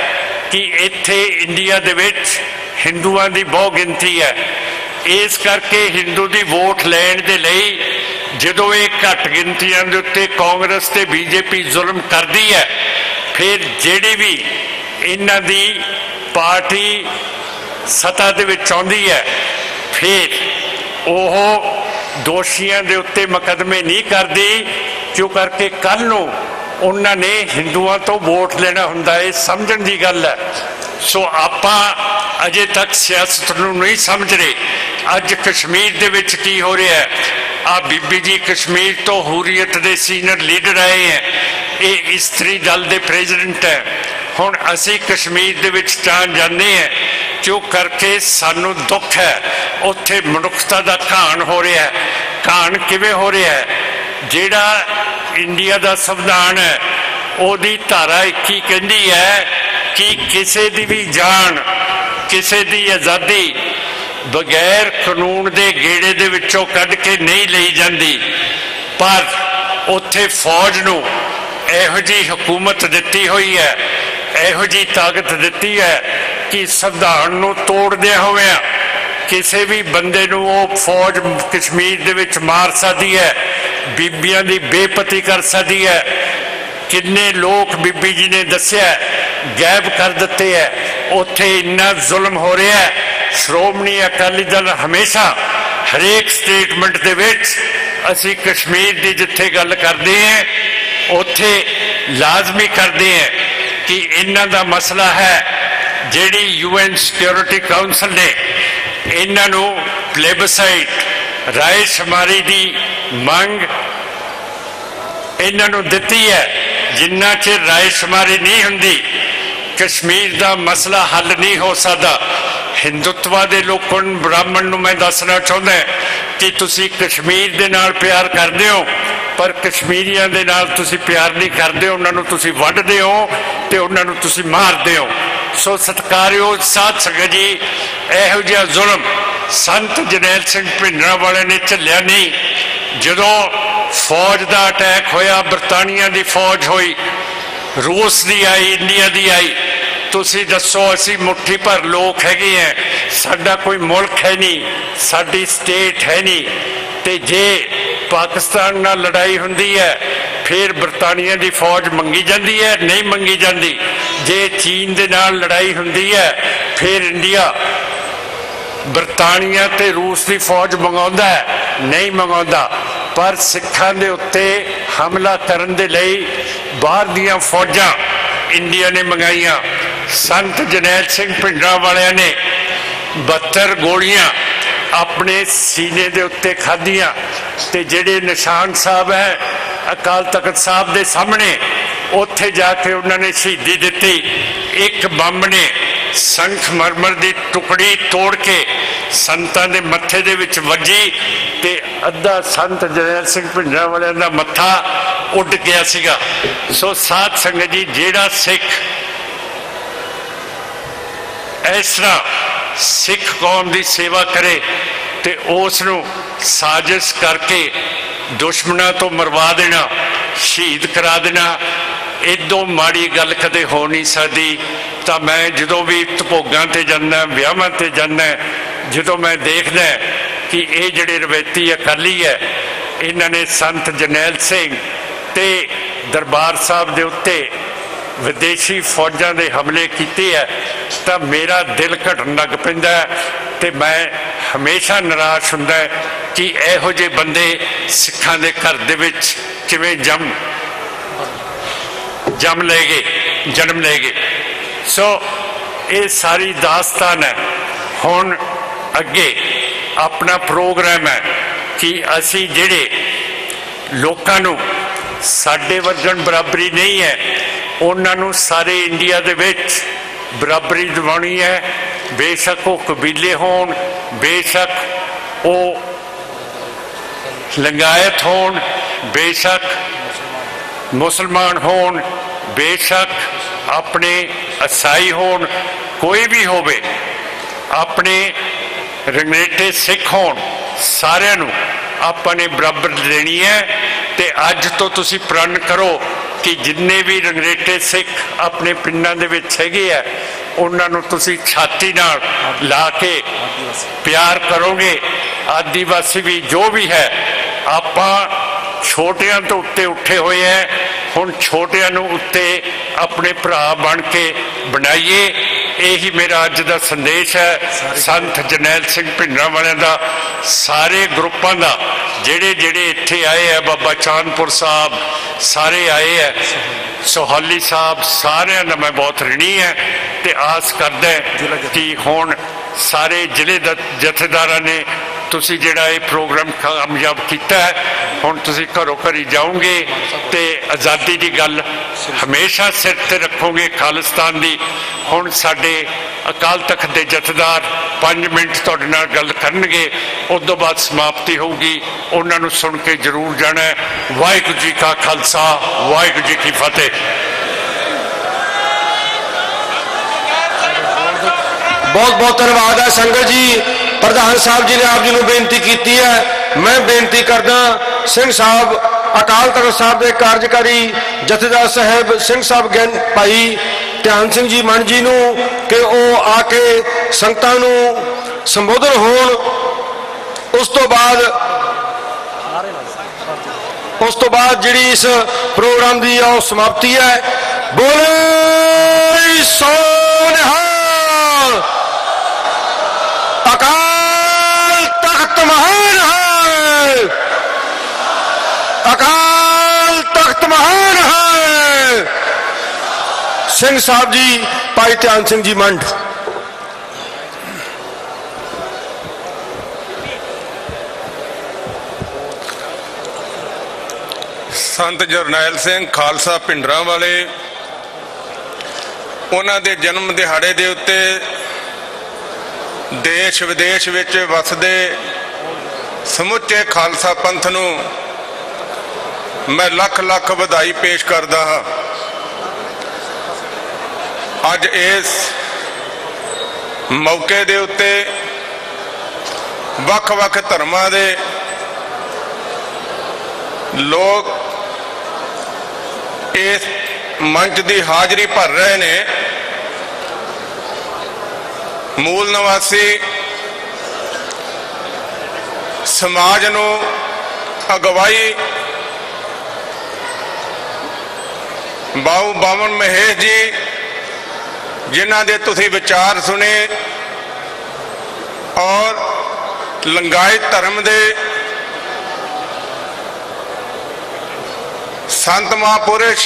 ਕਿ ਇੱਥੇ ਇੰਡੀਆ ਦੇ ਵਿੱਚ ਹਿੰਦੂਆਂ ਦੀ ਬਹੁਤ ਗਿਣਤੀ ਹੈ, ਇਸ ਕਰਕੇ ਹਿੰਦੂ ਦੀ ਵੋਟ ਲੈਣ ਦੇ ਲਈ ਜਦੋਂ ਇਹ ਘੱਟ ਗਿਣਤੀਆਂ ਦੇ ਉੱਤੇ ਕਾਂਗਰਸ ਤੇ BJP ਜ਼ੁਲਮ ਕਰਦੀ ਹੈ, ਫਿਰ ਜਿਹੜੀ ਵੀ ਇਹਨਾਂ ਦੀ ਪਾਰਟੀ ਸੱਤਾ ਦੇ ਵਿੱਚ ਆਉਂਦੀ ਹੈ, ਫਿਰ ਉਹ ਦੋਸ਼ੀਆਂ ਦੇ ਉੱਤੇ ਮੁਕੱਦਮੇ ਨਹੀਂ ਕਰਦੀ, ਕਿਉਂ ਕਰਕੇ ਕੱਲ ਨੂੰ ਉਹਨਾਂ ਨੇ ਹਿੰਦੂਆਂ ਤੋਂ ਵੋਟ ਲੈਣਾ ਹੁੰਦਾ ਹੈ। ਸਮਝਣ ਦੀ ਗੱਲ ਹੈ। ਸੋ ਆਪਾਂ ਅਜੇ ਤੱਕ ਸਿਆਸਤ ਨੂੰ ਨਹੀਂ ਸਮਝ ਰਹੇ। ਅੱਜ ਕਸ਼ਮੀਰ ਦੇ ਵਿੱਚ ਕੀ ਹੋ ਰਿਹਾ ਹੈ? ਆ ਬੀਬੀ ਜੀ ਕਸ਼ਮੀਰ ਤੋਂ ਹੁਰੀਅਤ ਦੇ ਸੀਨੀਅਰ ਲੀਡਰ ਆਏ ਹੈ, ਇਹ ਇਸਤਰੀ ਦਲ ਦੇ ਪ੍ਰੈਜ਼ੀਡੈਂਟ ਹੈ। ਹੁਣ ਅਸੀਂ ਕਸ਼ਮੀਰ ਦੇ ਵਿੱਚ ਜਾਣ ਜਾਂਦੇ ਹਾਂ, ਜੋ ਕਰਕੇ ਸਾਨੂੰ ਦੁੱਖ ਹੈ। ਉੱਥੇ ਮਨੁੱਖਤਾ ਦਾ ਘਾਣ ਹੋ ਰਿਹਾ ਹੈ। ਘਾਣ ਕਿਵੇਂ ਹੋ ਰਿਹਾ ਹੈ? ਜਿਹੜਾ ਇੰਡੀਆ ਦਾ ਸੰਵਿਧਾਨ ਹੈ ਉਹਦੀ ਧਾਰਾ 21 ਕਹਿੰਦੀ ਹੈ ਕਿ ਕਿਸੇ ਦੀ ਵੀ ਜਾਨ, ਕਿਸੇ ਦੀ ਆਜ਼ਾਦੀ ਬਗੈਰ ਕਾਨੂੰਨ ਦੇ ਗੇੜੇ ਦੇ ਵਿੱਚੋਂ ਕੱਢ ਕੇ ਨਹੀਂ ਲਈ ਜਾਂਦੀ। ਪਰ ਉੱਥੇ ਫੌਜ ਨੂੰ ਇਹੋ ਜਿਹੀ ਹਕੂਮਤ ਦਿੱਤੀ ਹੋਈ ਹੈ, ਇਹੋ ਜਿਹੀ ਤਾਕਤ ਦਿੱਤੀ ਹੈ ਕਿ ਸੰਵਿਧਾਨ ਨੂੰ ਤੋੜਦਿਆਂ ਹੋਇਆਂ ਕਿਸੇ ਵੀ ਬੰਦੇ ਨੂੰ ਉਹ ਫੌਜ ਕਸ਼ਮੀਰ ਦੇ ਵਿੱਚ ਮਾਰ ਸਕਦੀ ਹੈ, ਬੀਬੀਆਂ ਦੀ ਬੇਪਤੀ ਕਰ ਸਕਦੀ ਹੈ। ਕਿੰਨੇ ਲੋਕ ਬੀਬੀ ਜੀ ਨੇ ਦੱਸਿਆ ਗਾਇਬ ਕਰ ਦਿੱਤੇ ਹੈ। ਉੱਥੇ ਇੰਨਾ ਜ਼ੁਲਮ ਹੋ ਰਿਹਾ ਹੈ। ਸ਼੍ਰੋਮਣੀ ਅਕਾਲੀ ਦਲ ਹਮੇਸ਼ਾ ਹਰੇਕ ਸਟੇਟਮੈਂਟ ਦੇ ਵਿੱਚ ਅਸੀਂ ਕਸ਼ਮੀਰ ਦੀ ਜਿੱਥੇ ਗੱਲ ਕਰਦੇ ਹਾਂ ਉੱਥੇ ਲਾਜ਼ਮੀ ਕਰਦੇ ਹਾਂ ਕਿ ਇਹਨਾਂ ਦਾ ਮਸਲਾ ਹੈ। ਜਿਹੜੀ UN ਸਿਕਿਉਰਿਟੀ ਕਾਉਂਸਲ ਨੇ ਇਹਨਾਂ ਨੂੰ ਪਲੇਬਸਾਈਟ ਰਾਏ ਸ਼ੁਮਾਰੀ ਦੀ ਮੰਗ ਇਹਨਾਂ ਨੂੰ ਦਿੱਤੀ ਹੈ। ਜਿੰਨਾ ਚਿਰ ਰਾਏ ਸ਼ੁਮਾਰੀ ਨਹੀਂ ਹੁੰਦੀ ਕਸ਼ਮੀਰ ਦਾ ਮਸਲਾ ਹੱਲ ਨਹੀਂ ਹੋ ਸਕਦਾ। ਹਿੰਦੂਤਵਾ ਦੇ ਲੋਕਾਂ ਨੂੰ, ਬ੍ਰਾਹਮਣ ਨੂੰ ਮੈਂ ਦੱਸਣਾ ਚਾਹੁੰਦਾ ਕਿ ਤੁਸੀਂ ਕਸ਼ਮੀਰ ਦੇ ਨਾਲ ਪਿਆਰ ਕਰਦੇ ਹੋ ਪਰ ਕਸ਼ਮੀਰੀਆਂ ਦੇ ਨਾਲ ਤੁਸੀਂ ਪਿਆਰ ਨਹੀਂ ਕਰਦੇ। ਉਹਨਾਂ ਨੂੰ ਤੁਸੀਂ ਵੱਢਦੇ ਹੋ ਤੇ ਉਹਨਾਂ ਨੂੰ ਤੁਸੀਂ ਮਾਰਦੇ ਹੋ। ਸੋ ਸਤਿਕਾਰਯੋਗ ਸਾਧ ਸੰਗਤ ਜੀ, ਇਹੋ ਜਿਹਾ ਜ਼ੁਲਮ ਸੰਤ ਜਰਨੈਲ ਸਿੰਘ ਭਿੰਡਰਾਂਵਾਲੇ ਨੇ ਝੱਲਿਆ ਨਹੀਂ। ਜਦੋਂ ਫੌਜ ਦਾ ਅਟੈਕ ਹੋਇਆ, ਬਰਤਾਨੀਆ ਦੀ ਫੌਜ ਹੋਈ, ਰੂਸ ਦੀ ਆਈ, ਇੰਡੀਆ ਦੀ ਆਈ, ਤੁਸੀਂ ਦੱਸੋ ਅਸੀਂ ਮੁੱਠੀ ਭਰ ਲੋਕ ਹੈਗੇ ਹੈ, ਸਾਡਾ ਕੋਈ ਮੁਲਕ ਹੈ ਨਹੀਂ, ਸਾਡੀ ਸਟੇਟ ਹੈ ਨਹੀਂ। ਤੇ ਜੇ ਪਾਕਿਸਤਾਨ ਨਾਲ ਲੜਾਈ ਹੁੰਦੀ ਹੈ ਫਿਰ ਬਰਤਾਨੀਆ ਦੀ ਫੌਜ ਮੰਗੀ ਜਾਂਦੀ ਹੈ? ਨਹੀਂ ਮੰਗੀ ਜਾਂਦੀ। ਜੇ ਚੀਨ ਦੇ ਨਾਲ ਲੜਾਈ ਹੁੰਦੀ ਹੈ ਫਿਰ ਇੰਡੀਆ ਬਰਤਾਨੀਆ ਤੇ ਰੂਸ ਦੀ ਫੌਜ ਮੰਗਾਉਂਦਾ ਹੈ? ਨਹੀਂ ਮੰਗਾਉਂਦਾ। ਪਰ ਸਿੱਖਾਂ ਦੇ ਉੱਤੇ ਹਮਲਾ ਕਰਨ ਦੇ ਲਈ ਬਾਹਰ ਦੀਆਂ ਫੌਜਾਂ ਇੰਡੀਆ ਨੇ ਮੰਗਾਈਆਂ। ਸੰਤ ਜਰਨੈਲ ਸਿੰਘ ਭਿੰਡਰਾਂਵਾਲਿਆਂ ਨੇ 72 ਗੋਲੀਆਂ ਆਪਣੇ ਸੀਨੇ ਦੇ ਉੱਤੇ ਖਾਧੀਆਂ ਤੇ ਜਿਹੜੇ ਨਿਸ਼ਾਨ ਸਾਹਿਬ ਹੈ ਅਕਾਲ ਤਖਤ ਸਾਹਿਬ ਦੇ ਸਾਹਮਣੇ, ਉੱਥੇ ਜਾ ਕੇ ਉਹਨਾਂ ਨੇ ਸ਼ਹੀਦੀ ਦਿੱਤੀ। ਇੱਕ ਬੰਬ ਨੇ ਸੰਖਮਰਮਰ ਦੀ ਟੁਕੜੀ ਤੋੜ ਕੇ ਸੰਤਾਂ ਦੇ ਮੱਥੇ ਦੇ ਵਿੱਚ ਵੱਜੀ ਤੇ ਅੱਧਾ ਸੰਤ ਜਰਨੈਲ ਸਿੰਘ ਭਿੰਡਰਾਂਵਾਲਿਆਂ ਦਾ ਮੱਥਾ ਉੱਡ ਗਿਆ ਸੀਗਾ। ਸੋ ਸਾਧ ਸੰਗਤ ਜੀ, ਜਿਹੜਾ ਸਿੱਖ ਇਸ ਤਰ੍ਹਾਂ ਸਿੱਖ ਕੌਮ ਦੀ ਸੇਵਾ ਕਰੇ ਤੇ ਉਸ ਨੂੰ ਸਾਜ਼ਿਸ਼ ਕਰਕੇ ਦੁਸ਼ਮਣਾਂ ਤੋਂ ਮਰਵਾ ਦੇਣਾ, ਸ਼ਹੀਦ ਕਰਾ ਦੇਣਾ, ਇਦੋਂ ਮਾੜੀ ਗੱਲ ਕਦੇ ਹੋ ਨਹੀਂ ਸਕਦੀ। ਤਾਂ ਮੈਂ ਜਦੋਂ ਵੀ ਭੋਗਾਂ ਤੇ ਜਾਂਦਾ, ਵਿਆਹਾਂ ਤੇ ਜਾਂਦਾ, ਜਦੋਂ ਮੈਂ ਦੇਖਦਾ ਕਿ ਇਹ ਜਿਹੜੇ ਰਵੈਤੀ ਅਕਾਲੀ ਹੈ ਇਹਨਾਂ ਨੇ ਸੰਤ ਜਰਨੈਲ ਸਿੰਘ ਤੇ ਦਰਬਾਰ ਸਾਹਿਬ ਦੇ ਉੱਤੇ ਵਿਦੇਸ਼ੀ ਫੌਜਾਂ ਦੇ ਹਮਲੇ ਕੀਤੇ ਹੈ ਤਾਂ ਮੇਰਾ ਦਿਲ ਘਟਣ ਲੱਗ ਪੈਂਦਾ ਤੇ ਮੈਂ ਹਮੇਸ਼ਾ ਨਿਰਾਸ਼ ਹੁੰਦਾ ਕਿ ਇਹੋ ਜਿਹੇ ਬੰਦੇ ਸਿੱਖਾਂ ਦੇ ਘਰ ਦੇ ਵਿੱਚ ਕਿਵੇਂ ਜਨਮ ਲੈ ਗਏ। ਸੋ ਇਹ ਸਾਰੀ ਦਾਸਤਾਨ ਹੈ। ਹੁਣ ਅੱਗੇ ਆਪਣਾ ਪ੍ਰੋਗਰਾਮ ਹੈ ਕਿ ਅਸੀਂ ਜਿਹੜੇ ਲੋਕਾਂ ਨੂੰ ਸਾਡੇ ਵਰਗਣ ਬਰਾਬਰੀ ਨਹੀਂ ਹੈ ਉਹਨਾਂ ਨੂੰ ਸਾਰੇ ਇੰਡੀਆ ਦੇ ਵਿੱਚ ਬਰਾਬਰੀ ਦਿਵਾਉਣੀ ਹੈ। ਬੇਸ਼ੱਕ ਉਹ ਕਬੀਲੇ ਹੋਣ, ਬੇਸ਼ੱਕ ਉਹ ਲਿੰਗਾਇਤ ਹੋਣ, ਬੇਸ਼ੱਕ ਮੁਸਲਮਾਨ ਹੋਣ, ਬੇਸ਼ੱਕ ਆਪਣੇ ਈਸਾਈ ਹੋਣ, ਕੋਈ ਵੀ ਹੋਵੇ, ਆਪਣੇ ਰੰਗਰੇਟੇ ਸਿੱਖ ਹੋਣ, ਸਾਰਿਆਂ ਨੂੰ ਆਪਾਂ ਨੇ ਬਰਾਬਰ ਦੇਣੀ ਹੈ। ਤੇ ਅੱਜ ਤੋਂ ਤੁਸੀਂ ਪ੍ਰਣ ਕਰੋ ਕਿ ਜਿੰਨੇ ਵੀ ਰੰਗਰੇਟੇ ਸਿੱਖ ਆਪਣੇ ਪਿੰਡਾਂ ਦੇ ਵਿੱਚ ਹੈਗੇ ਆ ਉਹਨਾਂ ਨੂੰ ਤੁਸੀਂ ਛਾਤੀ ਨਾਲ ਲਾ ਕੇ ਪਿਆਰ ਕਰੋਗੇ। ਆਦੀਵਾਸੀ ਵੀ ਜੋ ਵੀ ਹੈ, ਆਪਾਂ ਛੋਟਿਆਂ ਤੋਂ ਉੱਤੇ ਉੱਠੇ ਹੋਏ ਹੈ, ਹੁਣ ਛੋਟਿਆਂ ਨੂੰ ਉੱਤੇ ਆਪਣੇ ਭਰਾ ਬਣ ਕੇ ਬਣਾਈਏ। ਇਹੀ ਮੇਰਾ ਅੱਜ ਦਾ ਸੰਦੇਸ਼ ਹੈ। ਸੰਤ ਜਰਨੈਲ ਸਿੰਘ ਭਿੰਡਰਾਂਵਾਲਿਆਂ ਦਾ, ਸਾਰੇ ਗਰੁੱਪਾਂ ਦਾ, ਜਿਹੜੇ ਇੱਥੇ ਆਏ ਹੈ, ਬਾਬਾ ਚਾਂਦਪੁਰ ਸਾਹਿਬ ਸਾਰੇ ਆਏ ਹੈ, ਸੋਹਾਲੀ ਸਾਹਿਬ, ਸਾਰਿਆਂ ਦਾ ਮੈਂ ਬਹੁਤ ਰਿਣੀ ਹੈ ਤੇ ਆਸ ਕਰਦਾ ਕਿ ਹੁਣ ਸਾਰੇ ਜ਼ਿਲ੍ਹੇ ਜਥੇਦਾਰਾਂ ਨੇ ਤੁਸੀਂ ਜਿਹੜਾ ਇਹ ਪ੍ਰੋਗਰਾਮ ਕਾਮਯਾਬ ਕੀਤਾ ਹੈ ਹੁਣ ਤੁਸੀਂ ਘਰੋਂ ਘਰੀ ਜਾਓਗੇ ਤੇ ਆਜ਼ਾਦੀ ਦੀ ਗੱਲ ਹਮੇਸ਼ਾ ਸਿਰ ਤੇ ਰੱਖੋਗੇ ਖਾਲਿਸਤਾਨ ਦੀ। ਹੁਣ ਸਾਡੇ ਅਕਾਲ ਤਖਤ ਦੇ ਜਥੇਦਾਰ 5 ਮਿੰਟ ਤੁਹਾਡੇ ਨਾਲ ਗੱਲ ਕਰਨਗੇ, ਉਸ ਤੋਂ ਬਾਅਦ ਸਮਾਪਤੀ ਹੋਊਗੀ। ਉਹਨਾਂ ਨੂੰ ਸੁਣ ਕੇ ਜ਼ਰੂਰ ਜਾਣਾ। ਵਾਹਿਗੁਰੂ ਜੀ ਕਾ ਖਾਲਸਾ, ਵਾਹਿਗੁਰੂ ਜੀ ਕੀ ਫਤਿਹ। बहुत बहुत धन्यवाद है संगत जी। प्रधान साहब जी ने आप जी को बेनती की है। मैं बेनती करदा सिंह साहब अकाल तख्त साहब के कार्यकारी जथेदार साहब सिंह साहब गैन भाई ध्यान सिंह जी मन जी नूं कि वो आके संगतां नूं संबोधन होण। उस तो बाद जिहड़ी इस प्रोग्राम की समाप्ति है। बोले सो निहाल। अकाल तख्त महान है, अकाल तख्त महान है। सिंह साहब जी, भाई ध्यान सिंह जी मंड। संत जरनैल सिंह खालसा पिंडरा वाले उन्हां दे जन्म दिहाड़े दे उत्ते देश विदेश विच वसदे समुचे खालसा पंथ नूं मैं लख लख बधाई पेश करदा हां। अज इस मौके दे उत्ते वख वख धर्मां दे लोग इस मंच की हाजरी भर रहे ने। मूल निवासी समाज नूं अगवाई बाऊ बावन महेश जी जिन्हां दे तुसीं विचार सुने और लिंगायत धर्म दे संत महापुरुष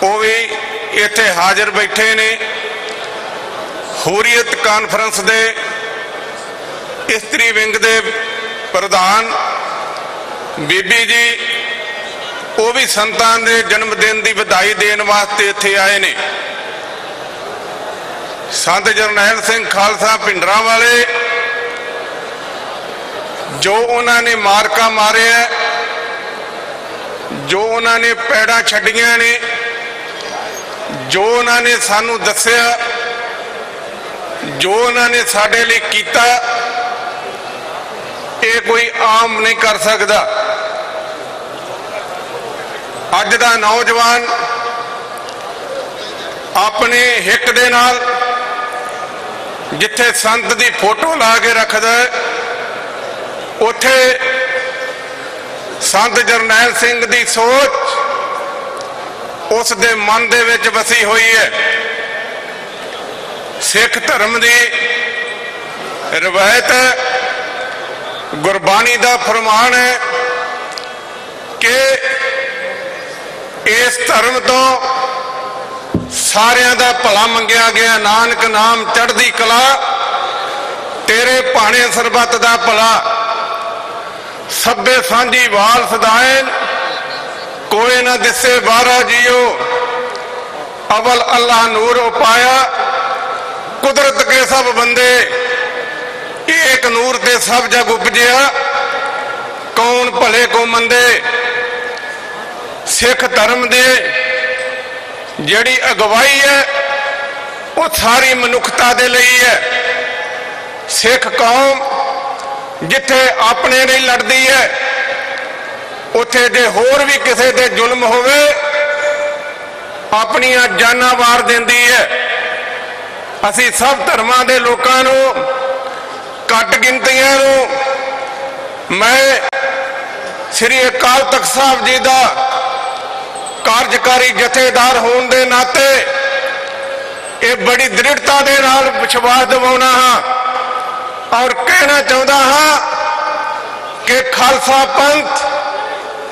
वो भी इत्थे हाजिर बैठे ने। हुरीयत कॉन्फ्रेंस दे इस्त्री विंग दे प्रधान बीबी जी वो भी संतां दे जन्मदिन की बधाई देन वास्ते इत्थे आए ने। संत जरनैल सिंह खालसा पिंडरा वाले जो उन्होंने मारका मारे है, जो उन्होंने पैड़ा छड्डियां ने, जो उन्होंने सानू दस्सिया, जो उन्होंने साडे लिए कीता, ये कोई आम नहीं कर सकता। अज दा नौजवान अपने हिक दे नाल जिथे संत की फोटो ला के रखदा है उथे संत जरनैल सिंह की सोच उस दे मन दे विच वसी हुई है। सिख धर्म की रवायत है, गुरबाणी का फरमान है कि इस धर्म तो सारियां दा भला मंगिया गया। नानक नाम चढ़दी कला, तेरे भाणे सरबत दा भला। सभे सांझी वाल सदाएन, कोई ना दिसे बारा जियो। अवल अल्लाह नूर उपाया, कुदरत के सब बंदे। एक नूर ते सब जग उपजिया, कौन भले को मंदे। सिख धर्म दे जिहड़ी अगवाई है वो सारी मनुखता दे लई है। सिख कौम जिथे अपने नहीं लड़ती है उथे जे होर भी किसी दे जुल्म होवे अपनियां जाना वार देंदी है। असी सब धर्मां दे लोकां नूं घट गिनतियां नूं मैं श्री अकाल तख्त साहब जी दा कार्यकारी जथेदार होने के नाते ये बड़ी दृढ़ता के नाल विश्वास दिवाउणा हाँ और कहना चाहता हाँ कि खालसा पंथ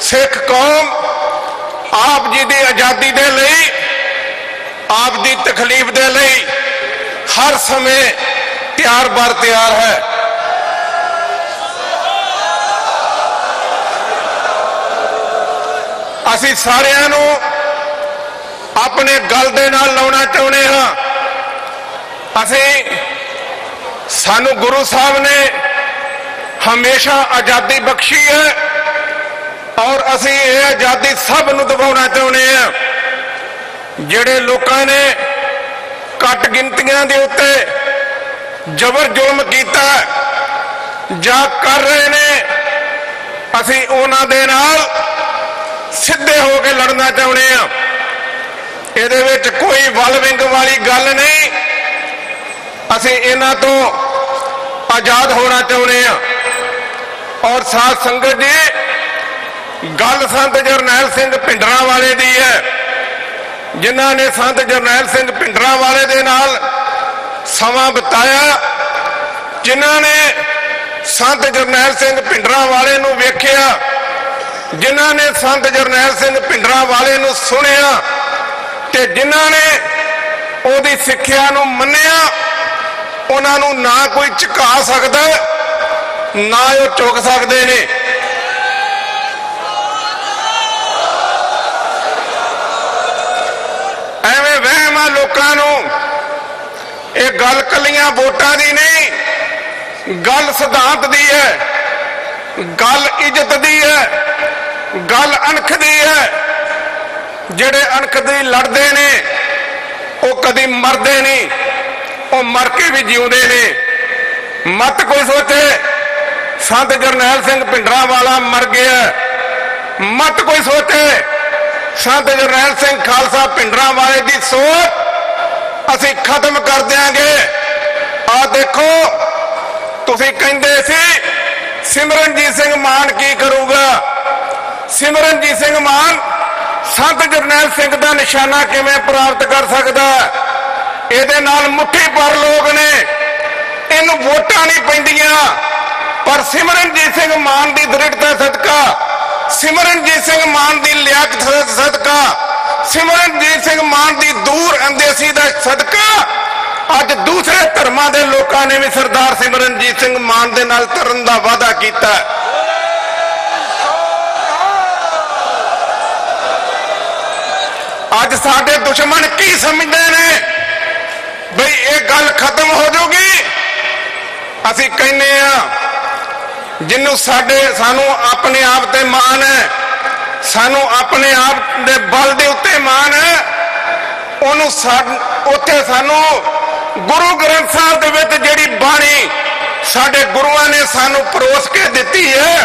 सिख कौम आप जी की आज़ादी दे लई, आप की तकलीफ दे लई हर समय तैयार बर तैयार है। ਅਸੀਂ ਸਾਰਿਆਂ ਨੂੰ ਆਪਣੇ ਗਲ ਦੇ ਨਾਲ ਲਾਉਣਾ ਚਾਹੁੰਦੇ ਹਾਂ। ਸਾਨੂੰ ਗੁਰੂ ਸਾਹਿਬ ਨੇ ਹਮੇਸ਼ਾ ਆਜ਼ਾਦੀ ਬਖਸ਼ੀ ਹੈ ਔਰ ਅਸੀਂ ਇਹ ਆਜ਼ਾਦੀ ਸਭ ਨੂੰ ਦਿਵਾਉਣਾ ਚਾਹੁੰਦੇ ਹਾਂ। ਜਿਹੜੇ ਲੋਕਾਂ ਨੇ ਘੱਟ ਗਿਣਤੀਆਂ ਦੇ ਉੱਤੇ ਜ਼ਬਰ ਜ਼ੁਲਮ ਕੀਤਾ ਜਾਂ ਕਰ ਰਹੇ ਨੇ, ਅਸੀਂ ਉਹਨਾਂ ਦੇ ਨਾਲ ਸਿੱਧੇ ਹੋ ਕੇ ਲੜਨਾ ਚਾਹੁੰਦੇ ਹਾਂ। ਇਹਦੇ ਵਿੱਚ ਕੋਈ ਵਲਵਿੰਗ ਵਾਲੀ ਗੱਲ ਨਹੀਂ। ਅਸੀਂ ਇਹਨਾਂ ਤੋਂ ਆਜ਼ਾਦ ਹੋਣਾ ਚਾਹੁੰਦੇ ਹਾਂ। ਔਰ ਸਾਧ ਸੰਗਤ ਜੀ, ਗੱਲ ਸੰਤ ਜਰਨੈਲ ਸਿੰਘ ਭਿੰਡਰਾਂਵਾਲੇ ਦੀ ਹੈ, ਜਿਨ੍ਹਾਂ ਨੇ ਸੰਤ ਜਰਨੈਲ ਸਿੰਘ ਭਿੰਡਰਾਂਵਾਲੇ ਦੇ ਨਾਲ ਸਮਾਂ ਬਿਤਾਇਆ, ਜਿਨ੍ਹਾਂ ਨੇ ਸੰਤ ਜਰਨੈਲ ਸਿੰਘ ਭਿੰਡਰਾਂਵਾਲੇ ਨੂੰ ਵੇਖਿਆ, ਜਿਨ੍ਹਾਂ ਨੇ ਸੰਤ ਜਰਨੈਲ ਸਿੰਘ ਭਿੰਡਰਾਂਵਾਲੇ ਨੂੰ ਸੁਣਿਆ ਤੇ ਜਿਨ੍ਹਾਂ ਨੇ ਉਹਦੀ ਸਿੱਖਿਆ ਨੂੰ ਮੰਨਿਆ, ਉਹਨਾਂ ਨੂੰ ਨਾ ਕੋਈ ਝੁਕਾ ਸਕਦਾ ਨਾ ਉਹ ਝੁਕ ਸਕਦੇ ਨੇ। ਐਵੇਂ ਵਹਿਮ ਆ ਲੋਕਾਂ ਨੂੰ। ਇਹ ਗੱਲ ਕੱਲੀਆਂ ਵੋਟਾਂ ਦੀ ਨਹੀਂ, ਗੱਲ ਸਿਧਾਂਤ ਦੀ ਹੈ, ਗੱਲ ਇੱਜ਼ਤ ਦੀ ਹੈ, ਗੱਲ ਅਣਖ ਦੀ ਹੈ। ਜਿਹੜੇ ਅਣਖ ਦੀ ਲੜਦੇ ਨੇ ਉਹ ਕਦੀ ਮਰਦੇ ਨਹੀਂ, ਉਹ ਮਰ ਕੇ ਵੀ ਜਿਉਂਦੇ ਨੇ। ਮਤ ਕੋਈ ਸੋਚੇ ਸੰਤ ਜਰਨੈਲ ਸਿੰਘ ਭਿੰਡਰਾਂਵਾਲਾ ਮਰ ਗਿਆ, ਮਤ ਕੋਈ ਸੋਚੇ ਸੰਤ ਜਰਨੈਲ ਸਿੰਘ ਖਾਲਸਾ ਭਿੰਡਰਾਂਵਾਲੇ ਦੀ ਸੋਚ ਅਸੀਂ ਖਤਮ ਕਰ ਦਿਆਂਗੇ। ਆਹ ਦੇਖੋ, ਤੁਸੀਂ ਕਹਿੰਦੇ ਸੀ ਸਿਮਰਨਜੀਤ ਸਿੰਘ ਮਾਨ ਕੀ ਕਰੂਗਾ। ਸਿਮਰਨਜੀਤ ਸਿੰਘ ਮਾਨ ਸੰਤ ਜਰਨੈਲ ਸਿੰਘ ਦਾ ਨਿਸ਼ਾਨਾ ਕਿਵੇਂ ਪ੍ਰਾਪਤ ਕਰ ਸਕਦਾ। ਇਹਦੇ ਨਾਲ ਮੁੱਠੀ ਭਰ ਲੋਕ ਨੇ, ਇਹਨੂੰ ਵੋਟਾਂ ਨਹੀਂ ਪੈਂਦੀਆਂ, ਪਰ ਸਿਮਰਨਜੀਤ ਸਿੰਘ ਮਾਨ ਦੀ ਦ੍ਰਿੜਤਾ ਸਦਕਾ, ਸਿਮਰਨਜੀਤ ਸਿੰਘ ਮਾਨ ਦੀ ਲਿਆਕਤ ਸਦਕਾ, ਸਿਮਰਨਜੀਤ ਸਿੰਘ ਮਾਨ ਦੀ ਦੂਰ ਅੰਦੇਸ਼ੀ ਦਾ ਸਦਕਾ ਅੱਜ ਦੂਸਰੇ ਧਰਮਾਂ ਦੇ ਲੋਕਾਂ ਨੇ ਵੀ ਸਰਦਾਰ ਸਿਮਰਨਜੀਤ ਸਿੰਘ ਮਾਨ ਦੇ ਨਾਲ ਤੁਰਨ ਦਾ ਵਾਅਦਾ ਕੀਤਾ। ਅੱਜ ਸਾਡੇ ਦੁਸ਼ਮਣ ਕੀ ਸਮਝਦੇ ਨੇ ਬਈ ਇਹ ਗੱਲ ਖਤਮ ਹੋ ਜਾਊਗੀ। ਅਸੀਂ ਕਹਿੰਦੇ ਆ ਜਿਹਨੂੰ ਸਾਨੂੰ ਆਪਣੇ ਆਪ ਤੇ ਮਾਣ ਹੈ, ਸਾਨੂੰ ਆਪਣੇ ਆਪ ਦੇ ਬਲ ਦੇ ਉੱਤੇ ਮਾਣ ਹੈ, ਉਹਨੂੰ ਉੱਥੇ ਸਾਨੂੰ ਗੁਰੂ ਗ੍ਰੰਥ ਸਾਹਿਬ ਦੇ ਵਿੱਚ ਜਿਹੜੀ ਬਾਣੀ ਸਾਡੇ ਗੁਰੂਆਂ ਨੇ ਸਾਨੂੰ ਪਰੋਸ ਕੇ ਦਿੱਤੀ ਹੈ,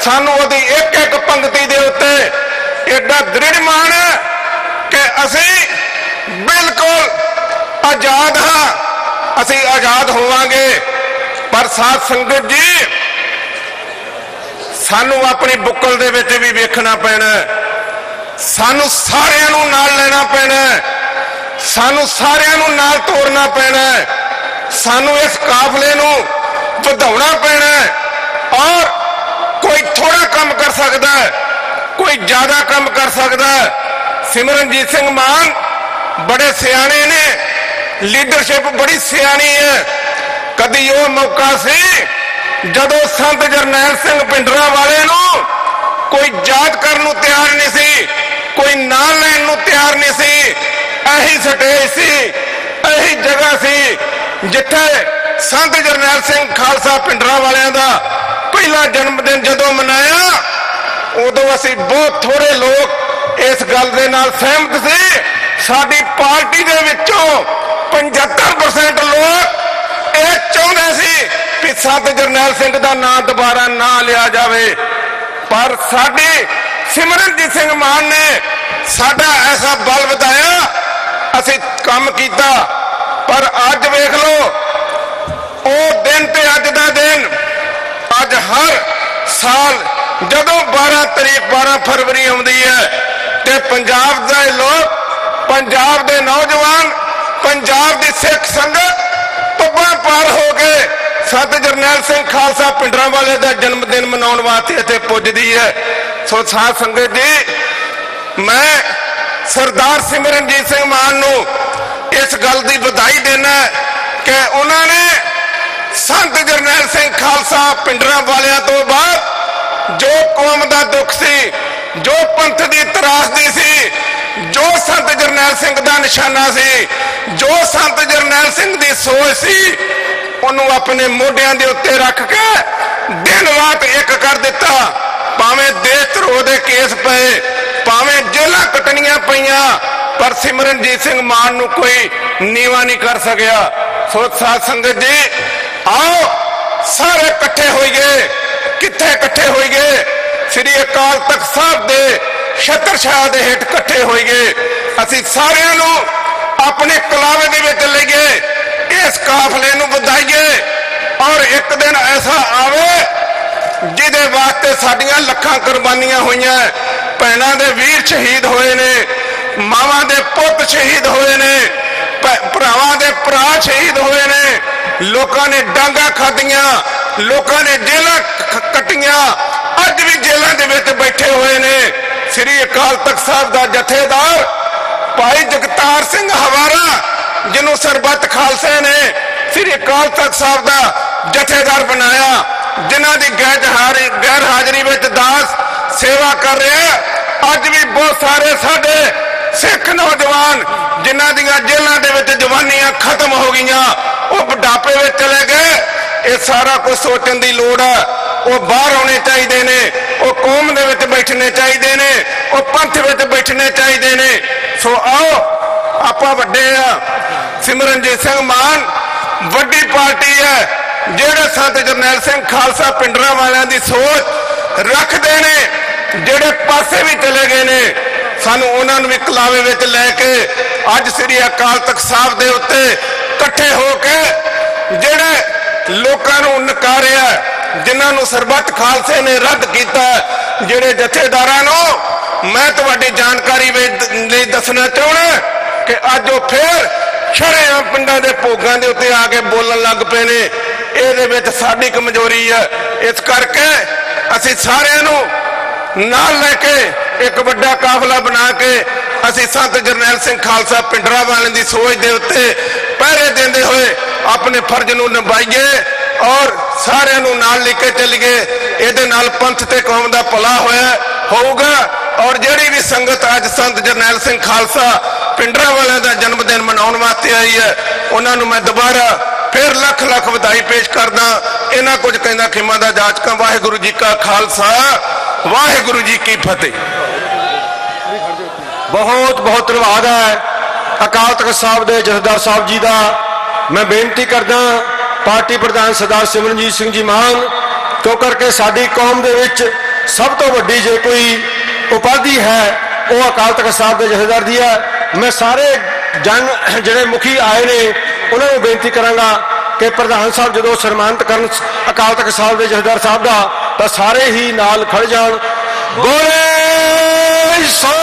ਸਾਨੂੰ ਉਹਦੀ ਇੱਕ ਇੱਕ ਪੰਕਤੀ ਦੇ ਉੱਤੇ ਐਡਾ ਦ੍ਰਿੜ ਮਾਣ ਹੈ ਕਿ ਅਸੀਂ ਬਿਲਕੁਲ ਆਜ਼ਾਦ ਹਾਂ। ਅਸੀਂ ਆਜ਼ਾਦ ਹੋਵਾਂਗੇ। ਪਰ ਸਾਧ ਸੰਗਤ ਜੀ, ਸਾਨੂੰ ਆਪਣੀ ਬੁੱਕਲ ਦੇ ਵਿੱਚ ਵੀ ਵੇਖਣਾ ਪੈਣਾ, ਸਾਨੂੰ ਸਾਰਿਆਂ ਨੂੰ ਨਾਲ ਲੈਣਾ ਪੈਣਾ, ਸਾਨੂੰ ਸਾਰਿਆਂ ਨੂੰ ਨਾਲ ਤੋਰਨਾ ਪੈਣਾ, ਸਾਨੂੰ ਇਸ ਕਾਫਲੇ ਨੂੰ ਵਧਾਉਣਾ ਪੈਣਾ। ਔਰ ਕੋਈ ਥੋੜਾ ਕੰਮ ਕਰ ਸਕਦਾ, ਕੋਈ ਜ਼ਿਆਦਾ ਕੰਮ ਕਰ ਸਕਦਾ। ਸਿਮਰਨਜੀਤ ਸਿੰਘ ਮਾਨ ਬੜੇ ਸਿਆਣੇ ਨੇ, ਲੀਡਰਸ਼ਿਪ ਬੜੀ ਸਿਆਣੀ ਹੈ। ਕਦੀ ਉਹ ਮੌਕਾ ਸੀ ਜਦੋਂ ਸੰਤ ਜਰਨੈਲ ਸਿੰਘ ਭਿੰਡਰਾਂਵਾਲੇ ਨੂੰ ਕੋਈ ਯਾਦ ਕਰਨ ਨੂੰ ਤਿਆਰ ਨਹੀਂ ਸੀ, ਕੋਈ ਨਾਂ ਲੈਣ ਨੂੰ ਤਿਆਰ ਨਹੀਂ ਸੀ। ਇਹੀ ਸਟੇਜ ਸੀ, ਇਹੀ ਜਗ੍ਹਾ ਸੀ ਜਿੱਥੇ ਸੰਤ ਜਰਨੈਲ ਸਿੰਘ ਖਾਲਸਾ ਭਿੰਡਰਾਂਵਾਲਿਆਂ ਦਾ ਪਹਿਲਾ ਜਨਮ ਦਿਨ ਜਦੋਂ ਮਨਾਇਆ, ਉਦੋਂ ਅਸੀਂ ਬਹੁਤ ਥੋੜੇ ਲੋਕ ਇਸ ਗੱਲ ਦੇ ਨਾਲ ਸਹਿਮਤ ਸੀ। ਸਾਡੀ ਪਾਰਟੀ ਦੇ ਵਿੱਚੋਂ 75% ਲੋਕ ਇਹ ਚਾਹੁੰਦੇ ਸੀ ਕਿ ਸੰਤ ਜਰਨੈਲ ਸਿੰਘ ਦਾ ਨਾਂ ਦੁਬਾਰਾ ਨਾ ਲਿਆ ਜਾਵੇ। ਪਰ ਸਾਡੇ ਸਿਮਰਨਜੀਤ ਸਿੰਘ ਮਾਨ ਨੇ ਸਾਡਾ ਐਸਾ ਬਲ ਵਧਾਇਆ, ਅਸੀਂ ਕੰਮ ਕੀਤਾ। ਪਰ ਅੱਜ ਵੇਖ ਲਓ, ਉਹ ਦਿਨ ਤੇ ਅੱਜ ਦਾ ਦਿਨ, ਅੱਜ ਹਰ ਸਾਲ ਜਦੋਂ 12 ਫਰਵਰੀ ਆਉਂਦੀ ਹੈ ਤੇ ਪੰਜਾਬ ਦੇ ਲੋਕ, ਪੰਜਾਬ ਦੇ ਨੌਜਵਾਨ, ਪੰਜਾਬ ਦੀ ਸਿੱਖ ਸੰਗਤ ਪੱਬਾਂ ਪਾਰ ਹੋ ਕੇ ਸੰਤ ਜਰਨੈਲ ਸਿੰਘ ਖਾਲਸਾ ਭਿੰਡਰਾਂਵਾਲੇ ਦਾ ਜਨਮ ਦਿਨ ਮਨਾਉਣ ਵਾਸਤੇ ਇੱਥੇ ਪੁੱਜਦੀ ਹੈ। ਸੋ ਸਾਧ ਸੰਗਤ ਜੀ, ਮੈਂ ਸਰਦਾਰ ਸਿਮਰਨਜੀਤ ਸਿੰਘ ਮਾਨ ਨੂੰ ਇਸ ਗੱਲ ਦੀ ਵਧਾਈ ਦੇਣਾ ਕਿ ਉਹਨਾਂ ਨੇ ਸੰਤ ਜਰਨੈਲ ਸਿੰਘ ਖਾਲਸਾ ਭਿੰਡਰਾਂਵਾਲਿਆਂ ਤੋਂ ਬਾਅਦ ਜੋ ਕੌਮ ਦਾ ਦੁੱਖ ਸੀ, जो पंथ की त्रासदी सी, जो संत जरनैल सिंह का निशाना सी, जो संत जरनैल सिंह की सोच सी, उन्होंने अपने मोढियां के उत्ते रख के दिन रात एक कर दिता। भावें देशद्रोह के केस पे, भावें जेलां कटनियां पईयां, पर सिमरनजीत सिंह मान नूं कोई नीवा नहीं कर सकिया। सो साध संगत जी, आओ सारे इकट्ठे होइए। कित्थे इकट्ठे होइए? श्री अकाल तख्त साहब दे छत्रछाया दे हेठ इकट्ठे होइए। असीं सारिआं नूं अपने कलावे दे विच लईए, इस काफले नूं वधाईए और एक दिन ऐसा आवे जिहदे वास्ते साडियां लखां कुर्बानियां होईयां, भैणां दे वीर शहीद होए ने, मावां दे पुੱਤ शहीद होए ने, भरावां दे भरा शहीद होए ने, लोकां ने डांगा खादियां, लोकां ने जेलां कट्टियां, अज भी जेलां दे विच बैठे हुए ने। श्री अकाल तख्त साहब दा जथेदार भाई जगतार सिंह हवारा, जिन्हों सरबत खालसे ने श्री अकाल तख्त साहब दा जथेदार बनाया, जिन्हां दी गैर हाजरी विच दास सेवा कर रहा। अज भी बहुत सारे साडे सिख नौजवान जिन्हां दियां जेलां दे विच जवानियां खत्म हो गईयां, वो बुढ़ापे में चले गए। ये सारा कुछ सोचने की लोड़ है। वो बाहर आने चाहिए ने, वो कौम दे विच बैठने चाहिए ने, वो पंथ विच बैठने चाहिए ने। सो आओ आपां वड्डे आ। सिमरनजीत सिंह मान वड्डी पार्टी है, जेड़े संत जरनैल सिंह खालसा पिंडरां वालियां दी सोच रखते ने, जेड़े पासे भी चले गए ने, सानू उन्होंने भी कलावे विच लैके अज श्री अकाल तख्त साहब दे उत्ते इकट्ठे होके जेड़े लोकां नू नकारिया, जिन्हां नू सरबत खालसे ने रद्द किया, जेड़े जथेदारां नू मैं तुहाडी जानकारी लई दसना चाहुंदा कि अज वो फिर शरेआम पिंडां दे भोगां दे उत्ते आके बोलण लग पे ने। इहदे विच साडी कमजोरी है, इस करके असीं सारिआं नू नाल लैके एक बड़ा काफला बना के असीं संत जरनैल सिंह खालसा पिंडरां वालियां दी सोच दे उत्ते पहरे देंदे होए अपने फर्ज नू निभाईए और सारिआं नू नाल लेके चलीए। इहदे नाल पंथ ते कौम दा भला होऊगा। और जिहड़ी भी संगत अज संत जरनैल सिंह खालसा पिंडरां वालियां दा जन्मदिन मनाउण वास्ते आई है, उन्हां नू मैं दोबारा फिर लख लख वधाई पेश करदा। इन्हां कुछ कहंदा खिमा दा जाचकां। वाहिगुरू जी का खालसा, वाहिगुरू जी की फतेह। बहुत बहुत धन्यवाद है अकाल तख्त साहब के जथेदार साहब जी का। मैं बेनती करदा पार्टी प्रधान सरदार सिमरनजीत सिंह जी मान, क्यों करके साडी कौम दे विच सब तो वड्डी जे कोई उपाधि है वो अकाल तख्त साहब के जथेदार दी है। मैं सारे जन जिहड़े मुखी आए ने उन्होंने बेनती करांगा कि प्रधान साहब जो सन्मानित करन अकाल तख्त साहब के जथेदार साहब का, तो सारे ही नाल खड़ जाण। बोले सो